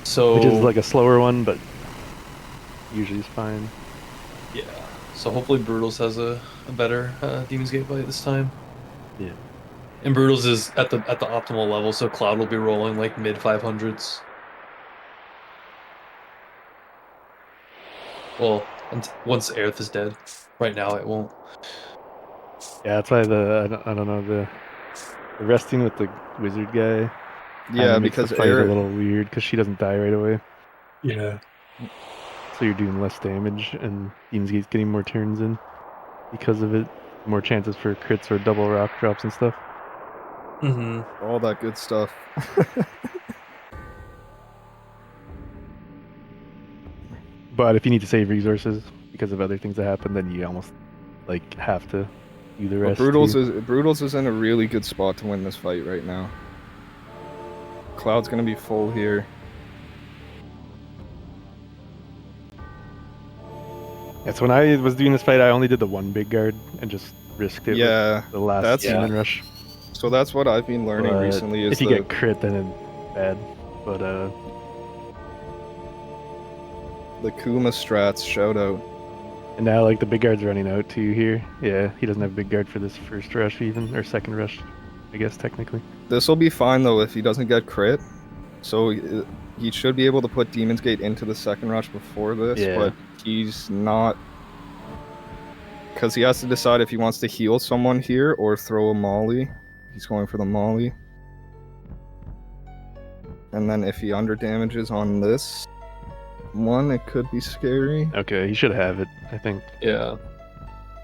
So Which is like a slower one, but usually is fine. Yeah. So hopefully Broodles has a better Demon's Gate fight this time. Yeah. And Broodles is at the optimal level, so Cloud will be rolling like mid 500s. Well, once Aerith is dead. Right now it won't. Yeah, that's why I don't know the resting with the wizard guy. Yeah, makes because the fight Aerith- a little weird because she doesn't die right away. Yeah. So you're doing less damage, and Demon's Gate's getting more turns in because of it. More chances for crits or double rock drops and stuff. Mm-hmm. All that good stuff. But if you need to save resources because of other things that happen, then you almost like have to do the rest. Broodles is in a really good spot to win this fight right now. Cloud's gonna be full here. Yeah, so when I was doing this fight, I only did the 1 big guard and just risked it with the last demon rush. So that's what I've been learning But recently. Is if you get crit, then it's bad. But the Kuma strats, shout out. And now like the big guard's running out too here. Yeah, he doesn't have big guard for this first rush even, or second rush, I guess technically. This will be fine though if he doesn't get crit. So he should be able to put Demon's Gate into the second rush before this, but he's not. Because he has to decide if he wants to heal someone here or throw a molly. He's going for the molly. And then if he under damages on this, 1, it could be scary. Okay, he should have it, I think. Yeah.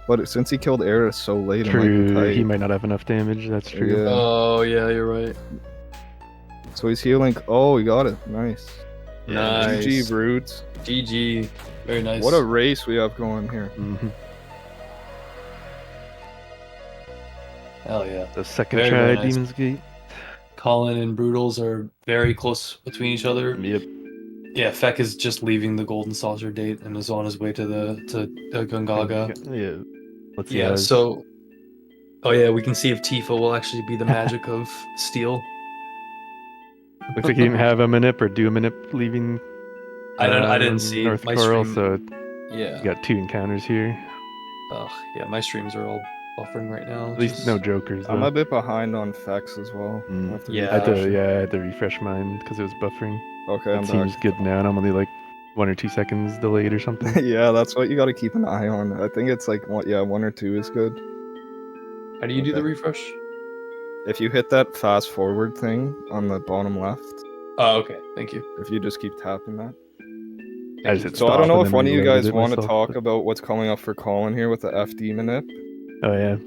But since he killed Era so late, it might be True, tight. he might not have enough damage, that's true. Yeah. Oh, yeah, you're right. So he's healing. Oh, he got it. Nice. Nice. GG, Brutes. GG. Very nice. What a race we have going here. Mm-hmm. Hell yeah. The second Very, try, very nice. Demon's Gate. Colin and Broodles are very close between each other. Yep. Yeah, Feck is just leaving the Golden Saucer date and is on his way to Gungaga. Yeah. Let's see. Yeah, so... Oh yeah, we can see if Tifa will actually be the magic of steel. Looks like he didn't have a manip or do a manip leaving. I didn't see North my Coral, stream. so Yeah. you got 2 encounters here. Yeah, my streams are all buffering right now. At least no jokers. I'm though. a bit behind on Fex as well. I have to Yeah. I had refresh to, it. I had to refresh mine because it was buffering. Okay, it I'm seems back. good now, and I'm only like 1 or 2 seconds delayed or something. Yeah, that's what you got to keep an eye on. I think it's like 1 or 2 is good. How do you do the refresh? If you hit that fast forward thing on the bottom left, Oh, okay. Thank you. if you just keep tapping that. I just hit So I stop don't know and if then one of you reloaded guys it want to myself, talk but- about what's coming up for Colin here with the FD manip. Oh yeah.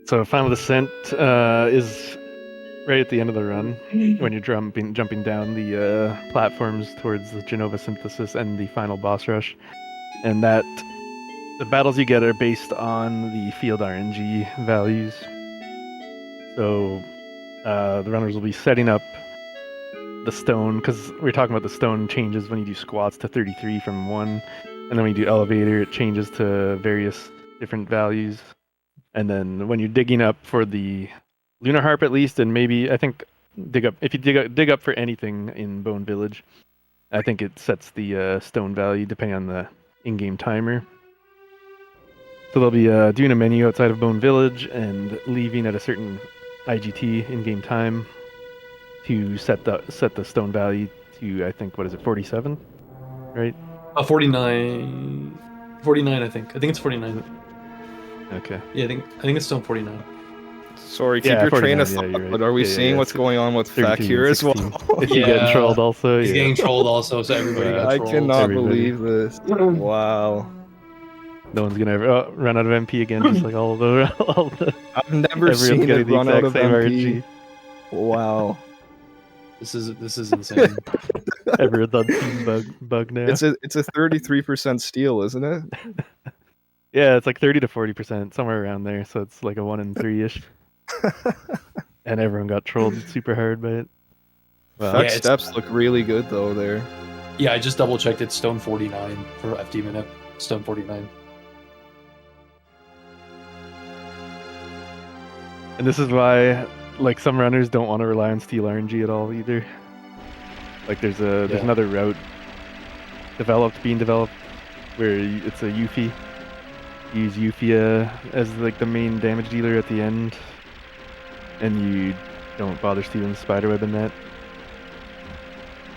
So Final Descent is right at the end of the run when you're jumping down the platforms towards the Genova Synthesis and the final boss rush, and that the battles you get are based on the field RNG values. So the runners will be setting up the stone, because we're talking about the stone changes when you do squats to 33 from 1, and then when you do elevator it changes to various different values. And then when you're digging up for the Lunar Harp at least, and maybe I think if you dig up for anything in Bone Village, I think it sets the stone value depending on the in-game timer. So they'll be doing a menu outside of Bone Village and leaving at a certain IGT in-game time to set the stone value to, I think, what is it, 47, right? 49. 49, I think. I think it's 49. Okay. Yeah, I think it's still 49. Sorry, keep Yeah, your train 49, of yeah, thought, you're right. but are we Yeah, seeing what's so going on with Feck 32 here and as well? 16. Is he getting trolled also? He's Yeah. getting trolled also, so everybody got I trolled. cannot Everybody. believe this. Wow. No one's gonna ever run out of MP again, just like all the. I've never everyone's seen getting it the run out exact of same MP. RNG. Wow. This is insane. Everyone's on team bug now. It's a 33% steal, isn't it? Yeah, it's like 30 to 40%, somewhere around there. So it's like a 1 in 3-ish. And everyone got trolled super hard by it. Feck Yeah, it's- steps look really good though there. Yeah, I just double checked. It's stone 49 for FD minute. Stone 49. And this is why, like, some runners don't want to rely on steel RNG at all either. Like, there's another route being developed, where it's a Yuffie. You use Yuffie as like the main damage dealer at the end, and you don't bother stealing the spiderweb in that.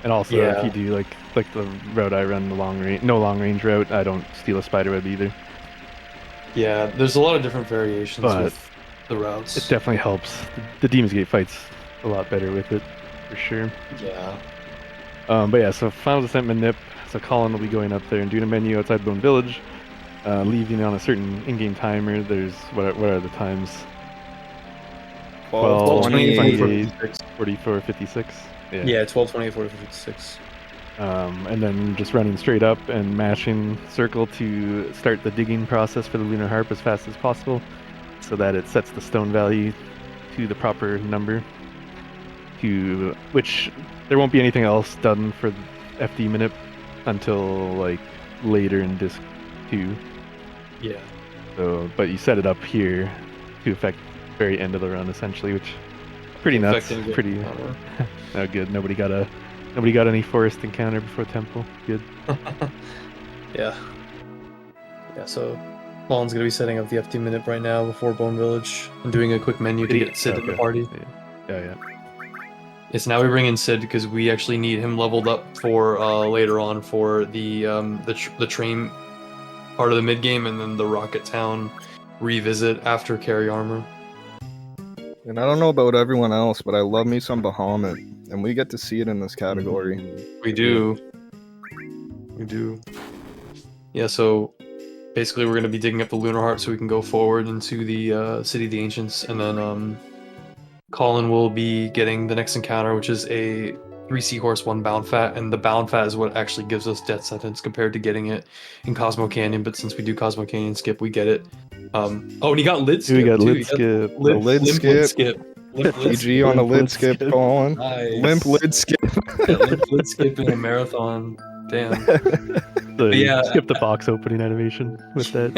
And also, if you do like the route I run, the long range route, I don't steal a spiderweb either. Yeah, there's a lot of different variations But with the routes. it definitely helps. The Demon's Gate fight's a lot better with it, for sure. Yeah. But yeah, so Final Descent Manip. So Colin will be going up there and doing a menu outside Bone Village, leaving on a certain in-game timer. There's what are the times? 12, 28, 28, 44, 56. Yeah, 12, 28, 40, 56. And then just running straight up and mashing circle to start the digging process for the Lunar Harp as fast as possible, so that it sets the stone value to the proper number. To which there won't be anything else done for FD Manip until like later in Disc 2. Yeah. So, but you set it up here to affect the very end of the run essentially, which pretty nuts. Affecting the Pretty encounter. no good. Nobody got any forest encounter before Temple. Good. Yeah. Yeah, so Colin's gonna be setting up the FD minute right now before Bone Village and doing a quick menu to get Sid in the Okay. party. Yeah. Yes, now we bring in Sid because we actually need him leveled up for later on for the train part of the mid game and then the Rocket Town revisit after Carry Armor. And I don't know about everyone else, but I love me some Bahamut, and we get to see it in this category. We do. We do. Yeah, so basically we're going to be digging up the Lunar Heart so we can go forward into the City of the Ancients, and then Colin will be getting the next encounter, which is a 3 Seahorse, 1 Bound Fat, and the Bound Fat is what actually gives us Death Sentence compared to getting it in Cosmo Canyon, but since we do Cosmo Canyon skip, we get it. Oh, and he got Lid Skip, We got too. Lid Skip. Limp Lid Limp Skip. Lid Skip. Limp Lid GG on a lid skip, Colin. Nice. Limp lid skip. Yeah, Limp Lid Skip in a marathon. Damn. So yeah. skip the box opening animation with that.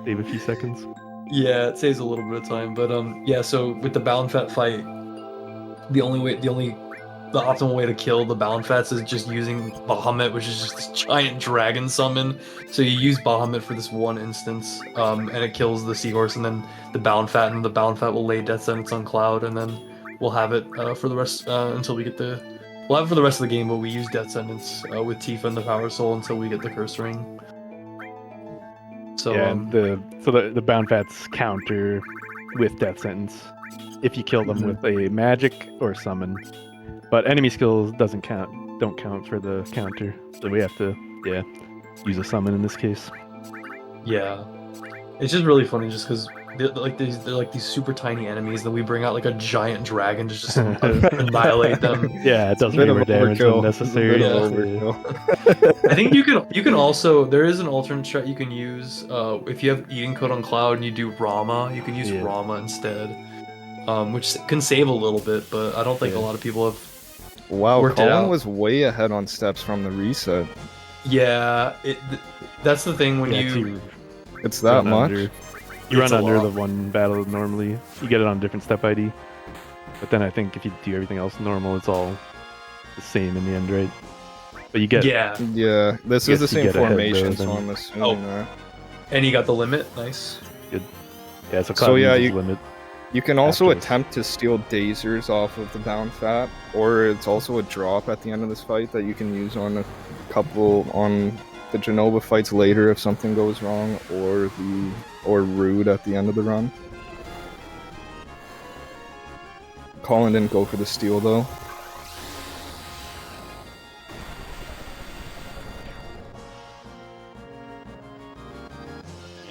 Save a few seconds. Yeah, it saves a little bit of time, but yeah. So with the Bound Fat fight, the optimal way to kill the Bound Fats is just using Bahamut, which is just this giant dragon summon. So you use Bahamut for this one instance, and it kills the Seahorse, and then the Bound Fat, and the Bound Fat will lay Death Sentence on Cloud, and then we'll have it for the rest until we get the. We'll have it for the rest of the game, but we use Death Sentence with Tifa and the Power Soul until we get the Curse Ring. So yeah, the Bound Fats counter with Death Sentence if you kill them with a magic or summon. But enemy skills don't count for the counter. So we have to use a summon in this case. Yeah. It's just really funny just because they're like these super tiny enemies, then we bring out like a giant dragon to just annihilate them. Yeah, it does way more damage than necessary. I think you can also, there is an alternate strat you can use if you have Eating Code on Cloud and you do Rama, you can use Rama instead, which can save a little bit, but I don't think a lot of people have. Wow, worked it Colin out. was way ahead on steps from the reset. Yeah, that's the thing when you. It's that much. You run under the one battle normally. You get it on different step ID. But then I think if you do everything else normal, it's all the same in the end, right? But you get Yeah, this is the same formation, so I'm assuming that. And you got the limit, nice. Good. Yeah, so So yeah, uses limit. You can also after attempt to steal Dazers off of the Bound Fat, or it's also a drop at the end of this fight that you can use on a couple on the Genova fights later if something goes wrong, or Rude at the end of the run. Colin didn't go for the steal though.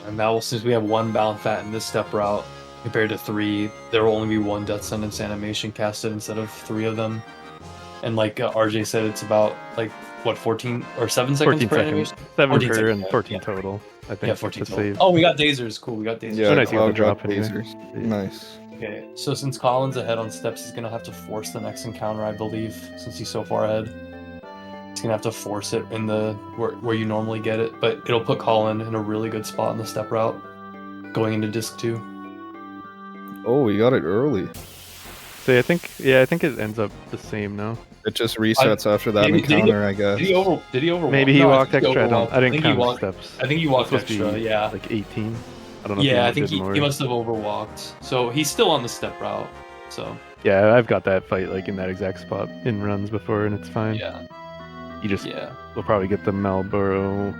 And now since we have 1 Bound Fat in this step route, compared to 3, there will only be 1 Death Sentence animation casted instead of 3 of them. And like RJ said, it's about like what 14 or 7 seconds 14 per seconds. animation? 7 14 per seconds, and 14 total. I think. Yeah, 14 to total. save. Oh, we got Dazers. Cool, we got Dazers. Yeah, nice you have the Cloud drop got anyway. Dazers. Nice. Okay, so since Colin's ahead on steps, he's gonna have to force the next encounter, I believe, since he's so far ahead. He's gonna have to force it in the where you normally get it, but it'll put Colin in a really good spot in the step route, going into disc 2. Oh, we got it early. So I think it ends up the same now. It just resets after that encounter, I guess. Did he overwalk? Maybe he No, walked think he extra. overwalked. I didn't think count he the walked, steps. I think he walked It's supposed to extra. be Yeah. like 18. I don't know. Yeah, I if think did more. he must have overwalked. So he's still on the step route. So Yeah, I've got that fight like in that exact spot in runs before, and it's fine. yeah, You just we'll probably get the Marlboro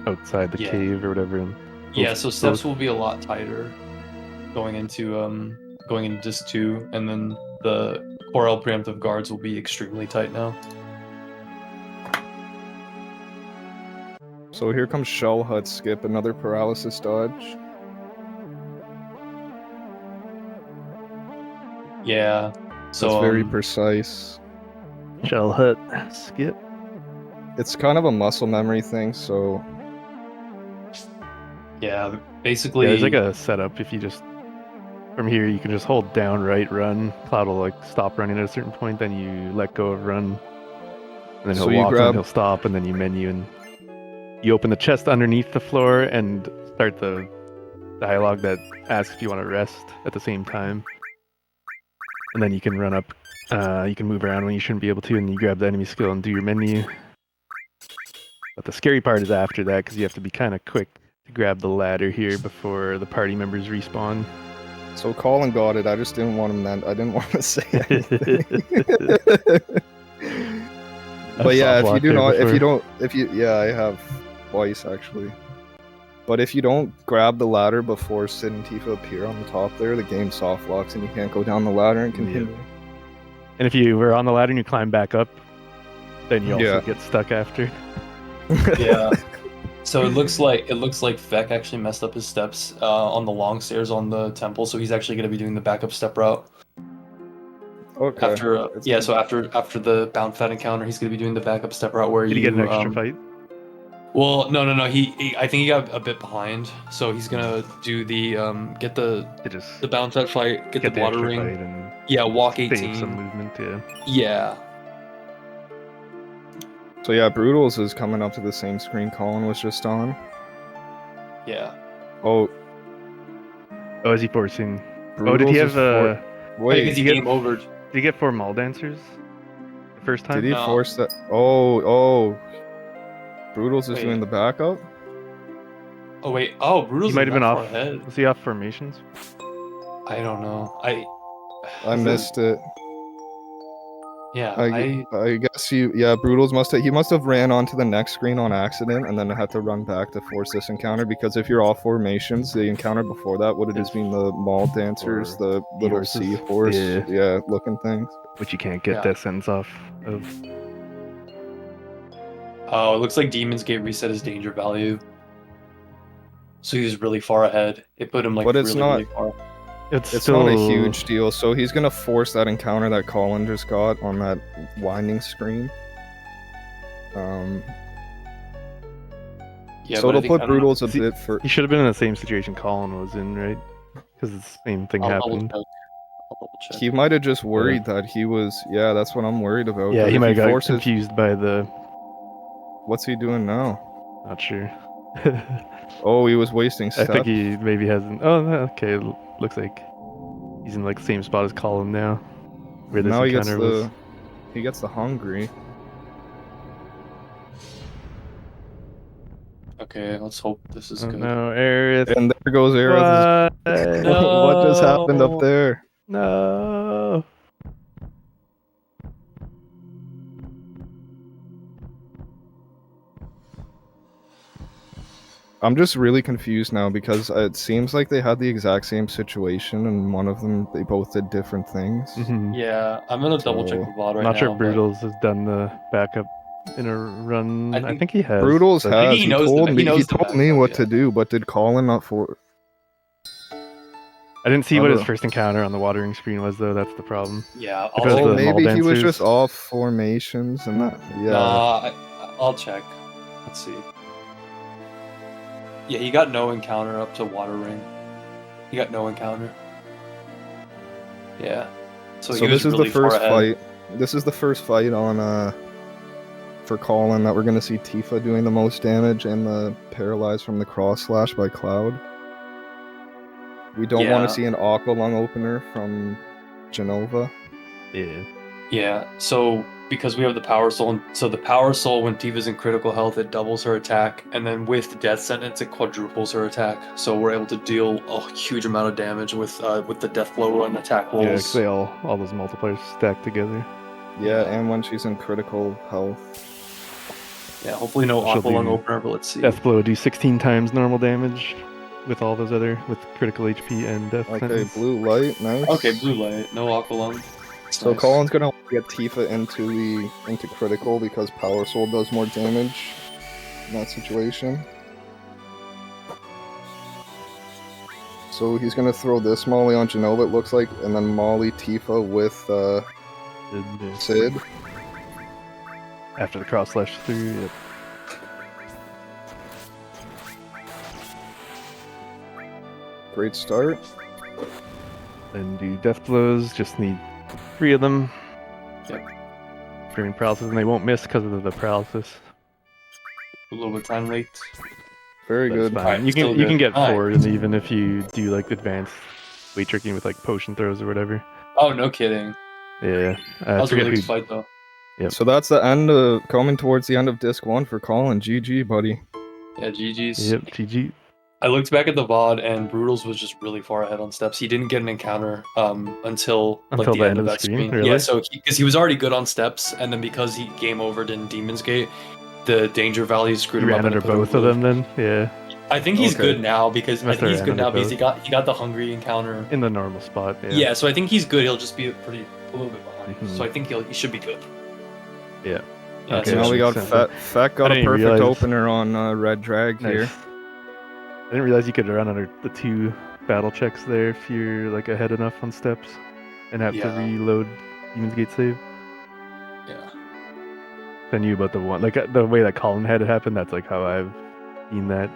outside the Yeah. cave or whatever. And yeah. So steps will be a lot tighter going into disc 2, and then the Corel preemptive guards will be extremely tight now. So here comes Shell Hut skip, another paralysis dodge. Yeah. So it's very precise. Shell Hut skip. It's kind of a muscle memory thing, so yeah, basically there's like a setup. If you just from here, you can just hold down right run. Cloud will like stop running at a certain point, then you let go of run, and then So he'll you walk grab- and he'll stop, and then you menu and you open the chest underneath the floor and start the dialogue that asks if you want to rest at the same time. And then you can run up, you can move around when you shouldn't be able to, and you grab the enemy skill and do your menu. But the scary part is after that, because you have to be kind of quick to grab the ladder here before the party members respawn. So Colin got it. I just didn't want him. I didn't want to say anything. But yeah, if you do not, I have twice actually. But if you don't grab the ladder before Sid and Tifa appear on the top there, the game soft locks and you can't go down the ladder and continue. And if you were on the ladder and you climb back up, Then you also Yeah. get stuck after. Yeah. So it looks like Vec actually messed up his steps on the long stairs on the temple, so he's actually going to be doing the backup step route. Okay. After so after the bound fat encounter, he's going to be doing the backup step route where Did he get an extra fight? Well, no. He I think he got a bit behind, so he's gonna do the get the bound fat fight, get the water extra ring. fight and Yeah, walk save 18. some movement. Yeah. Yeah. So yeah, Broodles is coming up to the same screen Colin was just on. Yeah. Oh. Oh, is he forcing? Broodles Oh, did he is have Wait, because he came over. Did he get 4 mall dancers the first time? Did he force that? Oh. Broodles is Wait. doing the backup? Oh wait. Oh, Brutal's He might have been that off. far ahead. Was he off formations? I don't know. I missed it. Yeah. I guess Broodles must have ran onto the next screen on accident and then had to run back to force this encounter, because if you're off formations, the encounter before that would have just been the mall dancers, the little seahorse, looking things. Which you can't get that sentence off of. Oh, it looks like Demon's Gate reset his danger value. So he was really far ahead. It put him But it's really, not- really far. It's not a huge deal, so he's gonna force that encounter that Colin just got on that winding screen. Yeah, so but I it'll think- put I don't know. Broodles a bit for. He should have been in the same situation Colin was in, right? Because the same thing happened. I'll double check. He might have just worried that he was. Yeah, that's what I'm worried about. Yeah, 'cause he if might have got forces- confused by the. What's he doing now? Not sure. Oh, he was wasting I stuff. think he maybe hasn't. Oh, no, okay. Looks like he's in like the same spot as Colin now, where this Now he gets encounter was. he gets the hungry. Okay, let's hope this is good. No, Aerith. And there goes Aerith. What just happened up there? No. I'm just really confused now because it seems like they had the exact same situation, and one of them they both did different things. Yeah, I'm gonna double check the VOD right Not now. sure if but- Broodles has done the backup in a run. I think he has. Broodles but- has. he He knows told the- me. he knows He the told me what to do, but did Colin not for? I didn't see what his Although- first encounter on the watering screen was, though. That's the problem. Yeah, Because Oh, the maybe mall he was dancers- just off formations and that. Yeah. Nah, I'll check. Let's see. Yeah, he got no encounter up to Water Ring. He got no encounter. Yeah. So, So he was this is really the first far ahead. fight. This is the first fight on for Colin that we're gonna see Tifa doing the most damage and the paralyzed from the cross slash by Cloud. We don't want Yeah. to see an Aqua Lung opener from Genova. Yeah. Yeah, so because we have the Power Soul, and so the Power Soul, when Tifa's in critical health, it doubles her attack, and then with Death Sentence, it quadruples her attack. So we're able to deal a huge amount of damage with the Death Blow and attack Yeah, rolls. 'cause they all those multipliers stacked together. Yeah, and when she's in critical health. Yeah, hopefully no She'll Aqua Lung do opener, but let's see. Death blow do 16 times normal damage with all those other with critical HP and death Okay, sentence. blue light, nice. Okay, blue light, no Aqua Lung. So Nice. Colin's gonna get Tifa into critical because Power Soul does more damage in that situation. So he's gonna throw this Molly on Genova, it looks like, and then Molly Tifa with Sid. After the cross slash through. Yep. Great start. Then do death blows. Just need 3 of them. Yep. Framing paralysis, and they won't miss because of the paralysis. A little bit time rate. Very But it's good. fine. Alright, You still can good. get Alright. 4, and even if you do like advanced weight tricking with like potion throws or whatever. Oh, no kidding. Yeah. That was a forget really who- good fight, though. Yep. So that's the end of coming towards the end of disc 1 for Colin. GG, buddy. Yeah, GG's. Yep. GG. I looked back at the VOD, and Broodles was just really far ahead on steps. He didn't get an encounter until like the end of that screen. really? Yeah, so because he was already good on steps, and then because he game overed in Demon's Gate, the danger value screwed You him up. ran and under it put him both of blue. them then? Yeah. I think he's Okay. good now because Must he have ran under because both. he got the hungry encounter. In the normal spot. Yeah. Yeah, so I think he's good. He'll just be a little bit behind. Mhm. So I think he should be good. Yeah. Yeah, Okay, now that we got makes sense. Fat got I a didn't perfect realize- opener on Red Drag here. Nice. I didn't realize you could run under the 2 battle checks there if you're like ahead enough on steps and have to Yeah. reload Demon's Gate save. Yeah. I knew about the one, like the way that Colin had it happen. That's like how I've seen that,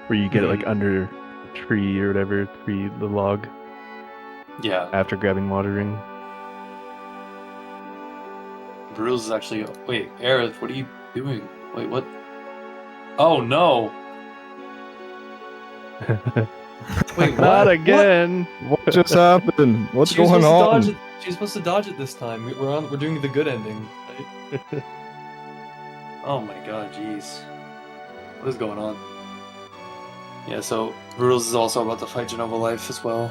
where you get it like under the tree or whatever, the log Yeah. after grabbing water ring. Bruce is actually. Wait, Aerith, what are you doing? Wait, what? Oh no! Wait, what? Not again. What just happened? What's She was going supposed to on? dodge it. She was supposed to dodge it this time. We're doing the good ending, right? Oh my god, jeez. What is going on? Yeah, so Bruce is also about to fight Genova Life as well.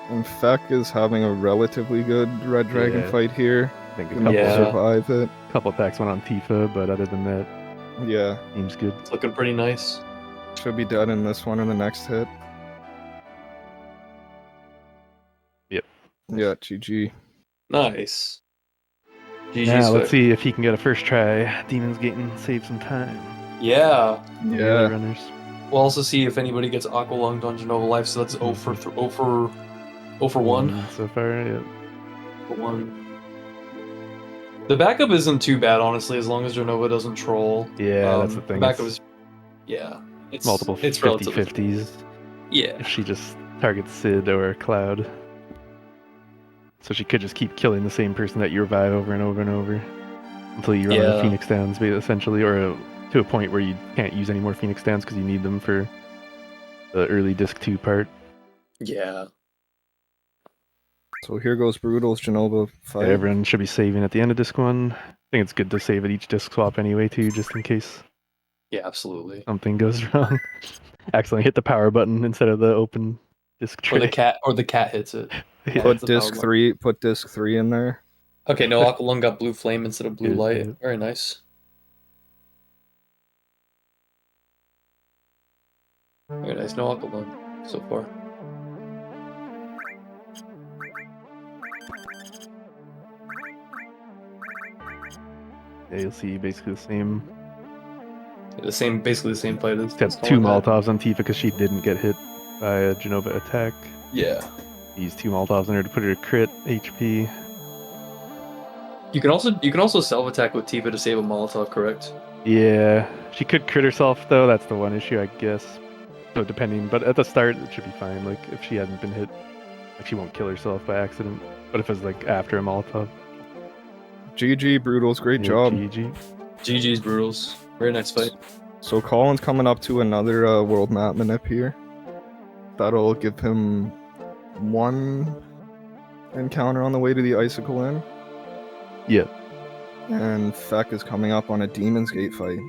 And Feck is having a relatively good Red Dragon Yeah. fight here. I think a Gonna couple, survive it. couple attacks went on Tifa, but other than that, Yeah. seems good. It's looking pretty nice. Should be dead in this one in the next hit. Yep. Yeah, GG. Nice. GG's Now let's Vic. see if he can get a first try. Demon's Gate and save some time. Yeah. Early Yeah. runners. We'll also see if anybody gets Aqua Lunged on Genova Life, so that's 0 for 1. So far, yeah. For 1. The backup isn't too bad, honestly, as long as Genova doesn't troll. Yeah, that's the thing. Backup It's is, yeah, it's multiple It's 50-50s. Yeah. If she just targets Sid or Cloud. So she could just keep killing the same person that you revive over and over and over until you run out of Yeah. Phoenix Downs, essentially, or to a point where you can't use any more Phoenix Downs because you need them for the early Disc 2 part. Yeah. So here goes Brutal's Genova fight. Everyone should be saving at the end of Disc 1. I think it's good to save at each Disc swap anyway, too, just in case Yeah, absolutely. something goes wrong. Accidentally hit the power button instead of the open Disc Or tray. the cat hits it. Yeah. Put It's a disc power 3. Put disc 3 in there. Okay, no, Aqua Lung got blue flame instead of blue Good, light. good. Very nice. Very nice. No Aqua Lung so far. Yeah, you'll see basically the same. Basically the same fight as Except 2 Molotovs on Tifa because she didn't get hit by a Genova attack. Yeah. Use 2 Molotovs on her to put her to crit HP. You can also self attack with Tifa to save a Molotov, correct? Yeah, she could crit herself though. That's the one issue, I guess. So depending, but at the start it should be fine. Like if she hadn't been hit, like she won't kill herself by accident. But if it's like after a Molotov, GG, Brutals. Great yeah, job. GG. GG's Brutals. Very nice fight. So Colin's coming up to another world map manip here. That'll give him 1 encounter on the way to the Icicle Inn. Yeah. And Feck is coming up on a Demon's Gate fight.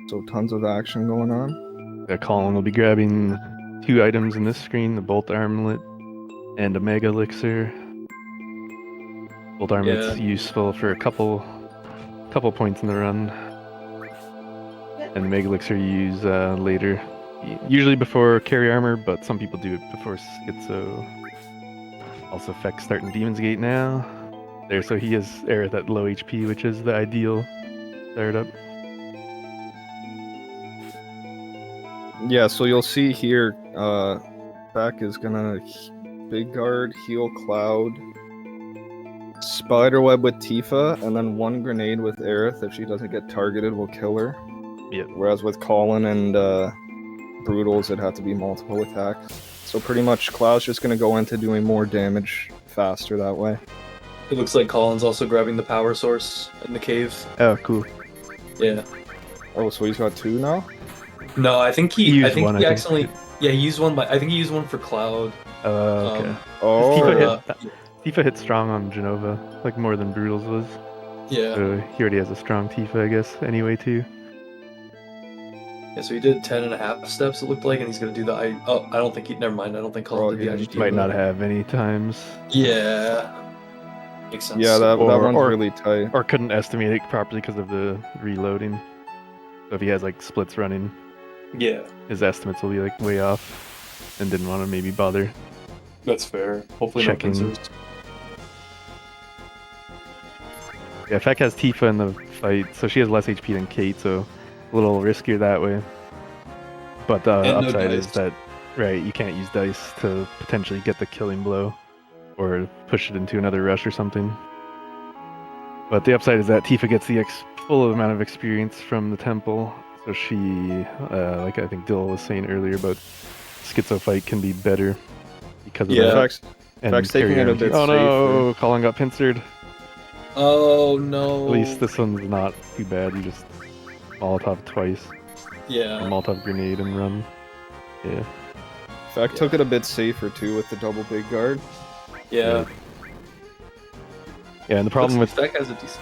So tons of action going on. Yeah, Colin will be grabbing 2 items in this screen: the Bolt Armlet and a Mega Elixir. Bolt Armlet's useful for a couple points in the run. And the Mega Elixir you use later. Usually before carry armor, but some people do it before Schizo. Also Feck starting Demon's Gate now. There, so he has Aerith at low HP, which is the ideal startup. Yeah, so you'll see here, Feck is gonna Big Guard, heal Cloud, Spiderweb with Tifa, and then 1 grenade with Aerith. If she doesn't get targeted, will kill her. Yep. Whereas with Colin and Brutals, it'd have to be multiple attacks. So pretty much Cloud's just gonna go into doing more damage faster that way. It looks like Colin's also grabbing the power source in the cave. Oh, cool. Yeah. Oh, so he's got 2 now? No, I think He he used one, I think. accidentally. Yeah, he used one, but I think he used one for Cloud. Okay. Oh. Tifa hit strong on Genova, like more than Brutals was. Yeah. So he already has a strong Tifa, I guess, anyway, too. Yeah, so he did 10.5 steps, it looked like, and he's gonna do the I don't think he. Never mind. I don't think Colin did the IGT. Might not have any times. Yeah. Makes sense. Yeah, that one's really tight. Or couldn't estimate it properly because of the reloading. So if he has like splits running, Yeah. his estimates will be like way off, and didn't want to maybe bother That's fair. Hopefully checking. no pincers. Yeah, Feck has Tifa in the fight, so she has less HP than Kate, so a little riskier that way. But the And no upside dice. is that, right, you can't use dice to potentially get the killing blow or push it into another rush or something. But the upside is that Tifa gets the full amount of experience from the temple, so she, like I think Dill was saying earlier about Schizo fight can be better because of that. Feck's taking it a bit Oh no, safer. Colin got pincered. Oh no. At least this one's not too bad. You just Molotov twice. Yeah. Or Molotov grenade and run. Yeah. Feck took it a bit safer too with the double big guard. Yeah. Yeah, and the problem with Feck has a decent.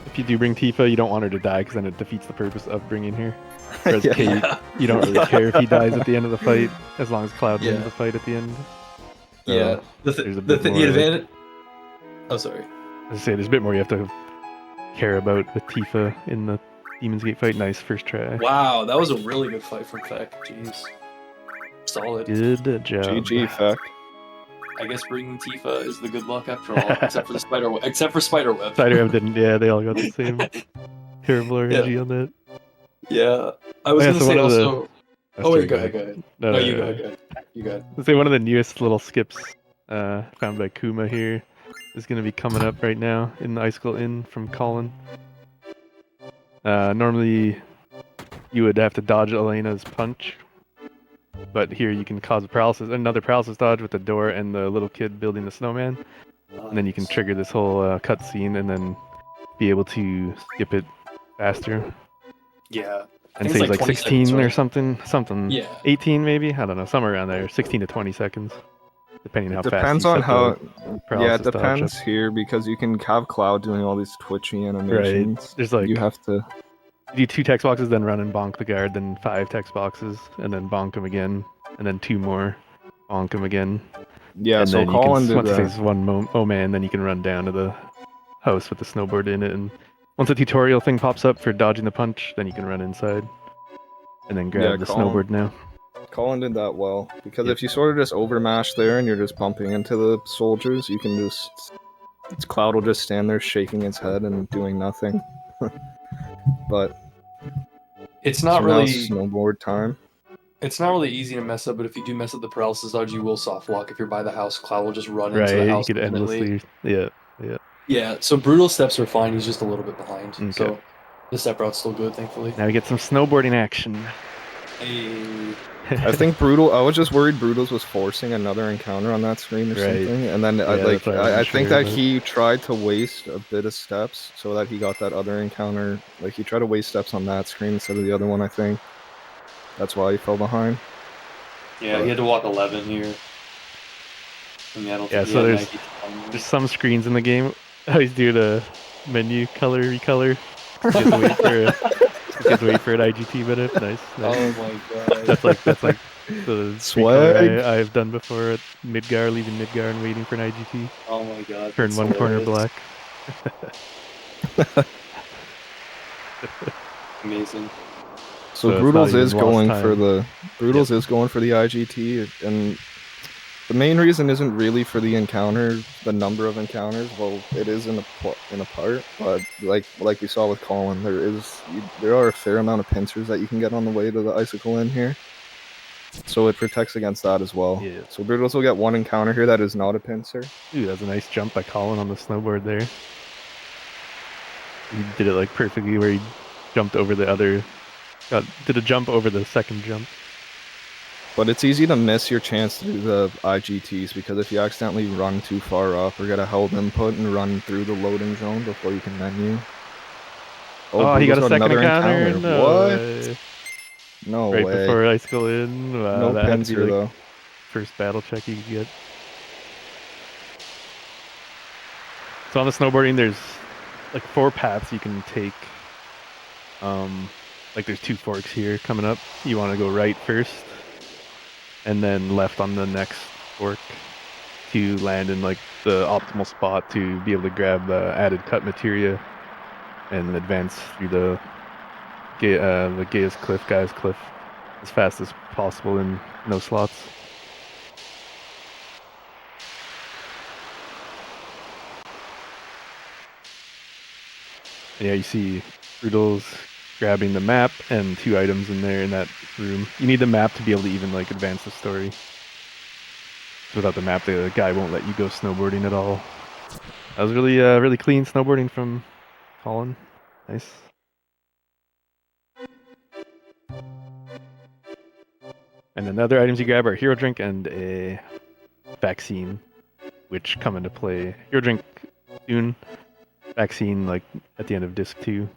if you do bring Tifa, you don't want her to die because then it defeats the purpose of bringing her. Whereas Yeah. Kate, you don't really care if he dies at the end of the fight as long as Cloud wins Yeah. the fight at the end. Yeah. There's a bit The more, advantage. Oh, sorry. As I say, there's a bit more you have to care about with Tifa in the Demon's Gate fight. Nice first try. Wow, that was a really good fight from Feck. Jeez. Solid. Good job. GG, Feck. I guess bringing Tifa is the good luck after all, except for the spiderweb. Except for spiderweb. Spiderweb didn't. Yeah, they all got the same terrible RNG on that. Yeah, I was Oh, yeah, gonna so say one of the- also. Oh, Oh sorry, wait, go ahead. Go ahead. No, you go. Go ahead. You go ahead. Let's say one of the newest little skips found by Kuma here is going to be coming up right now in the Icicle Inn from Colin. Normally, you would have to dodge Elena's punch, but here you can cause another paralysis dodge with the door and the little kid building the snowman, and then you can trigger this whole cutscene and then be able to skip it faster. Yeah. And saves like 20 16 seconds, or right? something. Yeah. 18 maybe? I don't know, somewhere around there. 16 to 20 seconds, depending on how fast Depends you on set how. the Yeah, it paralysis dodge depends up. here because you can have Cloud doing all these twitchy animations. Right. There's like you have to. You do 2 text boxes, then run and bonk the guard, then 5 text boxes, and then bonk him again, and then 2 more, bonk him again. Yeah, and so then Colin you did can, once it that. says one man, then you can run down to the house with the snowboard in it, and once the tutorial thing pops up for dodging the punch, then you can run inside, and then grab the snowboard now. Colin did that well because if you sort of just overmash there and you're just bumping into the soldiers, you can just Cloud will just stand there shaking its head and doing nothing. But It's not so now really it's snowboard time. It's not really easy to mess up, but if you do mess up the paralysis dodge, you will soft lock. If you're by the house, Cloud will just run into the Right, you house could infinitely. endlessly, yeah. Yeah, so brutal steps are fine. He's just a little bit behind. Okay. So the step route's still good, thankfully. Now we get some snowboarding action. Hey. I think I was just worried Broodles was forcing another encounter on that screen or Right. something, and then Yeah, that's what I I wasn't think sure that about. he tried to waste a bit of steps so that he got that other encounter. Like he tried to waste steps on that screen instead of the other one. I think that's why he fell behind. Yeah, he had to walk 11 here. And I don't Yeah, think he so had there's 90. some screens in the game. I always do the menu recolor. You have to wait for an IGT minute. Nice. Oh my god. That's like the Swag. recolor I've done before at Midgar, leaving Midgar and waiting for an IGT. Oh my god. Turn that's one corner hilarious. black. Amazing. So it's not Broodles even is lost going time. for the is going for the IGT, and the main reason isn't really for the encounter, the number of encounters. Well, it is in a part, but like we saw with Colin, there are a fair amount of pincers that you can get on the way to the Icicle Inn here, so it protects against that as well. Yeah. So Broodles will get one encounter here that is not a pincer. Ooh, that's a nice jump by Colin on the snowboard there. He did it like perfectly where he jumped over the other... did a jump over the second jump. But it's easy to miss your chance to do the IGTs because if you accidentally run too far up or get a held input and run through the loading zone before you can menu. Oh, he got a Broodles second another encounter? No What? way. No Right way. before Icicle Inn. Wow, No that had to pincer be like though. first battle check you could get. So on the snowboarding, there's like 4 paths you can take. Like there's 2 forks here coming up. You want to go right first, and then left on the next fork to land in like the optimal spot to be able to grab the added cut materia and advance through the Gaia's Cliff as fast as possible in no slots. Yeah, you see Broodles grabbing the map and 2 items in there in that room. You need the map to be able to even like advance the story. Without the map, the guy won't let you go snowboarding at all. That was really really clean snowboarding from Colin. Nice. And then the other items you grab are Hero Drink and a vaccine, which come into play. Hero Drink soon, vaccine like at the end of disc 2.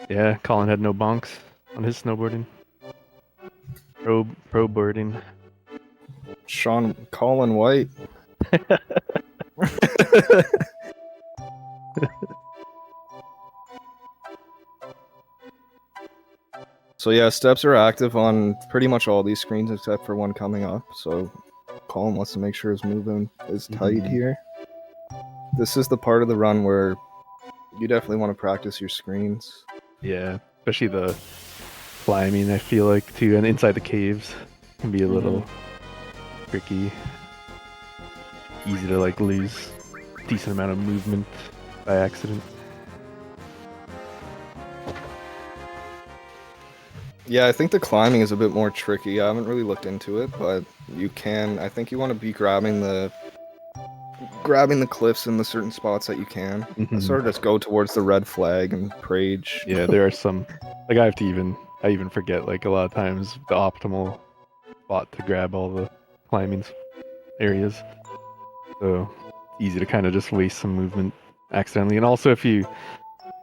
Yeah, Colin had no bonks on his snowboarding. Pro boarding. Colin White. So yeah, steps are active on pretty much all these screens except for one coming up. So Colin wants to make sure his movement is tight here. This is the part of the run where you definitely want to practice your screens. Yeah, especially the climbing, I feel like, too, and inside the caves can be a little tricky. Easy to like lose a decent amount of movement by accident. Yeah, I think the climbing is a bit more tricky. I haven't really looked into it, but you can. I think you want to be grabbing the cliffs in the certain spots that you can. Sort of just go towards the red flag and prage. Yeah, there are some. Like I even forget like a lot of times the optimal spot to grab all the climbing areas. So easy to kind of just waste some movement accidentally. And also if you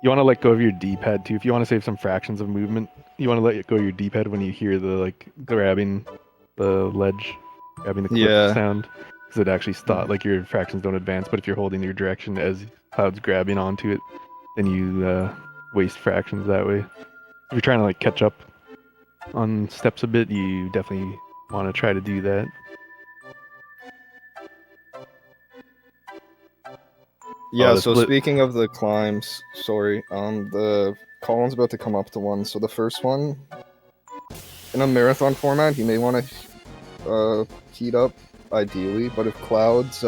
want to let go of your D-pad too. If you want to save some fractions of movement, you want to let go of your D-pad when you hear the like grabbing the ledge, grabbing the cliff sound, because it actually stop like your fractions don't advance. But if you're holding your direction as cloud's grabbing onto it, then you waste fractions that way. If you're trying to like catch up on steps a bit, you definitely want to try to do that. Yeah, so speaking of the climbs, sorry, the Colin's about to come up to one. So the first one, in a marathon format, he may want to heat up, ideally, but if Cloud's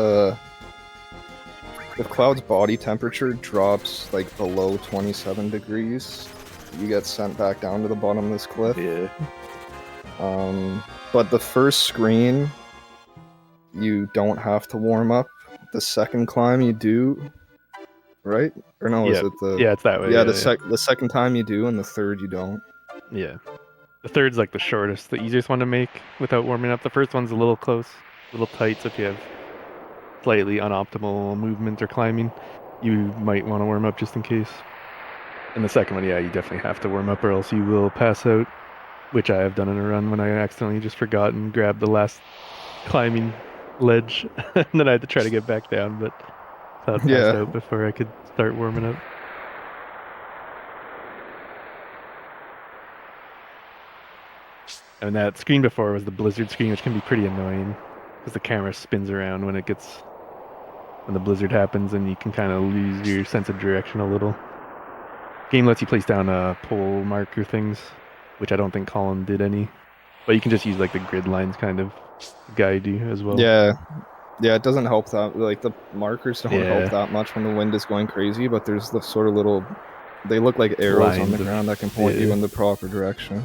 body temperature drops like below 27 degrees, you get sent back down to the bottom of this cliff. Yeah. But the first screen, you don't have to warm up. The second climb you do, right? Or no, is it the... Yeah, it's that way. Yeah, the second time you do, and the third you don't. Yeah. The third's like the shortest, the easiest one to make without warming up. The first one's a little close, a little tight, so if you have slightly unoptimal movement or climbing, you might want to warm up just in case. And the second one, yeah, you definitely have to warm up or else you will pass out, which I have done in a run when I accidentally just forgot and grabbed the last climbing ledge, and then I had to try to get back down, but Cloud passed out before I could start warming up. And that screen before was the blizzard screen, which can be pretty annoying because the camera spins around when the blizzard happens, and you can kind of lose your sense of direction a little. Game lets you place down pole marker things, which I don't think Colin did any, but you can just use like the grid lines kind of guide you as well. Yeah, it doesn't help that, like the markers don't help that much when the wind is going crazy, but there's the sort of little, they look like arrows on the ground that can point you in the proper direction.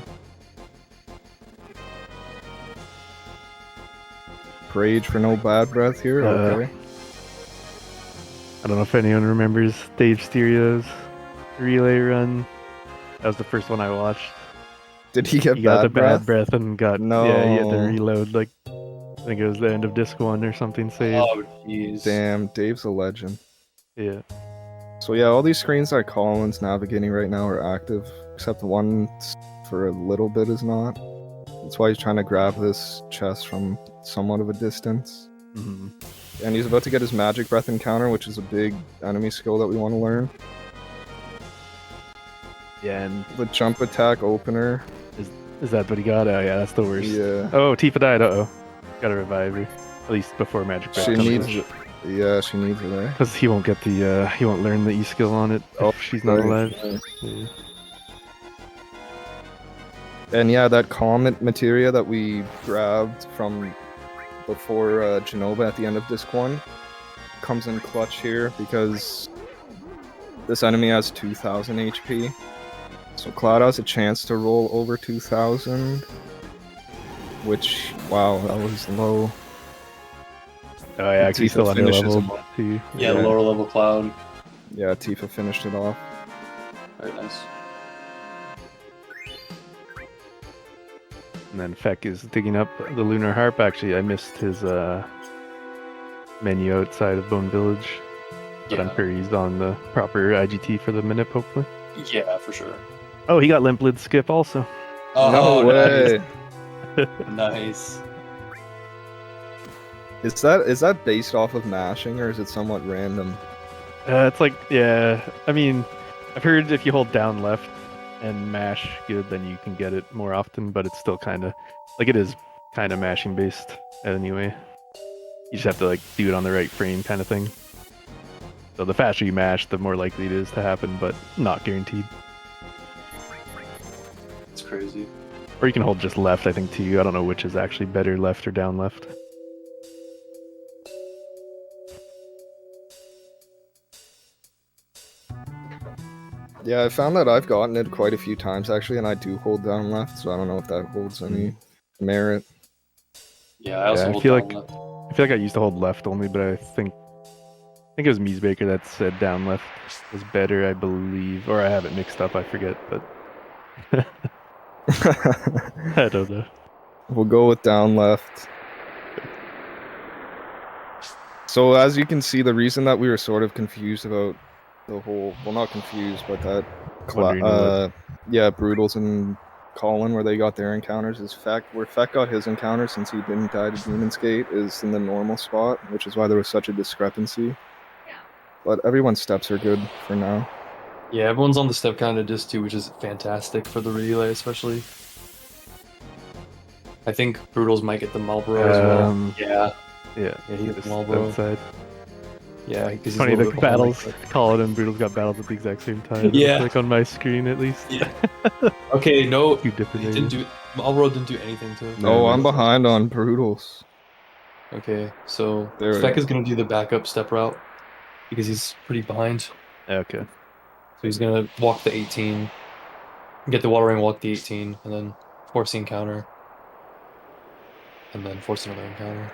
Rage for no bad breath here. Okay. I don't know if anyone remembers Dave Stereo's relay run. That was the first one I watched. Did he get bad breath and got no? Yeah, he had to reload. Like I think it was the end of disc 1 or something. Saved. Oh jeez. Damn, Dave's a legend. Yeah. So yeah, all these screens that Colin's navigating right now are active, except the one for a little bit is not. That's why he's trying to grab this chest from somewhat of a distance. And he's about to get his magic breath encounter, which is a big enemy skill that we want to learn. Yeah, and the jump attack opener. Is that what he got? Oh yeah, that's the worst. Yeah. Oh, Tifa died. Uh-oh. Gotta revive her. At least before magic breath. She needs it. Yeah, she needs it there. Because he won't get the he won't learn the E skill on it if she's not alive. Yeah. And yeah, that comment materia that we grabbed from before Genova at the end of disc 1, comes in clutch here because this enemy has 2,000 HP. So Cloud has a chance to roll over 2,000. Which, wow, that was low. Oh, yeah, actually Tifa still under finishes level him off. too. Yeah, lower level Cloud. Yeah, Tifa finished it off. Very nice. And then Feck is digging up the Lunar Harp. Actually, I missed his menu outside of Bone Village. But I'm sure he's on the proper IGT for the Minip, hopefully. Yeah, for sure. Oh, he got Limp Lid Skip also. Oh, no way! Nice. Is that based off of mashing, or is it somewhat random? It's like, yeah, I mean, I've heard if you hold down left and mash good, then you can get it more often, but it's still kind of, like, it is kind of mashing based anyway. You just have to, like, do it on the right frame kind of thing. So the faster you mash, the more likely it is to happen, but not guaranteed. It's crazy. Or you can hold just left, I think, too. I don't know which is actually better, left or down left. Yeah, I found that I've gotten it quite a few times actually, and I do hold down left, so I don't know if that holds any merit. Yeah, I also hold I feel down left. I feel like I used to hold left only, but I think it was Miesbaker that said down left was better, I believe, or I have it mixed up, I forget, but I don't know. We'll go with down left. So as you can see, the reason that we were sort of confused about the whole, well, not confused, but that, Broodles and Colin, where they got their encounters, is where Feck got his encounter since he didn't die to Demon's Gate is in the normal spot, which is why there was such a discrepancy. But everyone's steps are good for now. Yeah, everyone's on the step count of disc 2, which is fantastic for the relay, especially. I think Broodles might get the Marlboro as well. Yeah, he gets the Marlboro. Outside. Yeah, because Funny, the battles, Colin and Broodles got battles at the exact same time. Yeah. Like on my screen, at least. Yeah. Okay, no, Two different he didn't do. Marlboro didn't do anything to him. No, I'm behind on Broodles. Okay, so There we Feck go. is gonna do the backup step route because he's pretty behind. Okay. So he's gonna walk the 18, get the water ring, walk the 18, and then force the encounter, and then force another encounter.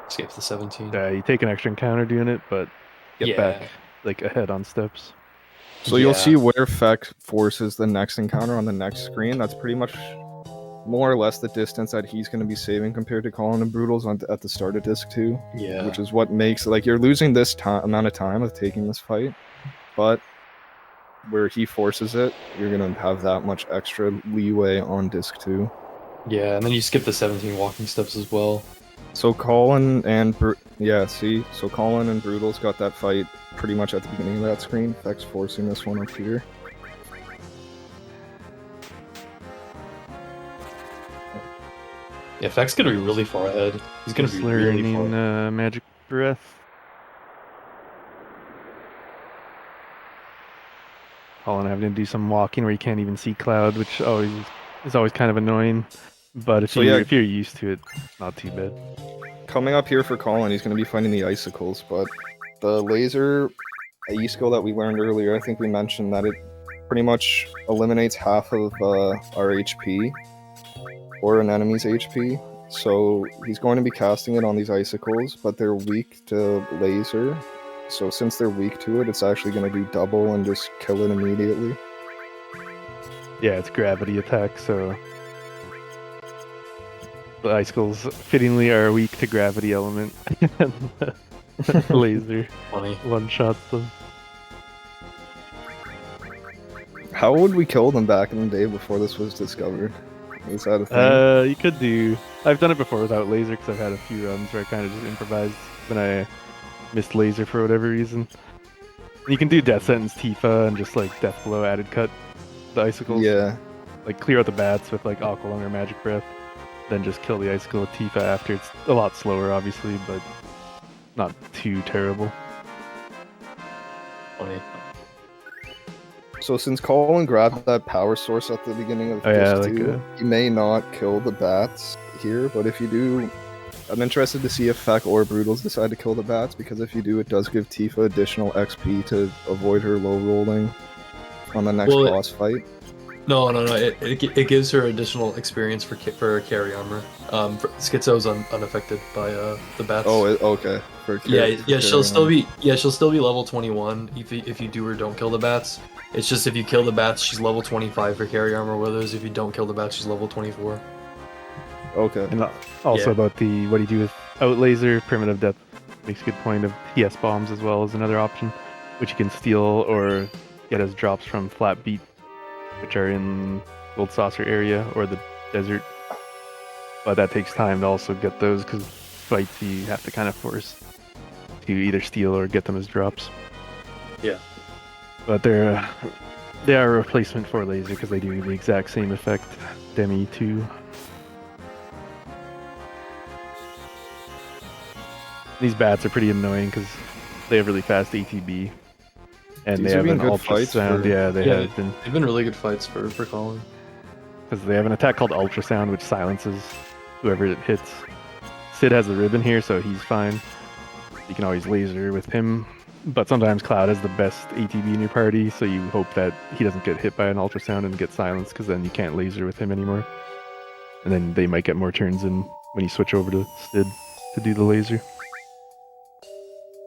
Escapes the 17. Yeah, you take an extra encounter doing it, but get back like ahead on steps. So you'll see where Feck forces the next encounter on the next screen. That's pretty much more or less the distance that he's going to be saving compared to Colin and Broodles at the start of disc 2. Yeah. Which is what makes, like, you're losing this amount of time of taking this fight, but where he forces it, you're going to have that much extra leeway on disc 2. Yeah, and then you skip the 17 walking steps as well. So Colin and Colin and Broodles got that fight pretty much at the beginning of that screen. Feck's forcing this one up here. Yeah, Feck's gonna be really far ahead. He's gonna be really far. Magic Breath. Colin having to do some walking where you can't even see Cloud, which is always kind of annoying. But if you're used to it, it's not too bad. Coming up here for Colin, he's going to be fighting the icicles, but the laser icicle that we learned earlier, I think we mentioned that it pretty much eliminates half of our HP, or an enemy's HP. So he's going to be casting it on these icicles, but they're weak to laser. So since they're weak to it, it's actually going to do double and just kill it immediately. Yeah, it's gravity attack, so the icicles fittingly are weak to gravity element. And the laser one-shots them. How would we kill them back in the day before this was discovered? Is that a thing? You could do... I've done it before without laser, because I've had a few runs where I kind of just improvised when I missed laser for whatever reason. You can do Death Sentence Tifa and just, like, Death Blow added cut the icicles. Yeah. Like, clear out the bats with, like, Aqua Lung or Magic Breath. Then just kill the icicle with Tifa after. It's a lot slower, obviously, but not too terrible. Funny. So since Colin grabbed that power source at the beginning of disc 2, you may not kill the bats here, but if you do I'm interested to see if Feck or Broodles decide to kill the bats, because if you do, it does give Tifa additional XP to avoid her low rolling on the next boss fight. No. It gives her additional experience for carry armor. Schizo's unaffected by the bats. Oh, okay. She'll still be level 21 if you do or don't kill the bats. It's just if you kill the bats, she's level 25 for carry armor. Whereas if you don't kill the bats, she's level 24. Okay. And also about the what do you do with out laser, primitive death makes a good point of TS bombs as well as another option, which you can steal or get as drops from flat beat, which are in Gold Saucer area or the desert. But that takes time to also get those, because fights you have to kind of force to either steal or get them as drops. Yeah. But they are a replacement for laser because they do the exact same effect. Demi too. These bats are pretty annoying because they have really fast ATB. And These they have been an good ultrasound. Have been. They've been really good fights for Colin. Because they have an attack called ultrasound, which silences whoever it hits. Sid has the ribbon here, so he's fine. You can always laser with him. But sometimes Cloud has the best ATB in your party, so you hope that he doesn't get hit by an ultrasound and get silenced, because then you can't laser with him anymore. And then they might get more turns in when you switch over to Sid to do the laser.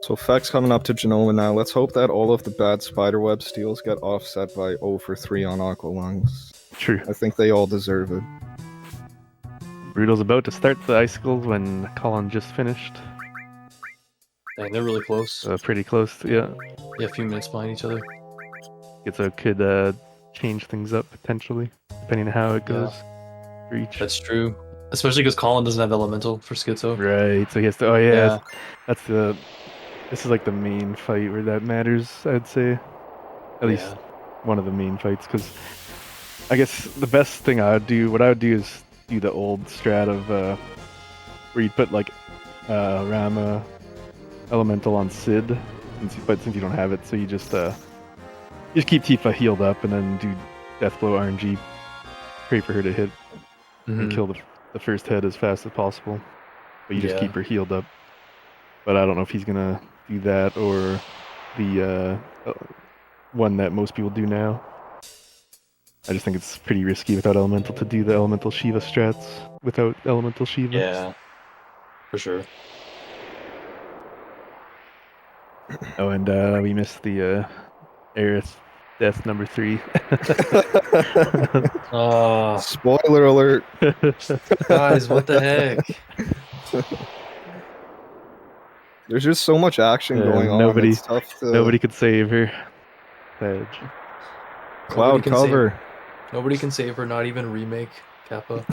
So Feck's coming up to Genoma now. Let's hope that all of the bad spiderweb steals get offset by 0 for 3 on Aqua Lungs. True. I think they all deserve it. Brutal's about to start the icicles when Colin just finished. Dang, they're really close. Pretty close, yeah. Yeah, a few minutes behind each other. Schizo could change things up potentially, depending on how it goes for each. That's true. Especially because Colin doesn't have elemental for Schizo. Right, so he has to. That's the. This is like the main fight where that matters, I'd say. At least one of the main fights, because I guess the best thing what I would do is do the old strat of where you put like Rama elemental on Sid, but since you don't have it, so you just keep Tifa healed up and then do Deathblow RNG, pray for her to hit and kill the first head as fast as possible. But you just keep her healed up. But I don't know if he's gonna do that or the one that most people do now. I just think it's pretty risky without Elemental to do the Elemental Shiva strats without Elemental Shiva. Yeah, for sure. Oh, and we missed the Aerith death number 3. Spoiler alert. Guys, what the heck? There's just so much action going on. It's tough to... Nobody could save her. Edge. Cloud cover. Nobody can save her, not even remake Kappa.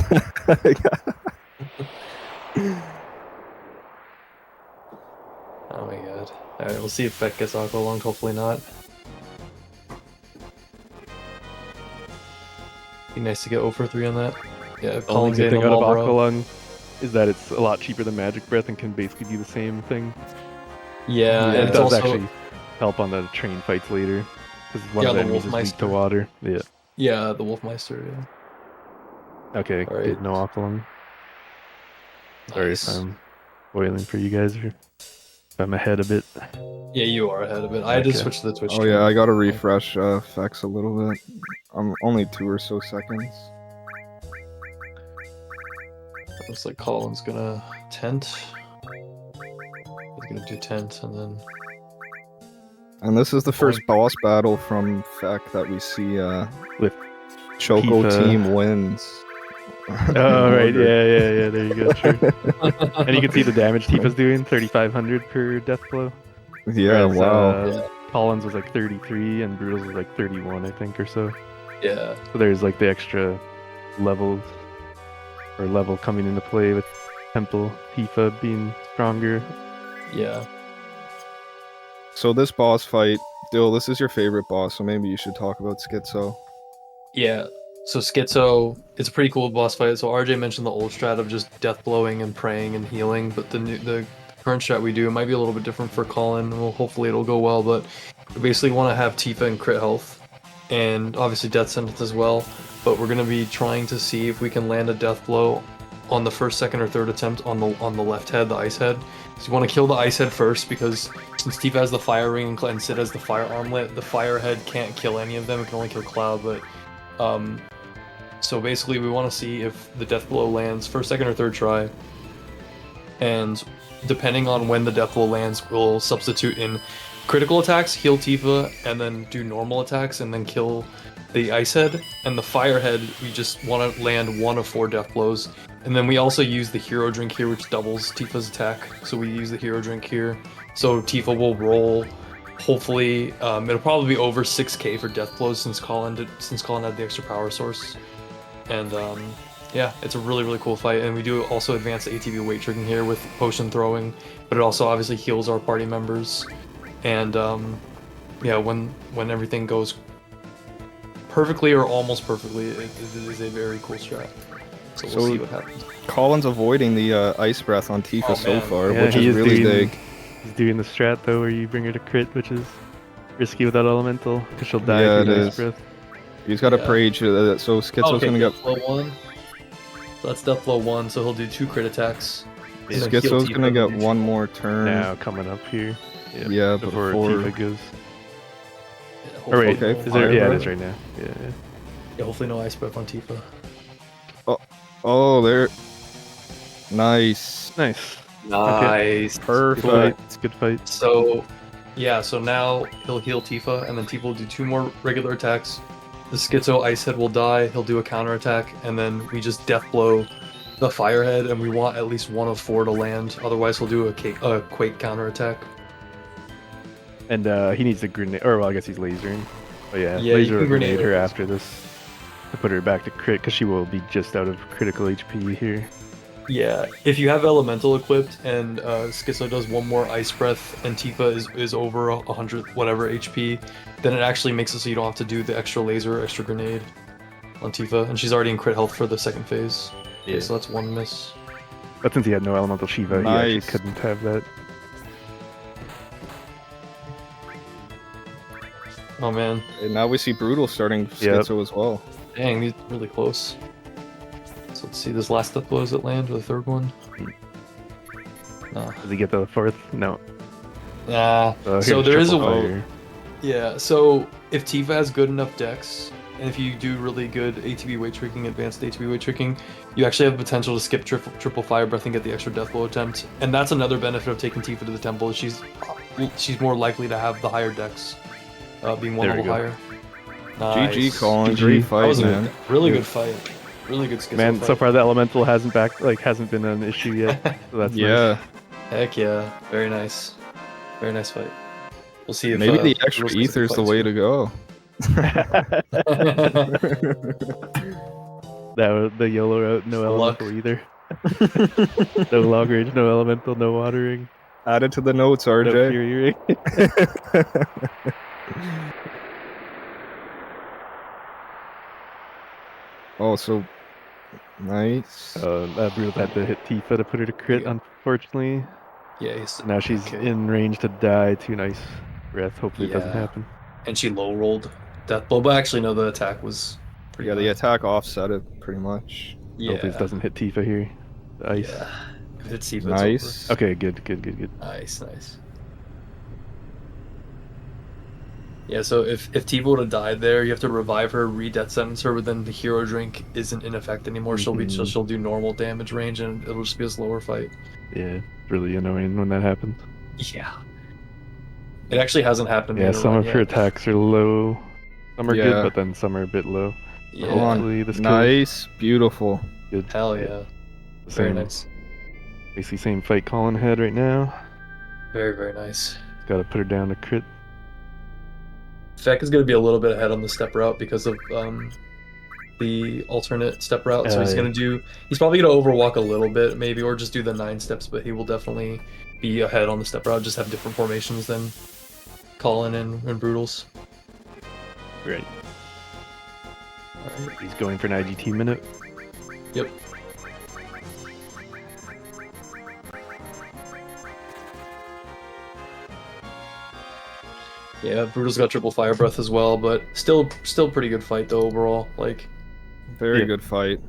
Oh my god. Alright, we'll see if Beck gets Aqua Lung, hopefully not. Be nice to get 0 for 3 on that. Yeah, the only good thing out of Aqua Lung is that it's a lot cheaper than Magic Breath and can basically do the same thing. Yeah, and it it's does also... actually help on the train fights later. Because one of the enemies is weak to water. Yeah. Yeah, the Wolfmeister, yeah. Okay, right. Good, no Aqua Lung. Sorry if I'm boiling for you guys, or if I'm ahead a bit. Yeah, you are ahead of it. I had to switch to the Twitch stream. Yeah, I gotta refresh Fex a little bit. I'm only 2 or so seconds. Looks like Colin's gonna tent. He's gonna do tent and then... And this is the first boss battle from Feck that we see with Choco Tifa. team wins. Oh, right, yeah, there you go, true. And you can see the damage Tifa's doing, 3,500 per death blow. Yeah, wow. Colin's was like 33 and Broodles was like 31, I think, or so. Yeah. So there's like the extra level coming into play with Temple Tifa being stronger. Yeah. So this boss fight, Dill, this is your favorite boss, so maybe you should talk about Schizo. Yeah, so Schizo, it's a pretty cool boss fight. So RJ mentioned the old strat of just death blowing and praying and healing, but the current strat we do, it might be a little bit different for Colin. Well, hopefully it'll go well, but we basically want to have Tifa and crit health, and obviously death sentence as well, but we're going to be trying to see if we can land a death blow on the first, second, or third attempt on the left head, the ice head. So you want to kill the ice head first because since Tifa has the fire ring and Sid has the fire armlet, the fire head can't kill any of them. It can only kill Cloud. But so basically, we want to see if the death blow lands first, second, or third try, and depending on when the death blow lands, we'll substitute in critical attacks, heal Tifa, and then do normal attacks, and then kill the ice head. And the fire head, we just want to land 1 of 4 death blows. And then we also use the hero drink here, which doubles Tifa's attack. So we use the hero drink here. So Tifa will roll, hopefully, it'll probably be over 6k for death blows since Colin had the extra power source. And yeah, it's a really, really cool fight. And we do also advance the ATB weight tricking here with potion throwing, but it also obviously heals our party members. And yeah, when everything goes perfectly or almost perfectly, it is a very cool strat. So we'll see what happens. Colin's avoiding the ice breath on Tifa so far, Yeah, which is really big. He's doing the strat though, where you bring her to crit, which is risky without elemental, because she'll die Yeah, if it you ice is. breath. He's got a Prage, so Schizo's gonna get. Death blow 1. So that's death blow 1, so he'll do 2 crit attacks. Yeah. Schizo's gonna get 1 more turn. Now coming up here. Yeah, before before Tifa goes. Yeah, Or wait, hopefully is no there? Yeah, it fire is right now. Yeah. Yeah, hopefully no ice breath on Tifa. Oh, there. Nice. Nice. Nice. Perfect. It's a good fight. So, yeah, so now he'll heal Tifa, and then Tifa will do 2 more regular attacks. The Schizo Ice Head will die, he'll do a counter attack, and then we just death blow the Firehead, and we want at least 1 of 4 to land. Otherwise, he'll do a Quake counter attack. And he needs a grenade, or well, I guess he's lasering. But yeah, Yeah, laser you can grenade grenade her her. after this to put her back to crit, because she will be just out of critical HP here. Yeah, if you have Elemental equipped and Schizo does 1 more Ice Breath and Tifa is over 100 whatever HP, then it actually makes it so you don't have to do the extra laser, extra grenade on Tifa, and she's already in crit health for the second phase. Yeah. Okay, so that's 1 miss. But since he had no elemental Shiva, he actually couldn't have that. Oh man. And now we see Brutal starting Schizo as well. Dang, these are really close. So let's see, this last death blow, does it land with the third one? No. Does he get the 4th? No. Nah. So So here's there is a triple way. fire. Yeah, so if Tifa has good enough dex, and if you do really good ATB weight tricking, advanced ATB weight tricking, you actually have the potential to skip triple fire breath and get the extra death blow attempt. And that's another benefit of taking Tifa to the temple. She's more likely to have the higher dex, being 1 There we level go. higher. GG, Nice. Colin. GG. Great That fight, was man. a really good fight. Really good skill. Man, fight. so far the elemental hasn't been an issue yet. So that's Yeah. Heck yeah, very nice. Very nice fight. We'll see if Maybe the extra Brutal's ether's the fights way good. to go. That was the YOLO route, no Luck. elemental either. No long range, no elemental, no watering, Add it to the notes, no RJ. fury ring. Oh, so nice. Brutal had to hit Tifa to put her to crit, unfortunately. Yeah, he's, Now she's okay. in range to die. 2 nice breath. Hopefully it doesn't Yeah. happen. And she low rolled death blow, but actually no, the attack was pretty Yeah, the high. attack offset it pretty much. Hopefully it doesn't hit Tifa here. The ice. Yeah. If it's Tifa, Nice. it's over. Okay, good. Nice. Yeah, so if Tifa would have died there, you have to revive her, re-death sentence her, but then the hero drink isn't in effect anymore. Mhm. She'll do normal damage range, and it'll just be a slower fight. Yeah, it's really annoying when that happens. Yeah. It actually hasn't happened. Yeah, in a some run of her yet. attacks are low. Some are Yeah. good, but then some are a bit low. Yeah. Come on. Hopefully this kills. Nice. Beautiful. Good. Hell yeah. Very Same, nice. basically same fight Colin had right now. Very, very nice. Got to put her down to crit. Feck is going to be a little bit ahead on the step route because of the alternate step route. So he's yeah. going to do. He's probably going to overwalk a little bit, maybe, or just do the 9 steps. But he will definitely be ahead on the step route. Just have different formations than Colin and Broodles. Right. He's going for an IGT minute. Yep. Yeah, Brutal's got triple fire breath as well, but still pretty good fight though overall. Like, Very Yeah. good fight.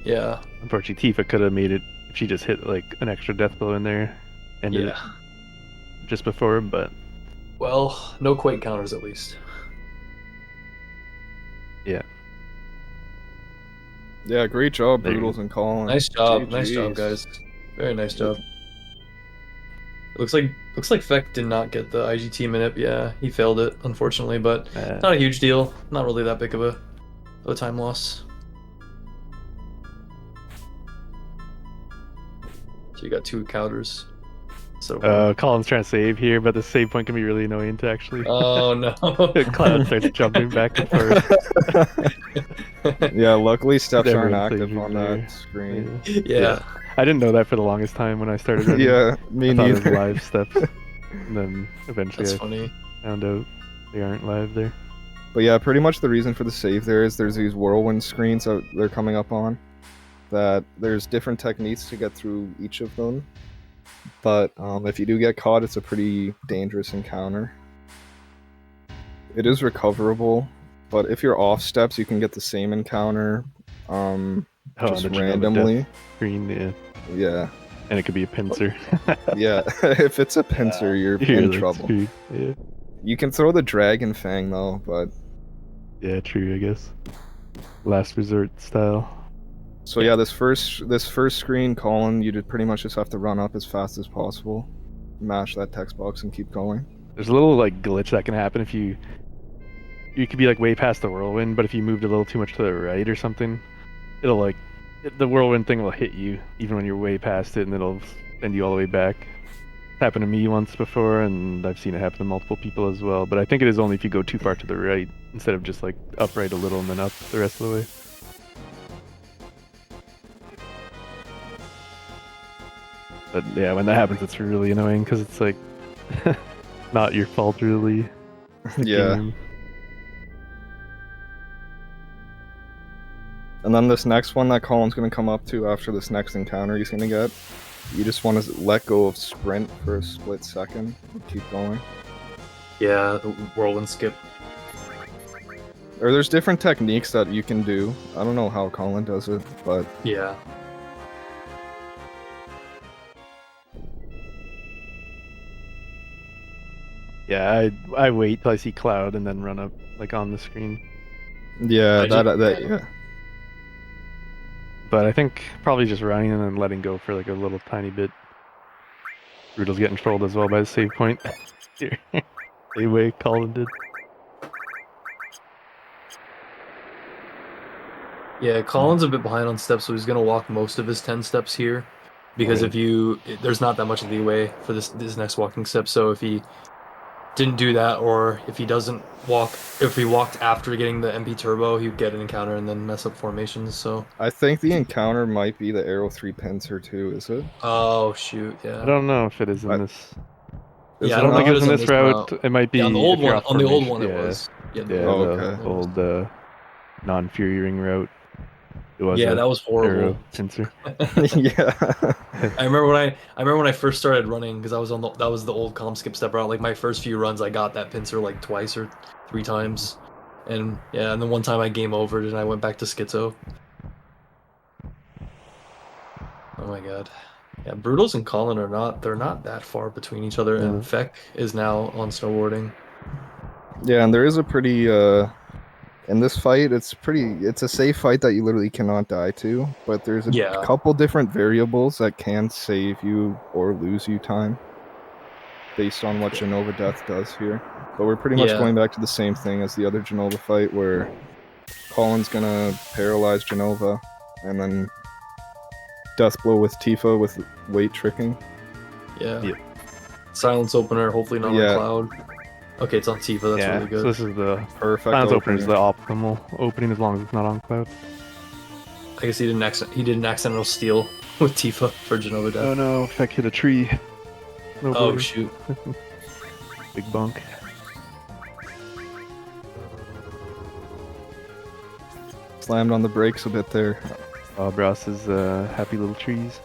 Yeah. Unfortunately, Tifa could have made it if she just hit like an extra death blow in there, ended it just before. But Well, no quake counters at least. yeah. Yeah, great job, There you Broodles and Colin. Nice job, nice job, GGs. guys. Very nice job. It looks like Feck did not get the IGT minute. Yeah, he failed it, unfortunately, but not a huge deal. Not really that big of a time loss. So you got 2 counters. So Colin's trying to save here, but the save point can be really annoying to actually. Oh no! Cloud starts jumping back and forth. Yeah, luckily steps aren't Everyone active saves on there. that screen. Yeah. I didn't know that for the longest time when I started running. Yeah, me I thought it was neither. live steps. And then eventually That's I funny. found out they aren't live there. But yeah, pretty much the reason for the save there is there's these whirlwind screens that they're coming up on. That there's different techniques to get through each of them. But if you do get caught, it's a pretty dangerous encounter. It is recoverable, but if you're off steps, you can get the same encounter just the Genova randomly. death screen, yeah. Yeah. And it could be a pincer. Yeah, if it's a pincer, you're in like trouble. screwed, yeah. You can throw the Dragon Fang though, but Yeah, true, I guess. Last resort style. so yeah, this first screen, Colin, you pretty much just have to run up as fast as possible, mash that text box, and keep going. There's a little like glitch that can happen if you could be like way past the whirlwind, but if you moved a little too much to the right or something, it'll like the whirlwind thing will hit you even when you're way past it, and it'll send you all the way back. It's happened to me once before, and I've seen it happen to multiple people as well. But I think it is only if you go too far to the right instead of just like upright a little and then up the rest of the way. But yeah, when that happens, it's really annoying because it's like not your fault really. It's the Yeah. game. And then this next one that Colin's going to come up to after this next encounter he's going to get, you just want to let go of sprint for a split second and keep going. Yeah, the whirlwind skip. Or there's different techniques that you can do. I don't know how Colin does it, but Yeah. Yeah, I wait till I see Cloud and then run up like on the screen. yeah, yeah. But I think probably just running and then letting go for like a little tiny bit. Broodle's getting trolled as well by the save point. Here. Same way Colin did. Yeah, Colin's a bit behind on steps, so he's gonna walk most of his 10 steps here, because there's not that much leeway for this next walking step. So if he didn't do that, or if he walked after getting the MP turbo, he'd get an encounter and then mess up formations. So I think the encounter might be the Arrow 3 pincer too, is it? oh shoot, yeah. I don't know if it is in this. Yeah, I don't think it was in on this route. It might be Yeah, on the old if you're one. off On the old formation. one, it was. Yeah, Yeah, Oh, the okay. old non-Fury Ring route. It was Yeah, a that was horrible. arrow pincer. Yeah. I remember when I first started running, because that was the old comp skip step route. Like my first few runs, I got that pincer like twice or 3 times, and yeah, and then one time I game overed and I went back to schizo. Oh my god. Yeah, Broodles and Colin they're not that far between each other, and Feck is now on snowboarding. Yeah, and there is a pretty in this fight, it's a safe fight that you literally cannot die to, but there's a couple different variables that can save you or lose you time based on what Genova Death does here. But we're pretty much going back to the same thing as the other Genova fight, where Colin's gonna paralyze Genova and then Death Blow with Tifa with weight tricking. Yeah. Silence opener, hopefully not on Cloud. Okay, it's on Tifa, that's really good. So this is the perfect Silence opener is the optimal opening as long as it's not on Cloud. I guess he did an accidental steal with Tifa for Genova Death. Oh no, Feck hit a tree. Oh shoot. Big bunk. Slammed on the brakes a bit there. Bras's happy little trees.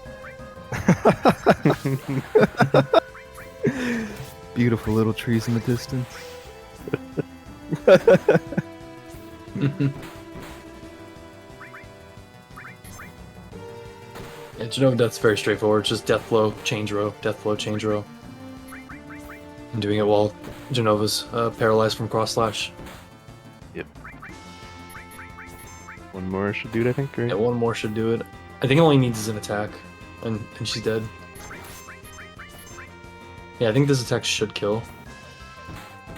Beautiful little trees in the distance. Yeah, Genova Death's very straightforward. It's just death blow, change row, death blow, change row. And doing it while Genova's paralyzed from cross slash. Yep. One more should do it, I think, right? Yeah, one more should do it. I think all he needs is an attack, and she's dead. Yeah, I think this attack should kill.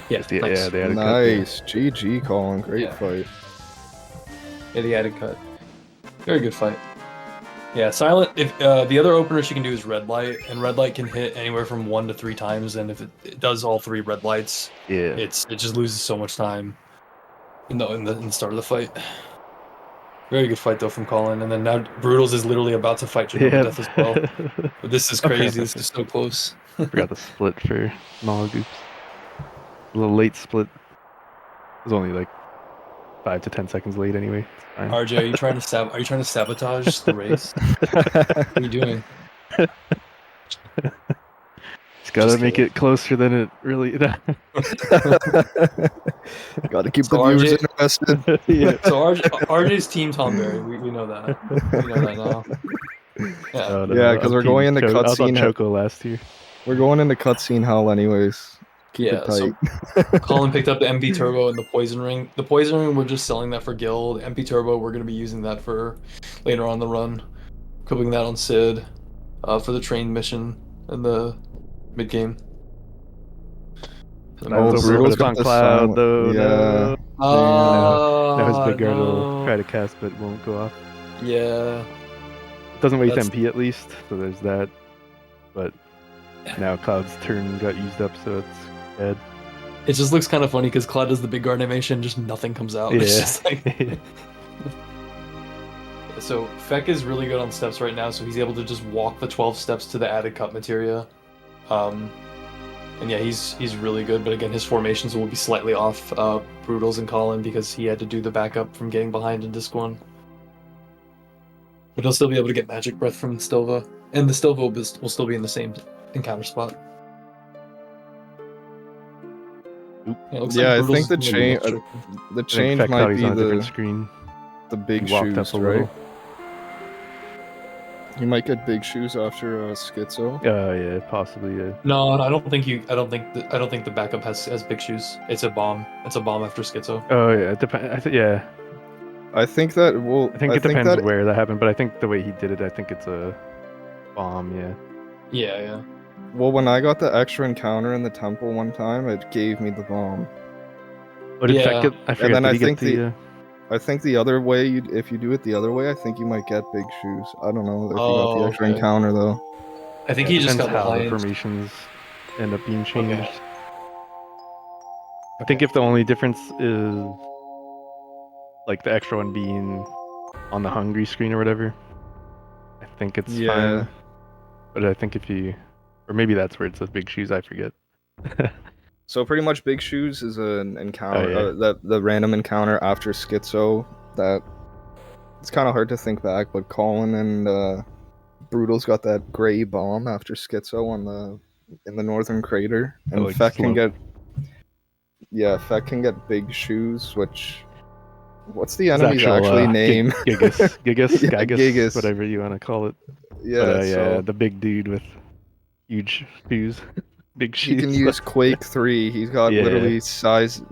Yeah, Yeah, nice. they had a Nice. GG, Colin. Great fight. Yeah, the added cut. Very good fight. Yeah, Silent. If the other opener she can do is Red Light, and Red Light can hit anywhere from 1 to 3 times, and if it does all 3 red lights, it just loses so much time. In the start of the fight. Very good fight though from Colin, and then now Broodles is literally about to fight Genova Death as well. But this is crazy. This is so close. Forgot the split for Mologoops. A little late split. It was only like 5 to 10 seconds late anyway. It's fine. RJ, are you trying to sabotage the race? What are you doing? It's gotta make it closer than it really. Gotta keep So the viewers RJ interested. Yeah. So RJ's team Tonberry. We know that. We know that now. Yeah. Oh, Yeah, because we're going into I was on cutscene. Choco last year. We're going into cutscene hell, anyways. Keep it So tight. Colin picked up the MP Turbo and the Poison Ring. The Poison Ring, we're just selling that for Gil. The MP Turbo, we're going to be using that for later on the run. Equipping that on Sid for the train mission and the mid game. That's over Broodles it's got on the Cloud silent- though. Yeah. No. Now his big guard will no. try to cast, but won't go off. Yeah. It doesn't waste That's- MP at least, so there's that. But now Cloud's turn got used up, so it's dead. It just looks kind of funny because Cloud does the big guard animation, just nothing comes out. It's Yeah. just like... So Feck is really good on steps right now, so he's able to just walk the 12 steps to the added cut materia. And yeah, he's really good, but again, his formations will be slightly off Broodles and Colin because he had to do the backup from getting behind in Disc 1. But he'll still be able to get Magic Breath from Stilva, and the Stilva will still be in the same encounter spot. Yeah, it looks Yeah, like I think Broodles the is gonna be change, tricky. the I think change Feck thought might he's be on a different the screen. big He walked up shoes, a right? little. You might get big shoes after Schizo. Yeah, possibly. Yeah. No, I don't think the backup has big shoes. It's a bomb. It's a bomb after Schizo. Oh yeah, it depends. Yeah, I think that will. I think it depends where that happened, but I think the way he did it, I think it's a bomb. Yeah. Yeah. Well, when I got the extra encounter in the temple one time, it gave me the bomb. What did Yeah. Feck get? I forget. then did I he get think the? I think the other way, if you do it the other way, I think you might get big shoes. I don't know if you got the extra okay. encounter though. I think he just got depends how the behind. formations end up being changed. Okay. I think if the only difference is like the extra one being on the hungry screen or whatever, I think it's fine. But I think if you, or maybe that's where it says big shoes. I forget. So pretty much big shoes is an encounter, Oh, yeah. the random encounter after Schizo. That it's kind of hard to think back, but Colin and Broodles got that gray bomb after Schizo in the northern crater, and like Feck can slope. get Feck can get big shoes, which what's the His enemy's actual, actually name? Gigas, Yeah, Gigas, Gigas. whatever you want to call it. Yeah, But, so the big dude with huge shoes, big he shoes. can use Quake 3. He's got Yeah. literally size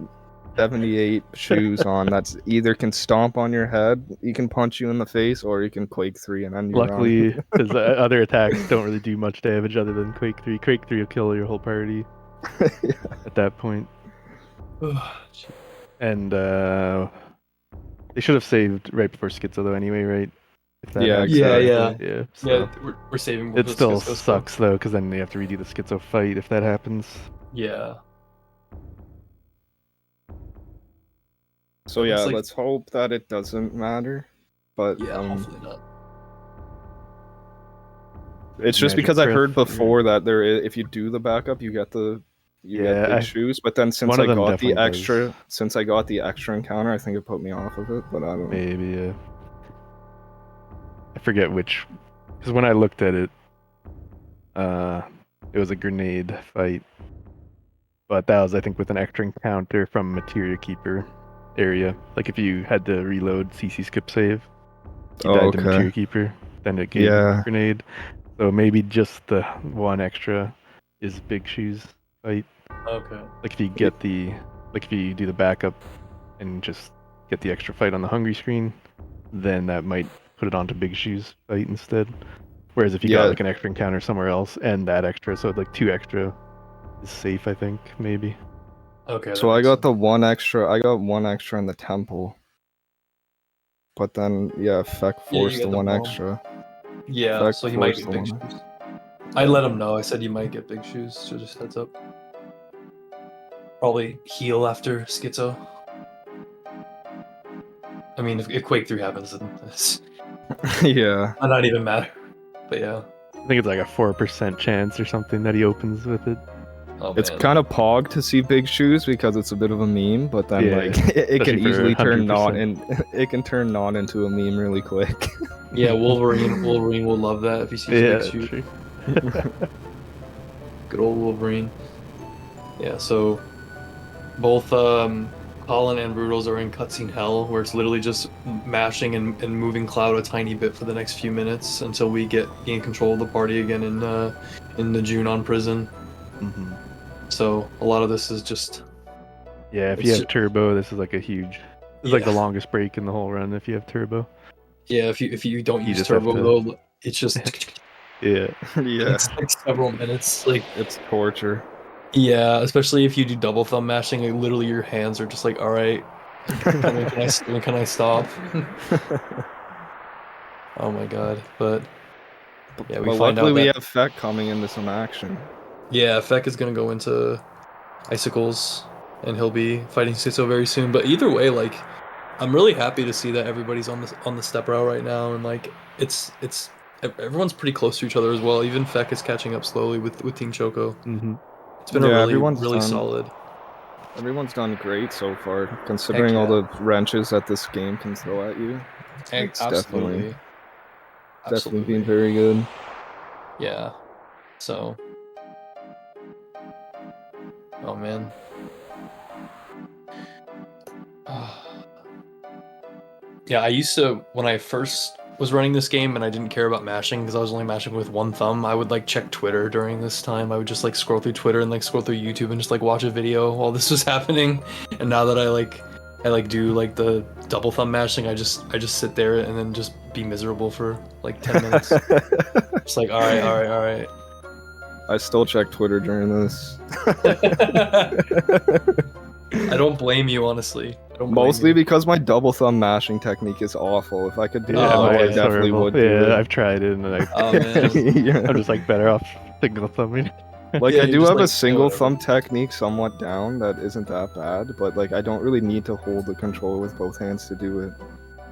78 shoes on. That's either can stomp on your head, he can punch you in the face, or he can Quake 3 and end you. Luckily, his other attacks don't really do much damage other than Quake 3. Quake 3 will kill your whole party at that point. And they should have saved right before Schizo though anyway, right? If that Yeah, happens. exactly. Yeah, so Yeah, we're saving. it the still Schizo sucks though, because then they have to redo the Schizo fight if that happens. Yeah. So yeah, It's like- let's hope that it doesn't matter. But Yeah, hopefully not. it's just Magic because I Breath, heard yeah. before that if you do the backup, you get Yeah, big shoes. But then since one I of them got the definitely extra encounter, I think it put me off of it. But I don't know. Maybe, I forget which, because when I looked at it, it was a grenade fight, but that was I think with an extra encounter from Materia Keeper area. Like if you had to reload CC skip save, you died to okay. Materia Keeper. then it gave a grenade. So maybe just the one extra is Big Shoes fight. Okay. Like if you get if you do the backup and just get the extra fight on the hungry screen, then that might put it onto Big Shoes fight instead. Whereas if you got like an extra encounter somewhere else and that extra, so like 2 extra is safe, I think, maybe. Okay. So I got the 1 extra. I got 1 extra in the temple. But then, Feck forced the 1 extra. Yeah, Feck so he might forced get the Big 1. Shoes. I let him know. I said you might get Big Shoes, so just heads up. Probably heal after Schizo. I mean, if Quake 3 happens, then it's Yeah. might not even matter. But yeah. I think it's like a 4% chance or something that he opens with it. Oh, It's man. kind of pog to see Big Shoes because it's a bit of a meme, but then it can easily turn not into a meme really quick. Yeah, Wolverine will love that if he sees Big Shoes. True. Good old Wolverine. Yeah, so both Colin and Broodles are in cutscene hell, where it's literally just mashing and moving Cloud a tiny bit for the next few minutes until we gain control of the party again in the Junon prison. Mm-hmm. So a lot of this is just if you have turbo, this is like a huge. It's like the longest break in the whole run if you have turbo. Yeah, if you don't use just turbo have to- though, it's just Yeah. it's like several minutes. Like it's torture. Yeah, especially if you do double thumb mashing, like literally your hands are just like, all right, when can I stop? Oh my god! But yeah, we But find luckily out we that have Feck coming into some action. yeah, Feck is gonna go into icicles, and he'll be fighting Schizo very soon. But either way, like, I'm really happy to see that everybody's on the step route right now, and like it's everyone's pretty close to each other as well. Even Feck is catching up slowly with Team Choco. Mm-hmm. It's been a really solid. Everyone's done great so far, considering all the wrenches that this game can throw at you. It's Absolutely. definitely been very good. Yeah. So. Oh man. Yeah, I used to, when I first was running this game and I didn't care about mashing because I was only mashing with 1 thumb, I would like check Twitter during this time. I would just like scroll through Twitter and like scroll through YouTube and just like watch a video while this was happening. And now that I do like the double thumb mashing, I just sit there and then just be miserable for like 10 minutes. It's like, all right. I still check Twitter during this. I don't blame you, honestly. Mostly because my double thumb mashing technique is awful. If I could do it, I definitely would. I've tried it, and I'm just like better off single thumbing. Like I do have a single thumb technique somewhat down that isn't that bad, but like I don't really need to hold the controller with both hands to do it.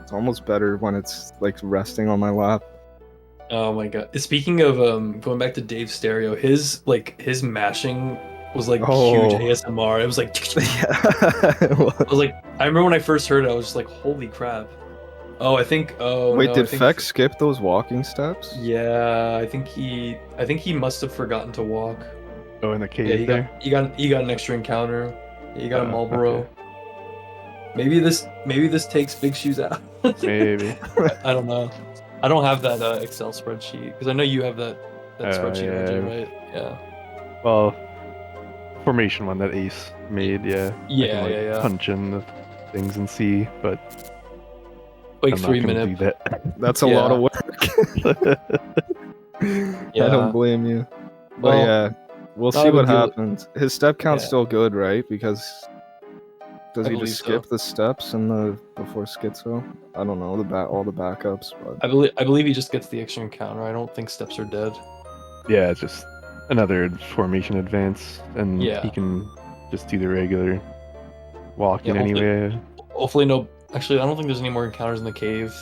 It's almost better when it's like resting on my lap. Oh my god! Speaking of going back to Dave's stereo, his mashing was like huge ASMR. It was like, I was like, I remember when I first heard it, I was just like, holy crap! Oh, I think. Oh, wait, no, did Feck skip those walking steps? Yeah, I think he must have forgotten to walk. Oh, in the cave there. He got an extra encounter. He got a Marlboro. Okay. Maybe this takes Big Shoes out. Maybe. I don't know. I don't have that Excel spreadsheet because I know you have that spreadsheet, RJ, right? Yeah. Well, formation one that Ace made, yeah. Yeah, I can, yeah. Punch in the things and see, but like I'm 3 not gonna minutes. do that. That's a lot of work. Yeah. I don't blame you. But Well, yeah, we'll not see a what big deal. happens. His step count's Yeah. still good, right? Because does I he believe just so. skip the steps in the before Schizo? I don't know all the backups, but I believe he just gets the extra encounter. I don't think steps are dead. Yeah, it's just another formation advance, and Yeah. he can just do the regular walking Yeah, hopefully- anyway. Hopefully no. Actually, I don't think there's any more encounters in the cave.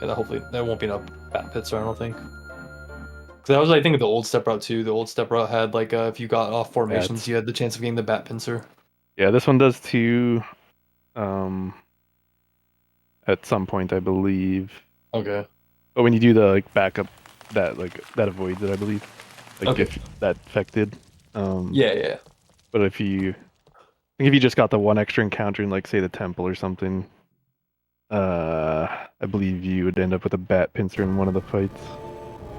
Yeah, hopefully there won't be no bat pits. I don't think. Because that was, I think, the old step route too. The old step route had like if you got off formations, you had the chance of getting the bat pincer. Yeah, this one does too. At some point, I believe. Okay. But when you do the like backup, that avoids it, I believe. Like Okay. if that affected. Yeah. But if you just got the 1 extra encounter in like say the temple or something, I I believe you would end up with a bat pincer in one of the fights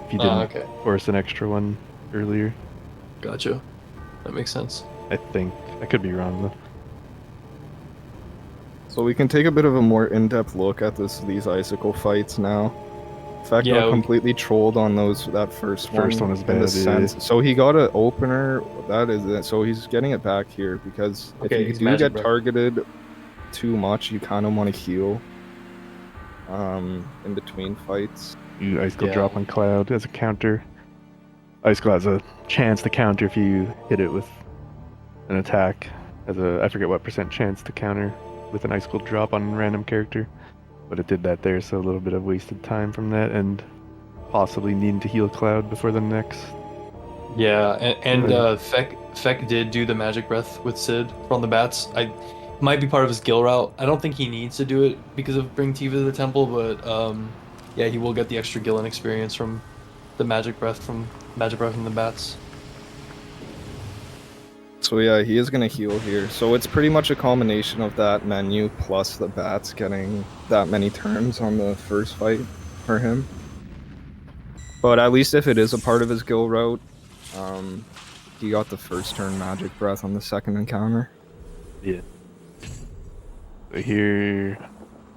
if you didn't Okay. force an extra one earlier. Gotcha. That makes sense. I think. I could be wrong though. So we can take a bit of a more in-depth look at these icicle fights now. Fact got completely trolled on that first one. First one is in the bad, sense. So he got an opener. That is it. So he's getting it back here because if you do get targeted too much, you kind of want to heal. In between fights. You icicle drop on Cloud as a counter. Icicle has a chance to counter if you hit it with an attack. Has a I forget what % chance to counter with an icicle drop on a random character. But it did that there, so a little bit of wasted time from that, and possibly needing to heal Cloud before the next. Yeah, and Feck did do the magic breath with Sid from the bats. Might be part of his skill route. I don't think he needs to do it because of bring Tifa to the temple, but yeah, he will get the extra Gillen experience from the magic breath from the bats. So yeah, he is gonna heal here. So it's pretty much a combination of that menu plus the bats getting that many turns on the first fight for him. But at least if it is a part of his skill route, he got the first turn magic breath on the second encounter. Yeah. So here,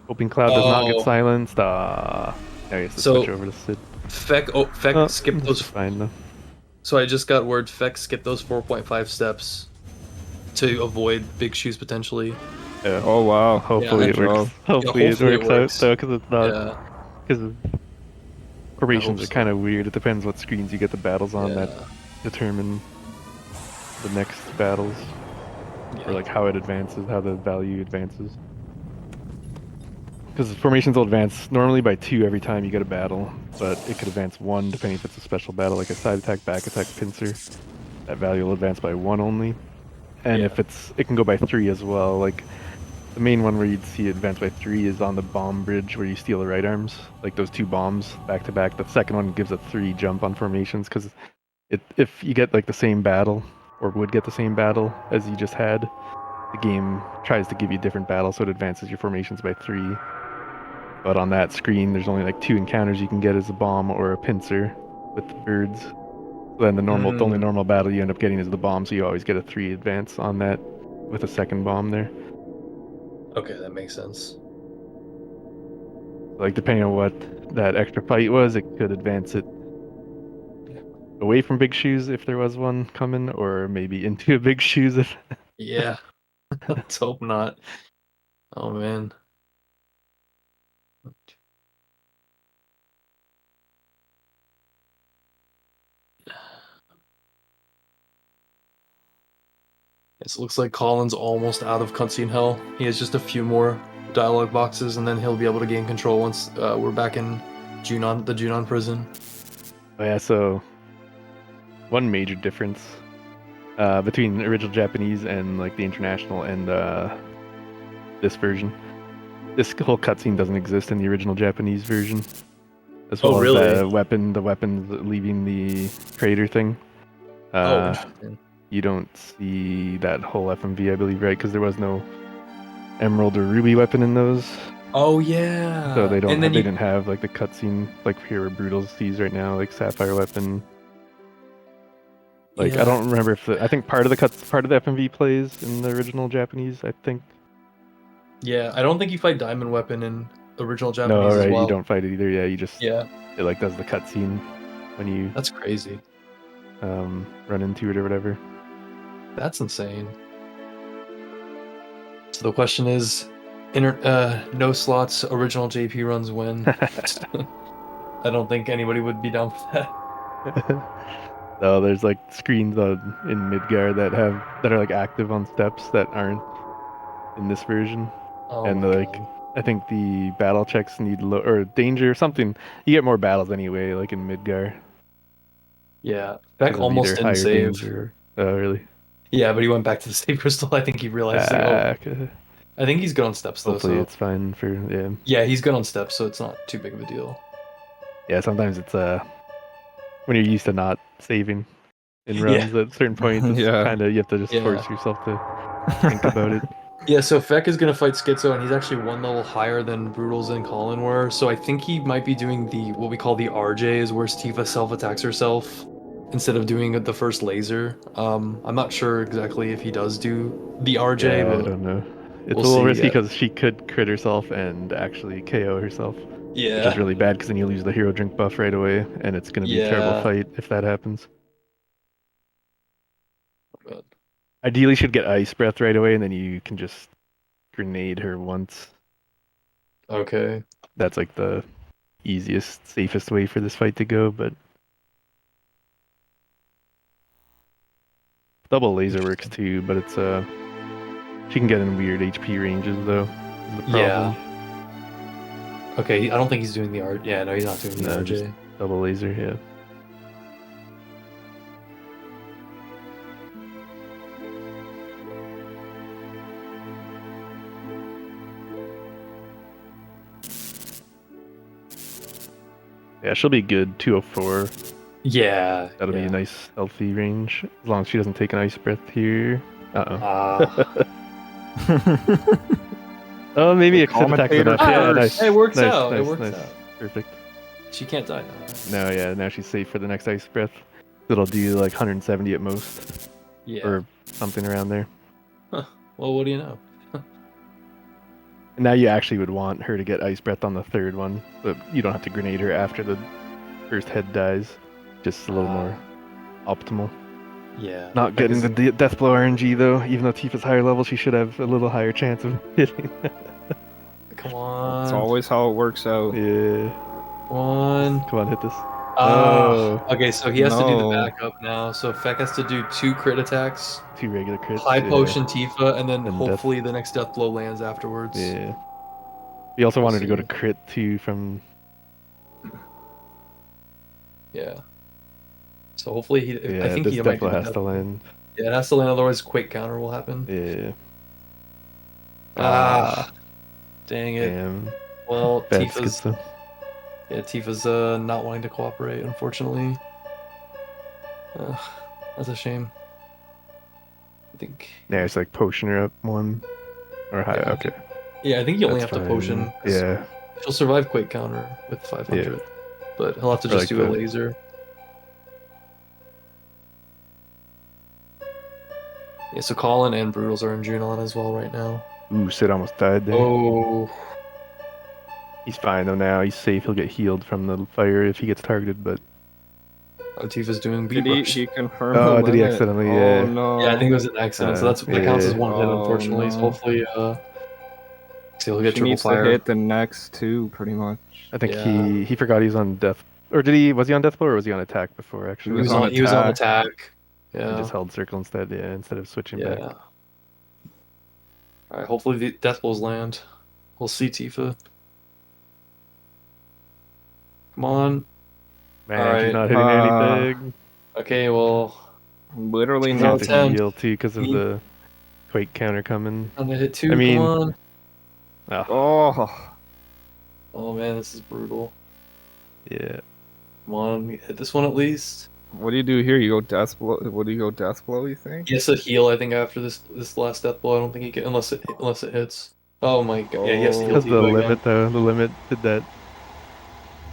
hoping Cloud does not get silenced. I guess let's switch over to Sid. Feck skipped those. Fine though. So I just got word Feck skipped those 4.5 steps to avoid big shoes potentially. Yeah. Oh wow! Hopefully it works. Hopefully it works out though, because it's not. Yeah. Because formations are kind of weird. It depends what screens you get the battles on that determine the next battles, or like how it advances, how the value advances. Because formations will advance normally by 2 every time you get a battle, but it could advance 1 depending if it's a special battle, like a side attack, back attack, pincer. That value will advance by 1 only. And if it can go by 3 as well. Like the main one where you'd see it advance by 3 is on the bomb bridge where you steal the right arms, like those 2 bombs back to back. The second one gives a 3 jump on formations because if you get like the same battle, or would get the same battle as you just had, the game tries to give you different battles, so it advances your formations by 3. But on that screen, there's only like 2 encounters you can get as a bomb or a pincer with the birds. So then the only normal battle you end up getting is the bomb, so you always get a 3 advance on that with a second bomb there. Okay, that makes sense. Like depending on what that extra fight was, it could advance it away from big shoes if there was one coming, or maybe into a big shoes if. Yeah. Let's hope not. Oh man. It looks like Colin's almost out of cutscene hell. He has just a few more dialogue boxes, and then he'll be able to gain control once we're back in the Junon prison. Oh yeah, so one major difference between the original Japanese and like the international and this version. This whole cutscene doesn't exist in the original Japanese version. As well as the weapons leaving the crater thing. Interesting. You don't see that whole FMV, I believe, right? Because there was no emerald or ruby weapon in those. Oh yeah. So they didn't have like the cutscene like here where Broodles sees right now, like sapphire weapon. Like I don't remember if I think part of the FMV plays in the original Japanese, I think. Yeah, I don't think you fight diamond weapon in original Japanese. No, right, as well. You don't fight it either. Yeah, you just it like does the cutscene when you. That's crazy. Run into it or whatever. That's insane. So the question is, no slots, original JP runs win. I don't think anybody would be down for that. No, there's like screens in Midgar that are like active on steps that aren't in this version. And like I think the battle checks need or danger or something. You get more battles anyway, like in Midgar. Yeah, Beck almost didn't save. Oh, really? Yeah, but he went back to the save crystal. I think he realized. Okay. I think he's good on steps though. Hopefully it's fine for Yeah, he's good on steps, so it's not too big of a deal. Yeah, sometimes it's when you're used to not saving in runs at certain points, it's kind of you have to just force yourself to think about it. Yeah, so Feck is gonna fight Schizo, and he's actually one level higher than Broodles and Colin were. So I think he might be doing the what we call the RJs, where Tifa self-attacks herself instead of doing the first laser. I'm not sure exactly if he does do the RJ, Yeah, I but don't know. It's we'll a little see. risky Yeah. because she could crit herself and actually KO herself. Which is Yeah. really bad because then you lose the hero drink buff right away, and it's going to be a terrible Yeah. fight if that happens. God. Ideally, she'd get ice breath right away, and then you can just grenade her once. Okay. That's like the easiest, safest way for this fight to go, but double laser works too, but it's she can get in weird HP ranges though. Is the problem. Yeah. Okay, I don't think he's doing the R. Yeah, no, he's not doing the No, RJ. just double laser, yeah. Yeah, she'll be good. 204. Yeah. That'll be a nice healthy range. As long as she doesn't take an ice breath here. Oh, maybe a crit attack's enough. Yeah, nice. It works nice, out. Nice, It works nice. out. Perfect. She can't die now. No, yeah, now she's safe for the next ice breath. It'll do like 170 at most. Yeah. Or something around there. Huh. Well, what do you know? And now you actually would want her to get ice breath on the third one, but you don't have to grenade her after the first head dies. Just a little more optimal. Yeah. Not getting the death blow RNG though. Even though Tifa's higher level, she should have a little higher chance of hitting. Come on. It's always how it works out. Yeah. Come on. Come on, hit this. Okay, so he has to do the No. backup now. So Feck has to do 2 crit attacks, 2 regular crits. high yeah. potion Tifa, and then And hopefully the next death blow lands afterwards. Yeah. We also We'll wanted to go see. to crit too from. Yeah. So hopefully he. Yeah, I think this he might death do blow the has death to blow. land. Yeah, it has to land, otherwise Quake counter will happen. Yeah. Dang it. Damn. Well, Bad Tifa's. schizo. Yeah, Tifa's not wanting to cooperate, unfortunately. That's a shame. I think. Yeah, it's like potion her up 1. Or high. Yeah, Okay. Yeah, I think you only That's have to fine. potion. 'Cause Yeah. She'll survive Quake counter with 500, but he'll have to Or just like do a the- laser. Yeah, so Colin and Broodles are in Junon as well right now. Ooh, Sid almost died there. Oh. He's fine though now. He's safe. He'll get healed from the fire if he gets targeted, but. Tifa's doing Did beat rush. he confirm Oh, the did he limit? accidentally? Oh Yeah. no. Yeah, I think it was an accident, so that counts as one hit, unfortunately. So no. hopefully, so he'll get She triple needs fire. to hit the next 2, pretty much. I think Yeah. he forgot he was on death. Or was he on death blow or was he on attack before actually? He was on attack. He Yeah. just held circle instead, instead of switching back. Yeah. Alright, hopefully the death blows land. We'll see Tifa. Come on. Man, Alright. she's not hitting anything. Okay, well. Literally She's gonna have nothing. to heal too because of the Quake counter coming. I'm gonna hit 2, I mean, come on. Oh. Oh man, this is brutal. Yeah. Come on, hit this one at least. What do you do here? You go death blow? What do you go death blow? You think? He has to heal, I think, after this last death blow. I don't think he can unless it hits. Oh my god. Yeah, he has to heal Because the Tifa limit again. though, the limit did that.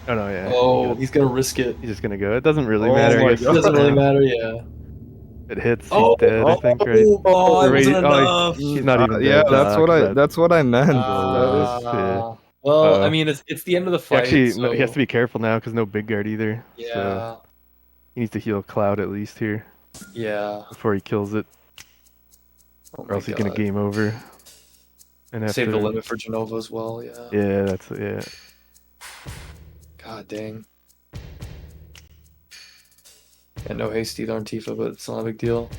Oh no, yeah. Oh, he's gonna risk it. He's just gonna go. It doesn't really Oh matter. I my guess. It doesn't really matter, yeah. It hits. He's Oh, dead. I think, right? Oh, it Or wasn't wait, enough. he's not even Yeah, dead. that's what I meant. Well, I mean, it's the end of the fight. Actually, so... no, he has to be careful now because no big guard either. Yeah. So he needs to heal Cloud at least here. Yeah. Before he kills it. Oh Or else he's God. gonna game over. And Save the after- limit for Genova as well, yeah. Yeah, that's yeah. God dang. Yeah, no haste either on Tifa, but it's not a big deal.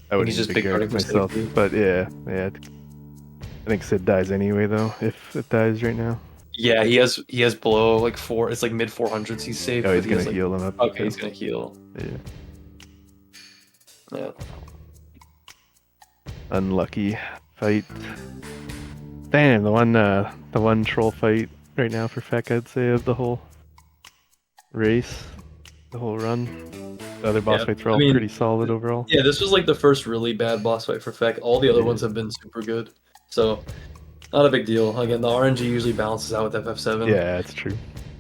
I would he's just big big guard guarding for myself. safety. But yeah. I think Sid dies anyway though, if it dies right now. Yeah, he has below like 4. It's like mid 400s. He's safe. Oh, but he's he gonna has, like, heal him up. Okay, he's gonna heal. Yeah. Yeah. Unlucky fight. Damn, the one troll fight right now for Feck, I'd say, of the whole race, the whole run. The other boss Yeah, fights were all I mean, pretty solid overall. Yeah, this was like the first really bad boss fight for Feck. All the other ones have been super good. So, not a big deal. Again, the RNG usually balances out with FF7. Yeah, it's true.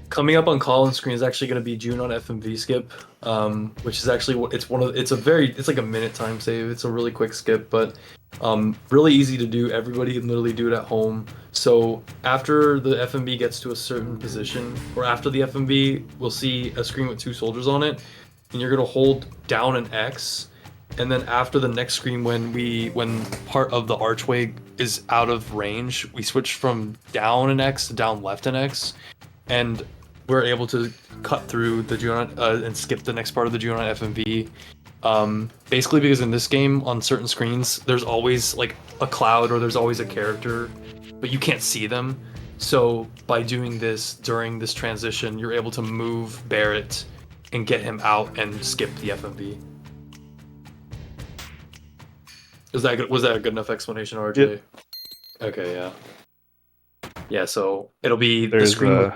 Coming up on Colin's screen is actually going to be June on FMV skip, which is actually it's like a minute time save. It's a really quick skip, but really easy to do. Everybody can literally do it at home. So after the FMV gets to a certain position, or after the FMV, we'll see a screen with 2 soldiers on it, and you're going to hold down an X, and then after the next screen, when part of the archway is out of range, we switch from down an X to down left an X, and we're able to cut through the Junon and skip the next part of the Junon FMV. Basically because in this game, on certain screens, there's always like a cloud or there's always a character, but you can't see them. So by doing this during this transition, you're able to move Barrett and get him out and skip the FMV. Was that a good enough explanation, RJ? Yep. Okay, yeah. Yeah, so it'll be the There's screen.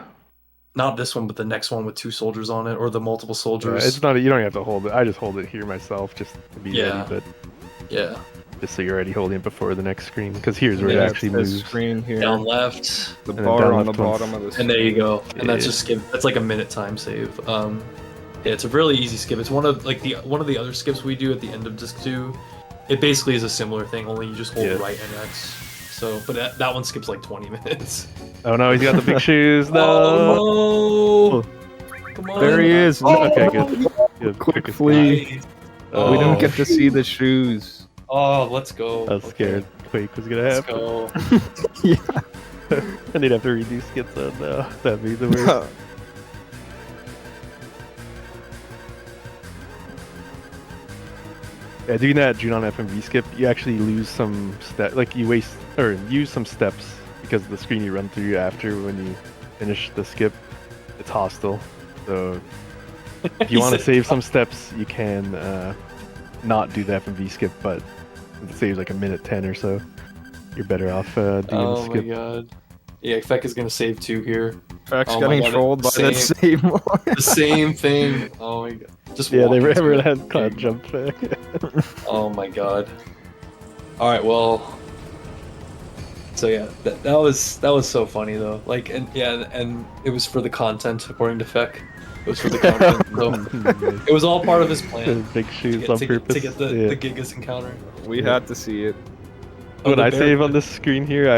Not this one, but the next one with 2 soldiers on it, or the multiple soldiers. It's not. You don't have to hold it. I just hold it here myself, just to be ready. But yeah, just so you're already holding it before the next screen, because here's where it Yeah, actually it's this moves. screen here. down left, The And then bar down on the left one's- bottom of the screen. and there you go. And that's Yeah. just skip. That's like a minute time save. Yeah, it's a really easy skip. It's one of the other skips we do at the end of Disc 2. It basically is a similar thing, only you just hold right and X. So, but that one skips like 20 minutes. Oh no, he's got the big shoes. No. Oh, no. Come on. There he is. Okay, good. Good. Quick Quick flee. Oh. We don't get to see the shoes. Oh, let's go. I was scared Quake was gonna Let's happen. go. Yeah. And they'd have to redo skits on now. That'd be the worst. Yeah, doing that Junon FMV skip, you actually lose some use some steps because the screen you run through after when you finish the skip, it's hostile. So if you want to save some steps, you can not do the FMV skip, but it saves like a minute 10 or so. You're better off doing the skip. Oh my god. Yeah, Feck is gonna save 2 here. Feck's Oh my getting God, trolled by the same one. The same thing. Oh my god. Just Yeah, they walk into were it. that cloud jump back. Oh my god. All right, well. So yeah, that was so funny though. Like, and yeah, and it was for the content, according to Feck. It was for the content. So it was all part of his plan. Big shoes to on get, purpose. to get the, Yeah. the Gigas encounter. We had to see it. When the I bear save on pit. this screen here,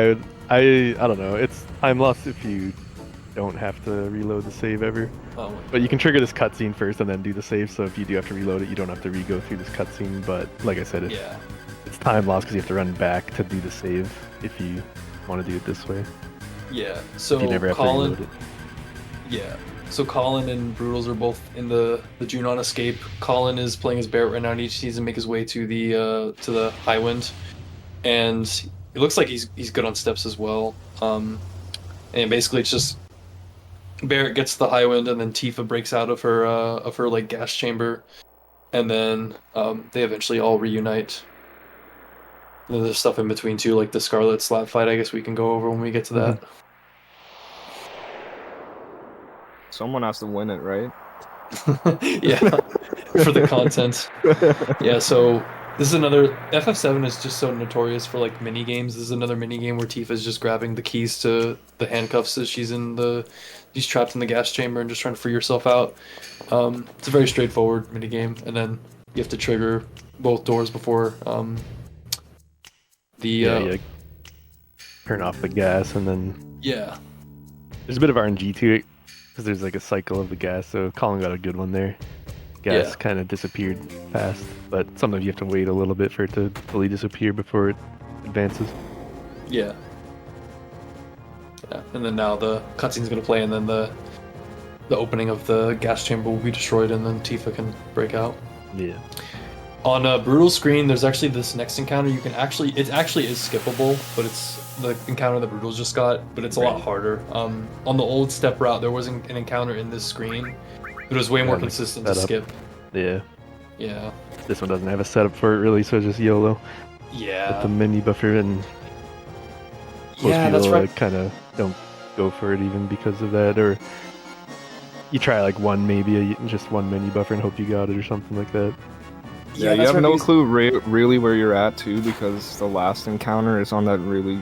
I don't know. It's time loss if you don't have to reload the save ever. Oh my But you can trigger this cutscene first and then do the save. So if you do have to reload it, you don't have to re-go through this cutscene. But like I said, it's time loss because you have to run back to do the save if you want to do it this way. Yeah. So You never have to Colin. reload it. Yeah. So Colin and Broodles are both in the Junon escape. Colin is playing as Barrett right now and he needs to make his way to the High Wind. And it looks like he's good on steps as well. And basically it's just Barrett gets the High Wind and then Tifa breaks out of her like gas chamber, and then they eventually all reunite. And then there's stuff in between too, like the Scarlet slap fight. I guess we can go over when we get to that. Someone has to win it, right? Yeah, for the content. Yeah, so this is another FF7 is just so notorious for like mini games. This is another mini game where Tifa's just grabbing the keys to the handcuffs as she's trapped in the gas chamber and just trying to free herself out. It's a very straightforward mini game, and then you have to trigger both doors before you turn off the gas and then yeah. There's a bit of RNG to it because there's like a cycle of the gas. So Colin got a good one there. Gas kind of disappeared fast, but sometimes you have to wait a little bit for it to fully disappear before it advances. Yeah. Yeah, and then now the cutscene's gonna play, and then the opening of the gas chamber will be destroyed, and then Tifa can break out. Yeah. On a brutal screen, there's actually this next encounter. It actually is skippable, but it's the encounter that Broodles just got, but it's a lot harder. On the old step route, there was an encounter in this screen, but it was way more consistent to skip. Yeah. Yeah. This one doesn't have a setup for it really, so it's just YOLO. Yeah. With the mini buffer, and most Yeah, people that's right. kind of don't go for it even because of that, or you try like one maybe just one mini buffer and hope you got it or something like that. Yeah, you that's have what no he's- clue really where you're at too, because the last encounter is on that really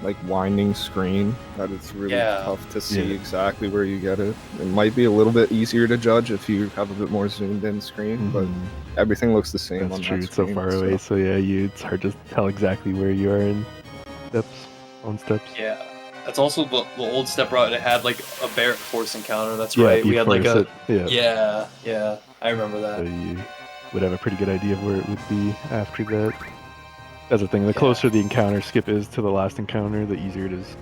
like winding screen that it's really Yeah. tough to see Yeah. exactly where you get it. It might be a little bit easier to judge if you have a bit more zoomed in screen, but Mhm. everything looks the same That's on true. that It's so screen. far away, so yeah, it's hard to tell exactly where you are in steps. Yeah. That's also the old step route. It had like a Barrett Force encounter. That's Yeah, right. you We had like force a it, yeah. yeah. I remember So that. you would have a pretty good idea of where it would be after that. That's the thing. The closer the encounter skip is to the last encounter, the easier it is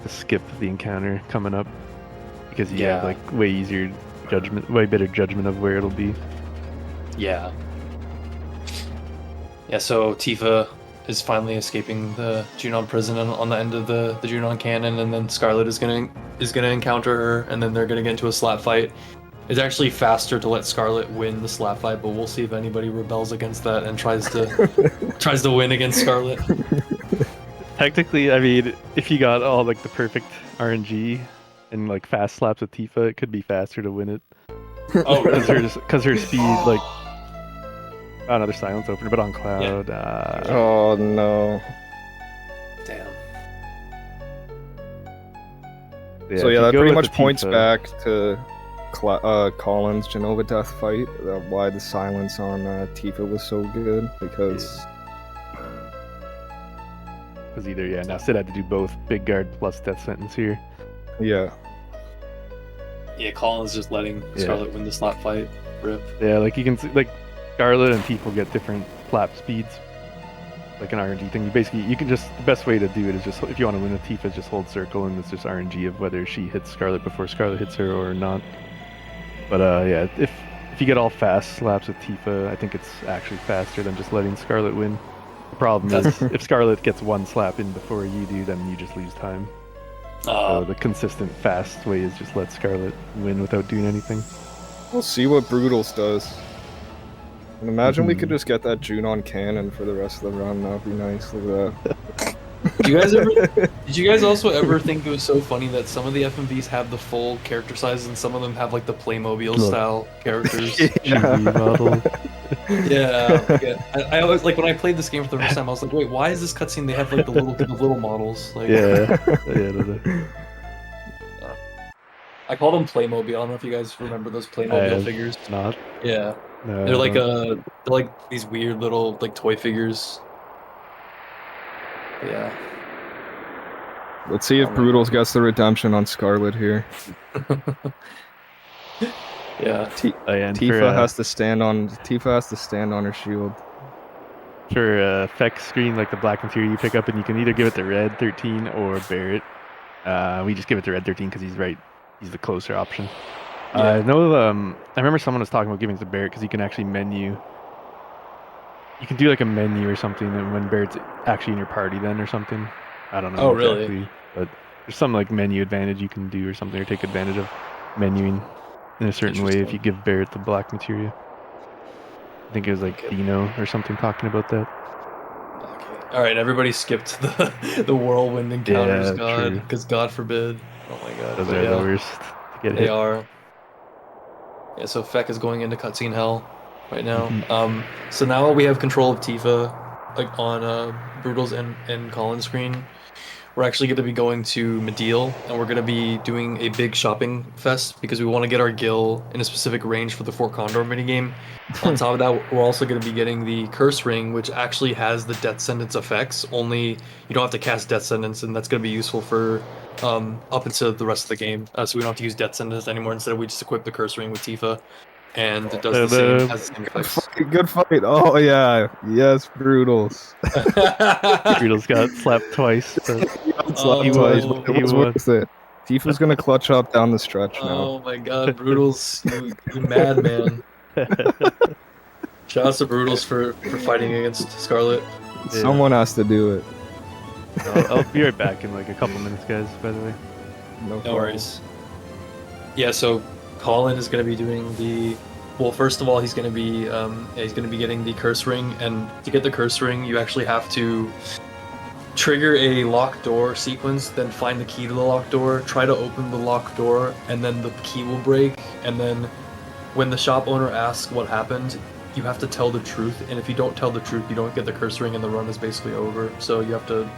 to skip the encounter coming up, because you have like way better judgment of where it'll be. Yeah. Yeah. So Tifa is finally escaping the Junon prison on the end of the Junon cannon, and then Scarlet is gonna encounter her, and then they're gonna get into a slap fight. It's actually faster to let Scarlet win the slap fight, but we'll see if anybody rebels against that and tries to win against Scarlet. Technically, I mean, if you got all like the perfect RNG and like fast slaps with Tifa, it could be faster to win it. Oh, really? Because her speed, like, another silence opener, but on Cloud. Oh no. Damn. So if yeah, you that go pretty with much the points Tifa- back to Colin's Genova death fight. Why the silence on Tifa was so good, because either now Sid had to do both big guard plus death sentence here. yeah. Yeah, Colin's just letting Scarlet win the slap fight. Rip. Yeah, like you can see, like Scarlet and Tifa get different flap speeds, like an RNG thing. You can just, the best way to do it is just, if you want to win with Tifa, just hold circle, and it's just RNG of whether she hits Scarlet before Scarlet hits her or not. But yeah, if you get all fast slaps with Tifa, I think it's actually faster than just letting Scarlet win. The problem is, if Scarlet gets one slap in before you do, then you just lose time. So the consistent fast way is just let Scarlet win without doing anything. We'll see what Broodals does. And imagine we could just get that Junon cannon for the rest of the run. That'd be nice. Look at that. Did you guys also ever think it was so funny that some of the FMVs have the full character sizes and some of them have like the Playmobil style characters? Yeah. I always, like, when I played this game for the first time, I was like, wait, why is this cutscene? They have like the little models. Like, I call them Playmobil. I don't know if you guys remember those Playmobil figures. Not. Yeah. No, They're like these weird little like toy figures. Yeah. Let's see if Broodals gets the redemption on Scarlet here. Yeah. Tifa has to stand on her shield. For effect screen, like the black material you pick up, and you can either give it to Red 13 or Barrett. We just give it to Red 13 because he's the closer option. I know. I remember someone was talking about giving it to Barrett because you can actually menu. You can do like a menu or something, and when Barrett's actually in your party, then or something. I don't know. Oh, really? Exactly, but there's some like menu advantage you can do or something, or take advantage of menuing in a certain way if you give Barrett the black material. I think it was like Dino or something talking about that. Okay. All right, everybody skipped the whirlwind encounters, Yeah, God, true. because God forbid. Oh my God. Those But are yeah, the worst to get They hit. are. Yeah, so Feck is going into cutscene hell right now. So now we have control of Tifa, like on Broodals and Colin's screen. We're actually going to be going to Mediel, and we're going to be doing a big shopping fest because we want to get our Gil in a specific range for the Fort Condor minigame. On top of that, we're also going to be getting the Curse Ring, which actually has the Death Sentence effects, only you don't have to cast Death Sentence, and that's going to be useful for up into the rest of the game. So we don't have to use Death Sentence anymore. Instead, we just equip the Curse Ring with Tifa, and it does the same, has the same effects. Good fight. Oh yeah. Yes, Broodals. Broodals got slapped twice. But Slapped twice, but it was worth it. Tifa's gonna clutch up down the stretch now. Oh my God, Broodals, you madman. Shout out to Broodals for fighting against Scarlet. Someone has to do it. I'll be right back in like a couple minutes, guys, by the way. No worries. Yeah, so Colin is going to be doing the... Well, first of all, he's going to be getting the Curse Ring, and to get the Curse Ring, you actually have to trigger a locked door sequence, then find the key to the locked door, try to open the locked door, and then the key will break, and then when the shop owner asks what happened, you have to tell the truth, and if you don't tell the truth, you don't get the curse ring, and the run is basically over. So you have to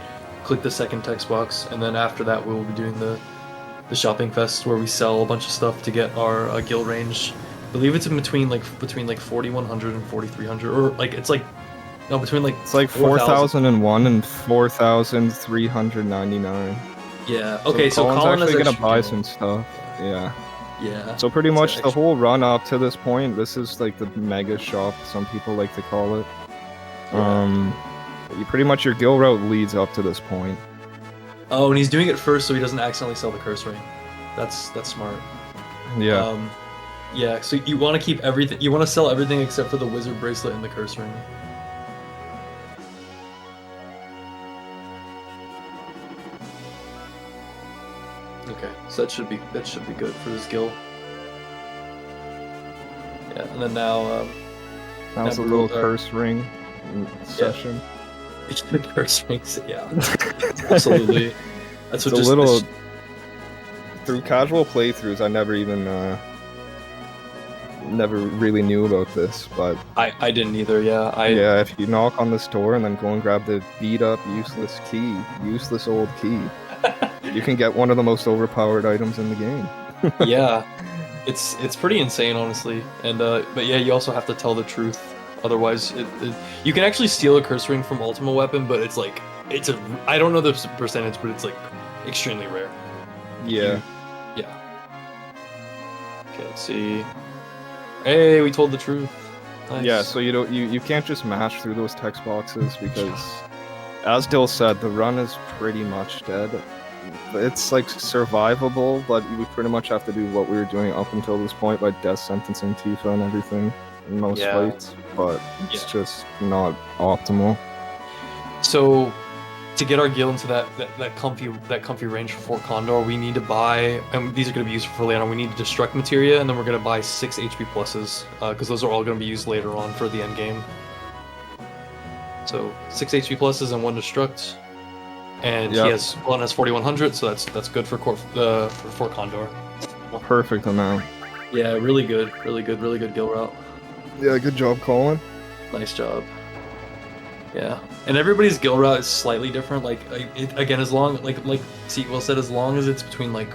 click the second text box, and then after that, we will be doing the shopping fest where we sell a bunch of stuff to get our guild range. I believe it's in between 4100 and 4300, or like it's like no between like it's like 4001 and 4399. Yeah. Okay. So Colin's Colin actually is gonna buy some stuff. Yeah. Yeah. So pretty much the whole run up to this point, this is like the mega shop, some people like to call it. You pretty much your guild route leads up to this point. Oh, and he's doing it first so he doesn't accidentally sell the curse ring. That's smart. Yeah. Yeah. So you want to keep everything. You want to sell everything except for the wizard bracelet and the curse ring. Okay, so that should be good for this guild. Yeah, and then now that was a little curse ring session. The curse rings, yeah, absolutely. That's what just a little. Through casual playthroughs, I never even never really knew about this, but I didn't either. Yeah, yeah. If you knock on this door and then go and grab the beat up useless old key. You can get one of the most overpowered items in the game. Yeah, it's pretty insane, honestly. And but yeah, you also have to tell the truth. Otherwise, you can actually steal a curse ring from Ultima Weapon, but it's I don't know the percentage, but it's like extremely rare. Yeah. Yeah. Okay, let's see. Hey, we told the truth. Nice. Yeah, so you can't just mash through those text boxes because, as Dill said, the run is pretty much dead. It's like survivable, but we pretty much have to do what we were doing up until this point by death sentencing Tifa and everything in most fights, but it's just not optimal. So, to get our guild into that comfy range for Fort Condor, we need to buy, and these are going to be useful for later on. We need to destruct materia, and then we're going to buy 6 HP pluses because those are all going to be used later on for the end game. So 6 HP pluses and 1 destruct. And Colin has 4100, so that's good for Fort Condor. Perfect amount. Yeah, really good guild route. Yeah, good job, Colin. Nice job. Yeah, and everybody's guild route is slightly different. Like again, as long like Cwil said, as long as it's between like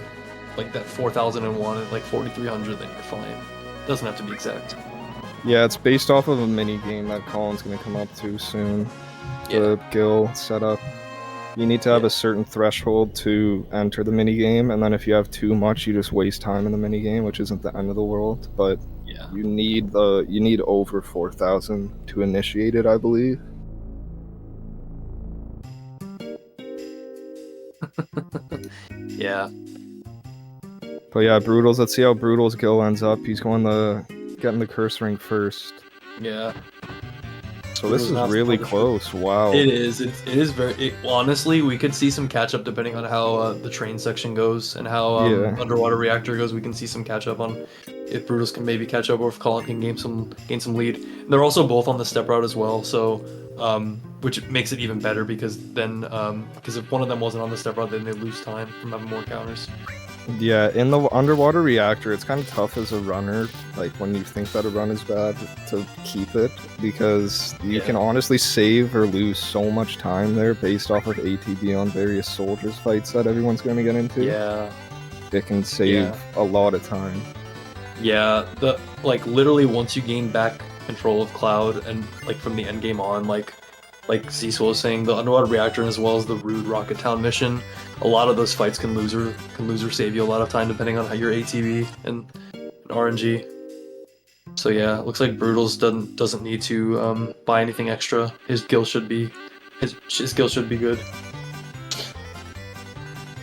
that 4001 and like 4300, then you're fine. It doesn't have to be exact. Yeah, it's based off of a mini game that Colin's gonna come up to soon. The guild setup. You need to have a certain threshold to enter the minigame, and then if you have too much, you just waste time in the minigame, which isn't the end of the world. But you need over 4,000 to initiate it, I believe. Yeah. But yeah, Broodles. Let's see how Broodles Gil ends up. He's going getting the curse ring first. Yeah. So this is really close. Wow. It is. It is very. Honestly, we could see some catch up depending on how the train section goes and how underwater reactor goes. We can see some catch up on if Brutus can maybe catch up or if Colin can gain some lead. And they're also both on the step route as well, so which makes it even better because then because if one of them wasn't on the step route, then they lose time from having more counters. Yeah, in the underwater reactor, it's kind of tough as a runner, like when you think that a run is bad, to keep it, because you can honestly save or lose so much time there based off of ATB on various soldiers fights that everyone's going to get into. Yeah. It can save a lot of time. Yeah, literally once you gain back control of Cloud and like from the end game on, like Cecil was saying, the underwater reactor as well as the Rude Rocket Town mission, a lot of those fights can lose or save you a lot of time depending on how your ATB and RNG. So yeah, it looks like Broodles doesn't need to buy anything extra. His guild should be good.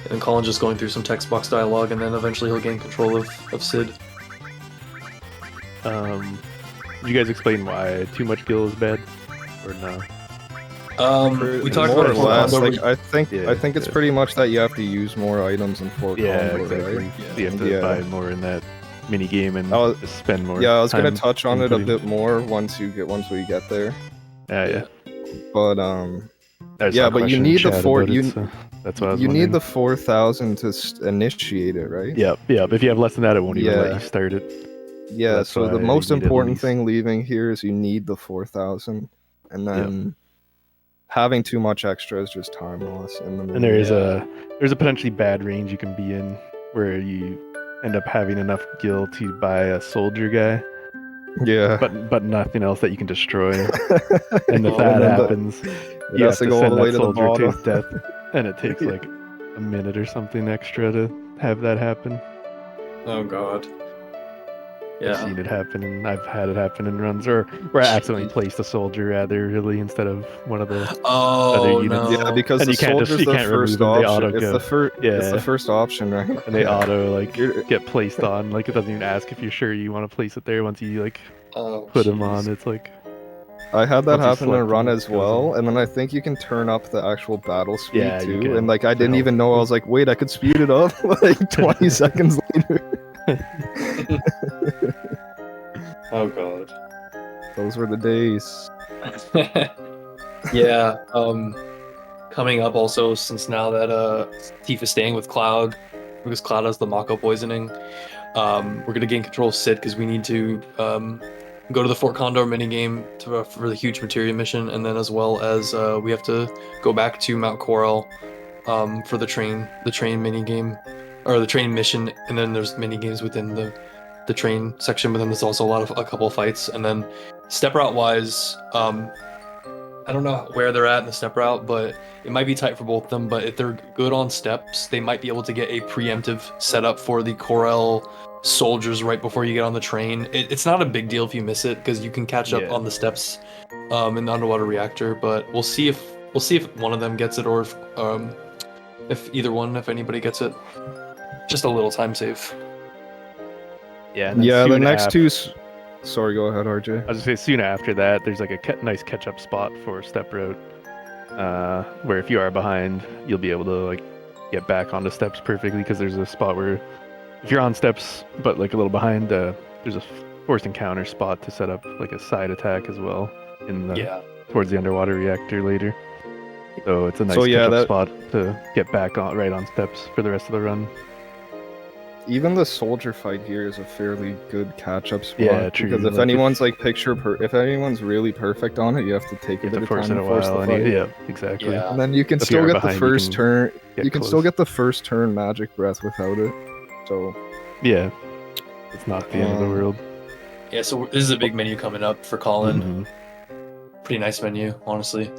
And then Colin's just going through some text box dialogue, and then eventually he'll gain control of Sid. Did you guys explain why too much gil is bad, or no? We talked more about or less. Condor. I think it's pretty much that you have to use more items in Fort Condor, exactly. right? Yeah. You have to buy more in that mini game and just spend more. Yeah, I was gonna time touch on it a including- bit more once we get there. Yeah. But There's yeah, some but you question in need the chat four. about You it, so that's what I was you need wondering. the 4,000 to initiate it, right? Yep. If you have less than that, it won't even let Yeah. you start it. Yeah, that's so the why most you need at important least- thing leaving here is you need the 4,000, and then having too much extra is just time loss in the And there is Yeah. there's a potentially bad range you can be in where you end up having enough gil to buy a soldier guy, Yeah. but nothing else that you can destroy. And if Oh, that and then happens, it you has have to to go all send the way that to the soldier to bottom. his death, and it takes like a minute or something extra to have that happen. Oh god. I've Yeah. seen it happen, and I've had it happen in runs, or where I accidentally placed a soldier rather really instead of one of the other Oh units. no. Yeah, because And the you can't soldier's you the can't remove first them. They option. auto It's go. the first. It's the Yeah. first option, right? And they Yeah. auto like get placed on. Like it doesn't even ask if you're sure you want to place it there. Once you like Oh, put them jeez. on, it's like I had that once you happen in a select run them, as it goes well, on. and then I think you can turn up the actual battle speed Yeah, you too. can, And like I to didn't help. even know. I was like, wait, I could speed it up like 20 seconds later. Oh god. Those were the days. Yeah. Coming up also, since now that Tifa's staying with Cloud, because Cloud has the Mako poisoning, we're gonna gain control of Sid because we need to go to the Fort Condor minigame for the huge materia mission, and then as well as we have to go back to Mount Cwil for the train minigame, or the train mission, and then there's minigames within the train section, but then there's also a couple of fights, and then step route wise, I don't know where they're at in the step route, but it might be tight for both of them. But if they're good on steps, they might be able to get a preemptive setup for the Cwil soldiers right before you get on the train. It's not a big deal if you miss it because you can catch up on the steps in the underwater reactor. But we'll see if one of them gets it, or if anybody gets it. Just a little time save. Yeah. And then Yeah, the soon next after, two. Sorry, go ahead, RJ. I was gonna say soon after that, there's like a nice catch-up spot for step route, where if you are behind, you'll be able to like get back onto steps perfectly because there's a spot where if you're on steps but like a little behind, there's a forced encounter spot to set up like a side attack as well in the towards the underwater reactor later. So it's a nice catch-up spot to get back on right on steps for the rest of the run. Even the soldier fight here is a fairly good catch-up spot. Yeah, true. Because if Like anyone's like if anyone's really perfect on it, you have to take a bit of time to to force the fight. yeah, exactly. Yeah. And then you can If still you're get the behind, first turn. You can still close. get the first turn magic breath without it. So Yeah, it's not the end of the world. Yeah, so this is a big menu coming up for Colin. Mhm. Pretty nice menu, honestly.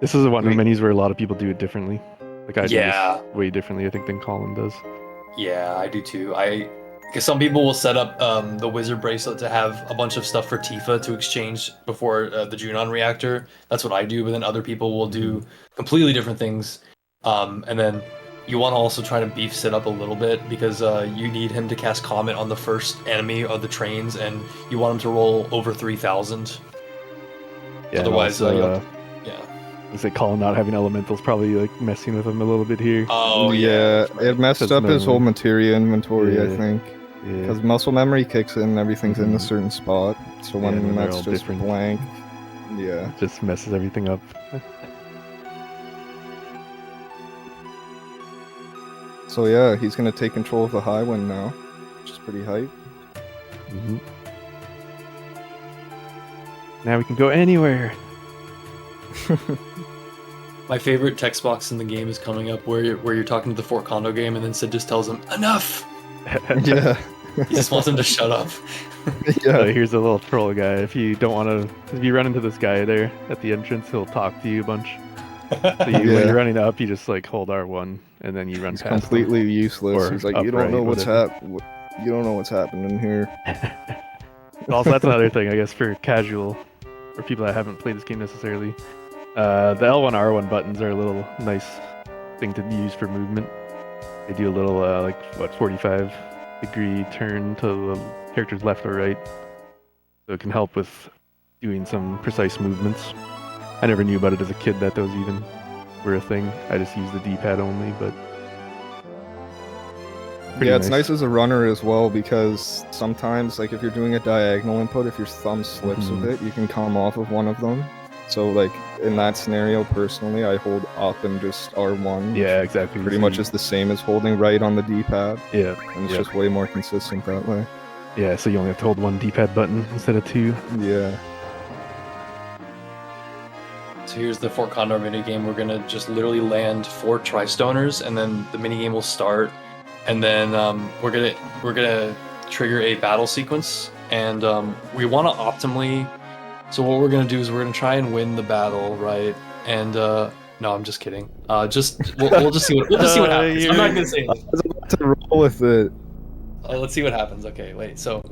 This is one of the menus where a lot of people do it differently. Like I do Yeah. this way differently, I think, than Colin does. Yeah, I do too. Because some people will set up the wizard bracelet to have a bunch of stuff for Tifa to exchange before the Junon reactor. That's what I do, but then other people will do completely different things. And then you want to also try to beef Sid up a little bit because you need him to cast Comet on the first enemy of the trains, and you want him to roll over 3,000. Yeah, Otherwise, also, yeah. I say Colin not having elementals probably like messing with him a little bit here. Oh yeah, it messed Because up his whole normally- materia inventory, I Yeah. think. Yeah. Because muscle memory kicks in, everything's in a certain spot. So Yeah, and when then they're that's all just different. blank, yeah. It just messes everything up. So yeah, he's gonna take control of the high wind now, which is pretty hype. Mhm. Now we can go anywhere. My favorite text box in the game is coming up where you're talking to the Fort Condo game, and then Sid just tells him, "Enough!" Yeah. He just wants him to shut up. So here's a little troll guy. If you don't want to, if you run into this guy there at the entrance, he'll talk to you a bunch. So when Yeah. you're running up, you just like hold R1 and then you run It's past completely him. useless. Or He's like, you don't upright, know what's whatever. you don't know what's happening here. Also, that's another thing, I guess, for casual, or people that haven't played this game necessarily. The L1, R1 buttons are a little nice thing to use for movement. They do a little, 45-degree turn to the character's left or right. So it can help with doing some precise movements. I never knew about it as a kid that those even were a thing. I just used the D-pad only, but... pretty Yeah, it's nice as a runner as well because sometimes, like if you're doing a diagonal input, if your thumb slips a bit, you can come off of one of them. So like in that scenario, personally, I hold up and just R1. Yeah, exactly. Pretty much is the same as holding right on the D-pad. Yeah. And it's yeah. just way more consistent that way. Yeah, so you only have to hold one D-pad button instead of two. Yeah. So here's the Fort Condor minigame. We're gonna just literally land 4 Tri-Stoners, and then the minigame will start, and then we're gonna trigger a battle sequence, and we want to optimally. So what we're gonna do is we're gonna try and win the battle, right? And no, I'm just kidding. We'll just see what happens. I'm not gonna say anything. I was about to roll with it. Let's see what happens. Okay, wait. So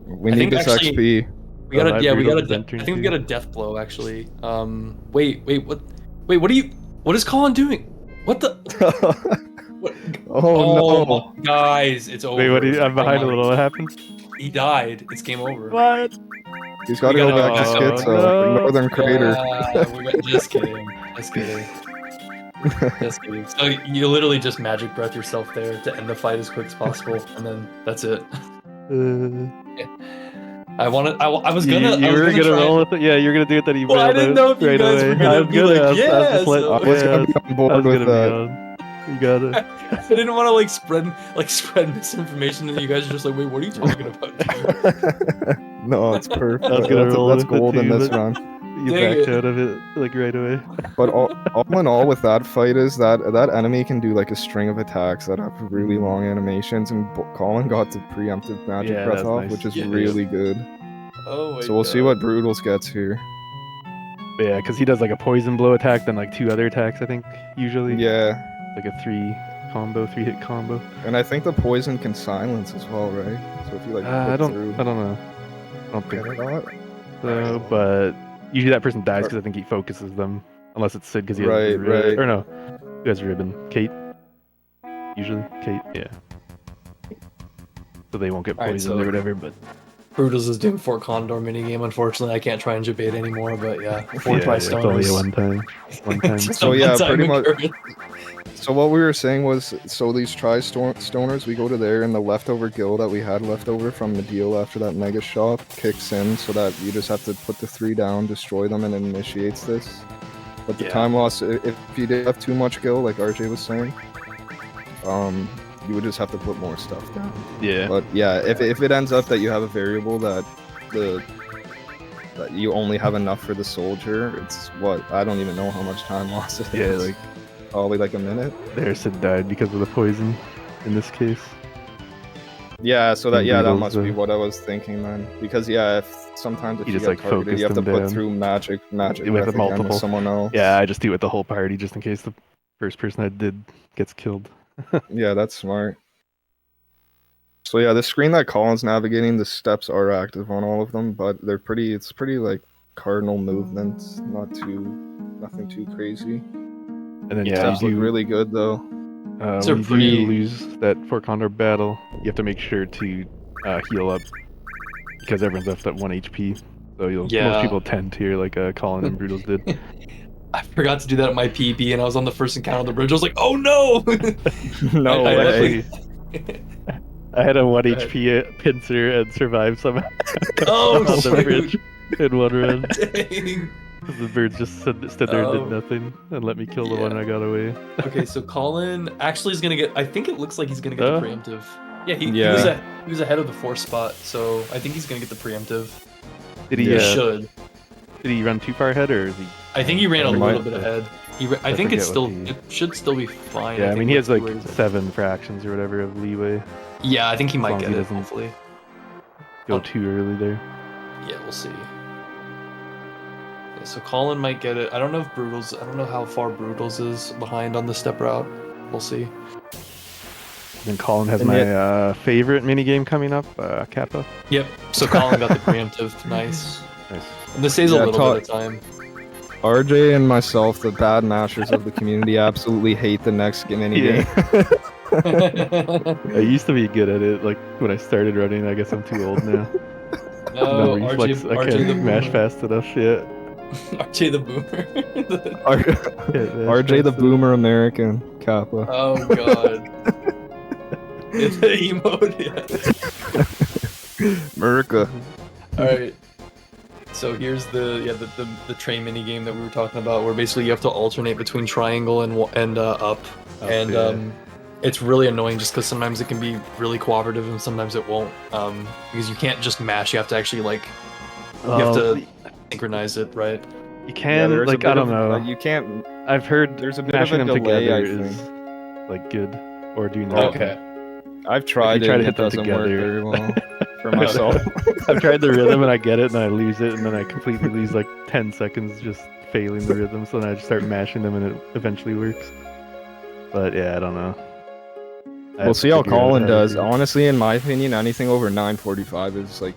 We need this XP. we got I think we got a death blow actually. Wait, what is Colin doing? What the? What? Oh no, guys, it's over. Wait, I'm behind a little. What happened? He died. It's game over. What? He's got to go back to Schizo, no. Northern Crater. Just kidding. Just kidding. Just kidding. So you literally just magic breath yourself there to end the fight as quick as possible, and then that's it. I was gonna. You were gonna roll with it. Yeah, you were gonna do it. That he. Well, I didn't know if you guys were gonna be like, yeah. I was gonna be on board with that. You got it. I didn't want to spread misinformation, and you guys are just like, wait, what are you talking about? Dude? No, it's perfect. I was gonna roll that's with it gold in too, this but round. You backed out of it like right away. But all in all, with that fight is that enemy can do like a string of attacks that have really long animations, and Colin got the preemptive magic breath off, nice. which is really good. Oh my So we'll see what Broodles gets here. Yeah, because he does like a poison blow attack, then like 2 other attacks. I think usually. Yeah. Like a 3-hit combo. And I think the poison can silence as well, right? So if you like, I don't know. I don't think so, but usually that person dies because I think he focuses them, unless it's Sid because he has Right, right. Or no, who has ribbon? Kate. Usually, Kate. Yeah. So they won't get Alright, poisoned so- or whatever, but. Broodles is doing Fort Condor minigame. Unfortunately, I can't try and debate anymore. But yeah, 4 Yeah, Tri-Stoners. it's only a one time. One time. So yeah, One-time pretty much. occurrence. So what we were saying was, so these Tri-Stoners, we go to there, and the leftover gil that we had left over from the deal after that mega shop kicks in, so that you just have to put the 3 down, destroy them, and it initiates this. But the time loss, if you did have too much gil, like RJ was saying, you would just have to put more stuff down. Yeah. But yeah, if it ends up that you have a variable that you only have enough for the soldier, it's what, I don't even know how much time loss it is. Yeah, like probably like a minute. There, Sid died because of the poison. In this case. Yeah, so that And that Beatles, must be what I was thinking then. Because yeah, if sometimes if You you just, get like, targeted, you have to focused them put down. through magic with breath the again multiple. with someone else. Yeah, I just do it with the whole party just in case the first person I did gets killed. Yeah, that's smart. So yeah, the screen that Colin's navigating, the steps are active on all of them, but it's pretty like cardinal movements, nothing too crazy. And then Steps you look do really good though. when you do lose that Fort Condor battle, you have to make sure to heal up because everyone's left at 1 HP. So most people tend to, like Colin and Broodles did. I forgot to do that at my PB, and I was on the first encounter on the bridge. I was like, "Oh no!" No way. I had a 1 HP pincer and survived somehow Oh, on the shoot. bridge in one run. Dang. The birds just stood there and did nothing and let me kill the one I got away. Okay, so Colin actually is gonna get. I think it looks like he's gonna get the preemptive. Yeah, he was ahead of the 4th spot, so I think he's gonna get the preemptive. Did he? He should. Did he run too far ahead, or is he? I think he ran a He little might- bit ahead. I think it's still. It should still be fine. Yeah, I think mean he has like where he's at. 7 fractions or whatever of leeway. Yeah, I think he As might long as get he it. doesn't Hopefully. Go too early there. Yeah, we'll see. Yeah, so Colin might get it. I don't know if Broodles. I don't know how far Broodles is behind on the step route. We'll see. Then Colin has And my favorite minigame coming up, Kappa. Yep. So Colin got the preemptive. Nice. Nice. And this saves a little bit of time. RJ and myself, the bad mashers of the community, absolutely hate the next minigame. I used to be good at it, like when I started running. I guess I'm too old now. No, The reflex, I can't mash fast enough yet. RJ the Boomer. RJ the Boomer American, Kappa. Oh god. It's the emote, yeah. America. Alright. So here's the train mini game that we were talking about, where basically you have to alternate between triangle and up, and it's really annoying just because sometimes it can be really cooperative and sometimes it won't. Because you can't just mash. You have to actually like you have to synchronize it, right? You can like I don't know. You can't. I've heard there's a bit of a mashing them delay. together I is think. like good, or do you know? Okay. I've tried you try it. to hit It them doesn't work together. very well for myself. I've tried the rhythm and I get it, and then I lose it, and then I completely lose like 10 seconds just failing the rhythm. So then I just start mashing them, and it eventually works. But yeah, I don't know. We'll see how Colin does. Honestly, in my opinion, anything over 945 is like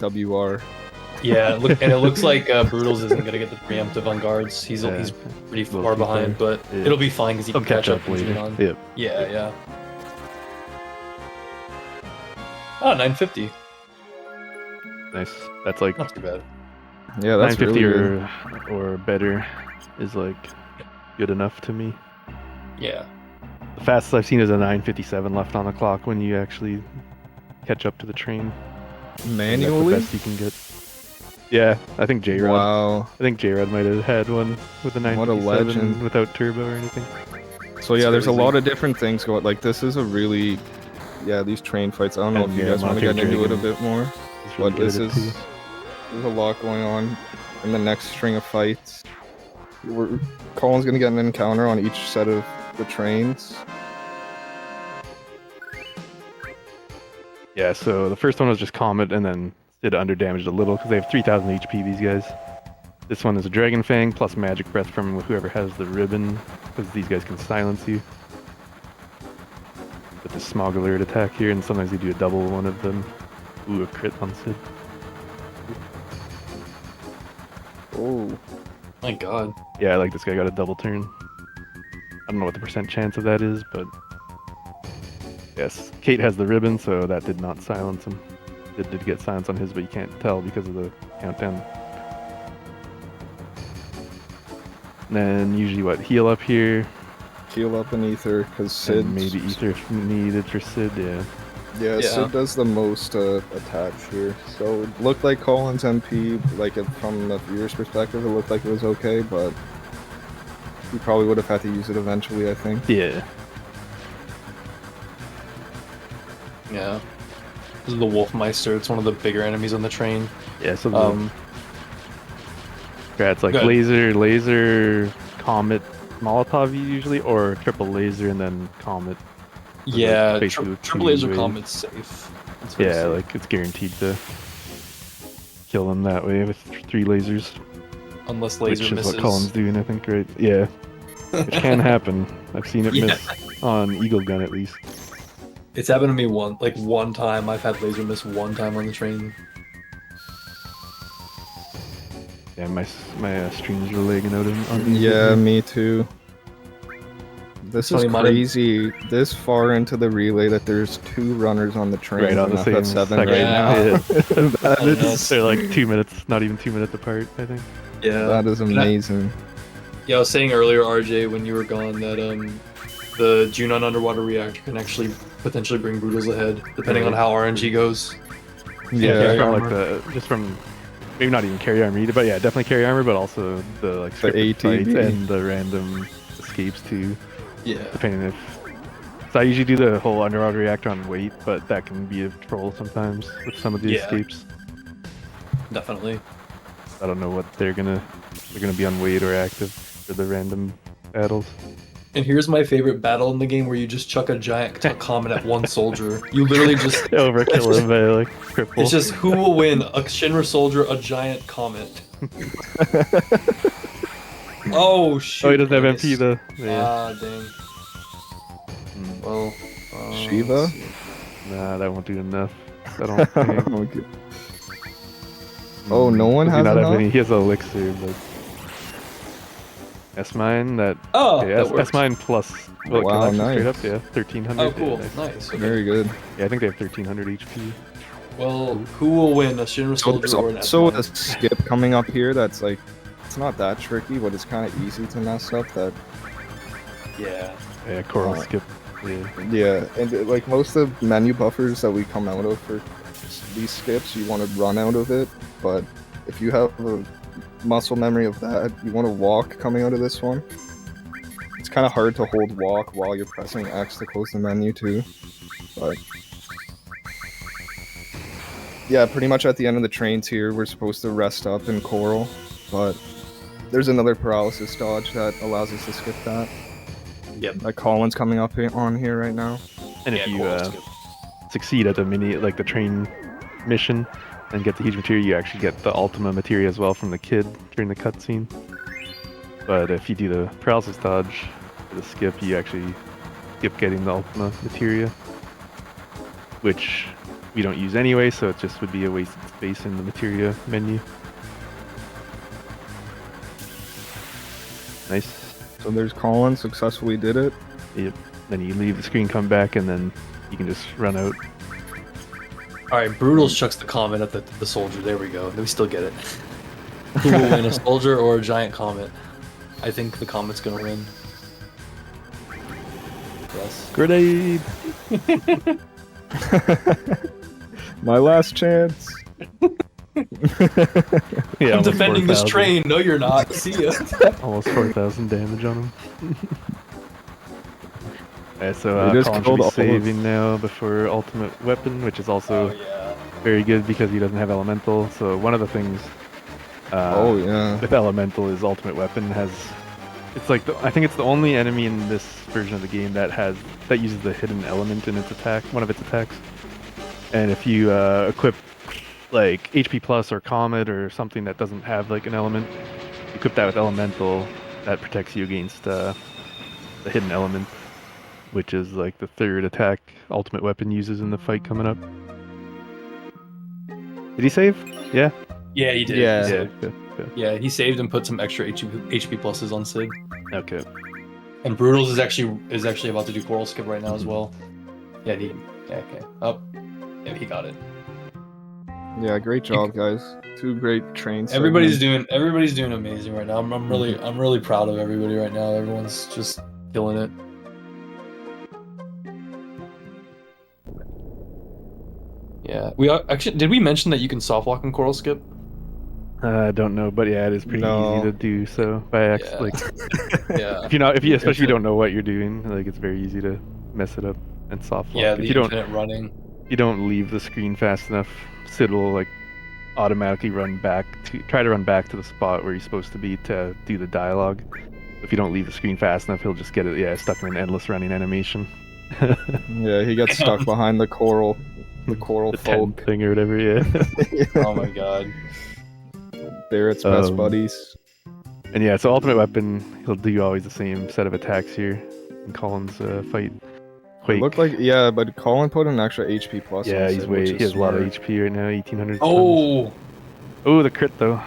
WR. Yeah, and it looks like Broodles isn't gonna get the preemptive on guards. He's pretty far behind, but it'll be fine because he can catch up later on. Yep. Yeah. Oh, 950. Nice. That's like not too bad. Yeah, that's 950 really good. or better is like good enough to me. Yeah. The fastest I've seen is a 957 left on the clock when you actually catch up to the train. Manually? That's the best you can get. Yeah, I think J-Rod. Wow. I think J-Rod might have had one with a 957 What a legend. without turbo or anything. So yeah, there's a lot of different things going. Like this is a really, these train fights. I don't know if you guys want to get into it a bit more, but there's a lot going on in the next string of fights. Colin's gonna get an encounter on each set of the trains. Yeah, so the first one was just Comet, and then did under damaged a little because they have 3,000 HP. These guys. This one is a Dragon Fang plus Magic Breath from whoever has the ribbon, because these guys can silence you. With the Smog Alert attack here, and sometimes they do a double one of them. Ooh, a crit on Sid. Oh. My god. Yeah, like this guy got a double turn. I don't know what the percent chance of that is, but... Yes, Kate has the ribbon, so that did not silence him. It did get silence on his, but you can't tell because of the countdown. And then usually what, heal up here. Heal up and Ether, because Sid... And maybe Ether if needed for Sid, yeah. Yeah, Sid does the most attacks here. So it looked like Colin's MP, like from the viewer's perspective, it looked like it was okay, but he probably would have had to use it eventually, I think. Yeah. Yeah. This is the Wolfmeister. It's one of the bigger enemies on the train. Yeah, so it's like laser, Comet, Molotov usually, or triple laser and then Comet. Yeah, basically triple laser Comet's safe. Yeah, like it's guaranteed to kill them that way with 3 lasers. Unless laser which misses. Is what Colin's doing, I think, right? Yeah. Which can happen. I've seen it miss on Eagle Gun at least. It's happened to me one time. I've had laser miss one time on the train. Yeah, my streams were lagging out on these. Yeah, me too. This is crazy. This far into the relay that there's 2 runners on the train right on the same FF7 right now. Yeah. They're like 2 minutes, not even 2 minutes apart, I think. Yeah, that is amazing. I was saying earlier, RJ, when you were gone, that the Junon underwater reactor can actually potentially bring Broodles ahead, depending on how RNG goes. Yeah, just from maybe not even carry armor either, but yeah, definitely carry armor, but also the like scripted fights and the random escapes too. Yeah. Depending if. So I usually do the whole underwater reactor on weight, but that can be a troll sometimes with some of the escapes. Definitely. I don't know what they're gonna be on weight or active for the random battles. And here's my favorite battle in the game where you just chuck a giant comet at one soldier. You literally just overkill him by like cripple. It's just who will win, a Shinra soldier, a giant comet. Oh shoot! Oh, he doesn't have MP though. Yeah. Ah, dang. Well, Shiva? Nah, that won't do enough. I don't think. Okay. Oh, no one has enough? He has an elixir, but S-Mine that. Oh, yeah, that works. S-Mine plus. Well, wow, nice. Straight up, yeah, 1300. Oh, cool, yeah, nice. Okay. Very good. Yeah, I think they have 1300 HP. Well, who will win, a Shinra soldier or an S-Mine? So a skip coming up here that's like, it's not that tricky, but it's kind of easy to mess up. That. Yeah. Yeah, coral skip. Yeah. Yeah, and like most of the menu buffers that we come out of for these skips, you want to run out of it, but if you have a muscle memory of that, you want to walk coming out of this one. It's kind of hard to hold walk while you're pressing X to close the menu too. But yeah, pretty much at the end of the trains here, we're supposed to rest up in Coral, but there's another paralysis dodge that allows us to skip that. Yep. Like Colin's coming up on here right now. And if you succeed at the train mission and get the huge materia, you actually get the Ultima materia as well from the kid during the cutscene. But if you do the paralysis dodge, the skip, you actually skip getting the Ultima materia, which we don't use anyway, so it just would be a wasted space in the materia menu. Nice. So there's Colin, successfully did it. Yep. Then you leave the screen, come back, and then you can just run out. Alright, Broodles chucks the comment at the soldier. There we go. We still get it. Who will win, a soldier or a giant comet? I think the comet's gonna win. Yes. Grenade! My last chance. Yeah, I'm defending this 4,000. train. No, you're not. See ya. Almost 4,000 damage on him. Yeah, so We just Colin should killed be all of- saving now before ultimate weapon, which is also very good because he doesn't have elemental. So one of the things with elemental is ultimate weapon has. It's like I think it's the only enemy in this version of the game that uses the hidden element in its attack, one of its attacks. And if you equip like HP plus or Comet or something that doesn't have like an element, equip that with elemental, that protects you against the hidden element, which is like the third attack ultimate weapon uses in the fight coming up. Did he save? Yeah. Yeah, he did. Yeah. He saved. Yeah. Yeah, he saved and put some extra HP pluses on Sid. Okay. And Broodles is actually about to do Coral Skip right now as well. Yeah, okay. Oh, yeah, he got it. Yeah, great job, guys. Two great trains. Everybody's doing amazing right now. I'm really proud of everybody right now. Everyone's just killing it. Yeah, did we mention that you can soft lock in Coral Skip? I don't know, but yeah, it is pretty easy to do so by accident. Yeah. Like, especially if you don't know what you're doing, like it's very easy to mess it up and soft lock. Yeah, if the you don't infinite running. you don't leave the screen fast enough, Sid will like automatically try to run back to the spot where he's supposed to be to do the dialogue. If you don't leave the screen fast enough, he'll just get it stuck in an endless running animation. Yeah, he gets stuck behind the coral the folk tent thing or whatever. Yeah. Oh my god. They're its best buddies. And yeah, so ultimate weapon, he'll do always the same set of attacks here in Colin's fight. Quake. Look like but Colin put an extra HP plus. Yeah, on he Sid, has a lot of HP right now, 1800. Oh. Oh, the crit though.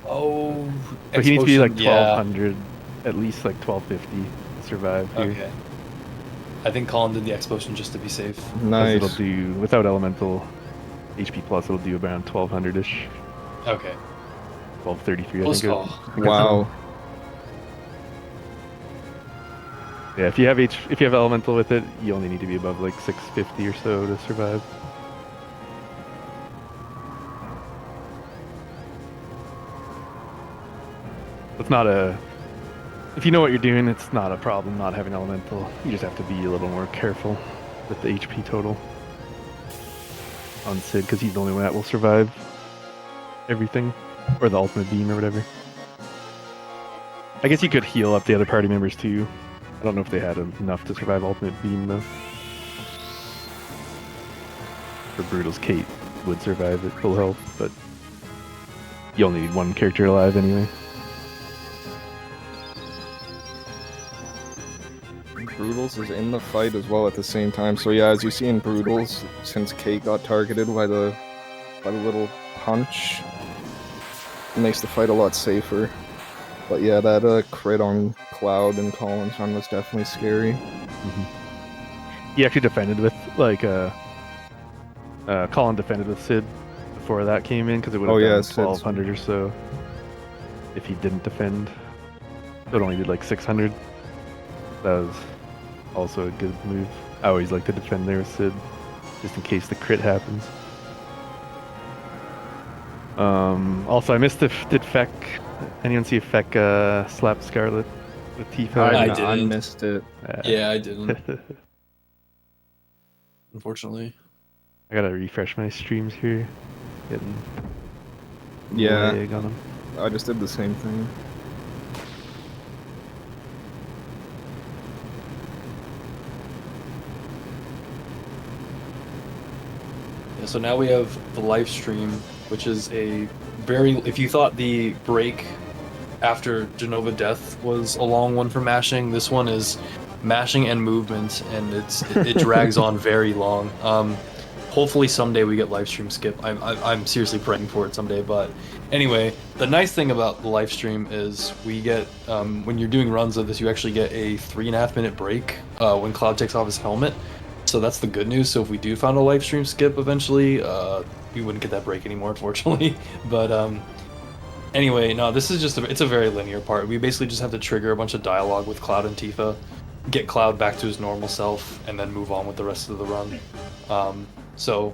Oh. But he needs to be like Yeah. 1200, at least like 1250 to survive here. Okay. I think Colin did the X potion just to be safe. Nice. It'll do without elemental HP plus. It'll do around 1200ish. Okay. 1233. Close I think. call. Wow. Yeah, if you have elemental with it, you only need to be above like 650 or so to survive. It's not if you know what you're doing, it's not a problem not having elemental. You just have to be a little more careful with the HP total on Sid, because he's the only one that will survive everything, or the ultimate beam or whatever. I guess you could heal up the other party members too. I don't know if they had enough to survive ultimate beam though. For Broodles, Kate would survive at full health, but you only need one character alive anyway. Broodles is in the fight as well at the same time. So yeah, as you see in Broodles, since Kate got targeted by the little punch, it makes the fight a lot safer. But yeah, that crit on Cloud and Colin's run was definitely scary. He actually defended with Colin defended with Sid before that came in, because it would have done Sid's 1200 or so if he didn't defend. So it only did like 600. That was also a good move. I always like to defend there with Sid, just in case the crit happens. Also, I missed did Feck. Anyone see if Feck slapped Scarlet? With Tifa. I I didn't. missed it. Yeah, I didn't. Unfortunately. I gotta refresh my streams here. Getting Yeah. lag on them. I just did the same thing. Yeah, so now we have the live stream, which is a very. If you thought the break after Genova Death was a long one for mashing, this one is mashing and movement, and it drags on very long. Hopefully someday we get live stream skip. I'm seriously praying for it someday. But anyway, the nice thing about the live stream is we get when you're doing runs of this, you actually get a 3.5 minute break when Cloud takes off his helmet. So that's the good news. So if we do find a live stream skip eventually, we wouldn't get that break anymore, unfortunately. But anyway, no, this is just it's a very linear part. We basically just have to trigger a bunch of dialogue with Cloud and Tifa, get Cloud back to his normal self, and then move on with the rest of the run. So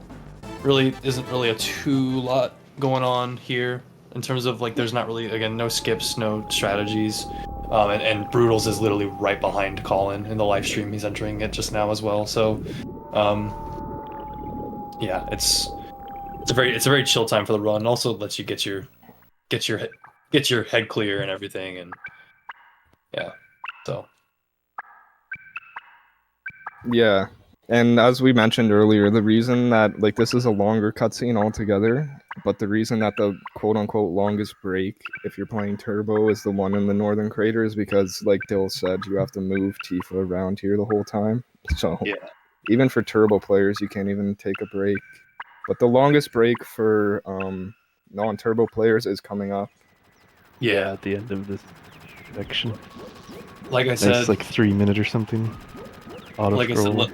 really isn't really a too lot going on here in terms of like there's not really, again, no skips, no strategies. And Broodles is literally right behind Colin in the live stream. He's entering it just now as well. So yeah, it's a very chill time for the run. Also lets you get your head clear and everything, and yeah. So Yeah. And as we mentioned earlier, the reason that like this is a longer cutscene altogether, but the reason that the quote-unquote longest break, if you're playing Turbo, is the one in the Northern Crater is because, like Dill said, you have to move Tifa around here the whole time. So yeah, even for Turbo players, you can't even take a break. But the longest break for non-Turbo players is coming up. yeah. At the end of this section. Like I It's said, like 3 minutes or something. Auto like I said, scroll. look,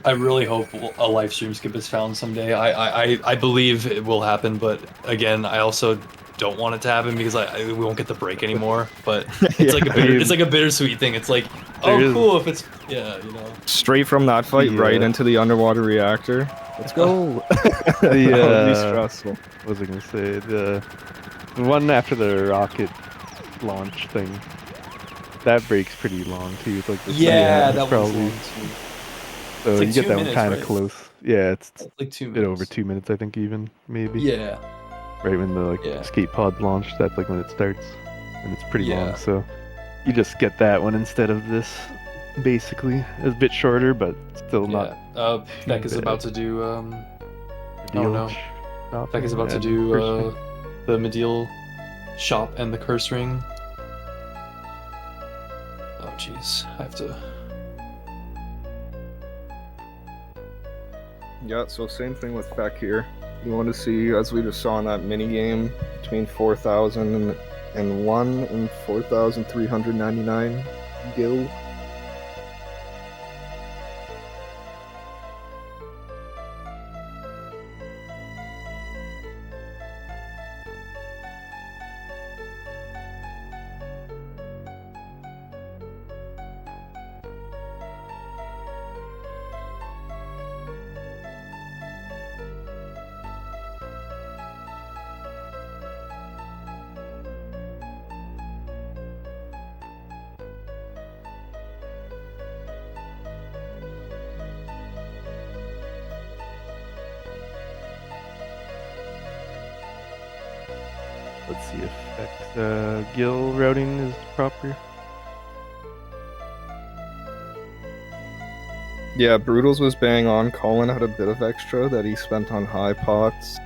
I really hope a live stream skip is found someday. I believe it will happen, but again, I also don't want it to happen because we won't get the break anymore. But it's like a bittersweet thing. It's like, oh, cool if it's Straight from that fight right into the underwater reactor. Let's go. That would be stressful. What was I gonna say? The one after the rocket launch thing. That break's pretty long too. It's like that was probably. long too. So It's like you get 2 that one minutes, kind of right? close. Yeah, it's like 2 a bit over 2 minutes, I think, even maybe. Yeah. Right when the escape pod launched, that's like when it starts, and it's pretty long. So you just get that one instead of this. Basically, it's a bit shorter, but still not. Beck is about to do. Medial Beck is about to do the Medial shop and the curse ring. Oh jeez, I have to. Yeah, so same thing with Feck here. You want to see, as we just saw in that mini game, between 4,001 and 4,399 gil. Let's see if X, Gil routing is proper. Yeah, Broodles was bang on. Colin had a bit of extra that he spent on high pots.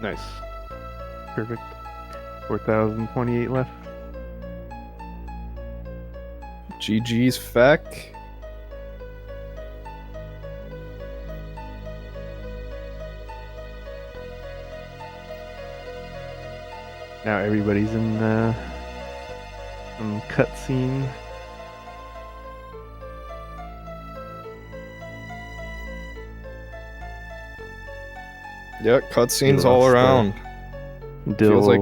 Nice. Perfect. 4,028 left. GG's Feck. Now everybody's in some cutscene. Yeah, cutscenes all around. Dill Feels like...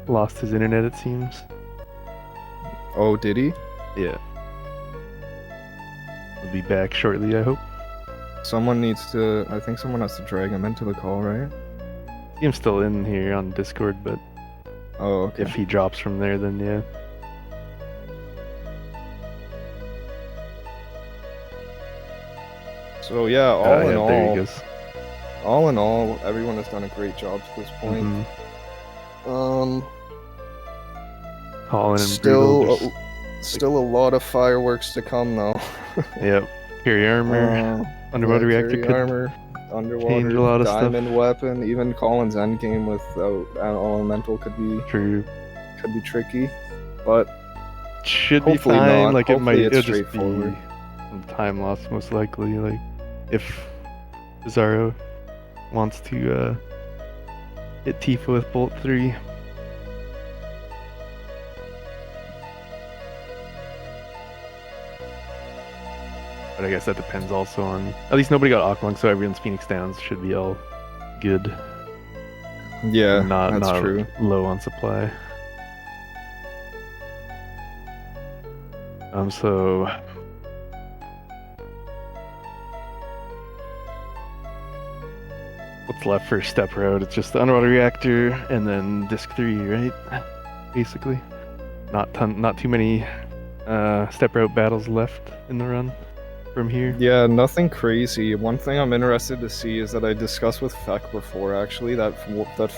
lost his internet, it seems. Oh, did he? Yeah. He'll be back shortly, I hope. Someone needs to. I think someone has to drag him into the call, right? I'm still in here on Discord, but Oh, okay. if he drops from there, then yeah. So yeah, all in all, everyone has done a great job to this point. Colin and Still a lot of fireworks to come though. Yep. Carry armor, underwater reactor carry could armor, underwater change a lot of diamond stuff. weapon. Even Colin's endgame without an elemental could be tricky, but should be hopefully fine. not. Like Hopefully it'll it's just be straightforward. some time loss most likely. Like if Bizarro wants to hit Tifa with Bolt 3. But I guess that depends also on... At least nobody got Aqualung, so everyone's Phoenix Downs should be all good. Yeah, not that's true. low on supply. So... What's left for Step Road? It's just the underwater reactor and then Disc 3, right? Basically. Not too many Step Route battles left in the run from here. Yeah, nothing crazy. One thing I'm interested to see is that I discussed with Feck before, actually, that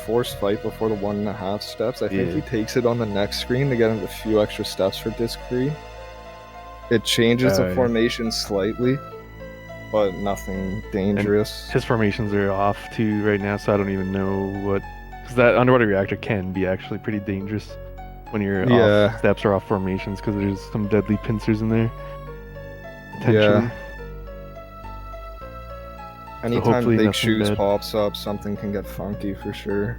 forced fight before the 1.5 steps. I think he takes it on the next screen to get him a few extra steps for Disc 3. It changes the formation slightly, but nothing dangerous. And his formations are off too right now, so I don't even know what... Because that underwater reactor can be actually pretty dangerous when you're off steps or off formations, because there's some deadly pincers in there. Yeah. So Anytime Big Shoes pops up, something can get funky for sure.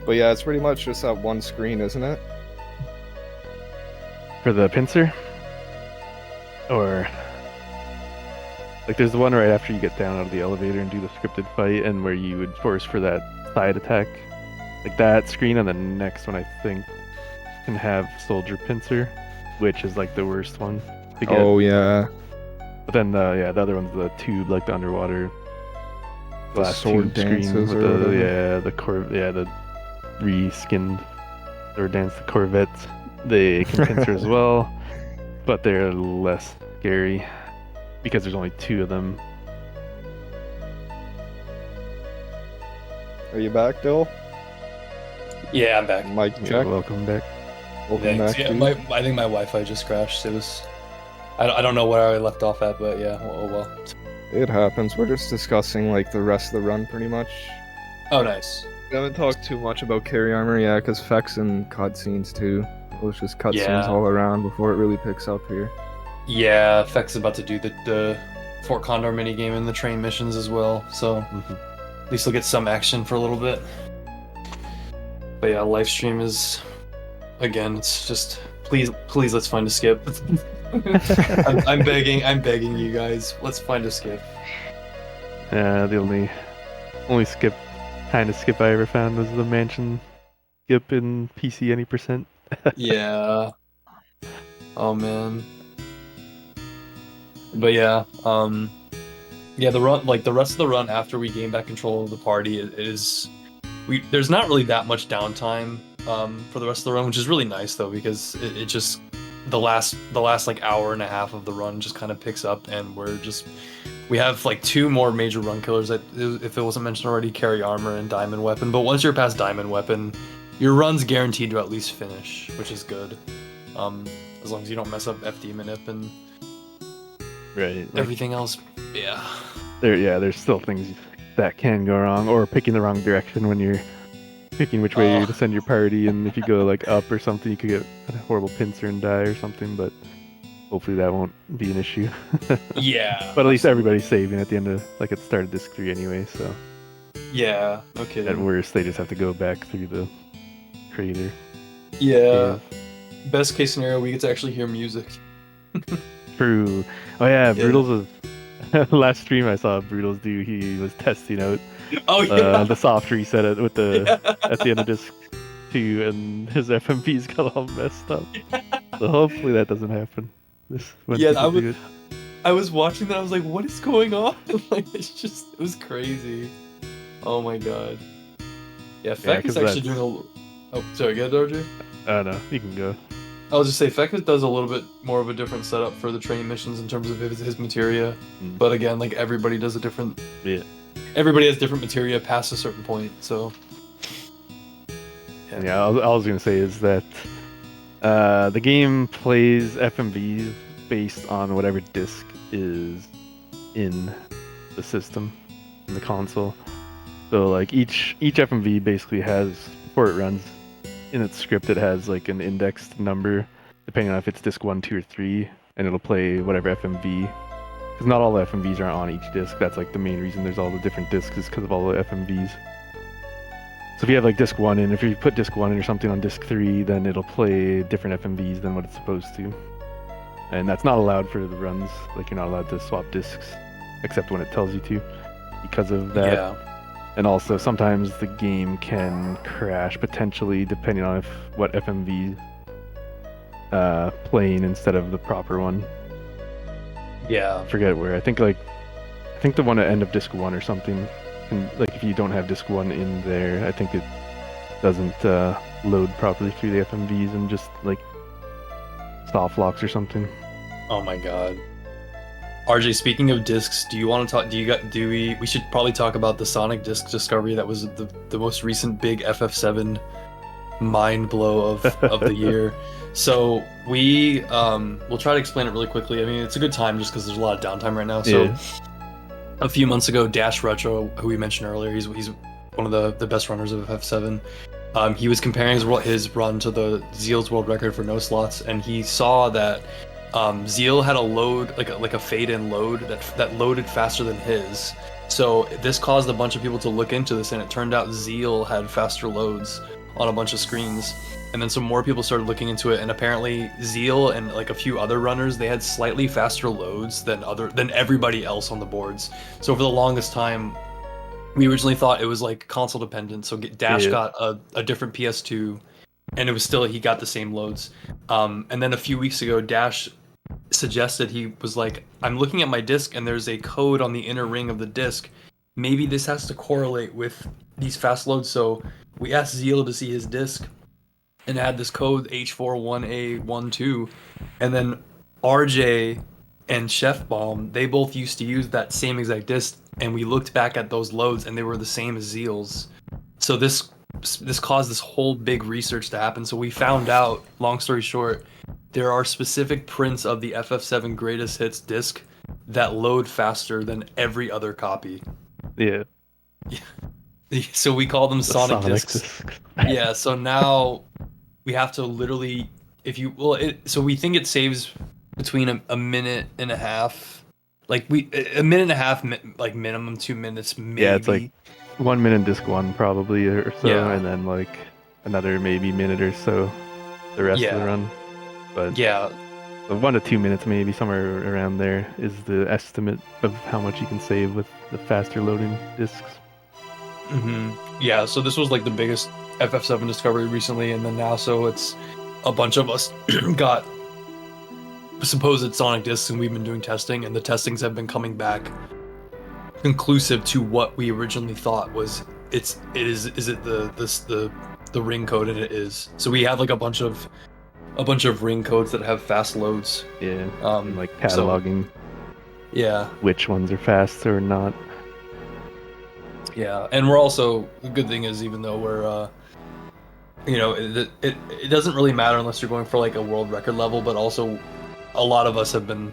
But yeah, it's pretty much just that one screen, isn't it? For the pincer? Or... Like, there's the one right after you get down out of the elevator and do the scripted fight, and where you would force for that side attack. Like that screen, and the next one, I think, can have Soldier Pincer, which is like the worst one to get. Oh, yeah. But then, the other one's the tube, like the underwater glass sword tube screen with the re-skinned sword dance, the Corvettes. They can pincer as well, but they're less scary because there's only 2 of them. Are you back, Dill? Yeah, I'm back. Mike, check. Yeah, welcome back. Welcome back. Yeah, I think my Wi-Fi just crashed. It was... I don't know where I left off at, but yeah, oh well. It happens. We're just discussing like the rest of the run, pretty much. Oh, nice. We haven't talked too much about carry armor, yeah, because Feck's and cutscenes too. It was just cutscenes all around before it really picks up here. Yeah, Feck's about to do the Fort Condor minigame and the train missions as well, so at least we'll get some action for a little bit. But yeah, live stream is... Again, it's just... Please let's find a skip. I'm begging you guys. Let's find a skip. Yeah, the only kind of skip I ever found was the mansion skip in PC any %. Yeah. Oh man. But yeah, the run, like the rest of the run after we gain back control of the party there's not really that much downtime for the rest of the run, which is really nice though, because it just the last like hour and a half of the run just kind of picks up, and we have like 2 more major run killers that, if it wasn't mentioned already, carry armor and diamond weapon. But once you're past diamond weapon, your run's guaranteed to at least finish, which is good. As long as you don't mess up FD manip and everything else. Yeah. There's still things that can go wrong, or picking the wrong direction when you're picking which way to send your party, and if you go like up or something, you could get a horrible pincer and die or something, but hopefully that won't be an issue. Yeah. But at least everybody's saving at the end of, like, at the start of Disc 3 anyway, so... Yeah, no kidding. At worst, they just have to go back through the crater. Yeah. Best case scenario, we get to actually hear music. True. Oh yeah, Broodles was... Last stream I saw Broodles do, he was testing out the soft reset at the end of Disc 2, and his FMVs got all messed up. So hopefully that doesn't happen. When Yeah, people do it. I was watching that. I was like, "What is going on?" Like, it was crazy. Oh my god. Yeah, Feck is actually doing a. Oh, sorry, go ahead, RJ. No, you can go. I'll just say Feck does a little bit more of a different setup for the training missions in terms of his materia. But again, like everybody does a different. Yeah. Everybody has different materia past a certain point, so. Yeah, all I was gonna say is that the game plays FMVs based on whatever disc is in the system, in the console. So like each FMV basically has, before it runs, in its script it has like an indexed number, depending on if it's disc 1, 2, or 3, and it'll play whatever FMV. Because not all the FMVs are on each disc. That's like the main reason there's all the different discs, is because of all the FMVs. So if you have like disc 1 in, if you put disc 1 in or something on disc 3, then it'll play different FMVs than what it's supposed to. And that's not allowed for the runs. Like, you're not allowed to swap discs, except when it tells you to, because of that. Yeah. And also, sometimes the game can crash, potentially, depending on what FMV playing instead of the proper one. Yeah. I forget where. I think the one at end of disc 1 or something. And like if you don't have disc 1 in there, I think it doesn't load properly through the FMVs and just like soft locks or something. Oh my god. RJ, speaking of discs, do you want to talk? We should probably talk about the Sonic disc discovery that was the most recent big FF7 mind blow of the year. So we'll try to explain it really quickly. I mean, it's a good time just because there's a lot of downtime right now. So. Yeah. A few months ago, Dash Retro, who we mentioned earlier, he's one of the best runners of FF7. He was comparing his run to the Zeal's world record for no slots, and he saw that Zeal had a load, like a fade-in load that loaded faster than his. So this caused a bunch of people to look into this, and it turned out Zeal had faster loads on a bunch of screens. And then some more people started looking into it, and apparently Zeal and like a few other runners, they had slightly faster loads than everybody else on the boards. So for the longest time, we originally thought it was like console dependent. So Dash got a different PS2, and it was still, he got the same loads. And then a few weeks ago, Dash suggested, he was like, I'm looking at my disc and there's a code on the inner ring of the disc. Maybe this has to correlate with these fast loads. So we asked Zeal to see his disc and had this code H41A12, and then RJ and Chef Bomb, they both used to use that same exact disc, and we looked back at those loads and they were the same as Zeal's. So this caused this whole big research to happen. So we found out, long story short, there are specific prints of the FF7 Greatest Hits disc that load faster than every other copy. Yeah. So we call them Sonic discs. Yeah, so now we have to literally, so we think it saves between a minute and a half, like a minute and a half, like minimum 2 minutes, maybe. Yeah, it's like 1 minute disc 1 probably or so, and then like another maybe minute or so the rest of the run. But yeah, so 1 to 2 minutes maybe, somewhere around there is the estimate of how much you can save with the faster loading discs. Yeah, so this was like the biggest FF7 discovery recently, and then now, so it's a bunch of us got supposed Sonic discs, and we've been doing testing, and the testings have been coming back conclusive to what we originally thought was the ring code, and it is. So we have like a bunch of ring codes that have fast loads. Yeah. Like cataloging. Which ones are fast or not. Yeah, and we're also, the good thing is, even though we're it doesn't really matter unless you're going for like a world record level, but also a lot of us have been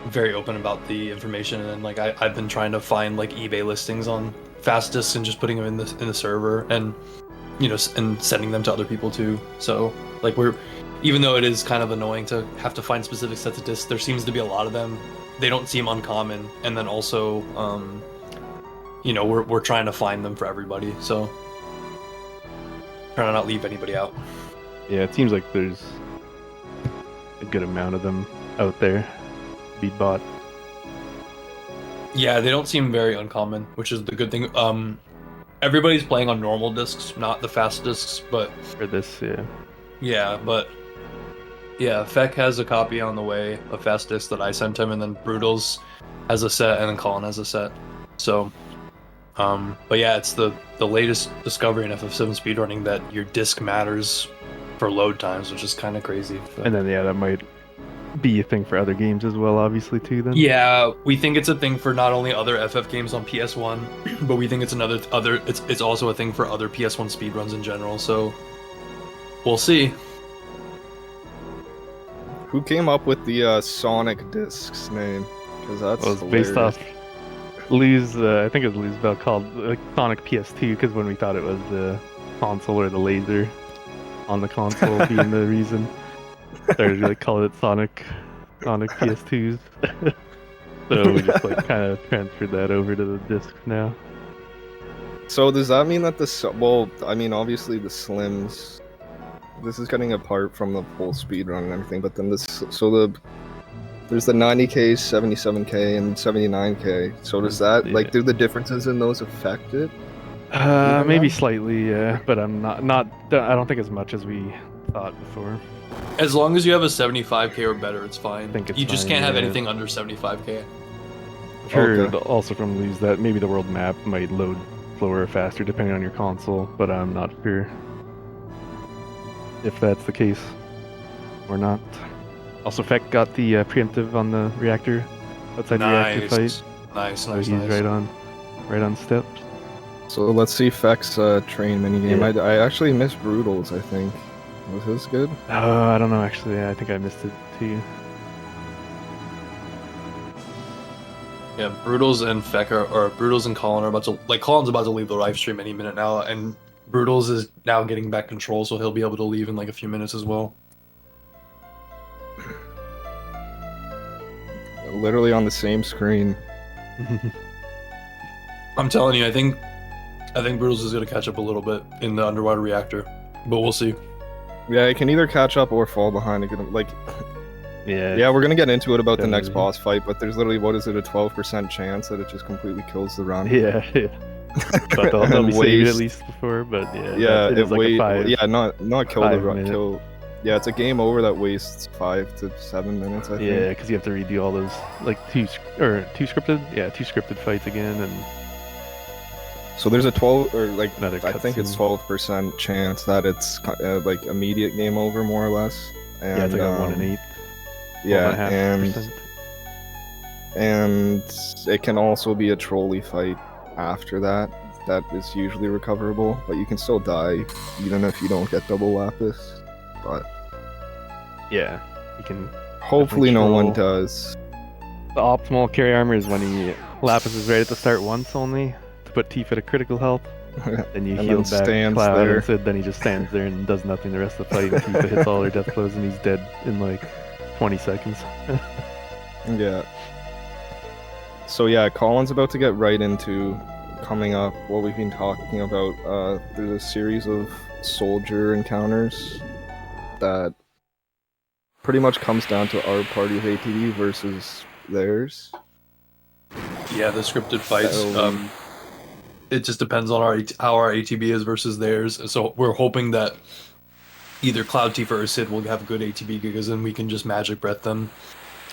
very open about the information, and like I've been trying to find like eBay listings on fast discs and just putting them in the server, and and sending them to other people too. So like even though it is kind of annoying to have to find specific sets of discs, there seems to be a lot of them. They don't seem uncommon, and then also we're trying to find them for everybody, so trying to not leave anybody out. Yeah, it seems like there's a good amount of them out there to be bought. Yeah, they don't seem very uncommon, which is the good thing. Everybody's playing on normal discs, not the fast discs, but for this, yeah, but Yeah, Feck has a copy on the way of Festus that I sent him, and then Broodles has a set, and then Colin has a set. So, but yeah, it's the latest discovery in FF7 speedrunning that your disc matters for load times, which is kind of crazy. But... And then that might be a thing for other games as well, obviously too. Then yeah, we think it's a thing for not only other FF games on PS1, but we think it's it's also a thing for other PS1 speedruns in general. So we'll see. Who came up with the Sonic discs name? Because that's was based off Lou's. I think it was Lou's Bell called Sonic PS2, because when we thought it was the console or the laser on the console being the reason, started to call it Sonic PS2s. So we just kind of transferred that over to the discs now. So does that mean that I mean, obviously the Slims. This is getting apart from the full speedrun and everything, but then there's the 90K, 77K, and 79K. So does that do the differences in those affect it? Maybe slightly, yeah, but I'm not. I don't think as much as we thought before. As long as you have a 75K or better, it's fine. I think it's you just fine, can't have yeah. anything under 75K. I've heard also from Lou's that maybe the world map might load slower or faster depending on your console, but I'm not sure if that's the case or not. Also, Feck got the preemptive on the reactor outside the reactor fight. Nice. He's right on steps. So let's see Feck's train minigame. Yeah. I actually missed Broodles, I think. Was his good? I don't know actually. I think I missed it too. Yeah, Broodles and Feck or Broodles and Colin are about to Colin's about to leave the live stream any minute now, and Broodles is now getting back control, so he'll be able to leave in a few minutes as well. Literally on the same screen. I'm telling you, I think Broodles is gonna catch up a little bit in the underwater reactor, but we'll see. Yeah, it can either catch up or fall behind. Yeah, we're gonna get into it about the next boss fight, but there's literally, what is it, a 12% chance that it just completely kills the run? Yeah. But they'll be saved at least before, but yeah. It wastes. Not kill the run. Kill. Yeah, it's a game over that wastes 5 to 7 minutes. I think. Yeah, because you have to redo all those two scripted fights again, and so there's a 12 or I think it's 12% chance that it's immediate game over, more or less. And, yeah, it's 1 in 8. Yeah, and it can also be a trolley fight after that. That is usually recoverable, but you can still die even if you don't get double lapis. But yeah, you can. Hopefully, no one does. The optimal carry armor is when lapis is right at the start once only to put Tifa at a critical health. Then you heal back Cloud there. Instead, then he just stands there and does nothing the rest of the fight. And Tifa hits all her death blows and he's dead in 20 seconds. Yeah. So yeah, Colin's about to get right into coming up what we've been talking about. There's a series of soldier encounters that pretty much comes down to our party's ATB versus theirs. Yeah, the scripted fights. It just depends on how our ATB is versus theirs. So we're hoping that either Cloud, Tifa, or Sid will have good ATB because then we can just magic breath them.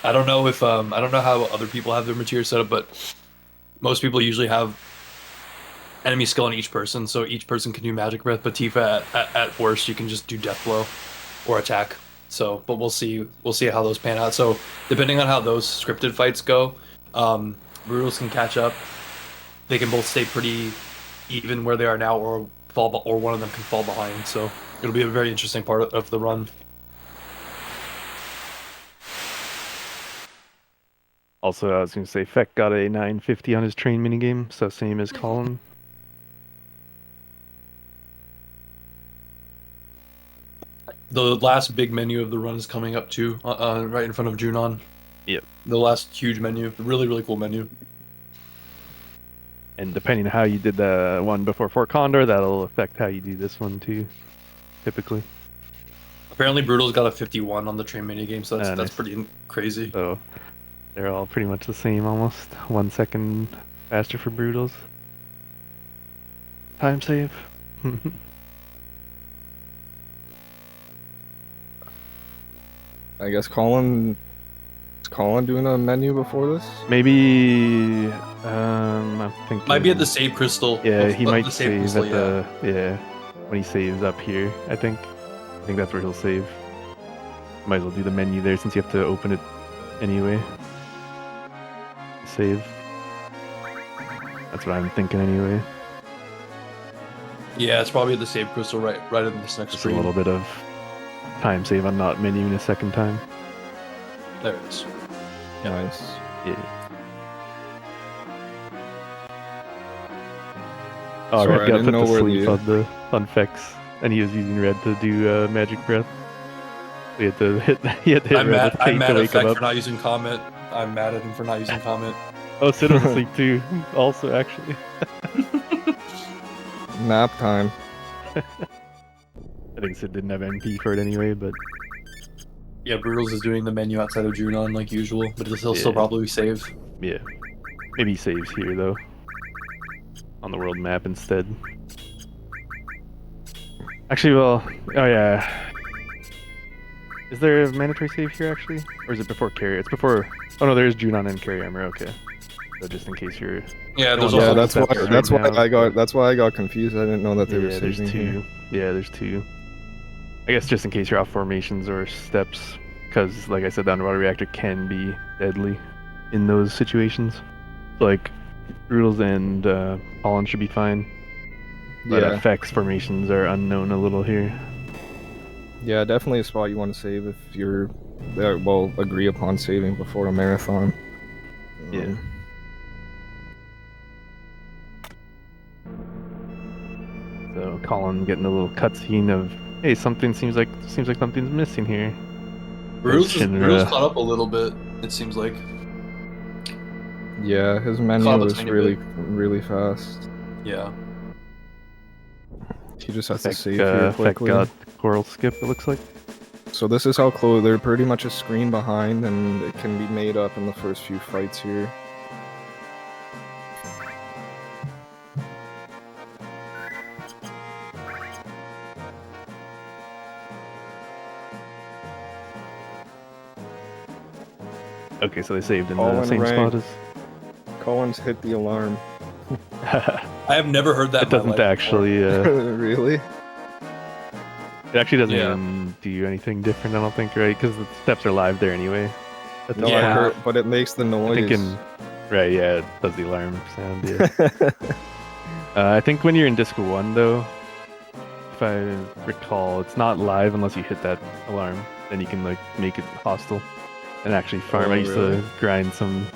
I don't know if I don't know how other people have their material set up, but most people usually have enemy skill on each person, so each person can do magic breath. But Tifa, at worst, you can just do death blow or attack. So, but we'll see how those pan out. So, depending on how those scripted fights go, Broodles can catch up. They can both stay pretty even where they are now, or one of them can fall behind. So, it'll be a very interesting part of the run. Also, I was going to say, Feck got a 950 on his train minigame, so same as Colin. The last big menu of the run is coming up too, right in front of Junon. Yep. The last huge menu, really, really cool menu. And depending on how you did the one before Fort Condor, that'll affect how you do this one too, typically. Apparently, Broodles got a 51 on the train minigame, so that's pretty crazy. So they're all pretty much the same, almost 1 second faster for Broodles. Time save. I guess Colin. Is Colin doing a menu before this? Maybe. I'm thinking. Might be at the save crystal. Yeah, he might the save crystal, at the when he saves up here. I think that's where he'll save. Might as well do the menu there since you have to open it anyway. Save. That's what I'm thinking anyway. Yeah, it's probably at the save crystal right in this next Just screen. a little bit of time save on not menuing a second time. There it is. Nice. Yeah. Oh, Sorry, I Red got didn't put know to where sleep the- on Fex, and he was using Red to do Magic Breath. We had to hit. He had to hit I'm Red mad. with I'm Fate mad to at wake him Feck up. for not using comment. I'm mad at him for not using comment. Oh, Sid was asleep too. Also, actually. Nap time. I think Sid didn't have MP for it anyway, but Yeah, Broodles is doing the menu outside of Junon like usual, but he'll still Yeah. probably save. yeah. Maybe he saves here though. On the world map instead. Actually, well, oh yeah. Is there a mandatory save here actually, or is it before carry? It's before. Oh no, there is Junon and carry armor. Okay. So just in case you're. Yeah, there's don't also want to Yeah, step that's right why now, I got but- that's why I got confused. I didn't know that they were Yeah, there's saving two. here. Yeah, there's two. I guess just in case you're off formations or steps, because like I said, the underwater reactor can be deadly in those situations. So, like, Broodles and Pollen should be fine. But Yeah. effects formations are unknown a little here. Yeah, definitely a spot you want to save if you're agree upon saving before a marathon. Yeah. So Colin getting a little cutscene of, hey, seems like something's missing here. Broodles Shinra. caught up a little bit, it seems like. Yeah, his Caught menu up a was tiny really fast. Yeah. He just has to Feck, save here Feck quickly. got coral skip, it looks like. So this is how close they're pretty much a screen behind, and it can be made up in the first few fights here. Okay, so they saved in All the in same rank. spot as. Colin's hit the alarm. I have never heard that It in my doesn't life actually. Really? It actually doesn't Yeah. even do anything different, I don't think, right? Because the steps are live there anyway. At the No, I start. heard, but it makes the I noise. think right, yeah, it does the alarm sound. Yeah. I think when you're in Disco 1, though, if I recall, it's not live unless you hit that alarm. Then you can like make it hostile and actually farm. Oh, I used really? to grind some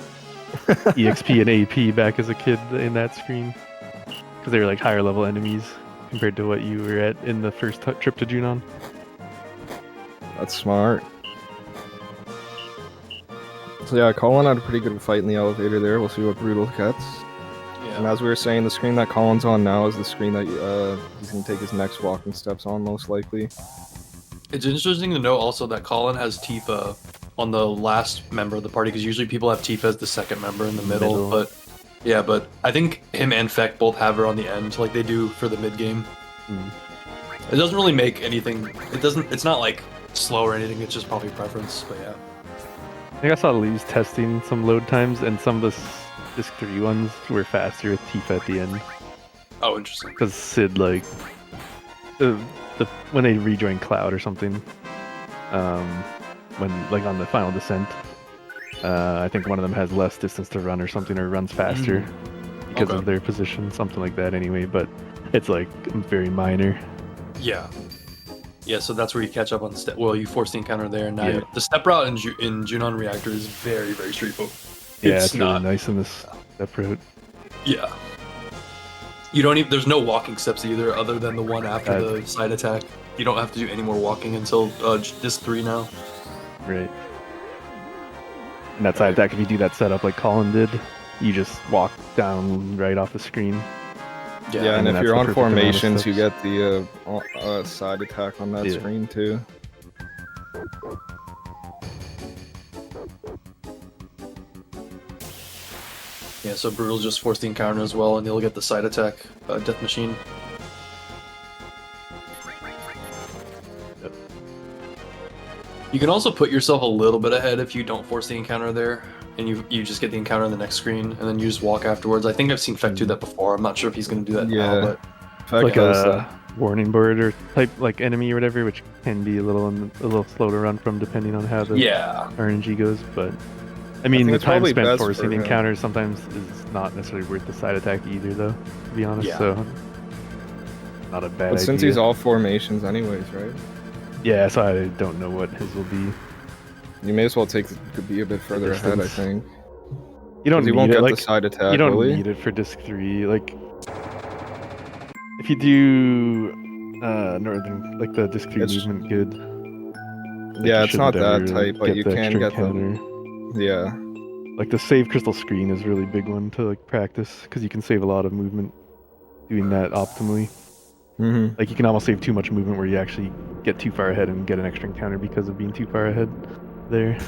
EXP and AP back as a kid in that screen because they were like higher level enemies compared to what you were at in the first trip to Junon. That's smart. So yeah, Colin had a pretty good fight in the elevator there. We'll see what Brutal gets. And Yeah. as we were saying, the screen that Colin's on now is the screen that he's going to take his next walking steps on, most likely. It's interesting to note also that Colin has Tifa on the last member of the party, because usually people have Tifa as the second member in the middle. But yeah, but I think him and Feck both have her on the end, like they do for the mid game. It doesn't really make anything. It's not like slow or anything. It's just probably preference. But yeah. I think I saw Lee's testing some load times, and some of the Disc 3 ones were faster with Tifa at the end. Oh, interesting. Because Sid, like, when they rejoin Cloud or something, when, like, on the final descent, I think one of them has less distance to run or something, or runs faster because of their position, something like that anyway, but it's, like, very minor. Yeah. Yeah, so that's where you catch up on step. Well, you force the encounter there, and now Yeah. the step route in Junon Reactor is very, very straightforward. Yeah, it's really nice in this step route. Yeah. You don't even. There's no walking steps either, other than the one after the side attack. You don't have to do any more walking until Disc 3 now. Right. And that side attack, if you do that setup like Colin did, you just walk down right off the screen. Yeah, and then if that's you're the on perfect amount of formations, you steps. get the side attack on that Yeah. screen too. Yeah, so Brutal just force the encounter as well, and he'll get the side attack, Death Machine. You can also put yourself a little bit ahead if you don't force the encounter there, and you just get the encounter on the next screen, and then you just walk afterwards. I think I've seen Feck do that before. I'm not sure if he's going to do that now, but Feck like does a that. warning bird or type like enemy or whatever, which can be a little slow to run from depending on how the RNG goes. But I mean, think the it's time probably spent best forcing for him. encounters sometimes is not necessarily worth the side attack either, though. To be honest, Yeah. so not a bad But since idea. he's all formations anyways, right? Yeah, so I don't know what his will be. You may as well be a bit further ahead, I distance. think. You don't 'Cause he need won't it, get like, the side attack, you don't will he? need it for disc 3. Like, if you do northern, like the disc 3 It's- movement good. like, Yeah, you it's not shouldn't that ever tight, but you the can extra get the... encounter. Yeah. Like the save crystal screen is a really big one to like practice because you can save a lot of movement doing that optimally. Mm-hmm. Like you can almost save too much movement where you actually get too far ahead and get an extra encounter because of being too far ahead there.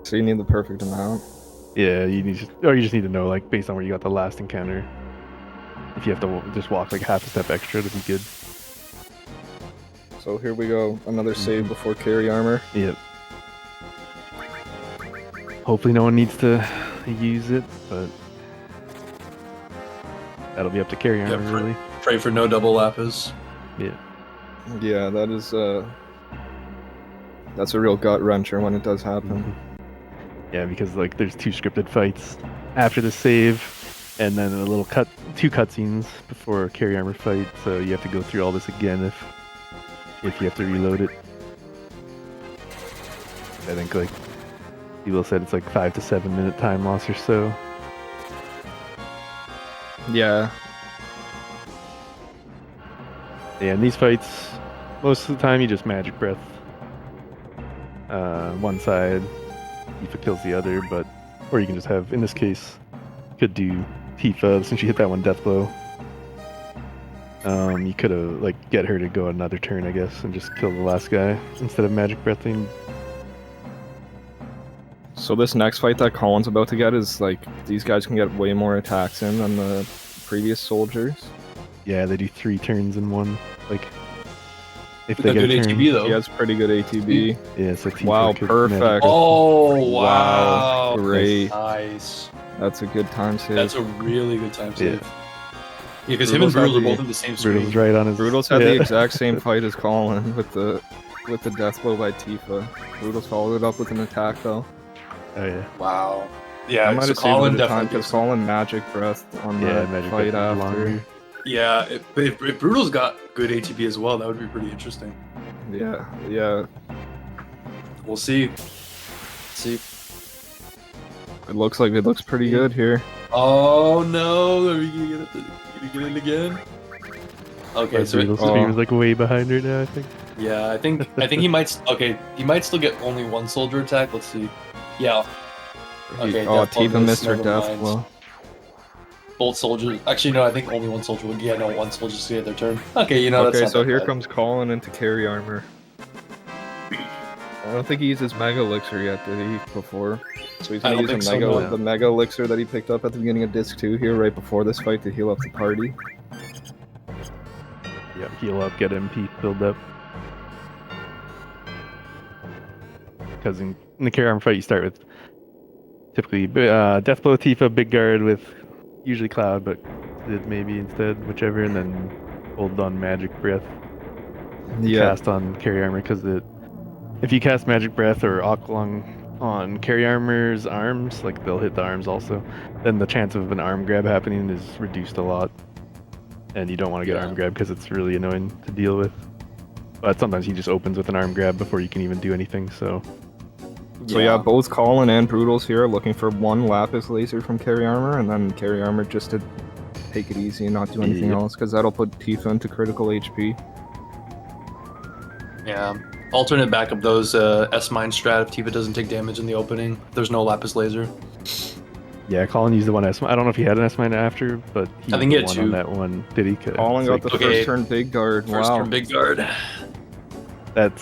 So you need the perfect amount. Yeah, you just need to know, like, based on where you got the last encounter, if you have to just walk like half a step extra to be good. So here we go, another save before carry armor. Yep. Hopefully no one needs to use it, but that'll be up to carry armor, really. Pray for no double lapis. Yeah. Yeah, that is that's a real gut wrencher when it does happen. Yeah, because like there's 2 scripted fights after the save, and then a little 2 cutscenes before a carry armor fight, so you have to go through all this again if you have to reload it. I think like people said it's like 5 to 7 minute time loss or so. Yeah. Yeah, in these fights, most of the time you just magic breath one side, Tifa kills the other, but or you can just have, in this case, could do Tifa since you hit that one death blow. You could have like get her to go another turn, I guess, and just kill the last guy instead of magic breathing. So this next fight that Colin's about to get is like these guys can get way more attacks in than the previous soldiers. Yeah, they do 3 turns in one. Like if But they they're get good a turn. ATB though. He has pretty good ATB. Yeah, so Tifa Wow, could perfect. magic breath. Oh Wow, wow! great. Nice. That's a good time save. That's a really good time save. Yeah. Yeah, because him and Broodles had Broodles are the- both in the same screen. Broodles right on his. Broodles had yeah. the exact same fight as Colin with the death blow by Tifa. Broodles followed it up with an attack though. Oh yeah. Wow. I Yeah, might so have saved Colin it the time definitely because gives. Colin magic breath on Yeah, the magic fight breath is after. longer. Yeah, if Broodles got good ATB as well, that would be pretty interesting. Yeah, yeah. We'll see. See. It looks pretty good here. Oh no! Are we gonna get it? Gonna get it again? Okay, so Broodles screen was like way behind her now, I think. yeah, I think he might. Okay, he might still get only one soldier attack. Let's see. Yeah. Okay. Oh, death blow Tifa missed her never death mind. blow. Both soldiers. Actually, no. I think only one soldier would. Yeah, no. One soldier to get their turn. Okay, you know that's Okay, not so that here bad. comes Colin into carry armor. I don't think he used his Mega Elixir yet, did he, before? So he's I gonna don't use think so, no. the Mega Elixir that he picked up at the beginning of Disc 2 here, right before this fight, to heal up the party. Yeah, heal up, get MP filled up. Because in the carry armor fight, you start with typically Death Blow Tifa, Big Guard with usually Cloud, but Sid maybe instead, whichever, and then hold on Magic Breath. Cast on carry armor because if you cast Magic Breath or Oklung on carry armor's arms, like they'll hit the arms also, then the chance of an arm grab happening is reduced a lot. And you don't want to get arm grab because it's really annoying to deal with. But sometimes he just opens with an arm grab before you can even do anything, so... So yeah, both Colin and Broodles here are looking for one Lapis Laser from carry armor, and then carry armor just to take it easy and not do anything else, because that'll put Tifa into critical HP. Yeah. Alternate backup those S-Mine strat if Tifa doesn't take damage in the opening. There's no Lapis Laser. Yeah, Colin used the one S-Mine. I don't know if he had an S-Mine after, but he I think used he the had one two. on that one. Did he? Colin got the first turn Big Guard. First Wow. turn Big Guard. That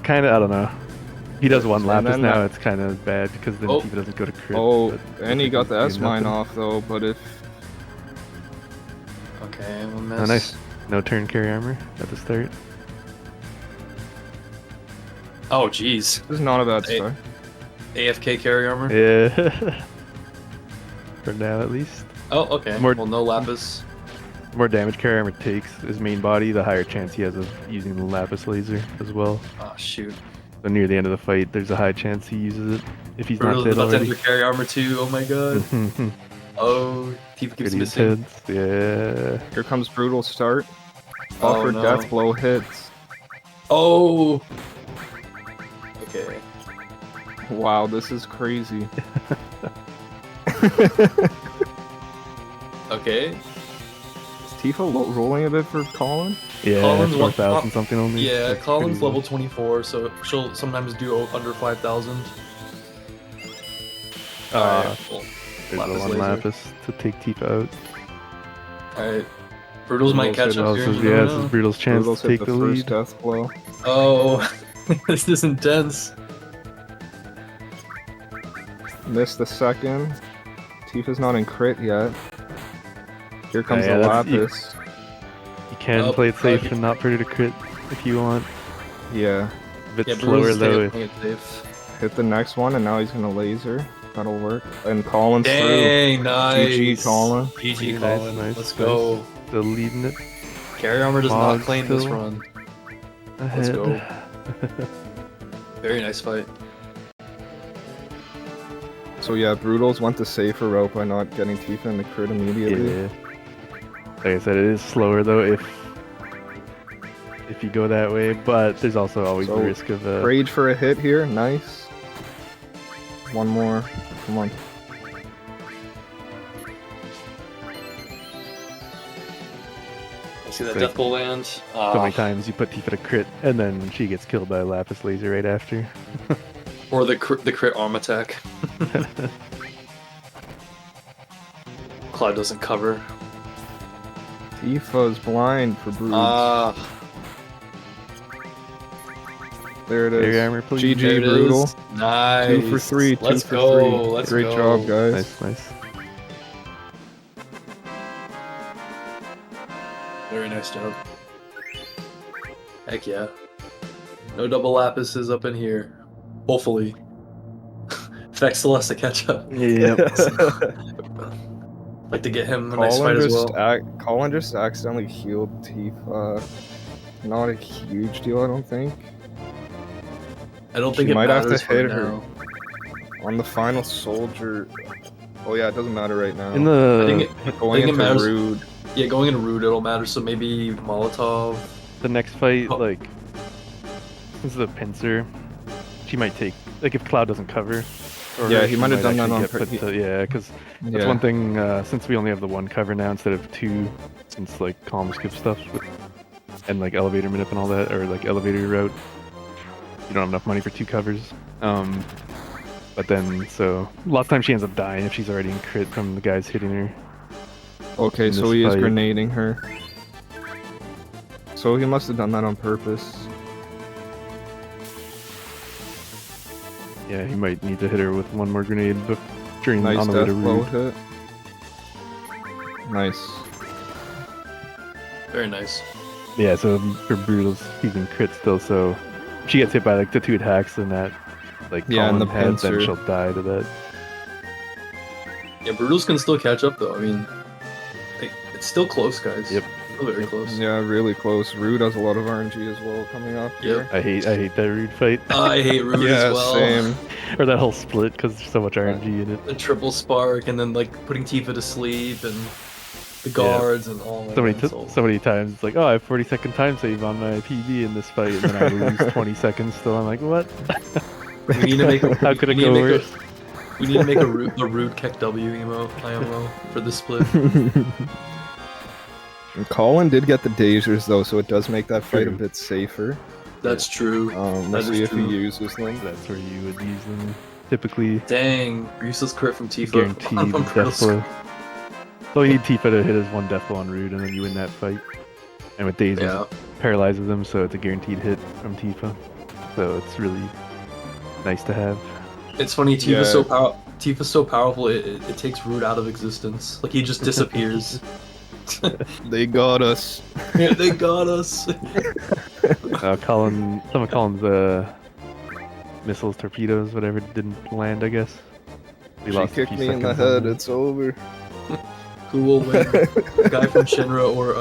kind of, I don't know. He does one And Lapis then now, that- it's kind of bad because then Tifa doesn't go to crit. Oh, but and he got the doesn't do S-Mine nothing. off though, but if... Okay, we'll miss. Oh, nice. No turn carry armor at the start. Oh, jeez. This is not a bad start. AFK carry armor? Yeah. For now, at least. Oh, okay. Well, no Lapis. The more damage carry armor takes his main body, the higher chance he has of using the Lapis laser as well. Oh, shoot. So near the end of the fight, there's a high chance he uses it if he's not dead about already. to enter carry armor too. Oh my god. Oh, Tifa keeps Pretty missing. intense. Yeah. Here comes brutal start. Oh, Buffer no. death blow hits. Oh. Okay. Wow, this is crazy. Okay. Is Tifa rolling a bit for Colin? Yeah, Colin's 4,000 something only. Yeah, That's Colin's pretty level 24, so she'll sometimes do under 5,000. Alright, well, There's the one laser. Lapis to take Tifa out. Alright. Brutals might catch up here. This You never is know. Brutal's chance Brutals to hit take the the first lead. death blow. Oh, this is intense. Missed the second. Tifa's not in crit yet. Here comes Yeah, the that's- Lapis. You can play it safe and not put it a crit if you want. Yeah. A bit Yeah, slower Brutals though. playing it safe. Hit the next one, and now he's gonna laser. That'll work. And Colin's Dang, through. nice. GG, Colin. GG, Nice, Colin. nice, Let's nice. go. Still leading it. Carry armor does Mog not claim this still run. Ahead. Let's go. Very nice fight. So yeah, Brutals went the safer route by not getting Tifa in the crit immediately. Yeah. Like I said, it is slower though if you go that way, but there's also always So, the risk of Rage for a hit here, nice. One more, come on. See that Like, death blow land? so many times you put Tifa to crit and then she gets killed by a Lapis laser right after. Or the crit arm attack. Cloud doesn't cover. Tifa's blind for Brutes. Ah. There it is. Carry armor, please. GG, There it Brutal. is. Nice. 2 for 3, 2 Let's for go. 3. Let's Great go. job, guys. Nice, nice. Very nice job. Heck yeah. No double Lapises up in here. Hopefully. Vex still has to catch up. Yep. Like to get him a nice fight as well. Colin just accidentally healed Tifa. Not a huge deal, I don't think. I don't She think it might have to matters hit right her now. on the final soldier. Oh yeah, it doesn't matter right now. In I think the it, Going I think it into matters. Rude. Yeah, going into Rude it'll matter, so maybe Molotov. the next fight, Oh. like this is a pincer. She might take like if Cloud doesn't cover. Or Yeah, her, he she might have done that actually on get purpose. put to- yeah, because that's Yeah. one thing. Since we only have the one cover now instead of two, since like column skip stuff with, and like elevator manip and all that, or like elevator route, you don't have enough money for two covers. But then so a lot of times she ends up dying if she's already in crit from the guys hitting her. Okay, in so this he is fight. grenading her. So he must have done that on purpose. Yeah, he might need to hit her with one more grenade during Nice on the way death to blow Rude. hit. Nice. Very nice. Yeah, so for Brutals, he's in crit still, so if she gets hit by like the two attacks and that like Yeah, and Colin the head, then pincer. she'll die to that. Yeah, Brutals can still catch up though. I mean, it's still close, guys. Yep. Still very close. Yeah, really close. Rude has a lot of RNG as well coming up here. I hate that Rude fight. I hate Rude Yeah, as well. same. Or that whole split because there's so much RNG in it. The triple spark and then like putting Tifa to sleep and the guards and all that. So many times it's like, oh, I have 40-second time save on my PB in this fight, and then I lose 20 seconds still. I'm like, what? We need to make a, How could we it need to go make worse? We need to make a Rude Keck W IMO for the split. And Colin did get the dazers though, so it does make that fight a True. bit safer. That's true. We'll That see is if he true. uses them. That's where you would use them. Typically, Dang, useless crit from Tifa. guaranteed on death Brutals. blow. So you need Tifa to hit his one death blow on Rude, and then you win that fight. And with Daze, Yeah. it paralyzes him, so it's a guaranteed hit from Tifa. So it's really nice to have. It's funny, Tifa's Yeah. Tifa's so powerful it takes Rude out of existence. Like he just disappears. They got us. Yeah, they got us. Colin, some of Colin's missiles, torpedoes, whatever didn't land, I guess. We She lost a kicked few me in the seconds on head. that. It's over. Who will win? A guy from Shinra or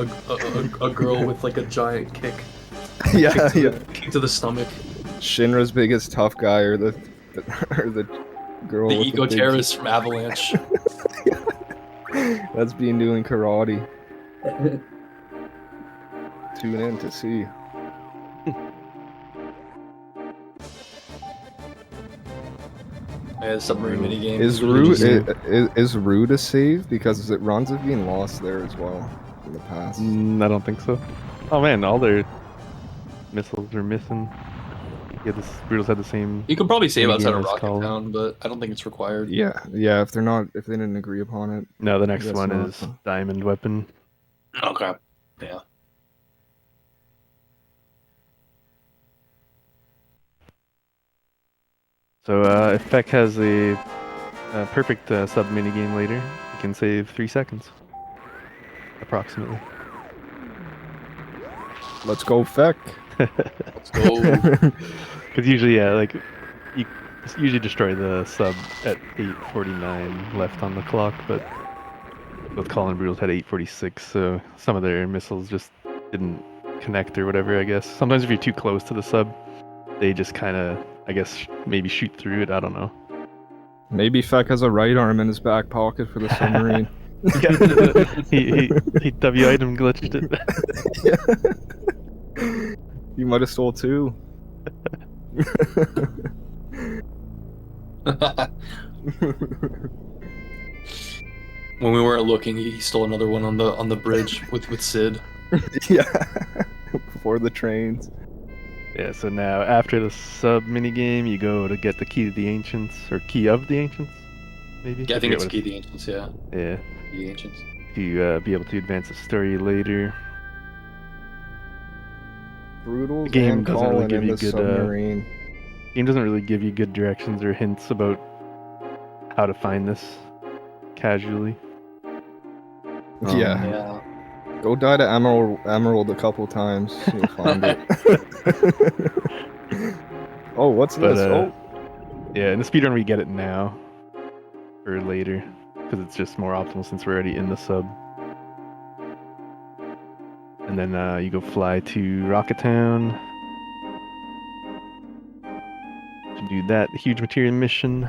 a girl with like a giant kick? Yeah, Kick to the stomach. Shinra's biggest tough guy, or the girl The with eco big- terrorist from Avalanche. That's being doing karate. Tune in to see. Yeah, the submarine minigame. Is Rude a save? Because Runs have been lost there as well in the past. I don't think so. Oh man, all their missiles are missing. Yeah, the Broodles had the same. You can probably save outside minigame of as Rocket Colin. Town, but I don't think it's required. Yeah, if they didn't agree upon it. No, the I next guess one not. is Diamond Weapon. Okay. Yeah. So if Feck has a perfect sub minigame later, he can save 3 seconds. Approximately. Let's go, Feck. Let's go. Because usually, yeah, like, you usually destroy the sub at 8:49 left on the clock, but both Colin and Broodles had 8:46, so some of their missiles just didn't connect or whatever, I guess. Sometimes if you're too close to the sub, they just kind of, I guess, maybe shoot through it, I don't know. Maybe Feck has a right arm in his back pocket for the submarine. he W item glitched it. You might have stole 2. When we weren't looking, he stole another one on the bridge with Sid. Yeah, before the trains. Yeah, so now after the sub minigame, you go to get the Key to the Ancients, or Key of the Ancients, maybe? Yeah, I think forget it's what Key of the Ancients, yeah. Yeah. Key of the Ancients. To be able to advance the story later. Broodles The game and doesn't really Colin give in you the good submarine. game doesn't really give you good directions or hints about how to find this casually. Yeah. Go die to Emerald a couple times. You'll find it. Oh, what's But, this? yeah, in the speedrun we get it now. Or later. Because it's just more optimal since we're already in the sub. And then you go fly to Rocket Town. To do that huge material mission.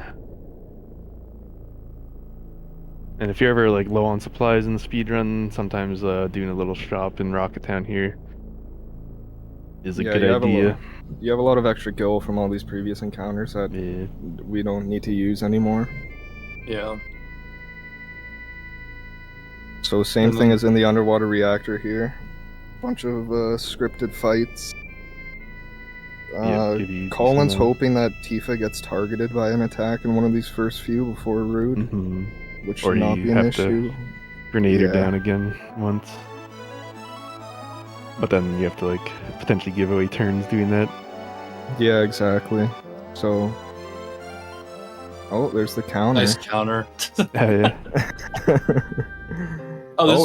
And if you're ever like low on supplies in the speedrun, sometimes doing a little shop in Rocket Town here is a good idea. You have a lot of extra gil from all these previous encounters that we don't need to use anymore. Yeah. So same thing as in the underwater reactor here. Bunch of scripted fights. Colin's hoping that Tifa gets targeted by an attack in one of these first few before Rude, which should not be an issue. Grenade her down again once. But then you have to like potentially give away turns doing that. Yeah, exactly. So, there's the counter. Nice counter. Yeah.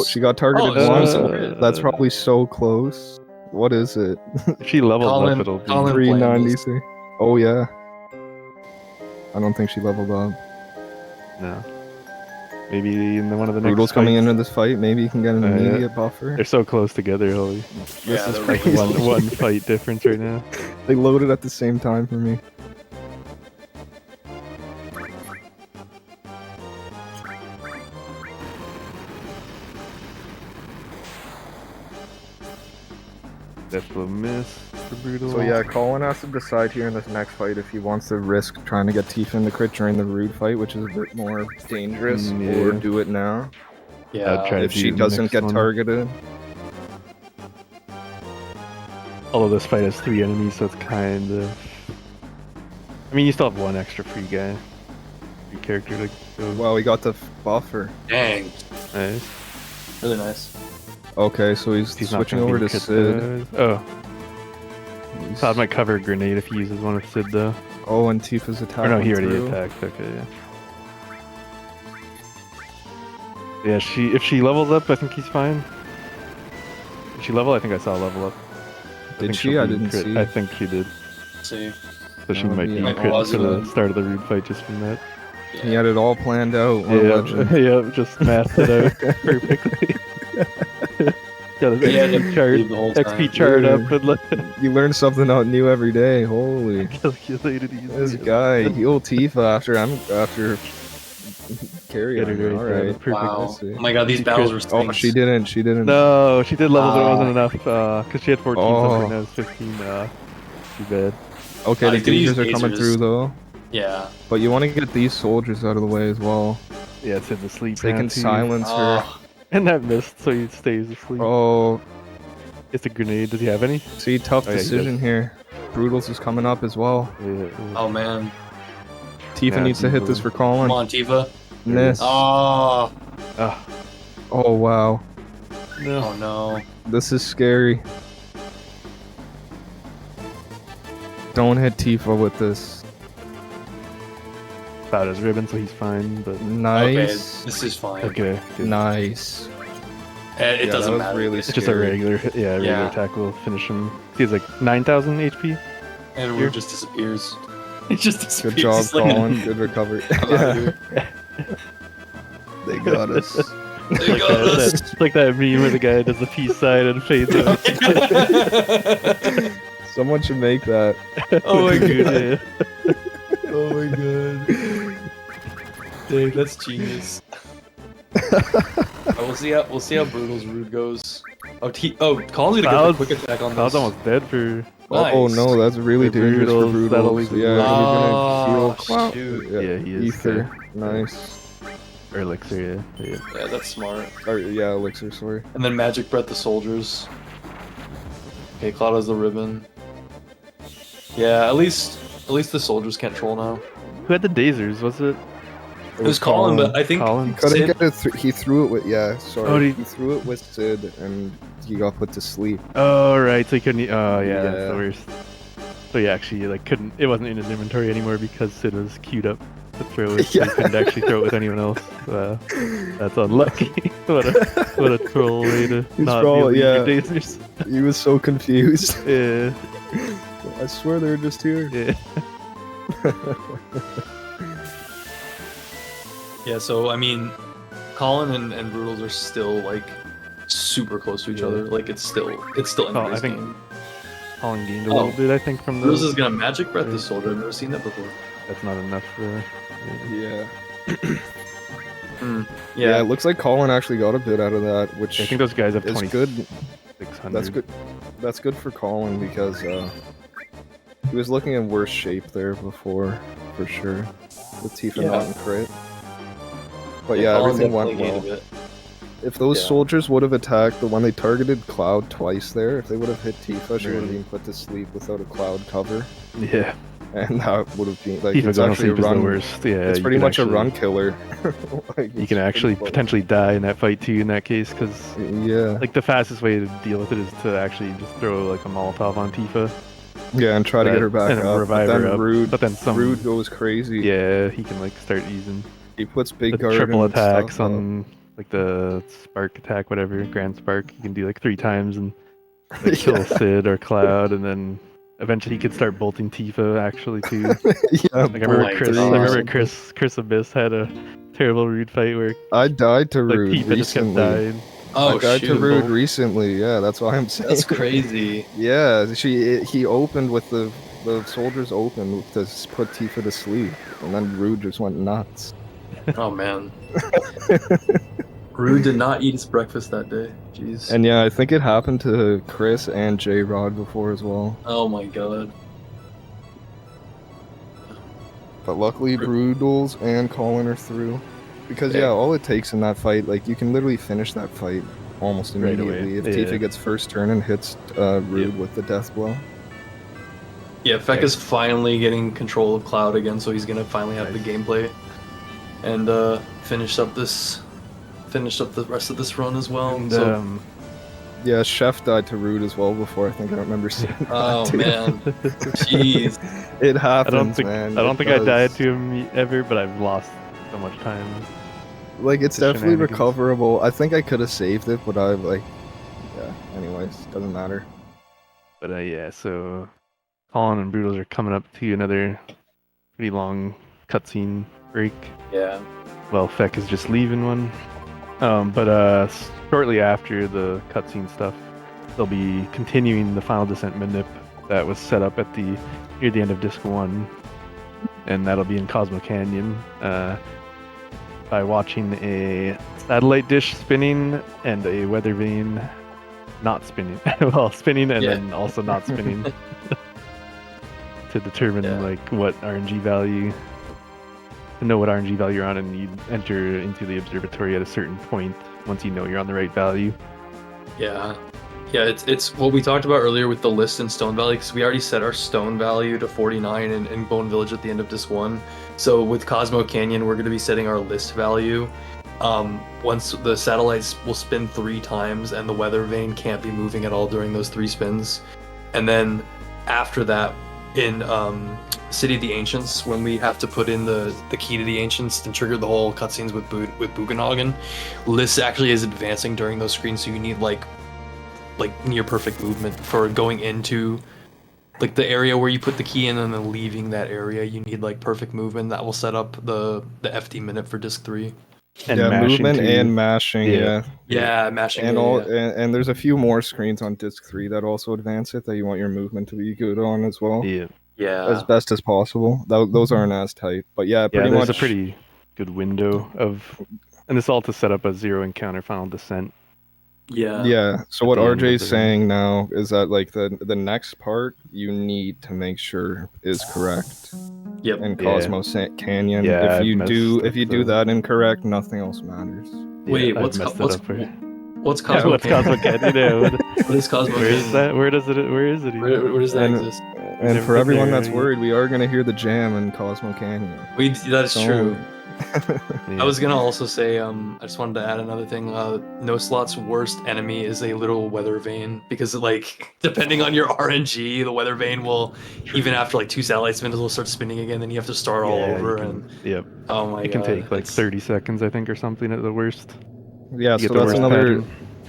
She got targeted once. That's probably so close. What is it? If she levels up, it'll be 396. Oh yeah. I don't think she leveled up. No. Maybe in one of the next Broodles coming fights. into this fight, maybe you can get an immediate buffer. They're so close together, holy. This is like crazy. one fight difference right now. They loaded at the same time for me. Deathblow miss for Broodles. So yeah, Colin has to decide here in this next fight if he wants to risk trying to get Tifa in the crit during the Rude fight, which is a bit more dangerous, or do it now. Yeah, if she doesn't get targeted. Although this fight has 3 enemies, so it's kind of... I mean, you still have 1 extra free guy. Free character to go. Well, we got the buffer. Dang. Nice. Really nice. Okay, so he's not switching gonna over be to crit Sid. Oh. Todd might cover a grenade if he uses one with Sid, though. Oh, and Tifa's attack. Or no, he went already through. attacked. Okay, yeah. Yeah, if she levels up, I think he's fine. Did she level? I think I saw a level up. Did she? I didn't crit. see. I think she did. Let's see. So she That would might be be crit awesome. for the start of the rude fight just from that. He had it all planned out. What a Yeah, legend. yeah, just mathed it out perfectly. Got his Yeah, XP chart, the whole time. XP chart up, and like You learn something out new every day. Holy. calculated easy. This guy, he'll Tifa after carry Get on. it right All there, right. perfect. Wow. I see. Oh my god, these She battles crit- were Oh, stinks. she didn't. No, she did level, but it wasn't Ah. enough. Because she had 14 something, now it's 15. Too bad. Okay, the he's gonna use lasers are coming lasers. through though. Yeah. But you want to get these soldiers out of the way as well. Yeah, it's in the sleep. They now, can too. silence her. Oh, And that missed, so he stays asleep. Oh, It's a grenade. Does he have any? see, tough Oh, yeah, he decision here. Broodles is coming up as well. Yeah. oh man. Tifa Yeah, needs to hit this for Colin. Come on, Tifa. Miss. Oh. Oh wow, Oh no. this is scary. Don't hit Tifa with this. About his ribbon, so he's fine, but... Okay, Nice. this is fine. Okay. Good. Nice. It Yeah, doesn't that was matter. really It's just a scary. regular, regular Yeah. attack will finish him. He has like 9,000 HP. And Here. Rude just disappears. It just disappears. Good job, It's like- Colin. Good recovery. I'm outta Yeah, here. they got us. They got us. It's like that meme where the guy does the peace sign and fades out. Someone should make that. Oh my god. Yeah. Oh my god. Dang, that's genius. We'll see how Brutal's Rude goes. Colin's gonna get Cloud's- the quick attack on I was this. almost dead for... Oh Nice. no, that's really The dangerous for Broodles, that'll Broodles. leave Yeah, the- he's Oh, gonna heal Cloud. shoot. Yeah, he is. Ether. Nice. Or Elixir, yeah. Yeah, that's smart. Or, yeah, Elixir, sorry. And then Magic Breath the soldiers. Okay, Cloud has the ribbon. Yeah, at least the soldiers can't troll now. Who had the dasers? Was it? It was Colin, but I think Colin? Couldn't Sid- get it. He threw it with sorry. Oh, he threw it with Sid, and he got put to sleep. Oh, right. So he couldn't. Oh, yeah, that's Yeah. the worst. So he actually couldn't. It wasn't in his inventory anymore because Sid was queued up to throw it. So Yeah. he couldn't actually throw it with anyone else. That's unlucky. what a troll way to He's not probably- be able to yeah. use your dasers. He was so confused. Yeah. I swear they were just here. Yeah. Yeah, so I mean, Colin and Broodles are still like super close to each other. Like it's still Oh, I anybody's think game. Colin gained a Oh. little bit. I think from the. Broodles is gonna Magic Breath the soldier. I've never seen that before. That's not enough for. Yeah. Mm, Yeah, yeah. it looks like Colin actually got a bit out of that, which I think those guys have is 2600. good. That's good. That's good for Colin because he was looking in worse shape there before, for sure, with Tifa Yeah. not in crit. But Yeah, yeah, Colin everything went definitely well. gained a bit. If those Yeah. soldiers would have attacked the one they targeted Cloud twice there, if they would have hit Tifa, she would have Really? been put to sleep without a Cloud cover, Yeah. and that would have been like Tifa it's going to actually a sleep is the run. worst. Yeah. It's you pretty can much actually- a run killer. Like, You it's can actually pretty close. potentially die in that fight too. In that case, because Yeah. like the fastest way to deal with it is to actually just throw like a Molotov on Tifa. Yeah, and try to get her back and then up. revive but then her up. Rude, But then some Rude goes crazy. Yeah, he can like start using He puts big the guard triple and attacks stuff up. on like the spark attack, whatever, grand spark. You can do like 3 times and like, kill Sid or Cloud, and then eventually he could start bolting Tifa actually too. Yeah, Like I remember my Chris. God. I remember Chris Abyss had a terrible Rude fight where I died to like Rude Tifa just kept recently. dying. Oh I died to shoot. Rude recently. Yeah, that's why I'm saying. That's crazy. Yeah, he opened with the soldiers opened to put Tifa to sleep, and then Rude just went nuts. Oh man. Rude did not eat his breakfast that day. Jeez. And yeah, I think it happened to Chris and J Rod before as well. Oh my god. But luckily, Broodles and Colin are through. Because yeah, all it takes in that fight, like you can literally finish that fight almost Right away. immediately if Yeah. Tifa gets first turn and hits Rude with the death blow. Yeah, Fekka's finally getting control of Cloud again, so he's gonna finally have the gameplay and finish up the rest of this run as well. And, so, Yeah, Chef died to Rude as well before. I think I remember seeing that oh too. man, jeez. It happens, I don't think man. I don't It think I does. died to him ever, but I've lost so much time. Like, it's the definitely shenanigans. recoverable. I think I could have saved it, but yeah, anyways, doesn't matter. But yeah, so Colin and Broodles are coming up to another pretty long cutscene break. Yeah. Well, Feck is just leaving one. But shortly after the cutscene stuff, they'll be continuing the Final Descent manip that was set up at near the end of Disc 1. And that'll be in Cosmo Canyon by watching a satellite dish spinning and a weather vane not spinning. Well, spinning and then also not spinning to determine like what RNG value, to know what RNG value you're on, and you enter into the observatory at a certain point once you know you're on the right value. Yeah. Yeah, it's what we talked about earlier with the list in Stone Valley, because we already set our stone value to 49 in Bone Village at the end of Disc 1. So with Cosmo Canyon, we're going to be setting our list value. Once the satellites will spin 3 times, and the weather vane can't be moving at all during those 3 spins. And then after that, in City of the Ancients, when we have to put in the key to the Ancients and trigger the whole cutscenes with Bugenhagen, list actually is advancing during those screens, so you need like near perfect movement for going into like the area where you put the key in, and then leaving that area. You need like perfect movement. That will set up the FD minute for Disc 3. And movement too. and mashing, yeah, mashing, and there's a few more screens on Disc 3 that also advance it that you want your movement to be good on as well. As best as possible. Those aren't as tight, but pretty much. There's a pretty good window of, and this all to set up a 0 encounter Final Descent. Yeah. So what RJ is saying now is that like the next part you need to make sure is correct. Yep. In Cosmo Canyon. Yeah, if you do that incorrect, nothing else matters. Wait, what's Cosmo Canyon? What's Cosmo Canyon? What is Cosmo Where Canyon? is that? Where does it? Where does that exist? And for everyone that's worried, we are gonna hear the jam in Cosmo Canyon. That's true. I was gonna also say, I just wanted to add another thing. No Slot's worst enemy is a little weather vane, because like depending on your RNG, the weather vane will, even after like 2 satellite spins, will start spinning again. Then you have to start all over. Oh my god, it can take like 30 seconds, I think, or something at the worst. Yeah, so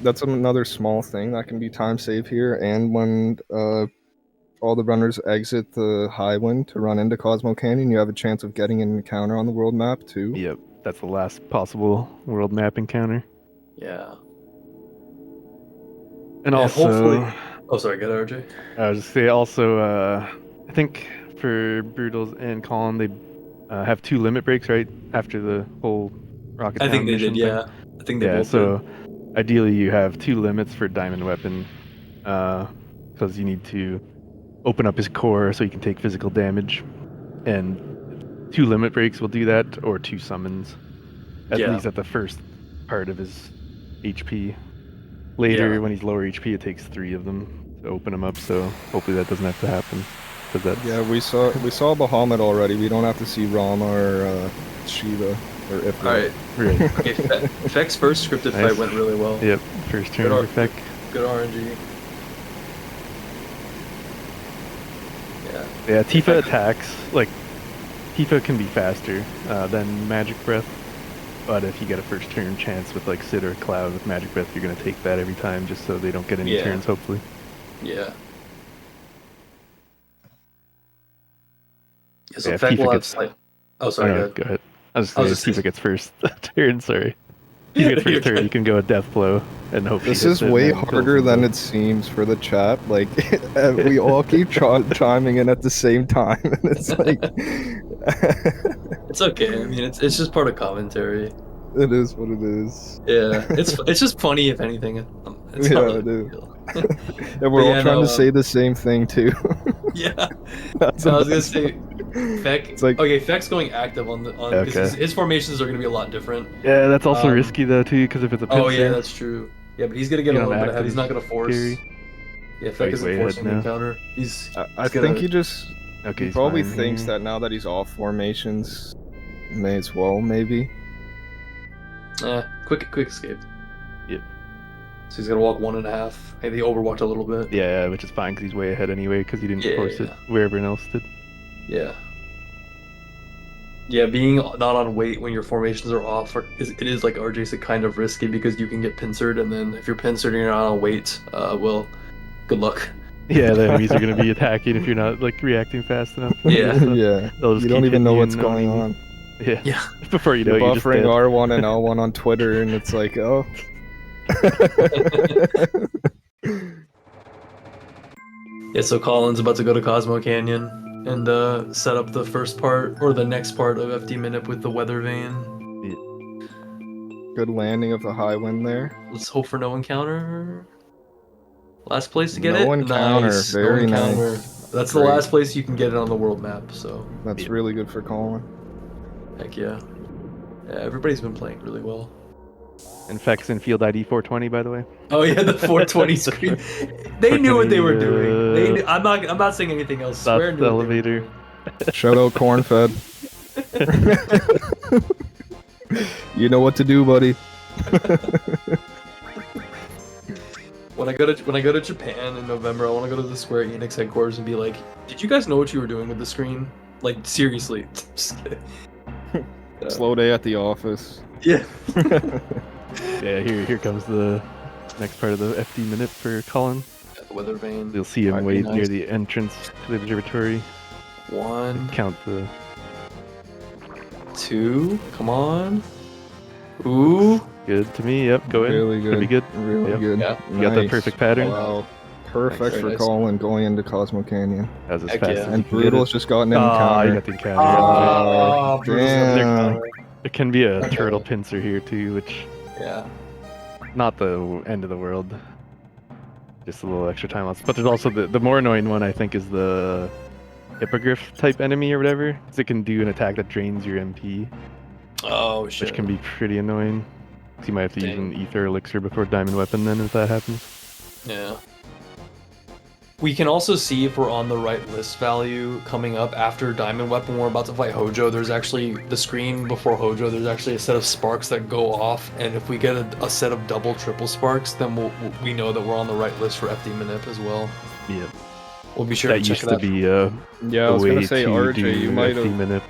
that's another small thing that can be time saved here, and when all the runners exit the Highwind to run into Cosmo Canyon, you have a chance of getting an encounter on the world map too. Yep, that's the last possible world map encounter. Yeah. And also, sorry, go ahead, RJ. I was just say also, I think for Broodles and Colin, they have 2 limit breaks right after the whole Rocket Town mission thing. I think they both so ideally you have 2 limits for Diamond Weapon, because you need to open up his core so he can take physical damage, and 2 limit breaks will do that, or 2 summons, at least at the first part of his HP. Later, when he's lower HP, it takes 3 of them to open him up, so hopefully that doesn't have to happen. We saw Bahamut already. We don't have to see Rama or Shiva or Ifrit. Alright. Right. Okay, Feck's first scripted fight went really well. Yep, first turn for Feck. Good RNG. Yeah, Tifa attacks, like, Tifa can be faster than Magic Breath, but if you get a first turn chance with, like, Sid or Cloud with Magic Breath, you're going to take that every time just so they don't get any turns, hopefully. Yeah. So Feck will have slight... Oh, sorry, go ahead. I was just saying Tifa gets first turn, sorry. You get first turn, you can go a Death Blow and hope this is way harder than it seems for the chat. Like, we all keep chiming in at the same time, and it's like... It's okay. I mean, it's just part of commentary. It is what it is. Yeah, it's just funny, if anything. It's not really a big deal. And we're all trying to say the same thing, too. Yeah. So I was going to say... Feck, Feck's going active on because his formations are going to be a lot different. Yeah, that's also risky though too, because if it's a pincer. Oh yeah, that's true. Yeah, but he's going to get a little bit ahead. He's not going to force. Yeah, Feck isn't forcing the encounter. I think he just he probably thinks that now that he's off formations, may as well maybe. Quick escape. Yep. So he's gonna walk 1.5. Maybe he overwalked a little bit. Yeah, which is fine because he's way ahead anyway because he didn't force it where everyone else did. Yeah. Yeah, being not on weight when your formations are off, it is like RJ said, kind of risky because you can get pincered, and then if you're pincered and you're not on weight, well, good luck. Yeah, the enemies are gonna be attacking if you're not like reacting fast enough. Yeah. Yeah. They'll just You don't keep even know hitting what's you going knowing- on. Yeah. Yeah. Before you know You're it, you're just buffering dead. R1 and L1 on Twitter, and it's like, oh. Yeah, so Colin's about to go to Cosmo Canyon and set up the first part or the next part of FD Minute with the weather vane. Good landing of the high wind there. Let's hope for no encounter. Last place to get No it? encounter, Nice. very no encounter. nice. That's the Great. last place you can get it on the world map, so That's really good for Colin. heck yeah. Yeah, everybody's been playing really well. And Fex in field ID 420, by the way. Oh yeah, the 420 screen. They knew what they were doing. They knew, I'm not saying anything else. That's Swear the knew what they were elevator. doing. Shout out Cornfed. You know what to do, buddy. When I go to Japan in November, I want to go to the Square Enix headquarters and be like, "Did you guys know what you were doing with the screen? Like seriously?" Just kidding. Slow day at the office. Yeah. Yeah, here comes the next part of the FD minute for Colin. The weather vane. You'll see him Might be wait nice. near the entrance to the observatory. 1, Count the 2. Come on. Ooh. good to me. Yep, go in. Really Should be good. good. Really Yep. good. Yeah. You got that Nice. perfect pattern. Wow. Perfect Thanks, for very nice. Colin going into Cosmo Canyon. That was as Heck fast yeah. as you And can get Broodles it. just got an Ah, you encounter. got the encounter. Ah, damn. There can be a turtle pincer here too, which Yeah. not the end of the world. Just a little extra time loss. But there's also the more annoying one I think is the hippogriff type enemy or whatever. 'Cause it can do an attack that drains your MP, Oh shit. which can be pretty annoying. So you might have to use Dang. an ether elixir before diamond weapon then if that happens. Yeah. We can also see if we're on the right list value coming up after Diamond Weapon. We're about to fight Hojo. There's actually the screen before Hojo. There's actually a set of sparks that go off, and if we get a set of double, triple sparks, then we know that we're on the right list for FD Manip as well. Yeah. We'll be sure That to check used it to out. be Yeah, I the was way gonna say to RJ, do you might FD have, minute.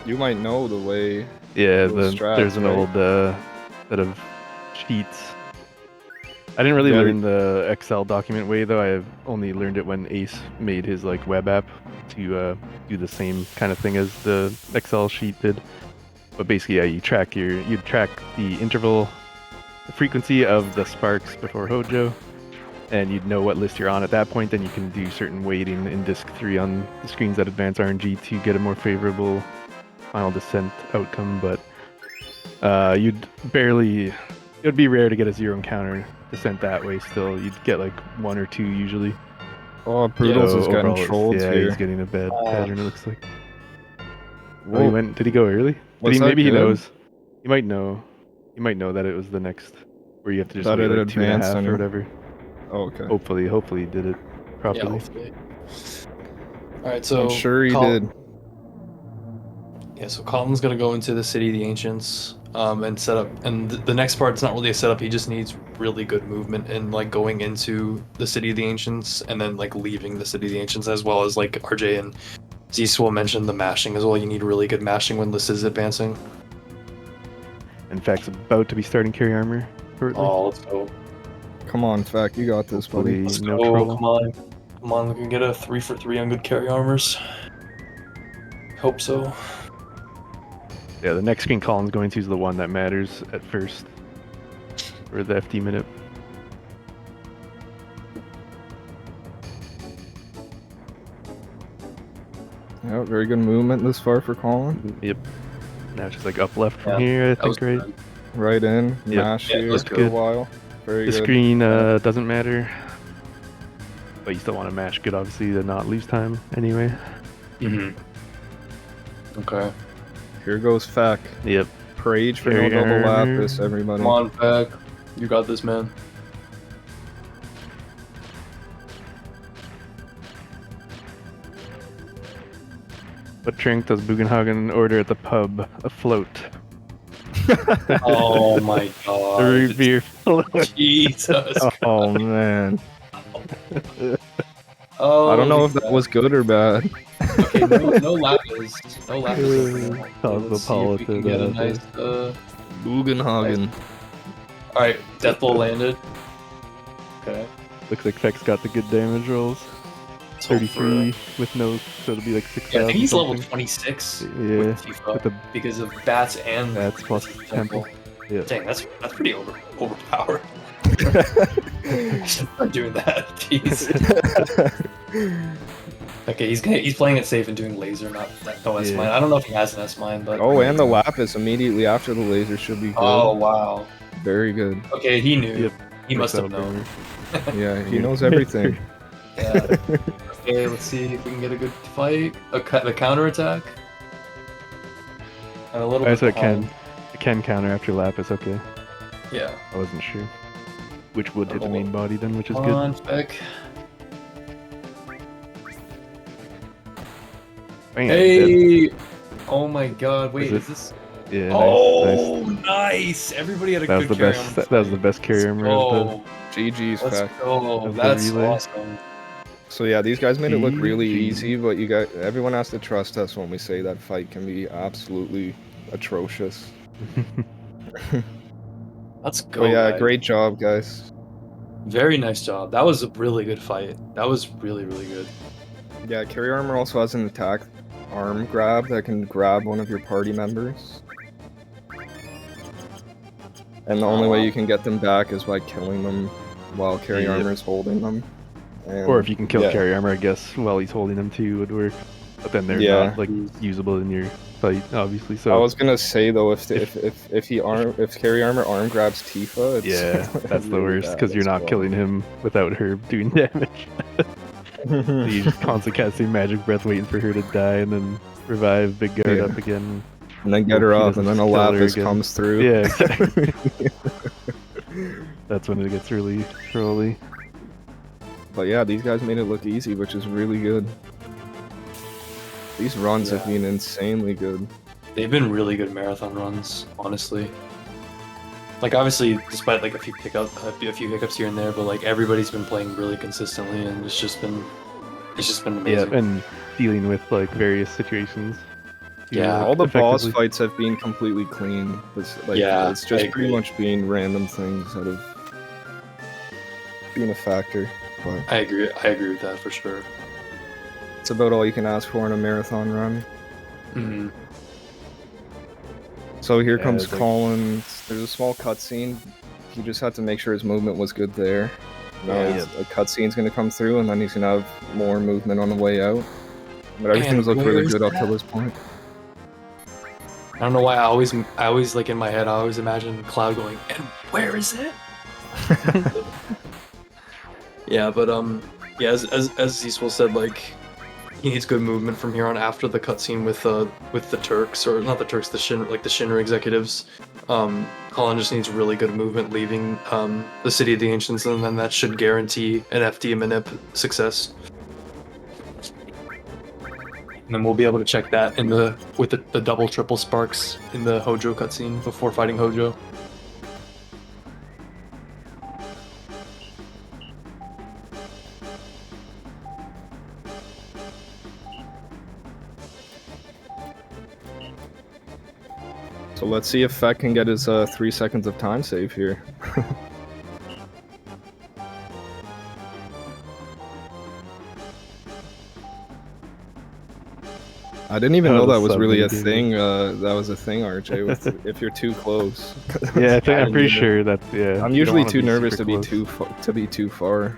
you might know the way. Yeah, those strats, there's an right? old set of sheets. I didn't really Yeah, learn the Excel document way though. I've only learned it when Ace made his like web app to do the same kind of thing as the Excel sheet did. But basically, yeah, you track the interval, the frequency of the sparks before Hojo, and you'd know what list you're on at that point. Then you can do certain weighting in Disc 3 on the screens that advance RNG to get a more favorable final descent outcome. But it would be rare to get a 0 encounter descent that way still. You'd get like 1 or 2 usually. Oh, Broodles So is getting overall, trolled yeah, here. he's getting a bad pattern it looks like. Whoa. Oh, he went, did he go early? Was that Maybe he good? knows. He might know that it was the next where you have to just That wait it like 2.5 advanced on or you. whatever. Oh, okay. Hopefully he did it Yeah, properly. hopefully. Alright, so I'm sure he Col- did. Yeah, so Colin's gonna go into the City of the Ancients and set up, and the next part's not really a setup. He just needs really good movement and like going into the City of the Ancients and then like leaving the City of the Ancients, as well as like RJ and Cwil mentioned the mashing as well. You need really good mashing when List is advancing. In fact, it's about to be starting carry armor shortly. Oh, let's go. Come on, Fac, you got this, buddy. Hopefully Let's no go. trouble. Come on, we can get a 3 for 3 on good carry armors. Hope so. Yeah, the next screen Colin's going to is the one that matters at first for the FD minute. Yeah, very good movement this far for Colin. Yep. Now it's just like up left from Yeah, here, I that was think, right? good. Right in, Yep. mash Yeah, here that's for a good. while. Very The good. screen doesn't matter, but you still want to mash good, obviously, to not lose time anyway. Okay. Here goes Fac. Yep. Prage for no Carry double armor. lapis, everybody. Come on, Pack. You got this, man. What drink does Bugenhagen order at the pub? A float. Oh my A god. root beer float. Jesus. Oh man. Oh, I don't know if that was good or bad. Okay, no lapis. No lapis. Cosmopolitan, Let's see if we can get a nice. Bugenhagen. Alright, Death Blow landed. Okay. Looks like Fex got the good damage rolls. 33 with no, so it'll be like 6,000. Yeah, I think he's level something. 26 Yeah, with Tifa with the because of bats and bats plus temple. Yeah. Dang, that's pretty overpowered. Stop doing that, jeez. Okay, he's playing it safe and doing laser, not no S mine. I don't know if he has an S mine, but Oh, and the lapis immediately after the laser should be good. Oh wow, very good. Okay, he knew. Yep. He must have known. Yeah, he knows everything. Yeah. Okay, let's see if we can get a good fight. The counter attack. And a little bit. So it can counter after lapis. Okay. Yeah. I wasn't sure. Which would hit the main body then, which is Come good. on, Beck. Bam, Hey! dead. Oh my God! Wait, is this? Yeah. Oh, nice! Everybody had a good carry armor. That was the best carry armor. Oh, GG's, let's Pack. go! That's awesome. So yeah, these guys made it look really easy, but everyone has to trust us when we say that fight can be absolutely atrocious. Let's go. But yeah, guys. great job, guys. Very nice job. That was a really good fight. That was really, really good. Yeah, carry armor also has an attack arm grab that can grab one of your party members. And the only way you can get them back is by killing them while carry armor is holding them. And, or if you can kill carry armor, I guess, while he's holding them too would work. But then they're not like usable in your fight, obviously. So I was gonna say though, if carry armor arm grabs Tifa, it's that's the worst because you're not killing him without her doing damage. So you just constantly casting magic breath, waiting for her to die, and then revive Big Guard up again. And then get her up, and then a lapis comes through. Yeah, exactly. That's when it gets really trolly. But yeah, these guys made it look easy, which is really good. These runs have been insanely good. They've been really good marathon runs, honestly. Like obviously, despite like a few hiccups here and there, but like everybody's been playing really consistently, and it's just been amazing. Yeah, and dealing with like various situations. Yeah, all the boss fights have been completely clean. It's just pretty much been random things that have been a factor. But I agree with that for sure. It's about all you can ask for in a marathon run. Mm-hmm. So here comes Colin. There's a small cutscene. He just had to make sure his movement was good there. A cutscene's going to come through, and then he's going to have more movement on the way out. But everything's looked really good up to this point. I don't know why I always like in my head I always imagine Cloud going, and where is it? Yeah, but yeah, as Cwil said, like he needs good movement from here on after the cutscene with the Turks, or not the Turks, the Shinra executives. Colin just needs really good movement leaving the City of the Ancients, and then that should guarantee an FD Manip success. And then we'll be able to check that with the double triple sparks in the Hojo cutscene before fighting Hojo. So let's see if Feck can get his 3 seconds of time save here. I didn't even know that was really a thing. That was a thing, RJ. If you're too close. Yeah, I'm pretty sure that's I'm usually too nervous to be too far.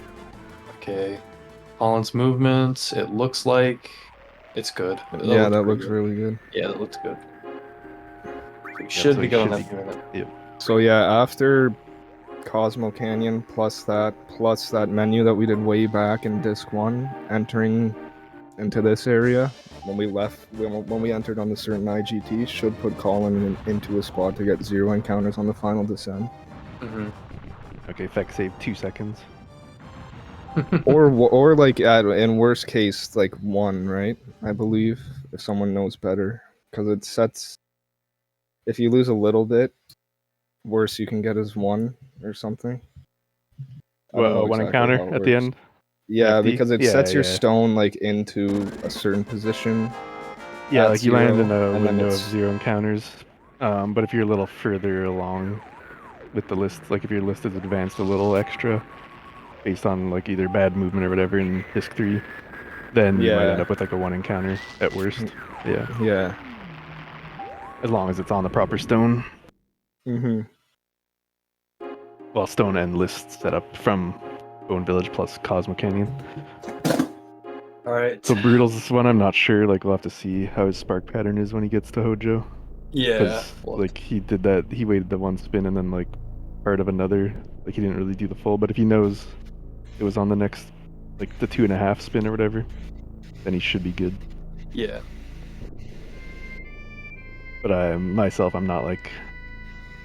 Okay, Colin's movements. It looks like it's good. Yeah, that looks really good. Yeah, that looks good. We should be good on that movement. Yep. So yeah, after Cosmo Canyon plus that menu that we did way back in Disc 1, entering into this area, when we entered on the certain IGT, should put Colin into a spot to get 0 encounters on the final descent. Mm-hmm. Okay, Feck saved 2 seconds. or like in worst case, like 1, right? I believe, if someone knows better, because it sets. If you lose a little bit, worst you can get is 1 or something. Well, one encounter at the end. Yeah, because it sets your stone like into a certain position. Yeah, like you land in a window of 0 encounters. But if you're a little further along with the list, like if your list is advanced a little extra, based on like either bad movement or whatever in Disc 3, then you might Yeah. end up with like a 1 encounter at worst. Yeah. Yeah. As long as it's on the proper stone. Mm-hmm. Well, stone and list setup from Bone Village plus Cosmo Canyon. All right. So Broodles is one I'm not sure. Like we'll have to see how his spark pattern is when he gets to Hojo. Yeah. Because Well, like he did that, he waited the 1 spin and then like part of another. Like he didn't really do the full. But if he knows it was on the next, like the 2.5 spin or whatever, then he should be good. yeah. But I'm not like,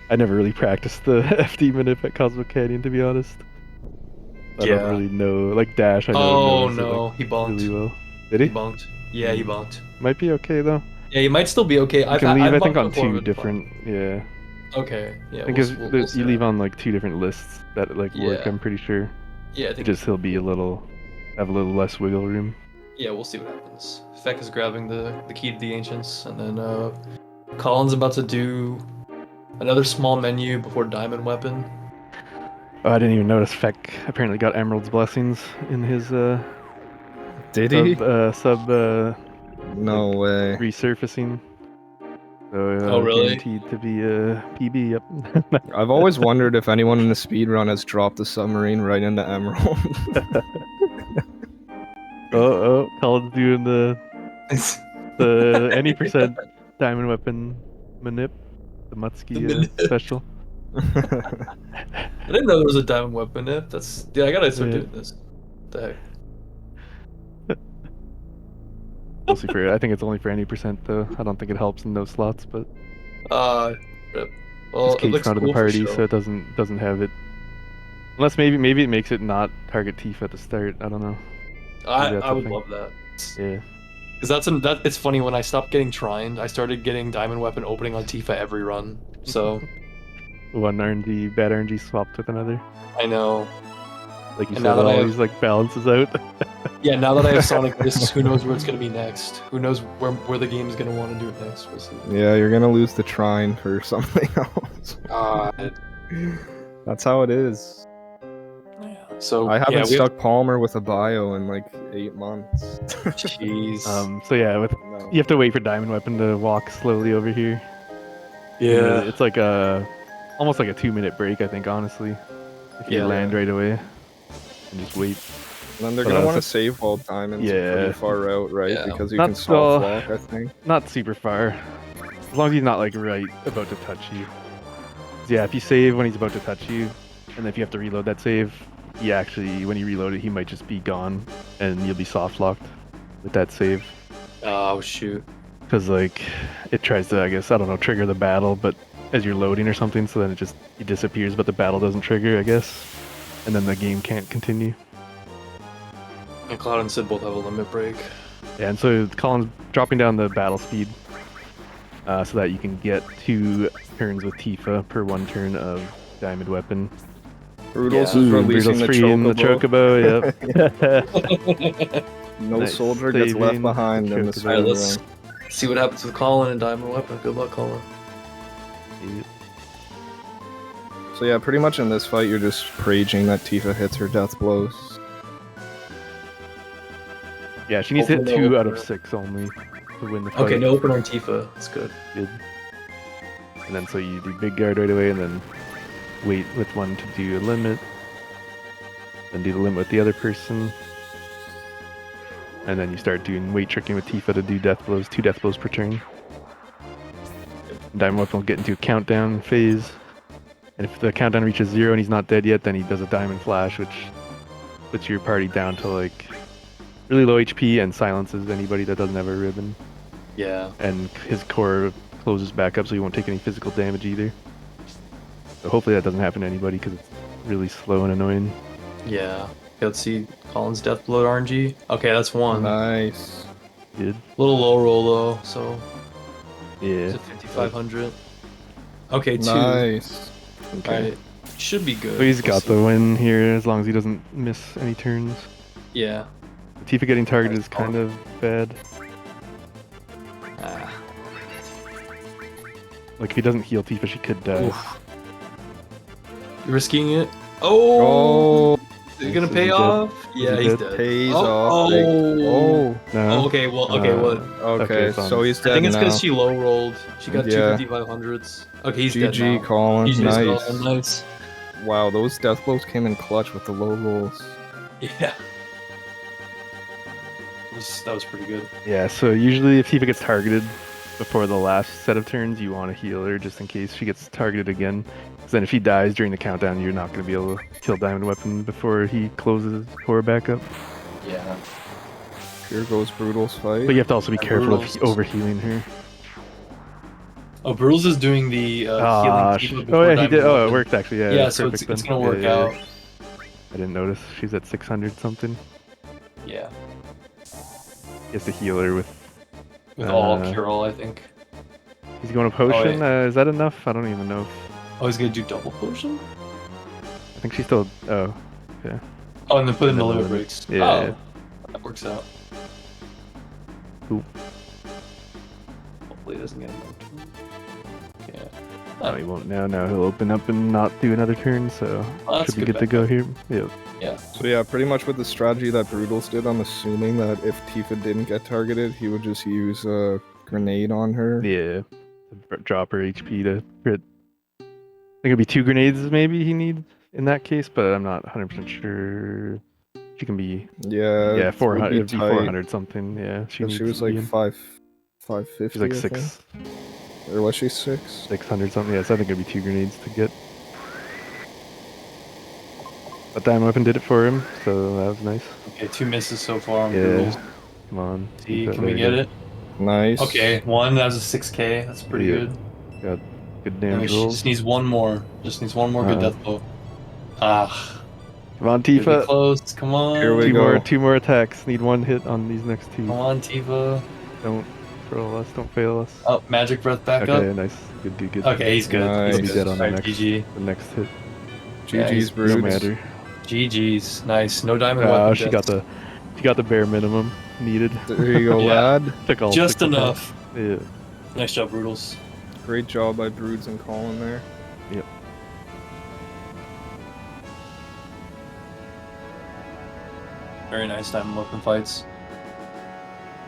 I never really practiced the FD manip at Cosmo Canyon, to be honest. I don't Yeah. really know, like Dash, I know Oh knows it, no, like, he bonked. really well. Did he? He bonked. Yeah, he bonked. Might be okay though. Yeah, he might still be okay. You can leave, I've I think, bonked on before, 2 but different, yeah. Okay. Yeah. I think we'll see you leave that. on like 2 different lists that like work, Yeah. I'm pretty sure. Yeah, I It think. just he'll be have a little less wiggle room. Yeah, we'll see what happens. Feck is grabbing the key to the ancients, and then Colin's about to do another small menu before diamond weapon. Oh, I didn't even notice Feck apparently got Emerald's blessings in his Did he? sub No way. resurfacing. So Oh, really? guaranteed to be a PB. Yep. I've always wondered if anyone in the speedrun has dropped the submarine right into Emerald. Colin's doing the any percent diamond weapon manip, the Mutsky special. I didn't know there was a diamond weapon. I gotta start doing this. What the heck? Mostly for, I think it's only for any percent though. I don't think it helps in those slots, but Rip. this Well, it Kate's looks not in cool the for party, show. so it doesn't have it. Unless maybe it makes it not target Tifa at the start. I don't know. I would love that. Yeah. Because it's funny, when I stopped getting trined, I started getting diamond weapon opening on Tifa every run. So One RNG, bad RNG swapped with another. I know. Like you And said, now that it I have- always like balances out. Yeah, now that I have Sonic Discs, who knows where it's gonna be next? Who knows where the game is gonna want to do it next? We'll see. Yeah, you're gonna lose the trine for something else. That's how it is. So I haven't yeah, stuck Palmer with a bio in like 8 months. Jeez. So yeah, you have to wait for Diamond Weapon to walk slowly over here. Yeah. It's like almost like a 2-minute break, I think, honestly. If you Yeah. land right away and just wait. And then they're But, gonna want to save while diamonds yeah. pretty far out, right? Yeah. Because you Not can soft well- lock, I think. Not super far. As long as he's not like right about to touch you. 'Cause, yeah, if you save when he's about to touch you, and if you have to reload that save, he actually, when you reload it, he might just be gone, and you'll be soft locked with that save. Oh shoot. Because like it tries to, I guess, I don't know, trigger the battle, but as you're loading or something, so then he disappears, but the battle doesn't trigger, I guess, and then the game can't continue. And Cloud and Sid both have a limit break. Yeah, and so Colin's dropping down the battle speed so that you can get 2 turns with Tifa per 1 turn of Diamond Weapon. Broodles Ooh, is releasing Broodles the free in the Chocobo. Chocobo, yep. No Nice. soldier gets left Saving behind in the Chocobo. Alright, speedrun. let's see what happens with Colin and Diamond Weapon. Good luck, Colin. So yeah, pretty much in this fight, you're just raging that Tifa hits her death blows. Yeah, she needs to hit Hopefully 2 no out of opener. 6 only to win the fight. Okay, no opener on Tifa. That's good. Good. And then so you do big guard right away, and then wait with 1 to do a limit. Then do the limit with the other person. And then you start doing weight tricking with Tifa to do death blows, 2 death blows per turn. Diamond Weapon will get into a countdown phase. And if the countdown reaches 0 and he's not dead yet, then he does a Diamond Flash, which puts your party down to like really low HP and silences anybody that doesn't have a ribbon. Yeah. And his core closes back up so he won't take any physical damage either. So hopefully that doesn't happen to anybody because it's really slow and annoying. Yeah. Okay, let's see. Colin's Death Blood RNG. Okay, that's 1. Nice. Good. Little low roll though, so Yeah. it's a 5,500. Okay, 2. Nice. Alright. Should be good. So he's We'll got see. the win here as long as he doesn't miss any turns. Yeah. Tifa getting targeted is kind of bad. Ah. Like if he doesn't heal Tifa, she could die. Oof. You're risking it. Oh! Is it gonna pay off? Yeah, he's dead. Pays oh, off. Big. Oh. No? Oh, okay, well, okay, what? Okay, so he's I dead think it's now. because she low rolled. She got Yeah. 25500s. Okay, he's dead GG, now. Colin. GG's Nice. Colin, nice. Wow, those death blows came in clutch with the low rolls. Yeah. That was pretty good. Yeah, so usually if Tifa gets targeted before the last set of turns, you want to heal her just in case she gets targeted again. Because then if he dies during the countdown, you're not going to be able to kill Diamond Weapon before he closes his core back up. Yeah. Here goes Brutal's fight. But you have to also be Yeah, careful of Brutal's- overhealing her. Oh, Brutal's is doing the healing Tifa before oh yeah, he Diamond did. Oh, it Weapon. worked actually. Yeah, Yeah, that's so perfect it's then. gonna work Yeah, out. yeah. I didn't notice. She's at 600 something. Yeah. He has to heal her with all cure-all, I think. He's going to potion. yeah. Is that enough? I don't even know. Oh, he's gonna do double potion? I think she's still. Oh, yeah. Oh, and then put in the And then limit the breaks. Yeah, Oh, yeah. that works out. Cool. Hopefully it doesn't get him. Yeah. No, he won't now. No, he'll open up and not do another turn, so Oh, that's should be good good to go here. Yep. Yeah. So yeah, pretty much with the strategy that Brutals did, I'm assuming that if Tifa didn't get targeted, he would just use a grenade on her. Yeah. Drop her HP to crit. I think it'd be 2 grenades maybe he needs in that case, but I'm not 100% sure. She can be. Yeah. Yeah, it 400. would be It'd be tight. 400 something. Yeah. She needs was to be like in. 550. She's like I think. 6. Or was she 6? 600 something. Yeah, so I think it'd be 2 grenades to get. But Diamond Weapon did it for him, so that was nice. Okay, 2 misses so far on Yeah. Brutals. Come on. See, There can we you get go. it? Nice. Okay, 1, that was a 6k. That's pretty Yeah. good. Got good And damage she rolls. just needs one more. Just needs one more good Uh-huh. death blow. Ah. Come on, Could be Tifa. close. Come on. Here we Two go. more attacks. Need 1 hit on these next 2. Come on, Tifa. Don't troll us. Don't fail us. Oh, magic breath back Okay, up. nice. Good. Okay, he's good. Nice. He'll He's be good. dead on the Alright, next, GG. the next hit. Yeah, GG's he's- No Brutes. matter. GG's. Nice. No diamond Oh, weapon. she death. got the bare minimum needed. There you go, Yeah. lad. Took all Just 6 attacks. enough. Yeah. Nice job, Brutals. Great job by Broods and Colin there. Yep. Very nice diamond weapon fights.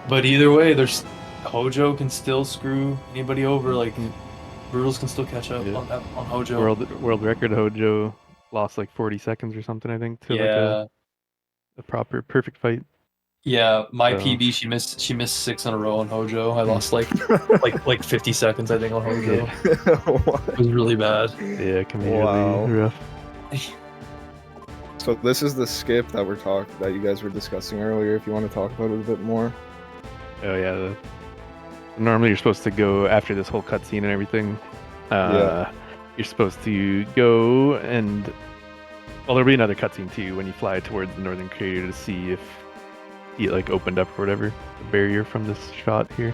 But either way, there's Hojo can still screw anybody over. Like Brutals can still catch up Yeah. on Hojo. World record Hojo lost like 40 seconds or something, I think, to like Yeah. a proper perfect fight. Yeah, my So- PB she missed 6 in a row on Hojo. I lost like 50 seconds I think on Hojo. It was really bad. Yeah, it can be Wow. really rough. So this is the skip that that you guys were discussing earlier. If you want to talk about it a bit more. Oh yeah. Normally you're supposed to go after this whole cutscene and everything. Yeah. You're supposed to go and there'll be another cutscene too when you fly towards the northern crater to see if he like opened up or whatever the barrier from this shot here.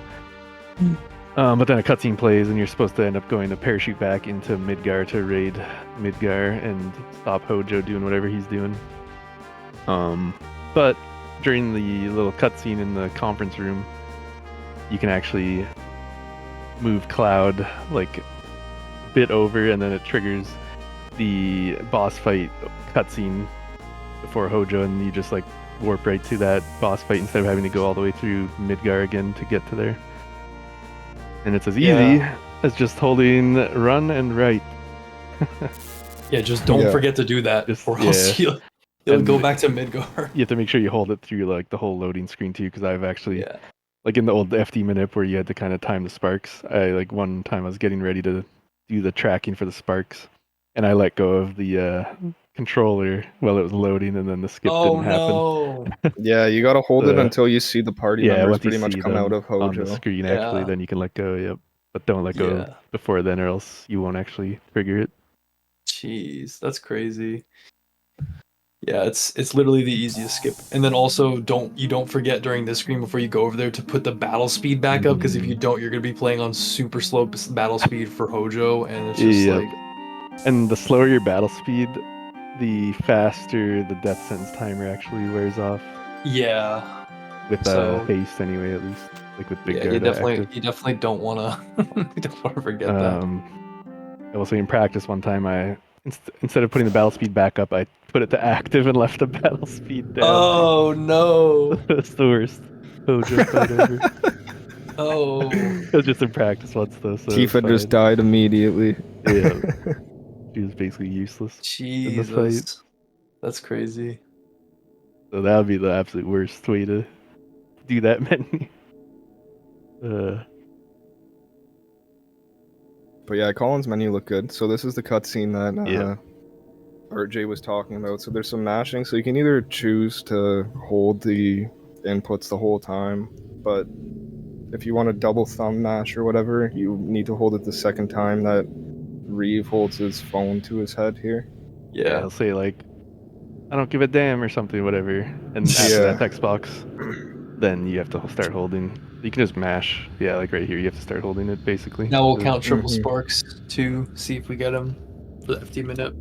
But then a cutscene plays and you're supposed to end up going to parachute back into Midgar to raid Midgar and stop Hojo doing whatever he's doing. But during the little cutscene in the conference room, you can actually move Cloud like a bit over and then it triggers the boss fight cutscene before Hojo and you just like warp right to that boss fight instead of having to go all the way through Midgar again to get to there. And it's as easy as just holding run and right. Yeah, just don't Yeah. forget to do that, Just- or else yeah. you'll And- go back to Midgar. You have to make sure you hold it through like the whole loading screen too, because I've actually Yeah. like in the old FD manip where you had to kind of time the sparks. I like one time I was getting ready to do the tracking for the sparks, and I let go of the controller while it was loading, and then the skip didn't happen. No. Yeah, you gotta hold it until you see the party members once you pretty much see come them out of on Hojo. the screen, actually, Yeah. then you can let go. Yep, but don't let go Yeah. before then, or else you won't actually trigger it. Jeez, that's crazy. Yeah, it's literally the easiest skip. And then also don't forget during this screen before you go over there to put the battle speed back up, because if you don't, you're gonna be playing on super slow battle speed for Hojo, and it's just Yep. like And the slower your battle speed, the faster the death sentence timer actually wears off. yeah. With So- haste anyway, at least like with Big Yeah, Guard you definitely active. you definitely don't wanna you don't wanna forget that. Also in practice one time instead of putting the battle speed back up, I put it to active and left the battle speed down. Oh no! That's the worst Hojo fight ever. Oh. It was just in practice once though, so it was Tifa just fine. died immediately. Yeah. She was basically useless in the fight. Jesus. That's crazy. So that would be the absolute worst way to do that many. But yeah, Colin's menu looked good. So this is the cutscene that RJ was talking about. So there's some mashing. So you can either choose to hold the inputs the whole time, but if you want to double thumb mash or whatever, you need to hold it the second time that Reeve holds his phone to his head here. Yeah, he'll say like, I don't give a damn or something, whatever. And after that text box, then you have to start holding. You can just mash. Yeah, like right here, you have to start holding it basically. Now we'll count triple sparks to see if we get them for the FD minute.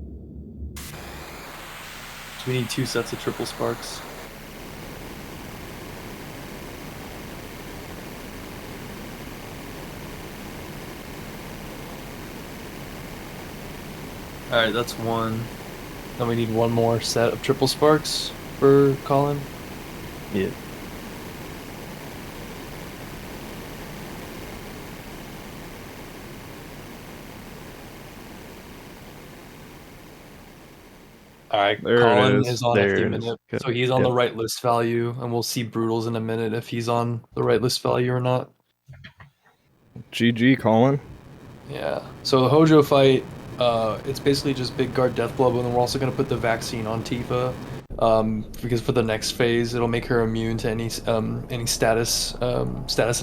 So we need 2 sets of triple sparks. Alright, that's 1. Then we need 1 more set of triple sparks for Colin. Yeah. Alright, There it Colin is. is on There FD it is. minute, Good. so he's on Yep. the right list value, and we'll see Broodles in a minute if he's on the right list value or not. GG, Colin. Yeah. So the Hojo fight, it's basically just big guard deathblow, but then we're also gonna put the vaccine on Tifa, because for the next phase it'll make her immune to any status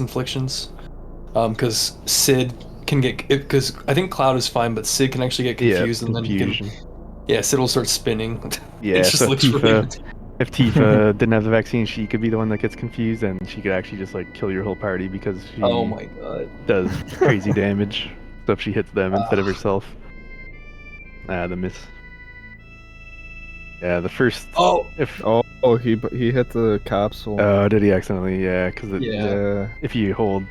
inflictions. Because Sid can get because I think Cloud is fine, but Sid can actually get confused, and then he can. Yeah, Sid will start spinning. Yeah, it just so looks really. if Tifa didn't have the vaccine, she could be the one that gets confused, and she could actually just like kill your whole party because she Oh my god. does crazy damage. So if she hits them instead of herself. The miss. Yeah, the first. Oh. He hit the capsule. Oh, did he accidentally? Yeah, because Yeah. if you hold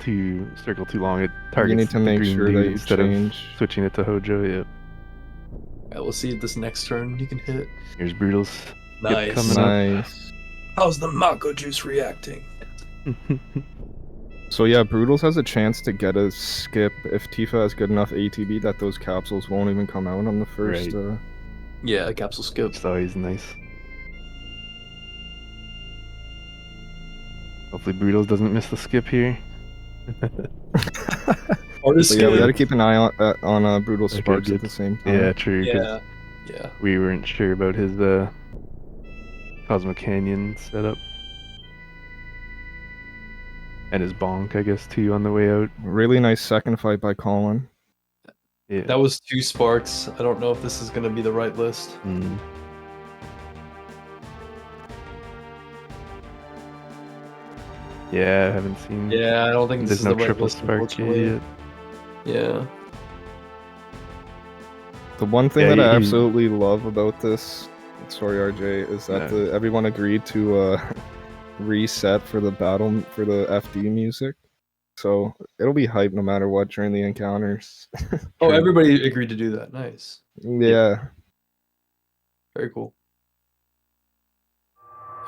circle too long, it targets You need to the make green sure dude that you instead change. of switching it to Hojo. Yeah. Yeah, we'll see this next turn you can hit. Here's Broodles. Nice. Coming up. Nice. How's the Mako juice reacting? So yeah, Broodles has a chance to get a skip if Tifa has good enough ATB that those capsules won't even come out on the first. Right. Yeah, a capsule skip. It's always nice. Hopefully Broodles doesn't miss the skip here. So yeah, we gotta keep an eye on Brutal Okay, Sparks good. at the same time. Yeah, true. 'cause Yeah. We weren't sure about his Cosmo Canyon setup. And his bonk, I guess, too, on the way out. Really nice second fight by Colin. Yeah. That was 2 sparks. I don't know if this is gonna be the right list. Yeah, I haven't seen. Yeah, I don't think this there's is no the right triple list, spark unfortunately. yet. Yeah. The one thing Yeah, that I he- absolutely love about this, sorry RJ, is that everyone agreed to reset for the FD music. So it'll be hype no matter what during the encounters. Oh, everybody agreed to do that. Nice. Yeah. Very cool.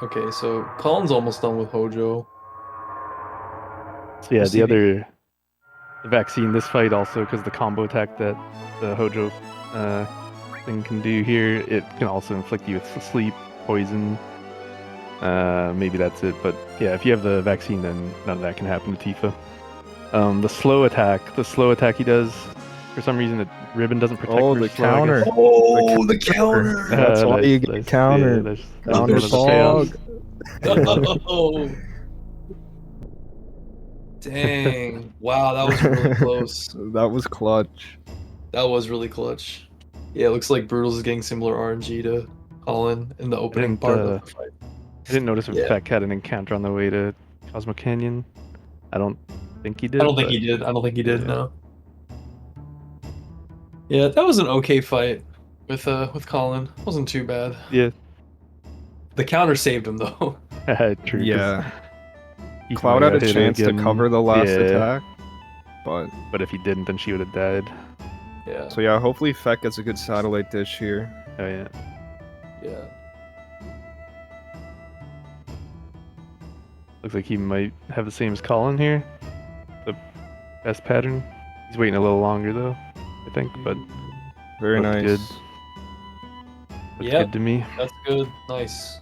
Okay, so Colin's almost done with Hojo. So yeah, We'll see the vaccine, this fight also, because the combo attack that the Hojo thing can do here, it can also inflict you with sleep, poison. Maybe that's it, but yeah, if you have the vaccine, then none of that can happen to Tifa. The slow attack he does, for some reason the ribbon doesn't protect Oh, her the slow, I counter. guess. Oh, the counter! That's why you get countered. That's Counter fog. Oh. Dang. Wow, that was really close. That was clutch. That was really clutch. Yeah, it looks like Broodles is getting similar RNG to Colin in the opening part of the fight. I didn't notice if Fat Cat had an encounter on the way to Cosmo Canyon. I don't think he did. I don't think he did, no. Yeah, that was an okay fight with Colin. Wasn't too bad. Yeah. The counter saved him though. True. Yeah. Ethan Cloud had a got hit chance to again. cover the last Yeah. attack, but if he didn't, then she would have died. Yeah. So yeah, hopefully Feck gets a good satellite dish here. Oh yeah. Yeah. Looks like he might have the same as Colin here. The best pattern. He's waiting a little longer though, I think, but Very looks nice. good. Looks Yep, good to me. That's good. Nice.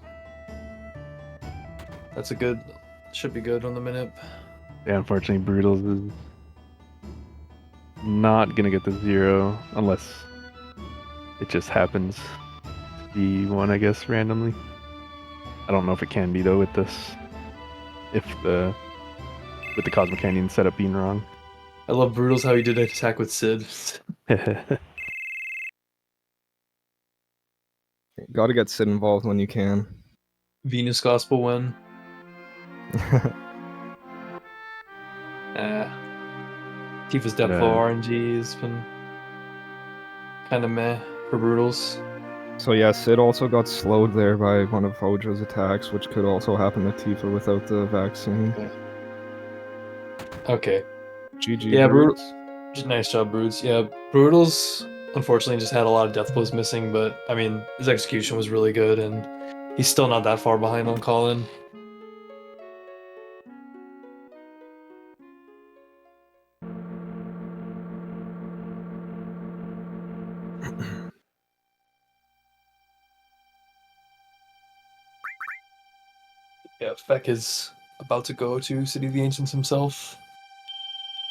That's a good. Should be good on the minute. Yeah, unfortunately, Broodles is not gonna get the 0 unless it just happens to be one, I guess, randomly. I don't know if it can be though with this, with the Cosmic Canyon setup being wrong. I love Broodles how he did an attack with Sid. Gotta get Sid involved when you can. Venus Gospel win. Tifa's depth low RNG has been kind of meh for Broodles. So yeah, Sid also got slowed there by one of Hojo's attacks, which could also happen to Tifa without the vaccine. Okay. GG. Yeah, Broods. Nice job, Broods. Yeah, Broodles unfortunately just had a lot of death blows missing, but I mean, his execution was really good, and he's still not that far behind on Colin. Yeah, Feck is about to go to City of the Ancients himself.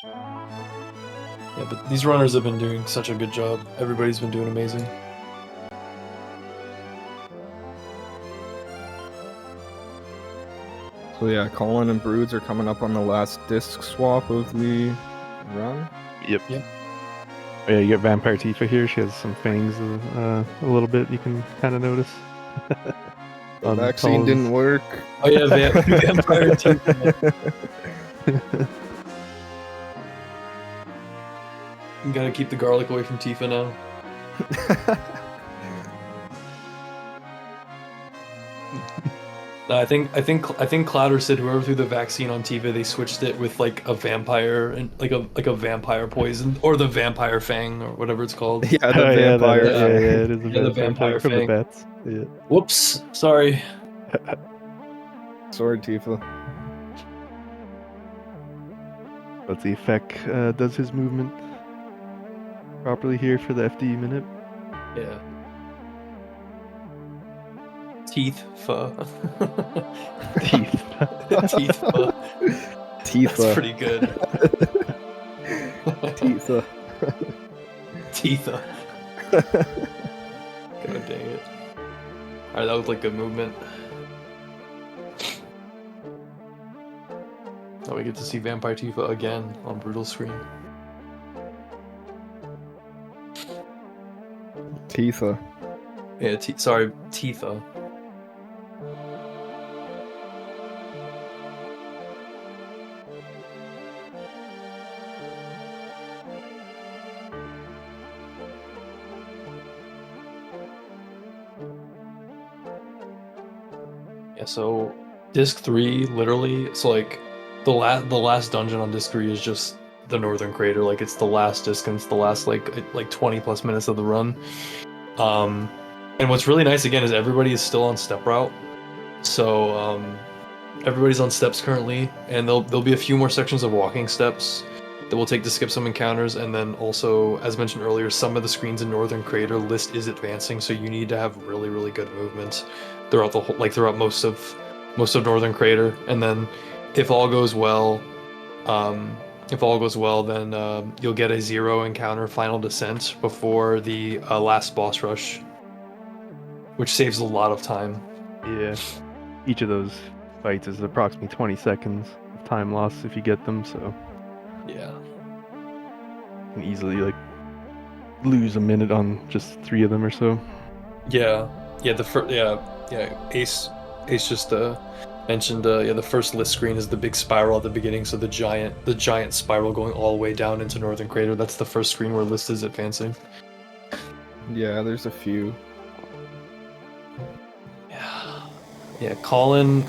Yeah, but these runners have been doing such a good job. Everybody's been doing amazing. So yeah, Colin and Broods are coming up on the last disc swap of the run. Yep. Oh, yeah, you got Vampire Tifa here. She has some fangs a little bit. You can kind of notice. The vaccine didn't work. Oh yeah, Vampire Tifa. You gotta keep the garlic away from Tifa now. No, I think Cloud or Sid, whoever threw the vaccine on Tifa, they switched it with like a vampire and like a vampire poison or the vampire fang or whatever it's called. Yeah, the vampire. Yeah, it is the vampire from fang. the bats. Yeah. Whoops, sorry. Sorry, Tifa. Let's see if Feck does his movement properly here for the FD minute. Yeah. Teeth pho. Teeth. Teeth pho. Tifa. That's pretty good. Tifa. Tifa. God dang it. Alright, that looked like good movement. Now we get to see Vampire Tifa again on Brutal screen. Tifa. Yeah, sorry, Tifa. Yeah, so disc 3 literally, so like the last dungeon on disc 3 is just the northern crater, like it's the last disc and it's the last like 20 plus minutes of the run. And what's really nice again is everybody is still on step route. So everybody's on steps currently, and there'll be a few more sections of walking steps that we'll take to skip some encounters, and then also, as mentioned earlier, some of the screens in Northern Crater list is advancing, so you need to have really good movement throughout the whole, like throughout most of Northern Crater, and then if all goes well, then you'll get a 0 encounter final descent before the last boss rush, which saves a lot of time. Yeah. Each of those fights is approximately 20 seconds of time loss if you get them, so yeah. You can easily like lose a minute on just 3 of them or so. Yeah. Ace just mentioned the first list screen is the big spiral at the beginning, so the giant spiral going all the way down into Northern Crater. That's the first screen where list is advancing. Yeah, there's a few. Yeah, Colin,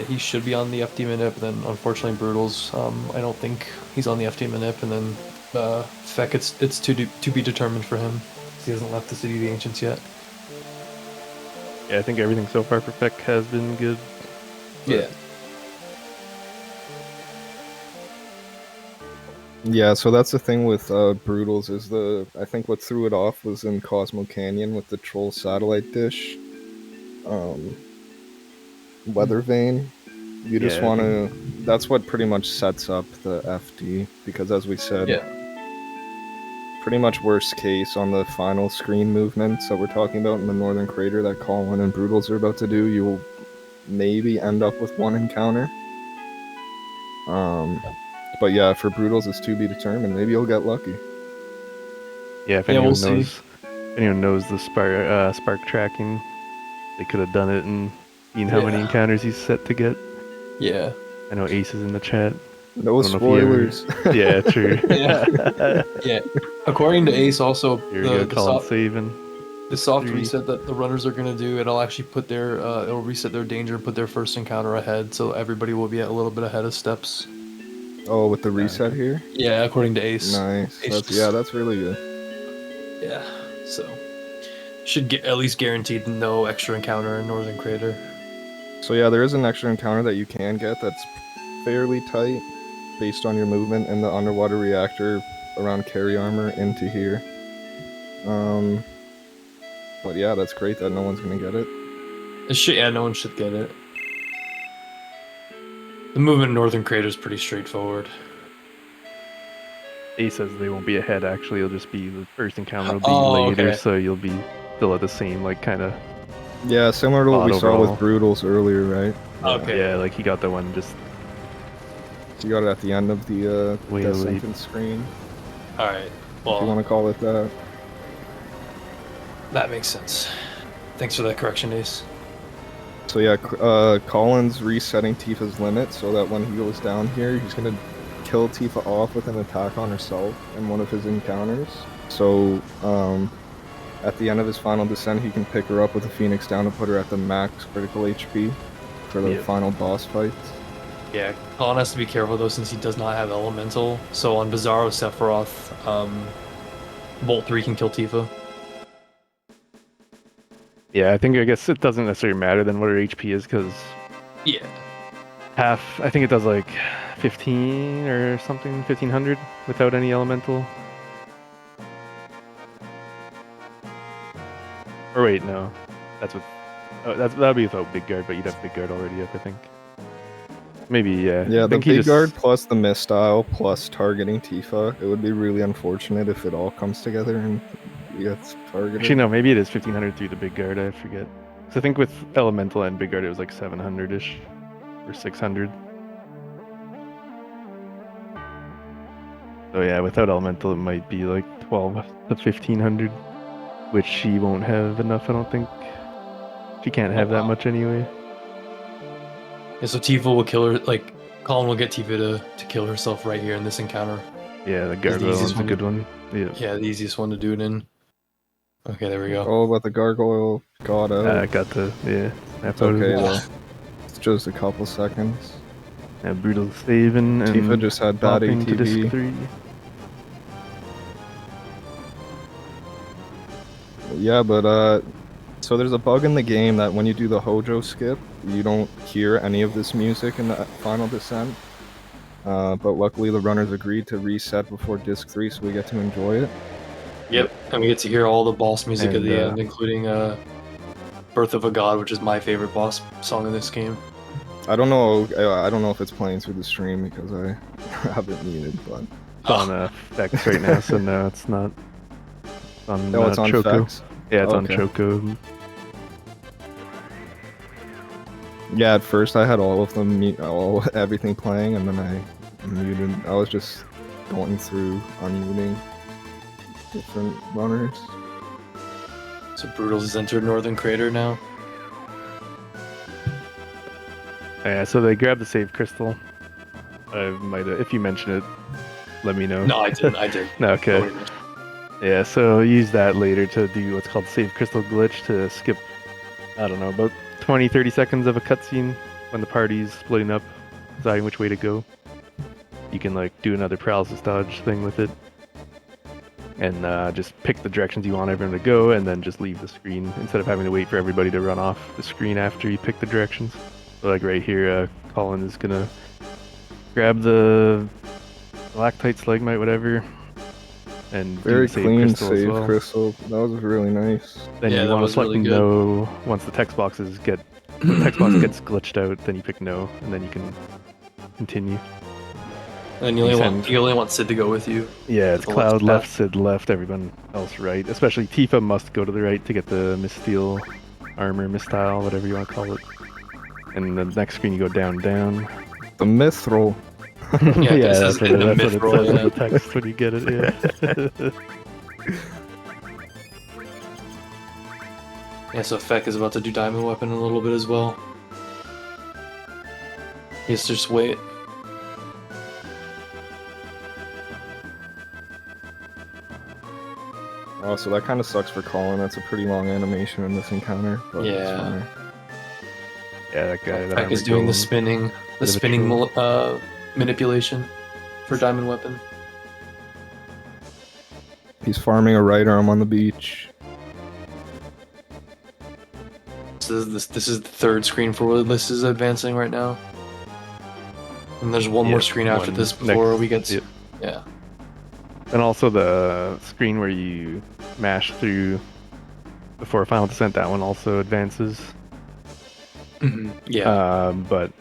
he should be on the FD minute, but then unfortunately Broodles, I don't think he's on the FD minute, and then Feck, it's to be determined for him. He hasn't left the City of the Ancients yet. Yeah, I think everything so far for Feck has been good. Yeah. Yeah, so that's the thing with Broodles is I think what threw it off was in Cosmo Canyon with the Troll satellite dish. Weather Vane. You just want to... That's what pretty much sets up the FD, because as we said, pretty much worst case on the final screen movements that we're talking about in the Northern Crater that Colin and Broodles are about to do, you will maybe end up with one encounter. But yeah, for Broodles, it's to be determined. Maybe you'll get lucky. Yeah, if anyone knows the spark tracking, they could have done it and seen how many encounters he's set to get. Yeah. I know Ace is in the chat. No spoilers. Yeah, true. Yeah. According to Ace, also the soft reset that the runners are gonna do, it'll actually put it'll reset their danger and put their first encounter ahead, so everybody will be a little bit ahead of steps. Oh, with the reset here? Yeah, according to Ace. Nice. That's really good. Yeah. So should get at least guaranteed no extra encounter in Northern Crater. So yeah, there is an extra encounter that you can get that's fairly tight based on your movement in the underwater reactor around carry armor into here. But yeah, that's great that no one's gonna get it. No one should get it. The movement in Northern Crater is pretty straightforward. Ace says they won't be ahead, actually. It'll just be the first encounter will be later, so you'll be still at the same, kind of... Yeah, similar to what we saw with Broodles earlier, right? Okay. Yeah, he got the one just... You got it at the end of the Death Sentence screen. Alright, well... If you want to call it that. That makes sense. Thanks for that correction, Ace. So yeah, Colin's resetting Tifa's limit so that when he goes down here, he's going to kill Tifa off with an attack on herself in one of his encounters. So, at the end of his final descent, he can pick her up with a Phoenix down and put her at the max critical HP for the final boss fights. Yeah, Colin has to be careful though since he does not have Elemental. So on Bizarro Sephiroth, Bolt 3 can kill Tifa. Yeah, I guess it doesn't necessarily matter then what her HP is, because... Yeah. I think it does 15 or something, 1500 without any elemental. Or wait, no. That's what... Oh, that'll be without Big Guard, but you'd have Big Guard already up, I think. Maybe, yeah. Yeah, the Big Guard plus the Mistile plus targeting Tifa. It would be really unfortunate if it all comes together and he gets targeted. Actually, no, maybe it is 1500 through the Big Guard, I forget. So I think with Elemental and Big Guard it was 700-ish. Or 600. So yeah, without Elemental it might be 12 to 1500. Which she won't have enough, I don't think. She can't have that much anyway. Yeah, so Tifa will kill her, Colin will get Tifa to kill herself right here in this encounter. Yeah, the Gargoyle one's a good one. Yeah, the easiest one to do it in. Okay, there we go. Oh, but the Gargoyle got out. I got the, It's okay, though. It's just a couple seconds. Yeah, Brutal saving and Tifa just had bad to disc ATV. 3. Yeah, but so there's a bug in the game that when you do the Hojo skip, you don't hear any of this music in the final descent. But luckily the runners agreed to reset before disc 3, so we get to enjoy it. Yep, and we get to hear all the boss music at the end, including Birth of a God, which is my favorite boss song in this game. I don't know if it's playing through the stream because I haven't muted, but... It's on Vex right now, so no, it's not. It's on, it's on Choco. Vex? Yeah, it's on Okay. Choco. Yeah, at first I had all of them, everything playing, and then I muted. I was just going through unmuting different runners. So Broodles has entered Northern Crater now. Yeah, so they grabbed the save crystal. I might have, if you mention it, let me know. No, I did. No, okay. Yeah, so use that later to do what's called save crystal glitch to skip, I don't know, about 20-30 seconds of a cutscene when the party's splitting up, deciding which way to go. You can do another paralysis dodge thing with it. and just pick the directions you want everyone to go, and then just leave the screen instead of having to wait for everybody to run off the screen after you pick the directions. So like right here, Colin is gonna grab the Lactite, Slegmite, whatever, and Very do clean crystal as save well. crystal. That was really nice. Then Yeah, you that want to was select really good. no once the text boxes get the text box gets glitched out. Then you pick no, and then you can continue. And you only want Sid to go with you. Yeah, it's the Cloud left left, Sid left, everyone else right. Especially Tifa must go to the right to get the Missteel armor, Mistile, whatever you want to call it. And the next screen you go down, down. The Mithril. Yeah, Yeah, this that's is what, in the that's what it Mithril, says in yeah. the text when you get it, yeah. Yeah, so Feck is about to do Diamond Weapon in a little bit as well. Yes, just wait. Oh, so that kind of sucks for Colin. That's a pretty long animation in this encounter. But it's Yeah. fine. Yeah, that guy. That Feck is armor doing the golem. spinning, Bit of a troll. manipulation for Diamond Weapon. He's farming a right arm on the beach. This is the third screen for where this is advancing right now. And there's one more screen after this before we get to... Yeah. And also the screen where you mash through before Final Descent, that one also advances. Yeah. But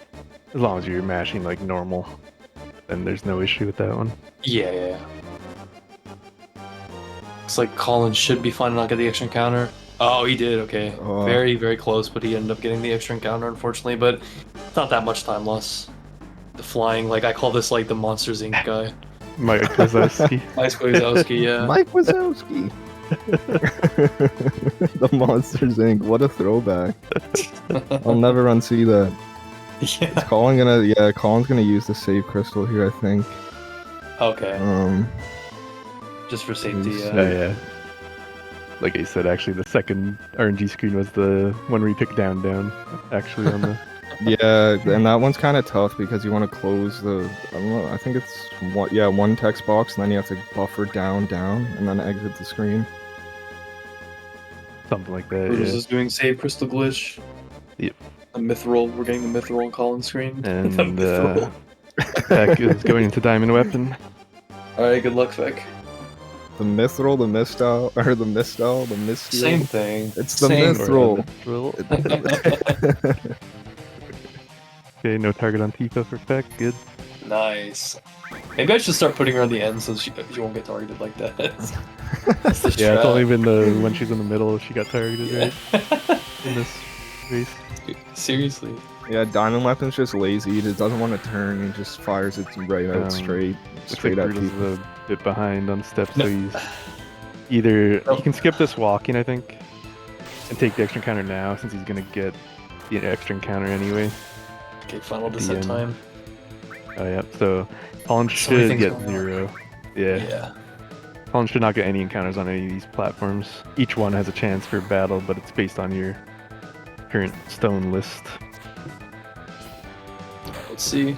as long as you're mashing like normal, then there's no issue with that one. Yeah. Looks like Colin should be fine to not get the extra encounter. Oh, he did, okay. Oh. Very, very close, but he ended up getting the extra encounter, unfortunately, but it's not that much time loss. The flying, like, I call this, like, the Monsters Inc. guy. Mike Wazowski. Mike Wazowski, yeah. Mike Wazowski. The Monsters Inc. What a throwback. I'll never unsee that. Yeah. Is Colin gonna? Yeah, Colin's gonna use the save crystal here, I think. Okay. Just for safety, Yeah. Like I said, actually, the second RNG screen was the one where you pick down, down. Actually, on the. Yeah, and that one's kind of tough because you want to close the. I don't know. I think it's one text box, and then you have to buffer down, down, and then exit the screen. Something like that. Brutus Yeah. is doing save crystal glitch. Yep. A mithril. We're getting the mithril on Colin's screen. And The mithril. Feck is going into Diamond Weapon. Alright, good luck, Feck. The Mithril, the Mistile, or the Mistile, the Misteel. Same thing. It's the Same. Mithril. Okay, no target on Tifa for Feck. Good. Nice. Maybe I should start putting her on the end so she won't get targeted like that. That's the Yeah, it's strat. only been when she's in the middle she got targeted, right? In this race. Seriously. Yeah, Diamond Weapon's just lazy. He just doesn't want to turn. He just fires it right out straight Looks like at Brutus people. is a bit behind on steps, so he's either he can skip this walking, I think, and take the extra encounter now since he's gonna get the extra encounter anyway. Okay, final descent end. time. Oh yeah, so Colin So many should things get going on. 0. Yeah. Colin should not get any encounters on any of these platforms. Each one has a chance for battle, but it's based on your current stone list. Let's see.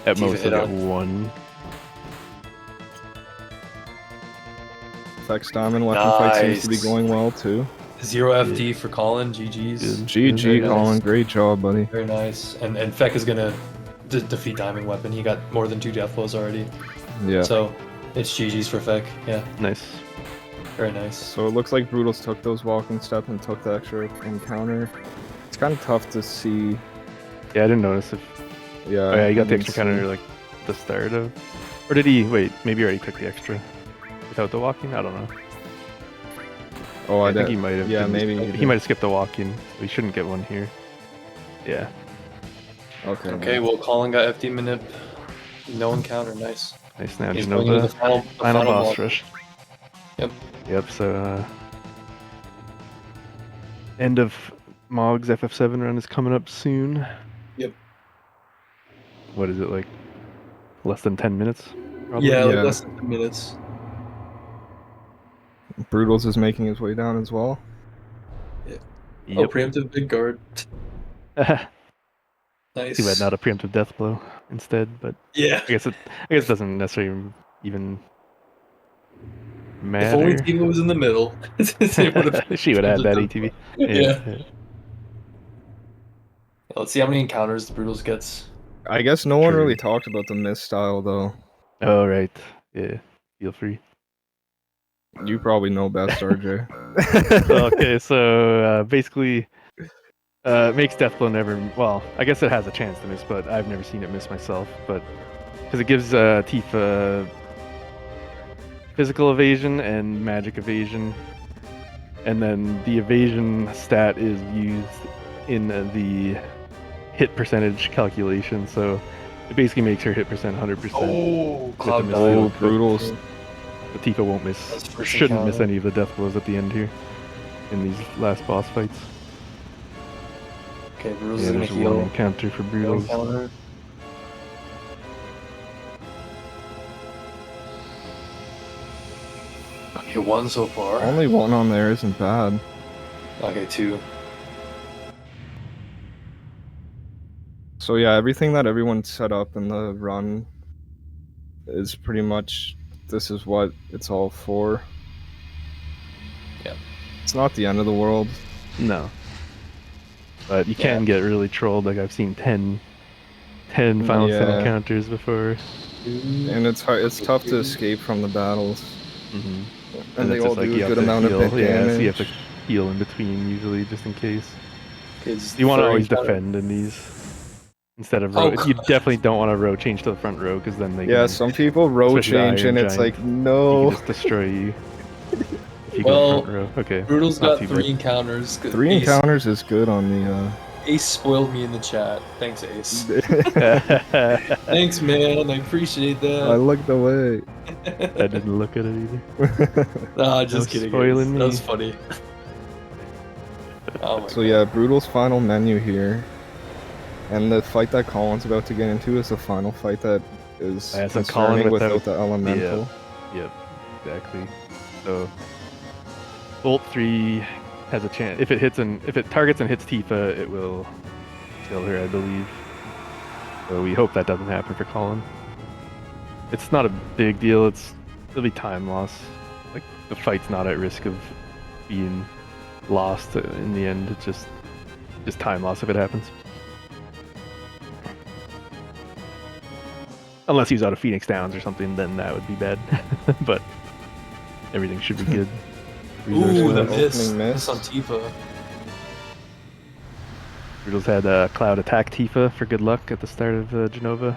At Tifa most, hit I'll get on. 1. Feck's Diamond Weapon fight seems to be Nice. going well too. 0 FD for Colin. GG's. GG, Very Colin. nice. Great job, buddy. Very nice. And Feck is gonna defeat Diamond Weapon. He got more than 2 death blows already. Yeah. So it's GG's for Feck. Yeah. Nice. Very nice. So it looks like Broodles took those walking steps and took the extra encounter. It's kind of tough to see. Yeah, I didn't notice if. Yeah. Oh, yeah, he got the I didn't extra encounter see. like the start of. Or did he? Wait, maybe he already took the extra without the walking. I don't know. Oh, I think he might have. Yeah, didn't- maybe He might have skipped the walking. So he shouldn't get one here. Yeah. Okay. Okay, well, Colin got FD manip. No encounter. Nice. Nice. Now He's Genova. going into the final boss block. rush. Yep. Yep. So end of Mog's FF7 run is coming up soon. Yep. What is it like? Less than 10 minutes? Probably? Yeah, like less than 10 minutes. Broodles is making his way down as well. Yeah. Yep. Oh, preemptive big guard. Nice. Too bad not a preemptive death blow instead, but Yeah. I guess it doesn't necessarily even matter. If only Tifa was in the middle. She would have had that ATV. Yeah. Let's see how many encounters the Broodles gets. I guess no one True. really talked about the mist style though. Oh right. Yeah. Feel free. You probably know best, RJ. Okay, so basically, makes Deathblow never. Well, I guess it has a chance to miss, but I've never seen it miss myself. But because it gives Tifa physical evasion and magic evasion, and then the evasion stat is used in the hit percentage calculation. So it basically makes her hit percent 100%. Oh, Cloud Broodles. But Tifa won't miss. Shouldn't miss any of the death blows at the end here in these last boss fights. Okay, Broodles Yeah, is gonna there's heal. one encounter for Broodles. Encounter. Okay, one so far. Only one on there isn't bad. Okay, two. So yeah, everything that everyone set up in the run is pretty much this is what it's all for. Yeah. It's not the end of the world. No. But you can get really trolled. Like I've seen 10 final set encounters before. And it's hard. It's tough to escape from the battles. Mm-hmm. And they it's all just like do you a have good to amount heal. of hit damage. So you have to heal in between usually, just in case. Because You want to always defend in these instead of row. You definitely don't want to row change to the front row because then they Yeah, can, some people row especially the change and Iron it's Giant, like no. they can just destroy you. If you Well, go front row. Okay. Broodles not got too 3 bad. encounters. 3 encounters is good on the. Ace spoiled me in the chat. Thanks, Ace. Thanks, man. I appreciate that. I looked away. I didn't look at it either. Nah, just kidding. Spoiling Ace. me. That was funny. Oh my So yeah, Broodal's final menu here. And the fight that Colin's about to get into is the final fight that is so concerning Colin without the elemental. Yep, exactly. So Bolt 3 has a chance. If it targets and hits Tifa, it will kill her, I believe. So we hope that doesn't happen for Colin. It's not a big deal. It'll be time loss. Like the fight's not at risk of being lost in the end. It's just time loss if it happens. Unless he's out of Phoenix Downs or something, then that would be bad. But everything should be good. Ooh, the Opening miss on Tifa. Riddles had a Cloud attack Tifa for good luck at the start of the Genova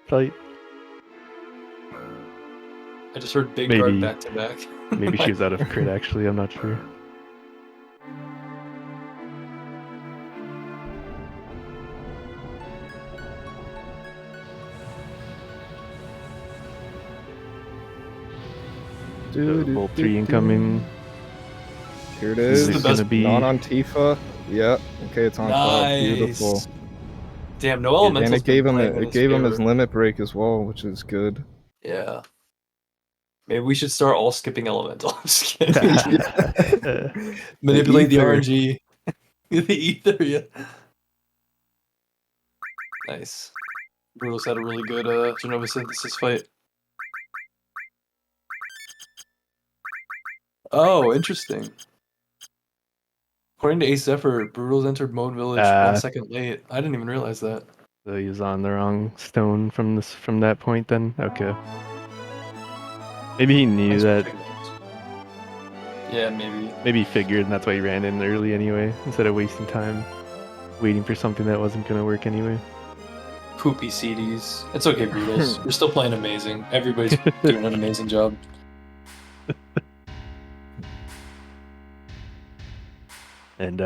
fight. I just heard Big Guard back to back. Maybe she was out of crit actually, I'm not sure. Bolt 3 incoming. Here it is. This is gonna be not on Tifa. Yeah. Okay, it's on Cloud. Beautiful. Damn, no elementals. And it gave him his limit break as well, which is good. Yeah. Maybe we should start all skipping elemental. I'm just kidding. Manipulate the RNG. The ether, yeah. Nice. Broodles had a really good Genova synthesis fight. Oh, interesting. According to Ace Zephyr, Broodles entered Mode Village 1 second late. I didn't even realize that. So he was on the wrong stone from that point then? Okay. Maybe he knew that. Yeah, maybe. Maybe he figured and that's why he ran in early anyway, instead of wasting time waiting for something that wasn't gonna work anyway. Poopy CDs. It's okay, Broodles. You're still playing amazing. Everybody's doing an amazing job. And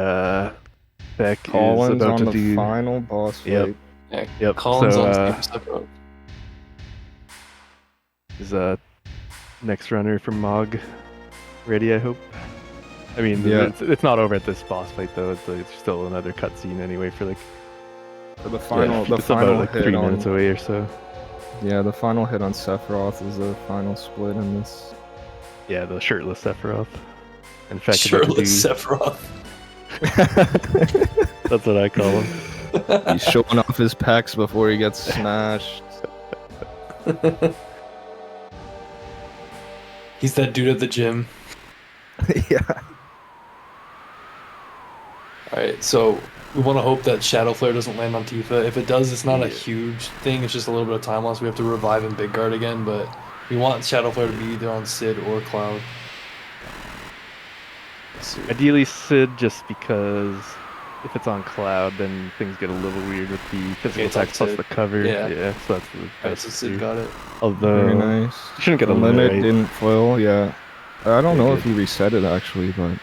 Beck Colin's is about on to the do final boss fight. Yep. Yeah, Yep. Colin's So, on Sephiroth. Is next runner for Mog ready? I hope. I mean, Yeah. it's not over at this boss fight though. It's still another cutscene anyway for like. For the final, it's about like 3 minutes away or so. Yeah, the final hit on Sephiroth is the final split in this. Yeah, the shirtless Sephiroth. In fact, Shirtless Sephiroth. That's what I call him. He's showing off his pecs before he gets smashed. He's that dude at the gym. Yeah. Alright, so we want to hope that Shadow Flare doesn't land on Tifa. If it does, it's not a huge thing. It's just a little bit of time loss. We have to revive in Big Guard again, but we want Shadow Flare to be either on Sid or Cloud. Ideally Sid, just because if it's on Cloud, then things get a little weird with the physical it's on attacks plus Sid. the cover. Yeah. So that's the Alright, best. so Sid got it. Although, Very nice. shouldn't get The a limit, limit right? didn't foil, yeah. I don't Very know good. if he reset it actually, but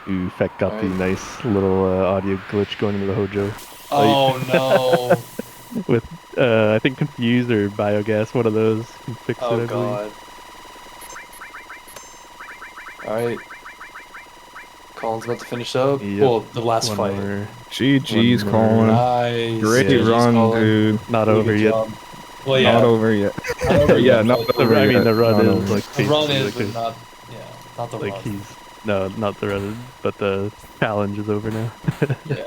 Ooh, Feck got the nice little audio glitch going into the Hojo. Oh no! With, I think Confused or Biogas, one of those can fix it, I Oh believe. god. Alright. Colin's about to finish up. Yep. Well, the last One fight. more. GG's One more. Colin. Nice. Great GG's run, Colin. dude. Not Really over good yet. job. Well, yeah. Not over yet. Not over yeah, yet, not but over I yet. mean, the run Not is over. like the run basically is, like but a- not, not the like run. he's not the run, but the challenge is over now. Yeah.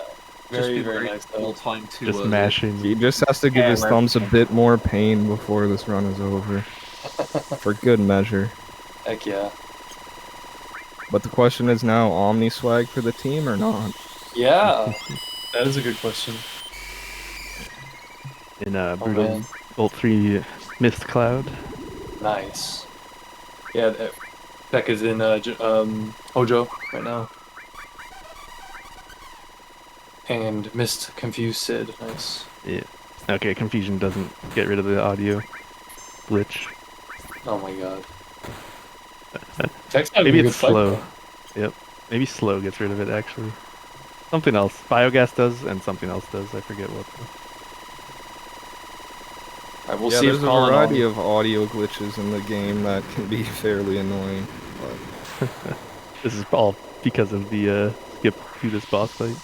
Very, very nice. All time to Just mashing. He just has to give his thumbs a bit more pain before this run is over. For good measure. Heck yeah. But the question is now, Omni swag for the team or not? Yeah. That is a good question. In man. Brutal Bolt 3 Mist Cloud. Nice. Yeah, Beck is in Hojo right now. And missed Confused Sid. Nice. Yeah. Okay, Confusion doesn't get rid of the audio glitch. Oh my god. Beck's having Maybe a good it's fight, slow. though. Yep. Maybe slow gets rid of it actually. Something else. Biogas does and something else does. I forget what. Alright, we'll yeah, see there's if a Colin variety of audio glitches in the game that can be fairly annoying. But This is all because of the skip to this boss fight.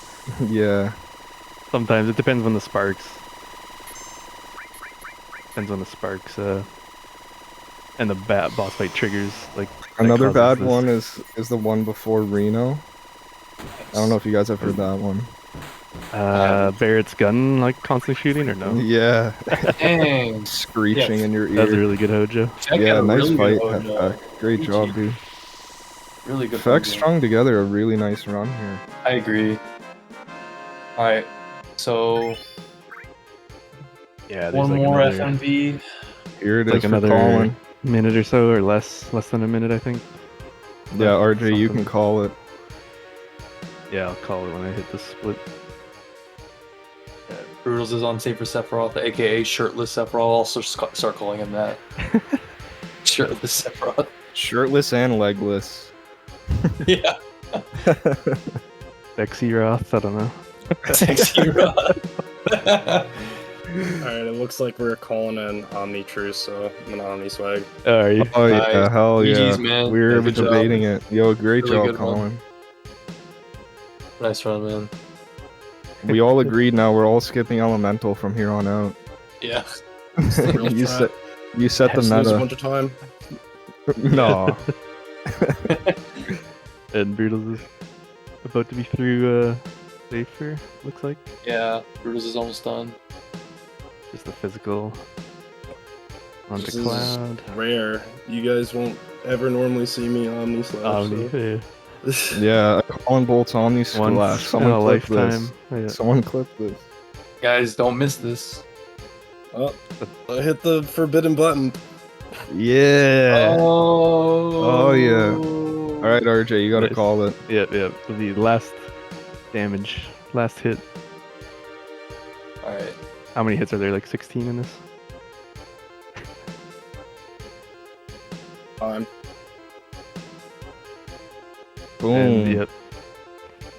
yeah. Sometimes it depends on the sparks. Depends on the sparks and the boss fight triggers. Like that Another causes bad this- one is the one before Reno. I don't know if you guys have heard that one. Barrett's gun like constantly shooting or no? Yeah. Dang. Screeching in your ear. That's a really good Hojo. Feck Yeah, had a nice really fight. good Hojo. Great job, dude. Really good Feck Hojo. strung together a really nice run here. I agree. Alright, so Yeah, there's one like more another, FMV. Here it is like for another Colin. minute or so, or less than a minute, I think. Yeah, RJ, you Something. can call it. Yeah, I'll call it when I hit the split. Broodles is on Safer Sephiroth, aka Shirtless Sephiroth. I'll also start calling him that. Shirtless Sephiroth. Shirtless and legless. Yeah. Sexy Roth, I don't know. Sexy Rod. Alright, it looks like we're calling an Omni Truce, so I'm an Omni swag. Oh, are you? Oh yeah, Nice. hell yeah. GG's, man. We were Yeah, good job. debating it. Yo, great Really job, good run. Colin. Nice run, man. We all agreed now we're all skipping Elemental from here on out. Yeah. Real you threat. set the Just lose a meta. bunch of time. No. And Broodles is about to be through Safer, looks like. Yeah, Broodles is almost done. Just the physical onto This is Cloud. rare. You guys won't ever normally see me Omni slash. Omni, so. yeah. Yeah, Colin Bolt's Omni Once Splash. in Someone a clip this. lifetime. Yeah. Someone clip this. Guys, don't miss this. Oh, I hit the forbidden button. Yeah. Oh. Oh yeah. Alright, RJ, you gotta Nice. call it. Yep. The last damage, last hit. Alright. How many hits are there? Like 16 in this? Time. Boom. And, yep.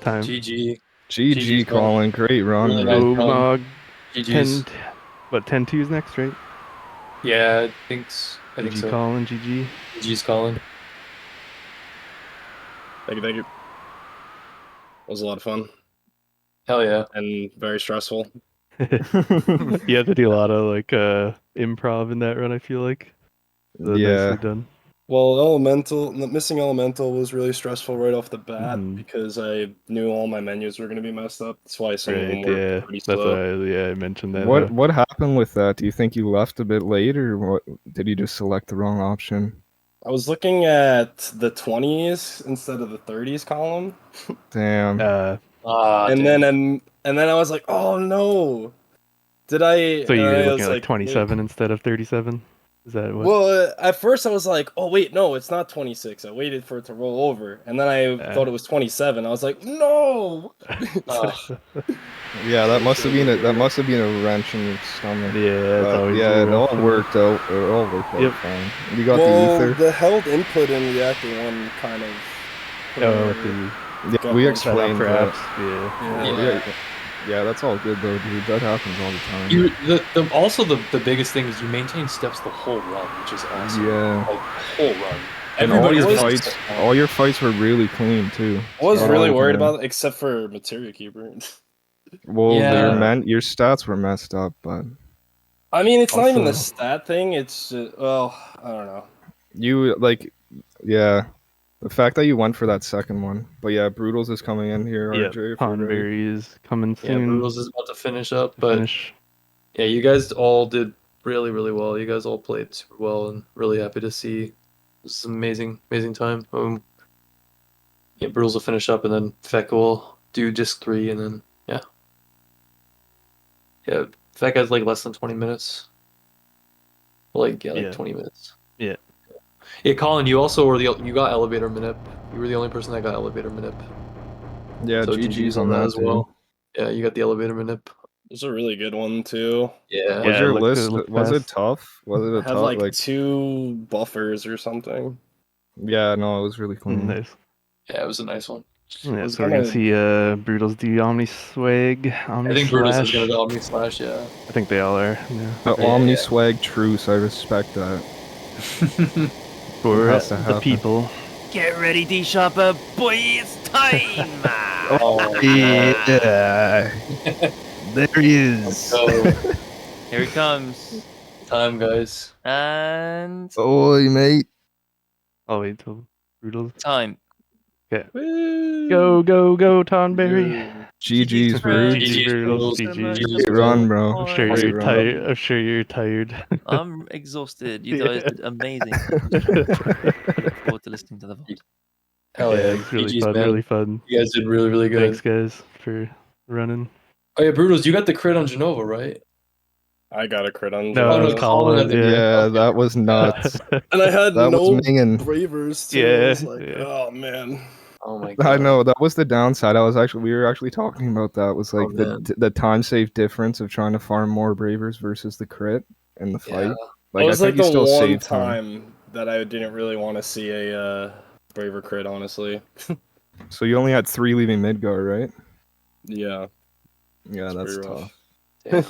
Time. GG. GG, Colin. Great run. Really man. nice. Mog. GG's. 10-2's next, right? Yeah, I think GG so. Colin, GG. GG's Colin. Thank you. It was a lot of fun. Hell yeah. And very stressful. You have to do a lot of like improv in that run, I feel like. So Yeah. nicely done. Well, missing elemental was really stressful right off the bat because I knew all my menus were going to be messed up. That's why some of them were pretty That's slow. why I mentioned that. What happened with that? Do you think you left a bit late, or what? Did you just select the wrong option? I was looking at the 20s instead of the 30s column. Damn. And then I was like, oh no. Did I? So you're I looking was at like 27 instead of 37? Is that what? Well, at first I was like, oh wait, no, it's not 26. I waited for it to roll over, and then I thought it was 27. I was like, no. Yeah, that must have been a wrench in your stomach. Yeah, it's always yeah, it rough. all worked out. It all worked out fine. You got well, the ether. the held input in reactor one kind of. Yeah, we explained perhaps. that. Yeah, that's all good though, dude. That happens all the time. Also the biggest thing is you maintain steps the whole run, which is awesome. Yeah. Like the whole run. And all your fights were really clean too. I was really worried about it, except for Materia Keeper. Well, your stats were messed up, but I mean, it's not even the stat thing. It's well, I don't know. You the fact that you went for that second one, but yeah, Broodles is coming in here. Yeah, RJ, Tonberry is coming soon. Yeah, Broodles is about to finish up, but yeah, you guys all did really, really well. You guys all played super well, and really happy to see. This is an amazing time. Yeah, Broodles will finish up, and then Feck will do disc 3, and then yeah, Feck has like less than 20 minutes. Like 20 minutes. Yeah. Yeah, Colin, you also were you got elevator manip. You were the only person that got elevator manip. Yeah, so GG's on that as well. Yeah, you got the elevator manip. It was a really good one too. Yeah. Was your list? Was it tough? Was it a had tough? like 2 buffers or something. Yeah, no, it was really clean. Nice. Yeah, it was a nice one. Yeah, so we're gonna see Broodles do Omni Swag, Omni I think Slash. Broodles is gonna do Omni Slash, yeah. I think they all are. Yeah. The Omni Swag truce, I respect that. For has to the happen. people. Get ready, D Sharper, boy, it's time! Yeah. There he is. Here he comes. Time, guys. And Oi, mate. I'll wait till Broodles. time. Okay. Go, Tonberry. GG's, Brood. Great run, bro. I'm sure you're tired. I'm sure you're tired. I'm exhausted. You guys did amazing. Look forward to listening to the VOD. Hell yeah, it's really GG's, fun. man. Really fun. You guys did really, really good. Thanks, guys, for running. Oh yeah, Broodles, you got the crit on Genova, right? I got a crit on. No, it was Colin. Yeah, that was nuts. And I had that no was minging. bravers too. Yeah, I was like, oh man. Oh my god. I know that was the downside. We were actually talking about that. Was like the time save difference of trying to farm more bravers versus the crit in the fight. Like, it was I think like you the still one saved time that I didn't really want to see a braver crit, honestly. So you only had 3 leaving Midgar, right? Yeah. Yeah, that's pretty tough. Damn.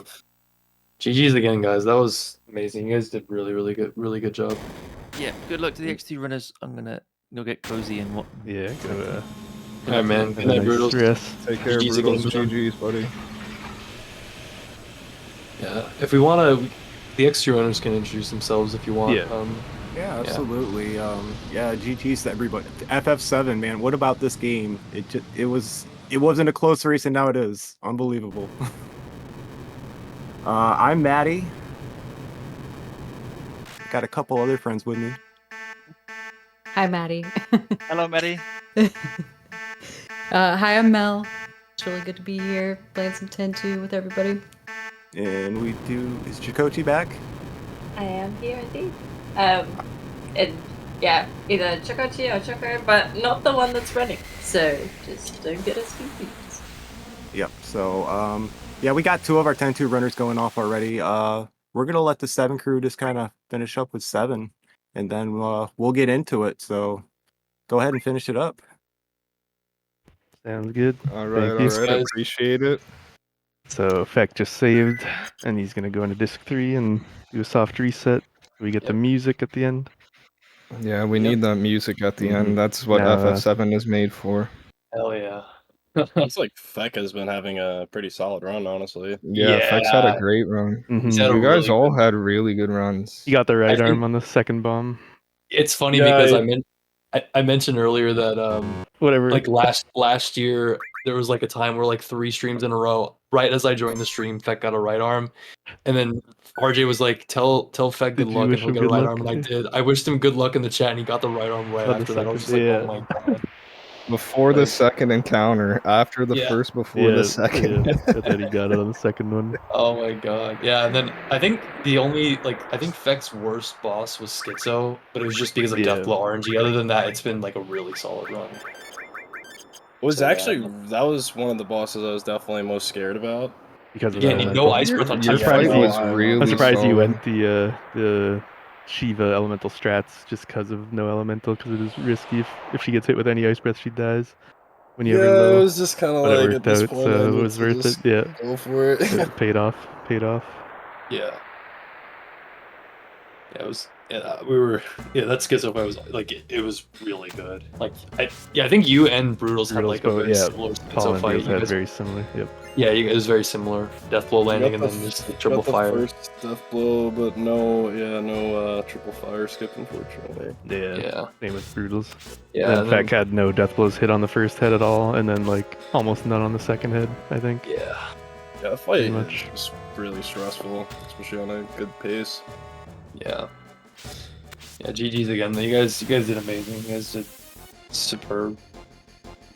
GG's again, guys. That was amazing. You guys did really, really good job. Yeah, good luck to the X2 runners. I'm gonna go get cozy and what. Yeah, go. Alright, man. Good night, Broodles. Take care, GG's Broodles. again, GG's, buddy. Yeah. If we wanna, the X2 runners can introduce themselves if you want. Yeah. Yeah, absolutely. Yeah, GG's to everybody. FF7, man. What about this game? It wasn't a close race, and now it is. Unbelievable. I'm Maddie. Got a couple other friends with me. Hi, Maddie. Hello, Maddie. Hi, I'm Mel. It's really good to be here playing some 10-2 with everybody. And is Choco back? I am here indeed. And yeah, either Choco or Choco, but not the one that's running. So just don't get us confused. Yep. So yeah, we got 2 of our 10-2 runners going off already. We're gonna let the 7 crew just kind of finish up with 7, and then we'll get into it. So go ahead and finish it up. Sounds good. All right, Thank all you. right. Appreciate it. So Feck just saved, and he's gonna go into disc 3 and do a soft reset. We get the music at the end. Yeah, we need that music at the end. That's what Now, FF7 is made for. Hell yeah. It's like Feck has been having a pretty solid run, honestly. Yeah, Feck's had a great run. Mhm. You guys all had really good runs. You got the right arm on the second bomb. It's funny Yeah, because I mentioned earlier that Whatever. like last year there was like a time where like 3 streams in a row, right as I joined the stream, Feck got a right arm, and then RJ was like, "Tell Feck good Did you luck, and wish he'll him get a good right luck? arm." And I did. I wished him good luck in the chat, and he got the right arm right On the after that. I was second, just like, "Oh my god!" Before the Like- second encounter, after the Yeah. first, before the second. Yeah. And then he got it on the second one. Oh my god, yeah. And then I think the only I think Feck's worst boss was Schizo, but it was just because of Yeah. Deathblow RNG. Other than that, it's been like a really solid run. Was So, yeah. actually that was one of the bosses I was definitely most scared about. Because of Yeah, the and elemental. no Ice Breath on Your top. fight no, was I'm really I'm surprised you solid. went the Shiva elemental strats just because of no elemental, because it is risky if she gets hit with any ice breath, she dies when you have her Yeah, low. it was just kind of But it like worked at this out, point so I it need was to worth it. just Yeah, go for it. it paid off. Paid off. Yeah. Yeah, it was. Yeah, we were. Yeah, that Schizo fight was like it was really good. Like I think you and Broodles had like a very similar Paul Schizo and fight. Bruce You had guys, very similar. Yep. yeah, it was very similar. Deathblow landing and then just the triple fire. First death blow, but no triple fire skip, unfortunately. Yeah. Same with Broodles. Yeah, And and then Feck then- had no death blows hit on the first head at all, and then like almost none on the second head, I think. Yeah. Yeah, the fight Pretty much. was really stressful, especially on a good pace. Yeah. Yeah, GG's again. You guys did amazing. You guys did superb.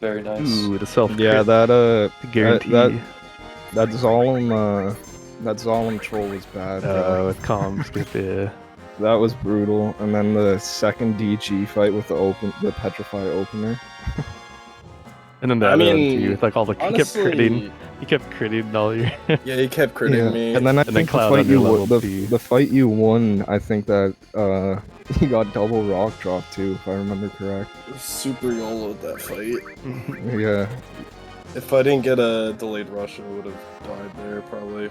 Very nice. Ooh, the self Yeah, that guarantee. that Zolom troll was bad. With calm skip, yeah. That was brutal. And then the second DG fight with the Petrify opener. And then the I other one mean, too, with like all the honestly- he kept critting all your Yeah, he kept critting me. And then I And then think the Cloud fight under you level won, P. the fight you won, I think that you got double rock drop too, if I remember correct. Super YOLO that fight. Yeah. If I didn't get a delayed rush, I would have died there probably.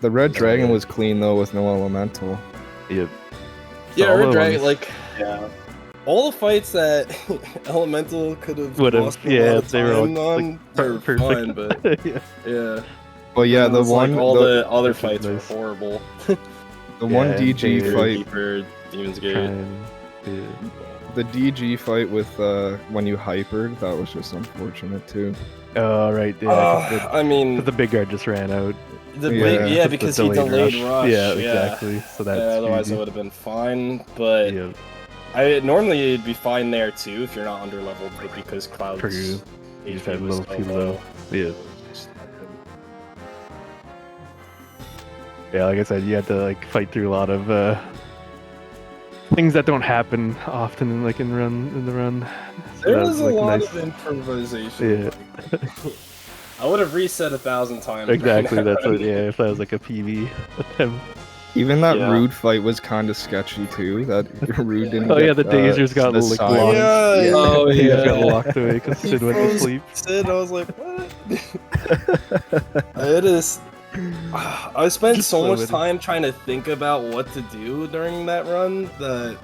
The Red Dragon was clean though with no elemental. Yep. Yeah, all Red the Dragon, ones- like, all the fights that Elemental could have Would've- lost a yeah, lot of they were all, time like, on, they were perfect. fine, but Yeah. yeah. But yeah, And the it's like one all the other Which is fights were nice. horrible. the one Yeah, DG David. fight, Keeper, Demon's Gate. the DG fight with when you hypered, that was just unfortunate too. Oh right, yeah. I mean, the big guard just ran out. Yeah, The because he delayed rush. Yeah, exactly. So that's otherwise easy. it would have been fine, but Yeah. normally it'd be fine there too if you're not under leveled, but because Cloud's True. You just HP had was low, so too low. low. Yeah. Yeah, like I said, you had to like fight through a lot of things that don't happen often in like in the run. So There that was a like, lot nice. of improvisation. Yeah. I would have reset 1,000 times. Exactly. by now. That's what. Yeah. If that was like a PV attempt. Even that Yeah. Rude fight was kind of sketchy too. That Rude didn't. Oh yeah, get, the dasers got the like silence. locked. Yeah, Oh yeah. yeah, got locked away because He Sid went to froze sleep. Sid, I was like, what? It is. I spent Just so so much many. time trying to think about what to do during that run that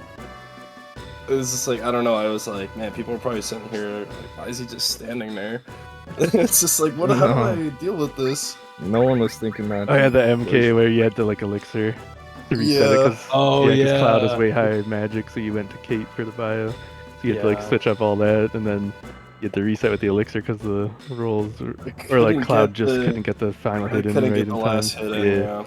it was just like, I don't know. I was like, man, people are probably sitting here like, why is he just standing there? It's just like, how do I deal with this? No one was thinking that. Oh yeah, the MK where you had to like elixir to reset it Yeah. because Cloud is way higher in magic, so you went to Kate for the bio. So you had to like Yeah. switch up all that, and then you had to reset with the elixir because the rolls or couldn't like Cloud get just the- couldn't get the final I hit in couldn't right get in the time. last hit in, yeah.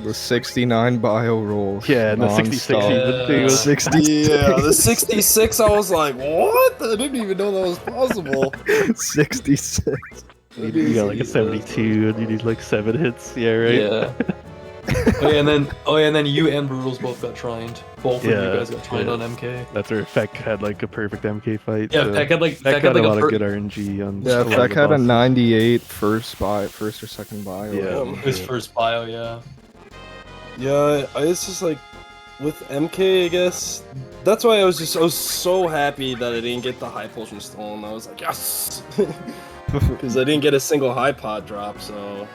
The 69 bio rolls. Yeah, and the 66 non-stop. even too. 66. Yeah, the 66, I was like, what? I didn't even know that was possible. 66. You got like a 72, and you need like 7 hits. Yeah, right. Yeah. and then you and Broodles both got trined. Both of you guys got trined on MK. That's where Feck had like a perfect MK fight. Yeah, so Feck had, like- Feck Feck had, had like, a a lot per- of good RNG on. Yeah, a lot of Feck the had a bosses. 98 first or second bio. Yeah. His first bio, yeah. Yeah, it's just like with MK, I guess. That's why I was so happy that I didn't get the high potion stolen. I was like, yes, because I didn't get a single high pot drop. So.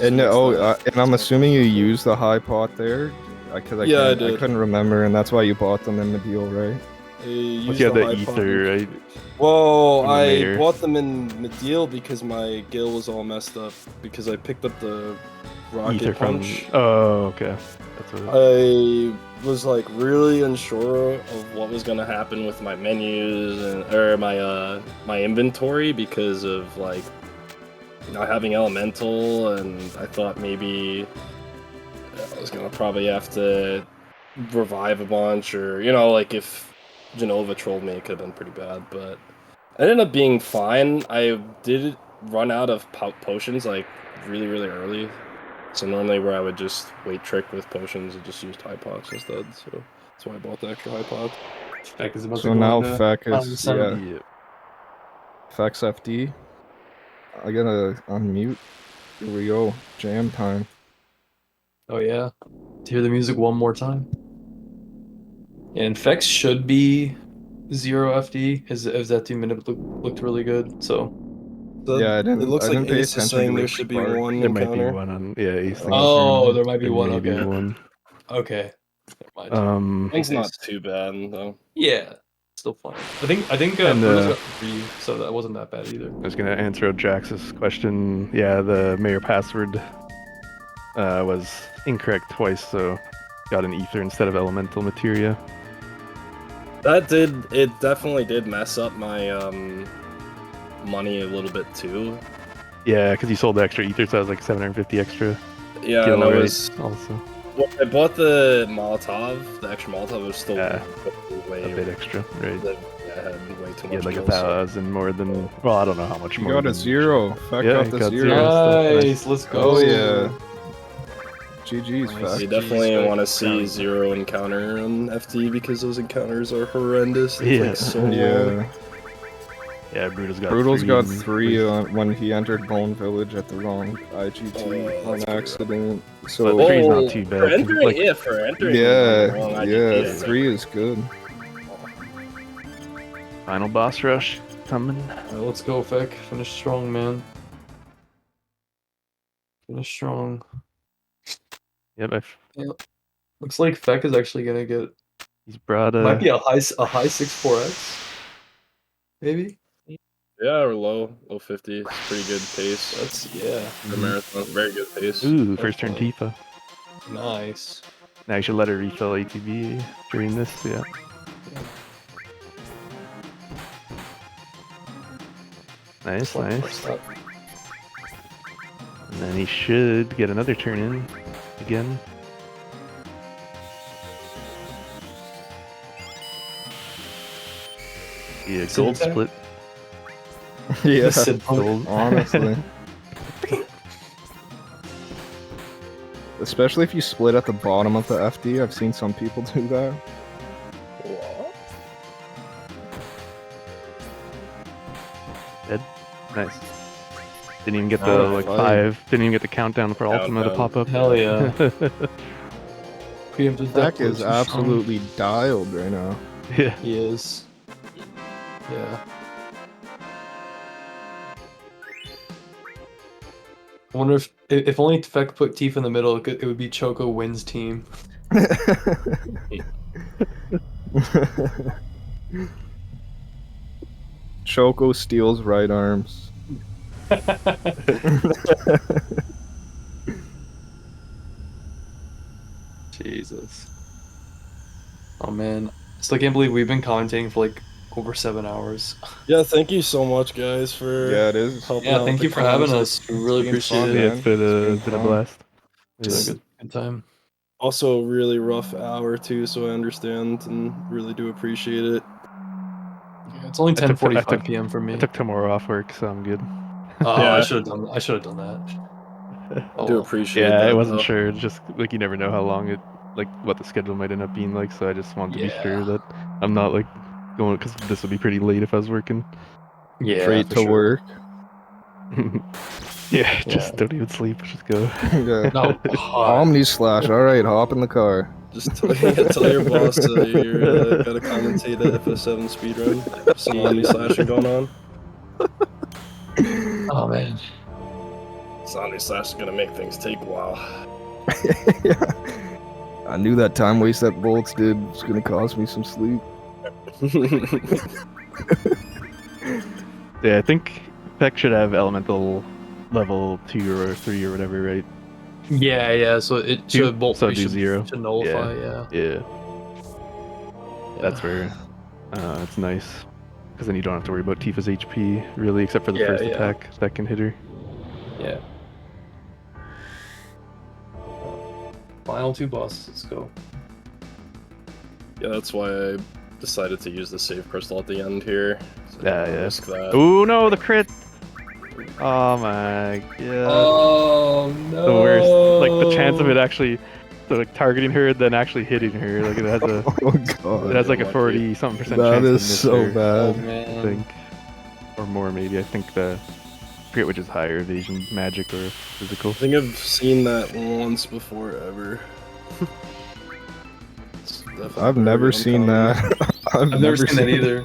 And and I'm assuming you used the high pot there, because Yeah, I I did. couldn't remember, and that's why you bought them in the deal, right? Plus you had the ether, right? Well, From the I mayor. bought them in Mediel because my gill was all messed up because I picked up the Rocket Ether Punch. Oh, okay. That's what I was like really unsure of what was gonna happen with my menus or my inventory because of like not having elemental, and I thought maybe I was gonna probably have to revive a bunch, or like if Genova trolled me, it could have been pretty bad. But it ended up being fine. I did run out of potions like really early. So normally where I would just wait trick with potions and just used high pots instead. So that's why I bought the extra high pot. Feck is about So to go now into Feck is, 100%. yeah. Feck's FD. I gotta unmute. Here we go. Jam time. Oh yeah. To hear the music one more time. And Fex should be 0 FD. His FD minute looked really good, so. Yeah, I it looks like didn't pay Ace is attention saying to there his should be spark. one There might be encounter. one on Ace. thinks Oh, there might be there one. may be Okay. one. Okay. Never mind. Mine's not too bad though. Yeah, still fine. I think And, Bruno's got 3, so that wasn't that bad either. I was gonna answer Jax's question. Yeah, the mayor password was incorrect twice, so got an ether instead of elemental materia. It definitely did mess up my money a little bit too. Yeah, because you sold the extra ether, so that was like 750 extra. Yeah, gil, and I right, was also Well, I bought the Molotov. The extra Molotov was still way a bit extra, right? Yeah, I had way too much. You had like gil, so- 1,000 more than. Well, I don't know how much You more. got a than- 0. Feck Yeah, got the got 0. Nice, let's go. Oh yeah. GG's, Feck. You definitely want to see 0 encounter on FT because those encounters are horrendous. They Yeah. take so long. Yeah. Yeah, Brutal's got Brutal's 3 got and 3 when he entered Bone Village at the wrong IGT on accident. So But 3's not too For bad. entering, Like, for entering. yeah, the wrong IGT, yeah, it's 3 is good. final boss rush coming. Alright, let's go, Feck. Finish strong, man. Finish strong. Yep, Yeah. Looks like Feck is actually gonna get. he's brought Might be a high 6-4x. Maybe. Yeah, or low 50. It's pretty good pace. That's yeah. The marathon, very good pace. Ooh, first turn Tifa. Nice. Now you should let her refill ATB during this, yeah. Nice, nice. And then he should get another turn in again. Yeah, gold Syntax? split. Yeah, Gold. honestly. Especially if you split at the bottom of the FD. I've seen some people do that. Dead. Nice. Didn't even get the Oh, like fire. 5. Didn't even get the countdown for Ultima to pop up. Hell yeah. Preemptive Feck death is blows are absolutely dialed right now. Yeah. strong. He is. Yeah. I wonder if only Feck put Tifa in the middle, it would be Choco wins team. Choco steals right arms. Jesus. Oh man. Still can't believe we've been commentating for like over 7 hours. Yeah, thank you so much, guys, for Yeah, it is. helping Yeah, out thank with you the for having comments. us. We really been appreciate fun, it. Yeah, man. it's been It's a been blast. It's Yeah. a good time. Also, a really rough hour too, so I understand and really do appreciate it. Yeah, it's only I took- 10:45 p.m. for me. I took tomorrow off work, so I'm good. Oh, Yeah. I should have done that. I do well. appreciate Yeah, that. I wasn't though. sure. Just like you never know how long what the schedule might end up being like. So I just wanted to be Yeah. sure that I'm not like going because this would be pretty late if I was working. Yeah, Straight for to sure. work. Yeah, just don't even sleep. Just go. Yeah. No. Omni slash. Alright, hop in the car. Just tell your boss you're gotta commentate at FS7 speedrun. Some Omni slashing going on. Oh man. Omni slash is gonna make things take a while. I knew that time waste that Bolts did was gonna cost me some sleep. Yeah, I think Peck should have elemental level 2 or 3 or whatever, right? Yeah. So it should bolt so three do should, 0. should nullify. Yeah. Yeah. That's where it's nice. Because then you don't have to worry about Tifa's HP, really, except for the first attack that can hit her. Yeah. Final 2 bosses. Let's go. Yeah, that's why I decided to use the save crystal at the end here. So risk that. Oh no, the crit! Oh my god. Oh no. The worst. Like the chance of it actually like targeting her then actually hitting her. Like it has a it has like a 40-something% chance That to is miss so her, bad. I think. Or more maybe. I think I forget which is higher, evasion, magic or physical. I think I've seen that once before ever. I've never seen that. I've never seen that either.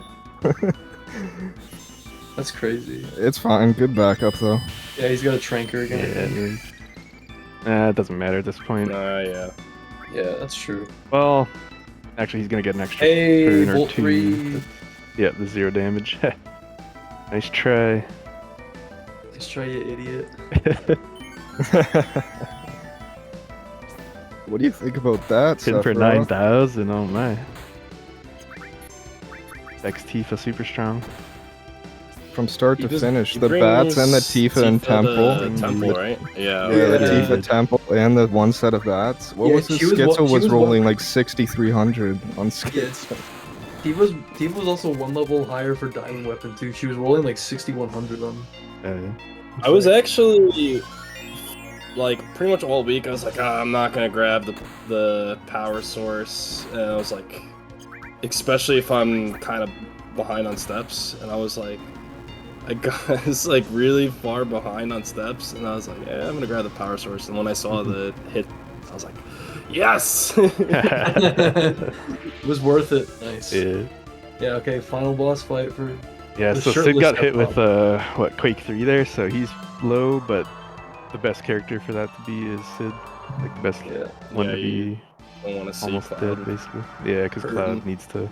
That's crazy. It's fine. Good backup though. Yeah, he's got a tranker again. It doesn't matter at this point. Yeah. Yeah, that's true. Well, actually, he's gonna get an extra Hey, turn or Bolt 2. 3. Yeah, the 0 damage. Nice try. Nice try, you idiot. What do you think about that? Hitting for Sephiroth? 9,000. Oh my. X Tifa super strong. From start to finish, he the bats and the Tifa and Tifa Temple. to Temple, right? Yeah. Yeah, the Tifa Temple and the one set of bats. What was the Schizo was rolling like 6,300 on Schizo. Tifa was also 1 level higher for Diamond Weapon too. She was rolling like 6,100 on. I was actually like pretty much all week. I was like, I'm not gonna grab the power source, and I was like, especially if I'm kind of behind on steps, and I was like, I was like really far behind on steps, and I was like, yeah, I'm gonna grab the power source. And when I saw the hit, I was like, yes. It was worth it. Nice. Yeah. Yeah. Okay. Final boss fight for. Yeah, the so Sid shirtless got hit with Sephiroth. Quake 3 there, so he's low, but the best character for that to be is Sid. Like the best one to you be don't want to see almost Cloud dead, basically. Yeah, because hurting. Cloud needs to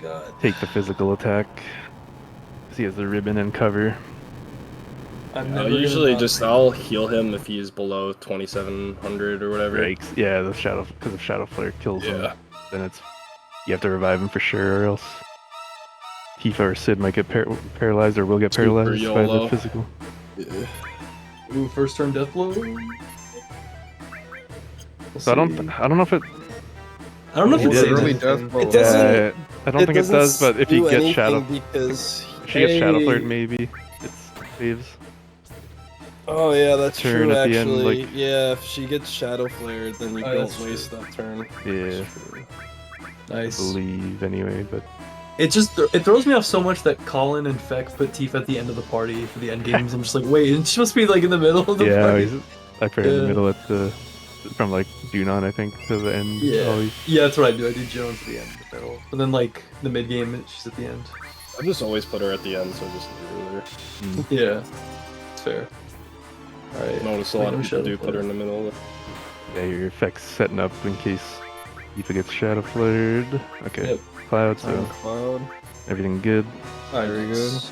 God. take the physical attack. 'Cause he has the ribbon and cover. I usually I'll heal him if he's below 2,700 or whatever. Yikes. Yeah, because of Shadow Flare kills him. Yeah. Then you have to revive him for sure, or else Tifa or Sid might get paralyzed or will get Super paralyzed by the YOLO. physical. Yeah. Ooh, first turn death blow. So I don't know if it. I don't know if it It's saves early anything. death blow. It doesn't. Yeah, I don't think it doesn't does, but if he do gets Shadow, anything because if she gets Shadow Hey. Flared, maybe it saves. Oh yeah, that's turn true. at the end, Actually, like- yeah, if she gets shadow flared, then you Oh, don't that's waste that turn. Yeah, I Nice. believe anyway, but It just it throws me off so much that Colin and Feck put Tifa at the end of the party for the end games. I'm just like, wait, isn't she supposed to be like in the middle of the yeah, party? I put her in the Yeah. middle at the from like Junon, I think, to the end. Yeah, always. yeah, that's what I do. I do Jones at the end, the middle, and then like the mid game, she's at the end. I just always put her at the end, so I just leave her there. Yeah, it's fair. All right. Notice a lot of people do put her in the middle. Yeah, your effects setting up in case Tifa gets Shadow Flared. Okay, Yep. Cloud, so Cloud. everything good. Very good.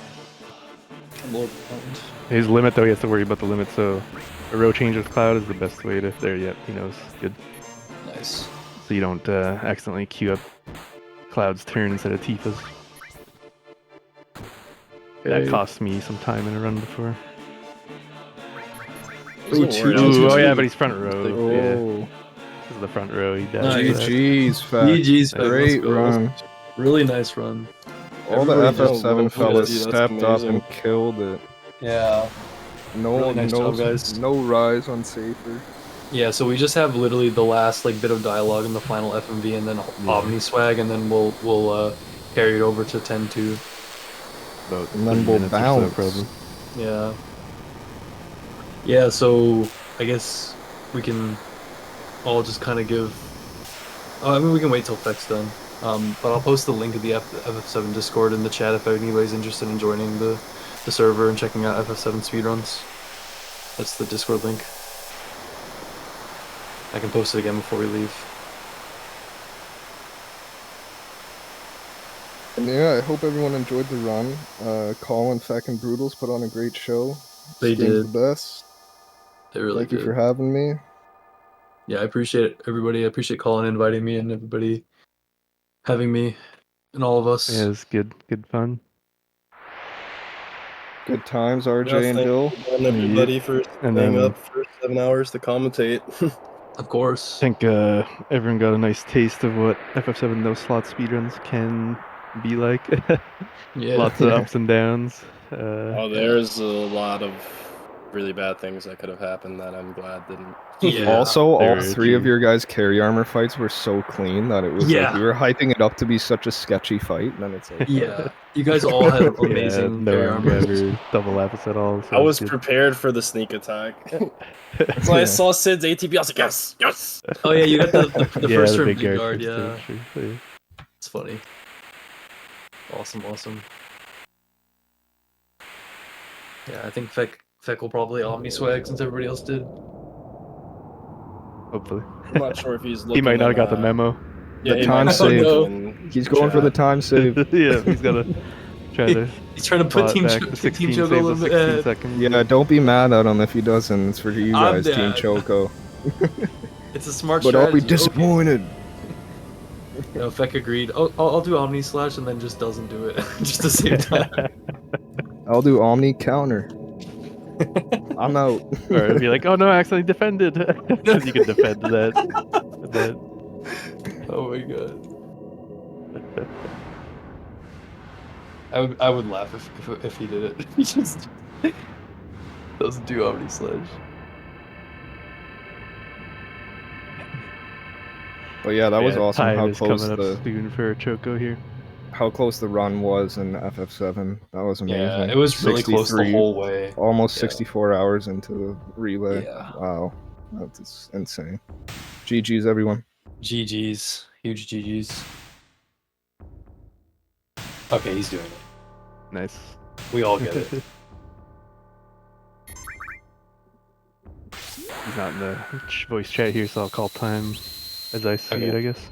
Lord, His limit though, he has to worry about the limit, so a row change with Cloud is the best way to. There, yep, he knows. Good. nice. So you don't accidentally queue up Cloud's turn instead of Tifa's. That Okay. cost me some time in a run before. Ooh, Oh yeah, but he's front row. Oh. Yeah, this is the front row. He died. Nice. for that. GG's, Fat. GG's, Feck, Great let's go. run. Really nice run. All the Everybody just FF7 went fellas crazy, that's stepped up amazing. and killed it. Yeah. No, Really nice no, job, guys. no rise on Safer. Yeah, so we just have literally the last like bit of dialogue in the final FMV, and then Omni swag, and then we'll carry it over to 10-2. About And then 30 we'll minutes or so, bounce. probably. Yeah. Yeah, so I guess we can all just kind of give. I mean, we can wait till Feck's done. But I'll post the link to the FF7 Discord in the chat if anybody's interested in joining the server and checking out FF7 speedruns. That's the Discord link. I can post it again before we leave. And yeah, I hope everyone enjoyed the run. Colin, Feck, and Broodles put on a great show. They This game's did. the best. They really Thank you did. for having me. yeah, I appreciate everybody. I appreciate Colin inviting me and everybody having me and all of us. Yeah, it was good fun. Good times, RJ Yes, and thank Dill. you again, everybody, for And staying then- up for 7 hours to commentate. Of course. I think everyone got a nice taste of what FF7 no slot speedruns can be like. Yeah. Lots of ups and downs. Oh, there's a lot of really bad things that could have happened that I'm glad didn't. Also, all Very three of true. your guys' carry armor fights were so clean that it was like Yeah. we were hyping it up to be such a sketchy fight, and then it's like, Yeah, you guys all had Yeah, amazing no carry armor armor. ever double laps at all. So I was good. prepared for the sneak attack. So I saw Sid's ATB, I was like, yes, yes. Oh yeah, you got the Yeah, first the turn big big guard guard. first Yeah, turn, sure, yeah. it's funny. Awesome. Yeah, I think Feck will probably Omni swag since everybody else did. Hopefully. I'm not sure if he's looking. He might not have got the memo. Yeah, the he time might not save. know in He's going for the time save. Yeah, he's gonna try to. He's trying to put plot Team back Cho- the Team 16 Choco a save little the bit 16 ahead. seconds. Yeah, don't be mad at him if he doesn't. It's for you I'm guys, Team dead. Choco. It's a smart But strategy. I'll be disappointed. Okay. No, Feck agreed. I'll do Omni Slash and then just doesn't do it just the same time. I'll do Omni counter. I'm out. Or it'd be like, oh no, I accidentally defended. Because you can defend that. Oh my god. I would laugh if he did it. He just doesn't do Omni Slash. But yeah, that was awesome. Tide How is close coming up soon for Choco here. how close the run was in FF7. That was amazing. Yeah, it was really close the 63 whole way. Almost Yeah. 64 hours into the relay. Yeah. Wow, that's insane. GG's everyone. GG's. Huge GG's. Okay, he's doing it. Nice. We all get it. He's not in the voice chat here, so I'll call time as I see it, I guess.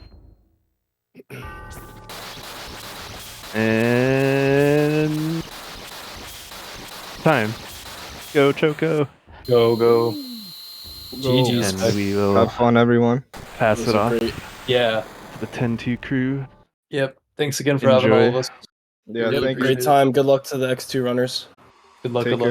And time. Go Choco. Go. GG's. And we will Have fun, everyone. pass it off Yeah. to the 10-2 crew. Yep. Thanks again for having all of us. Yeah, Yep, thank great you. time. Good luck to the X2 runners. Good luck. Take Good luck.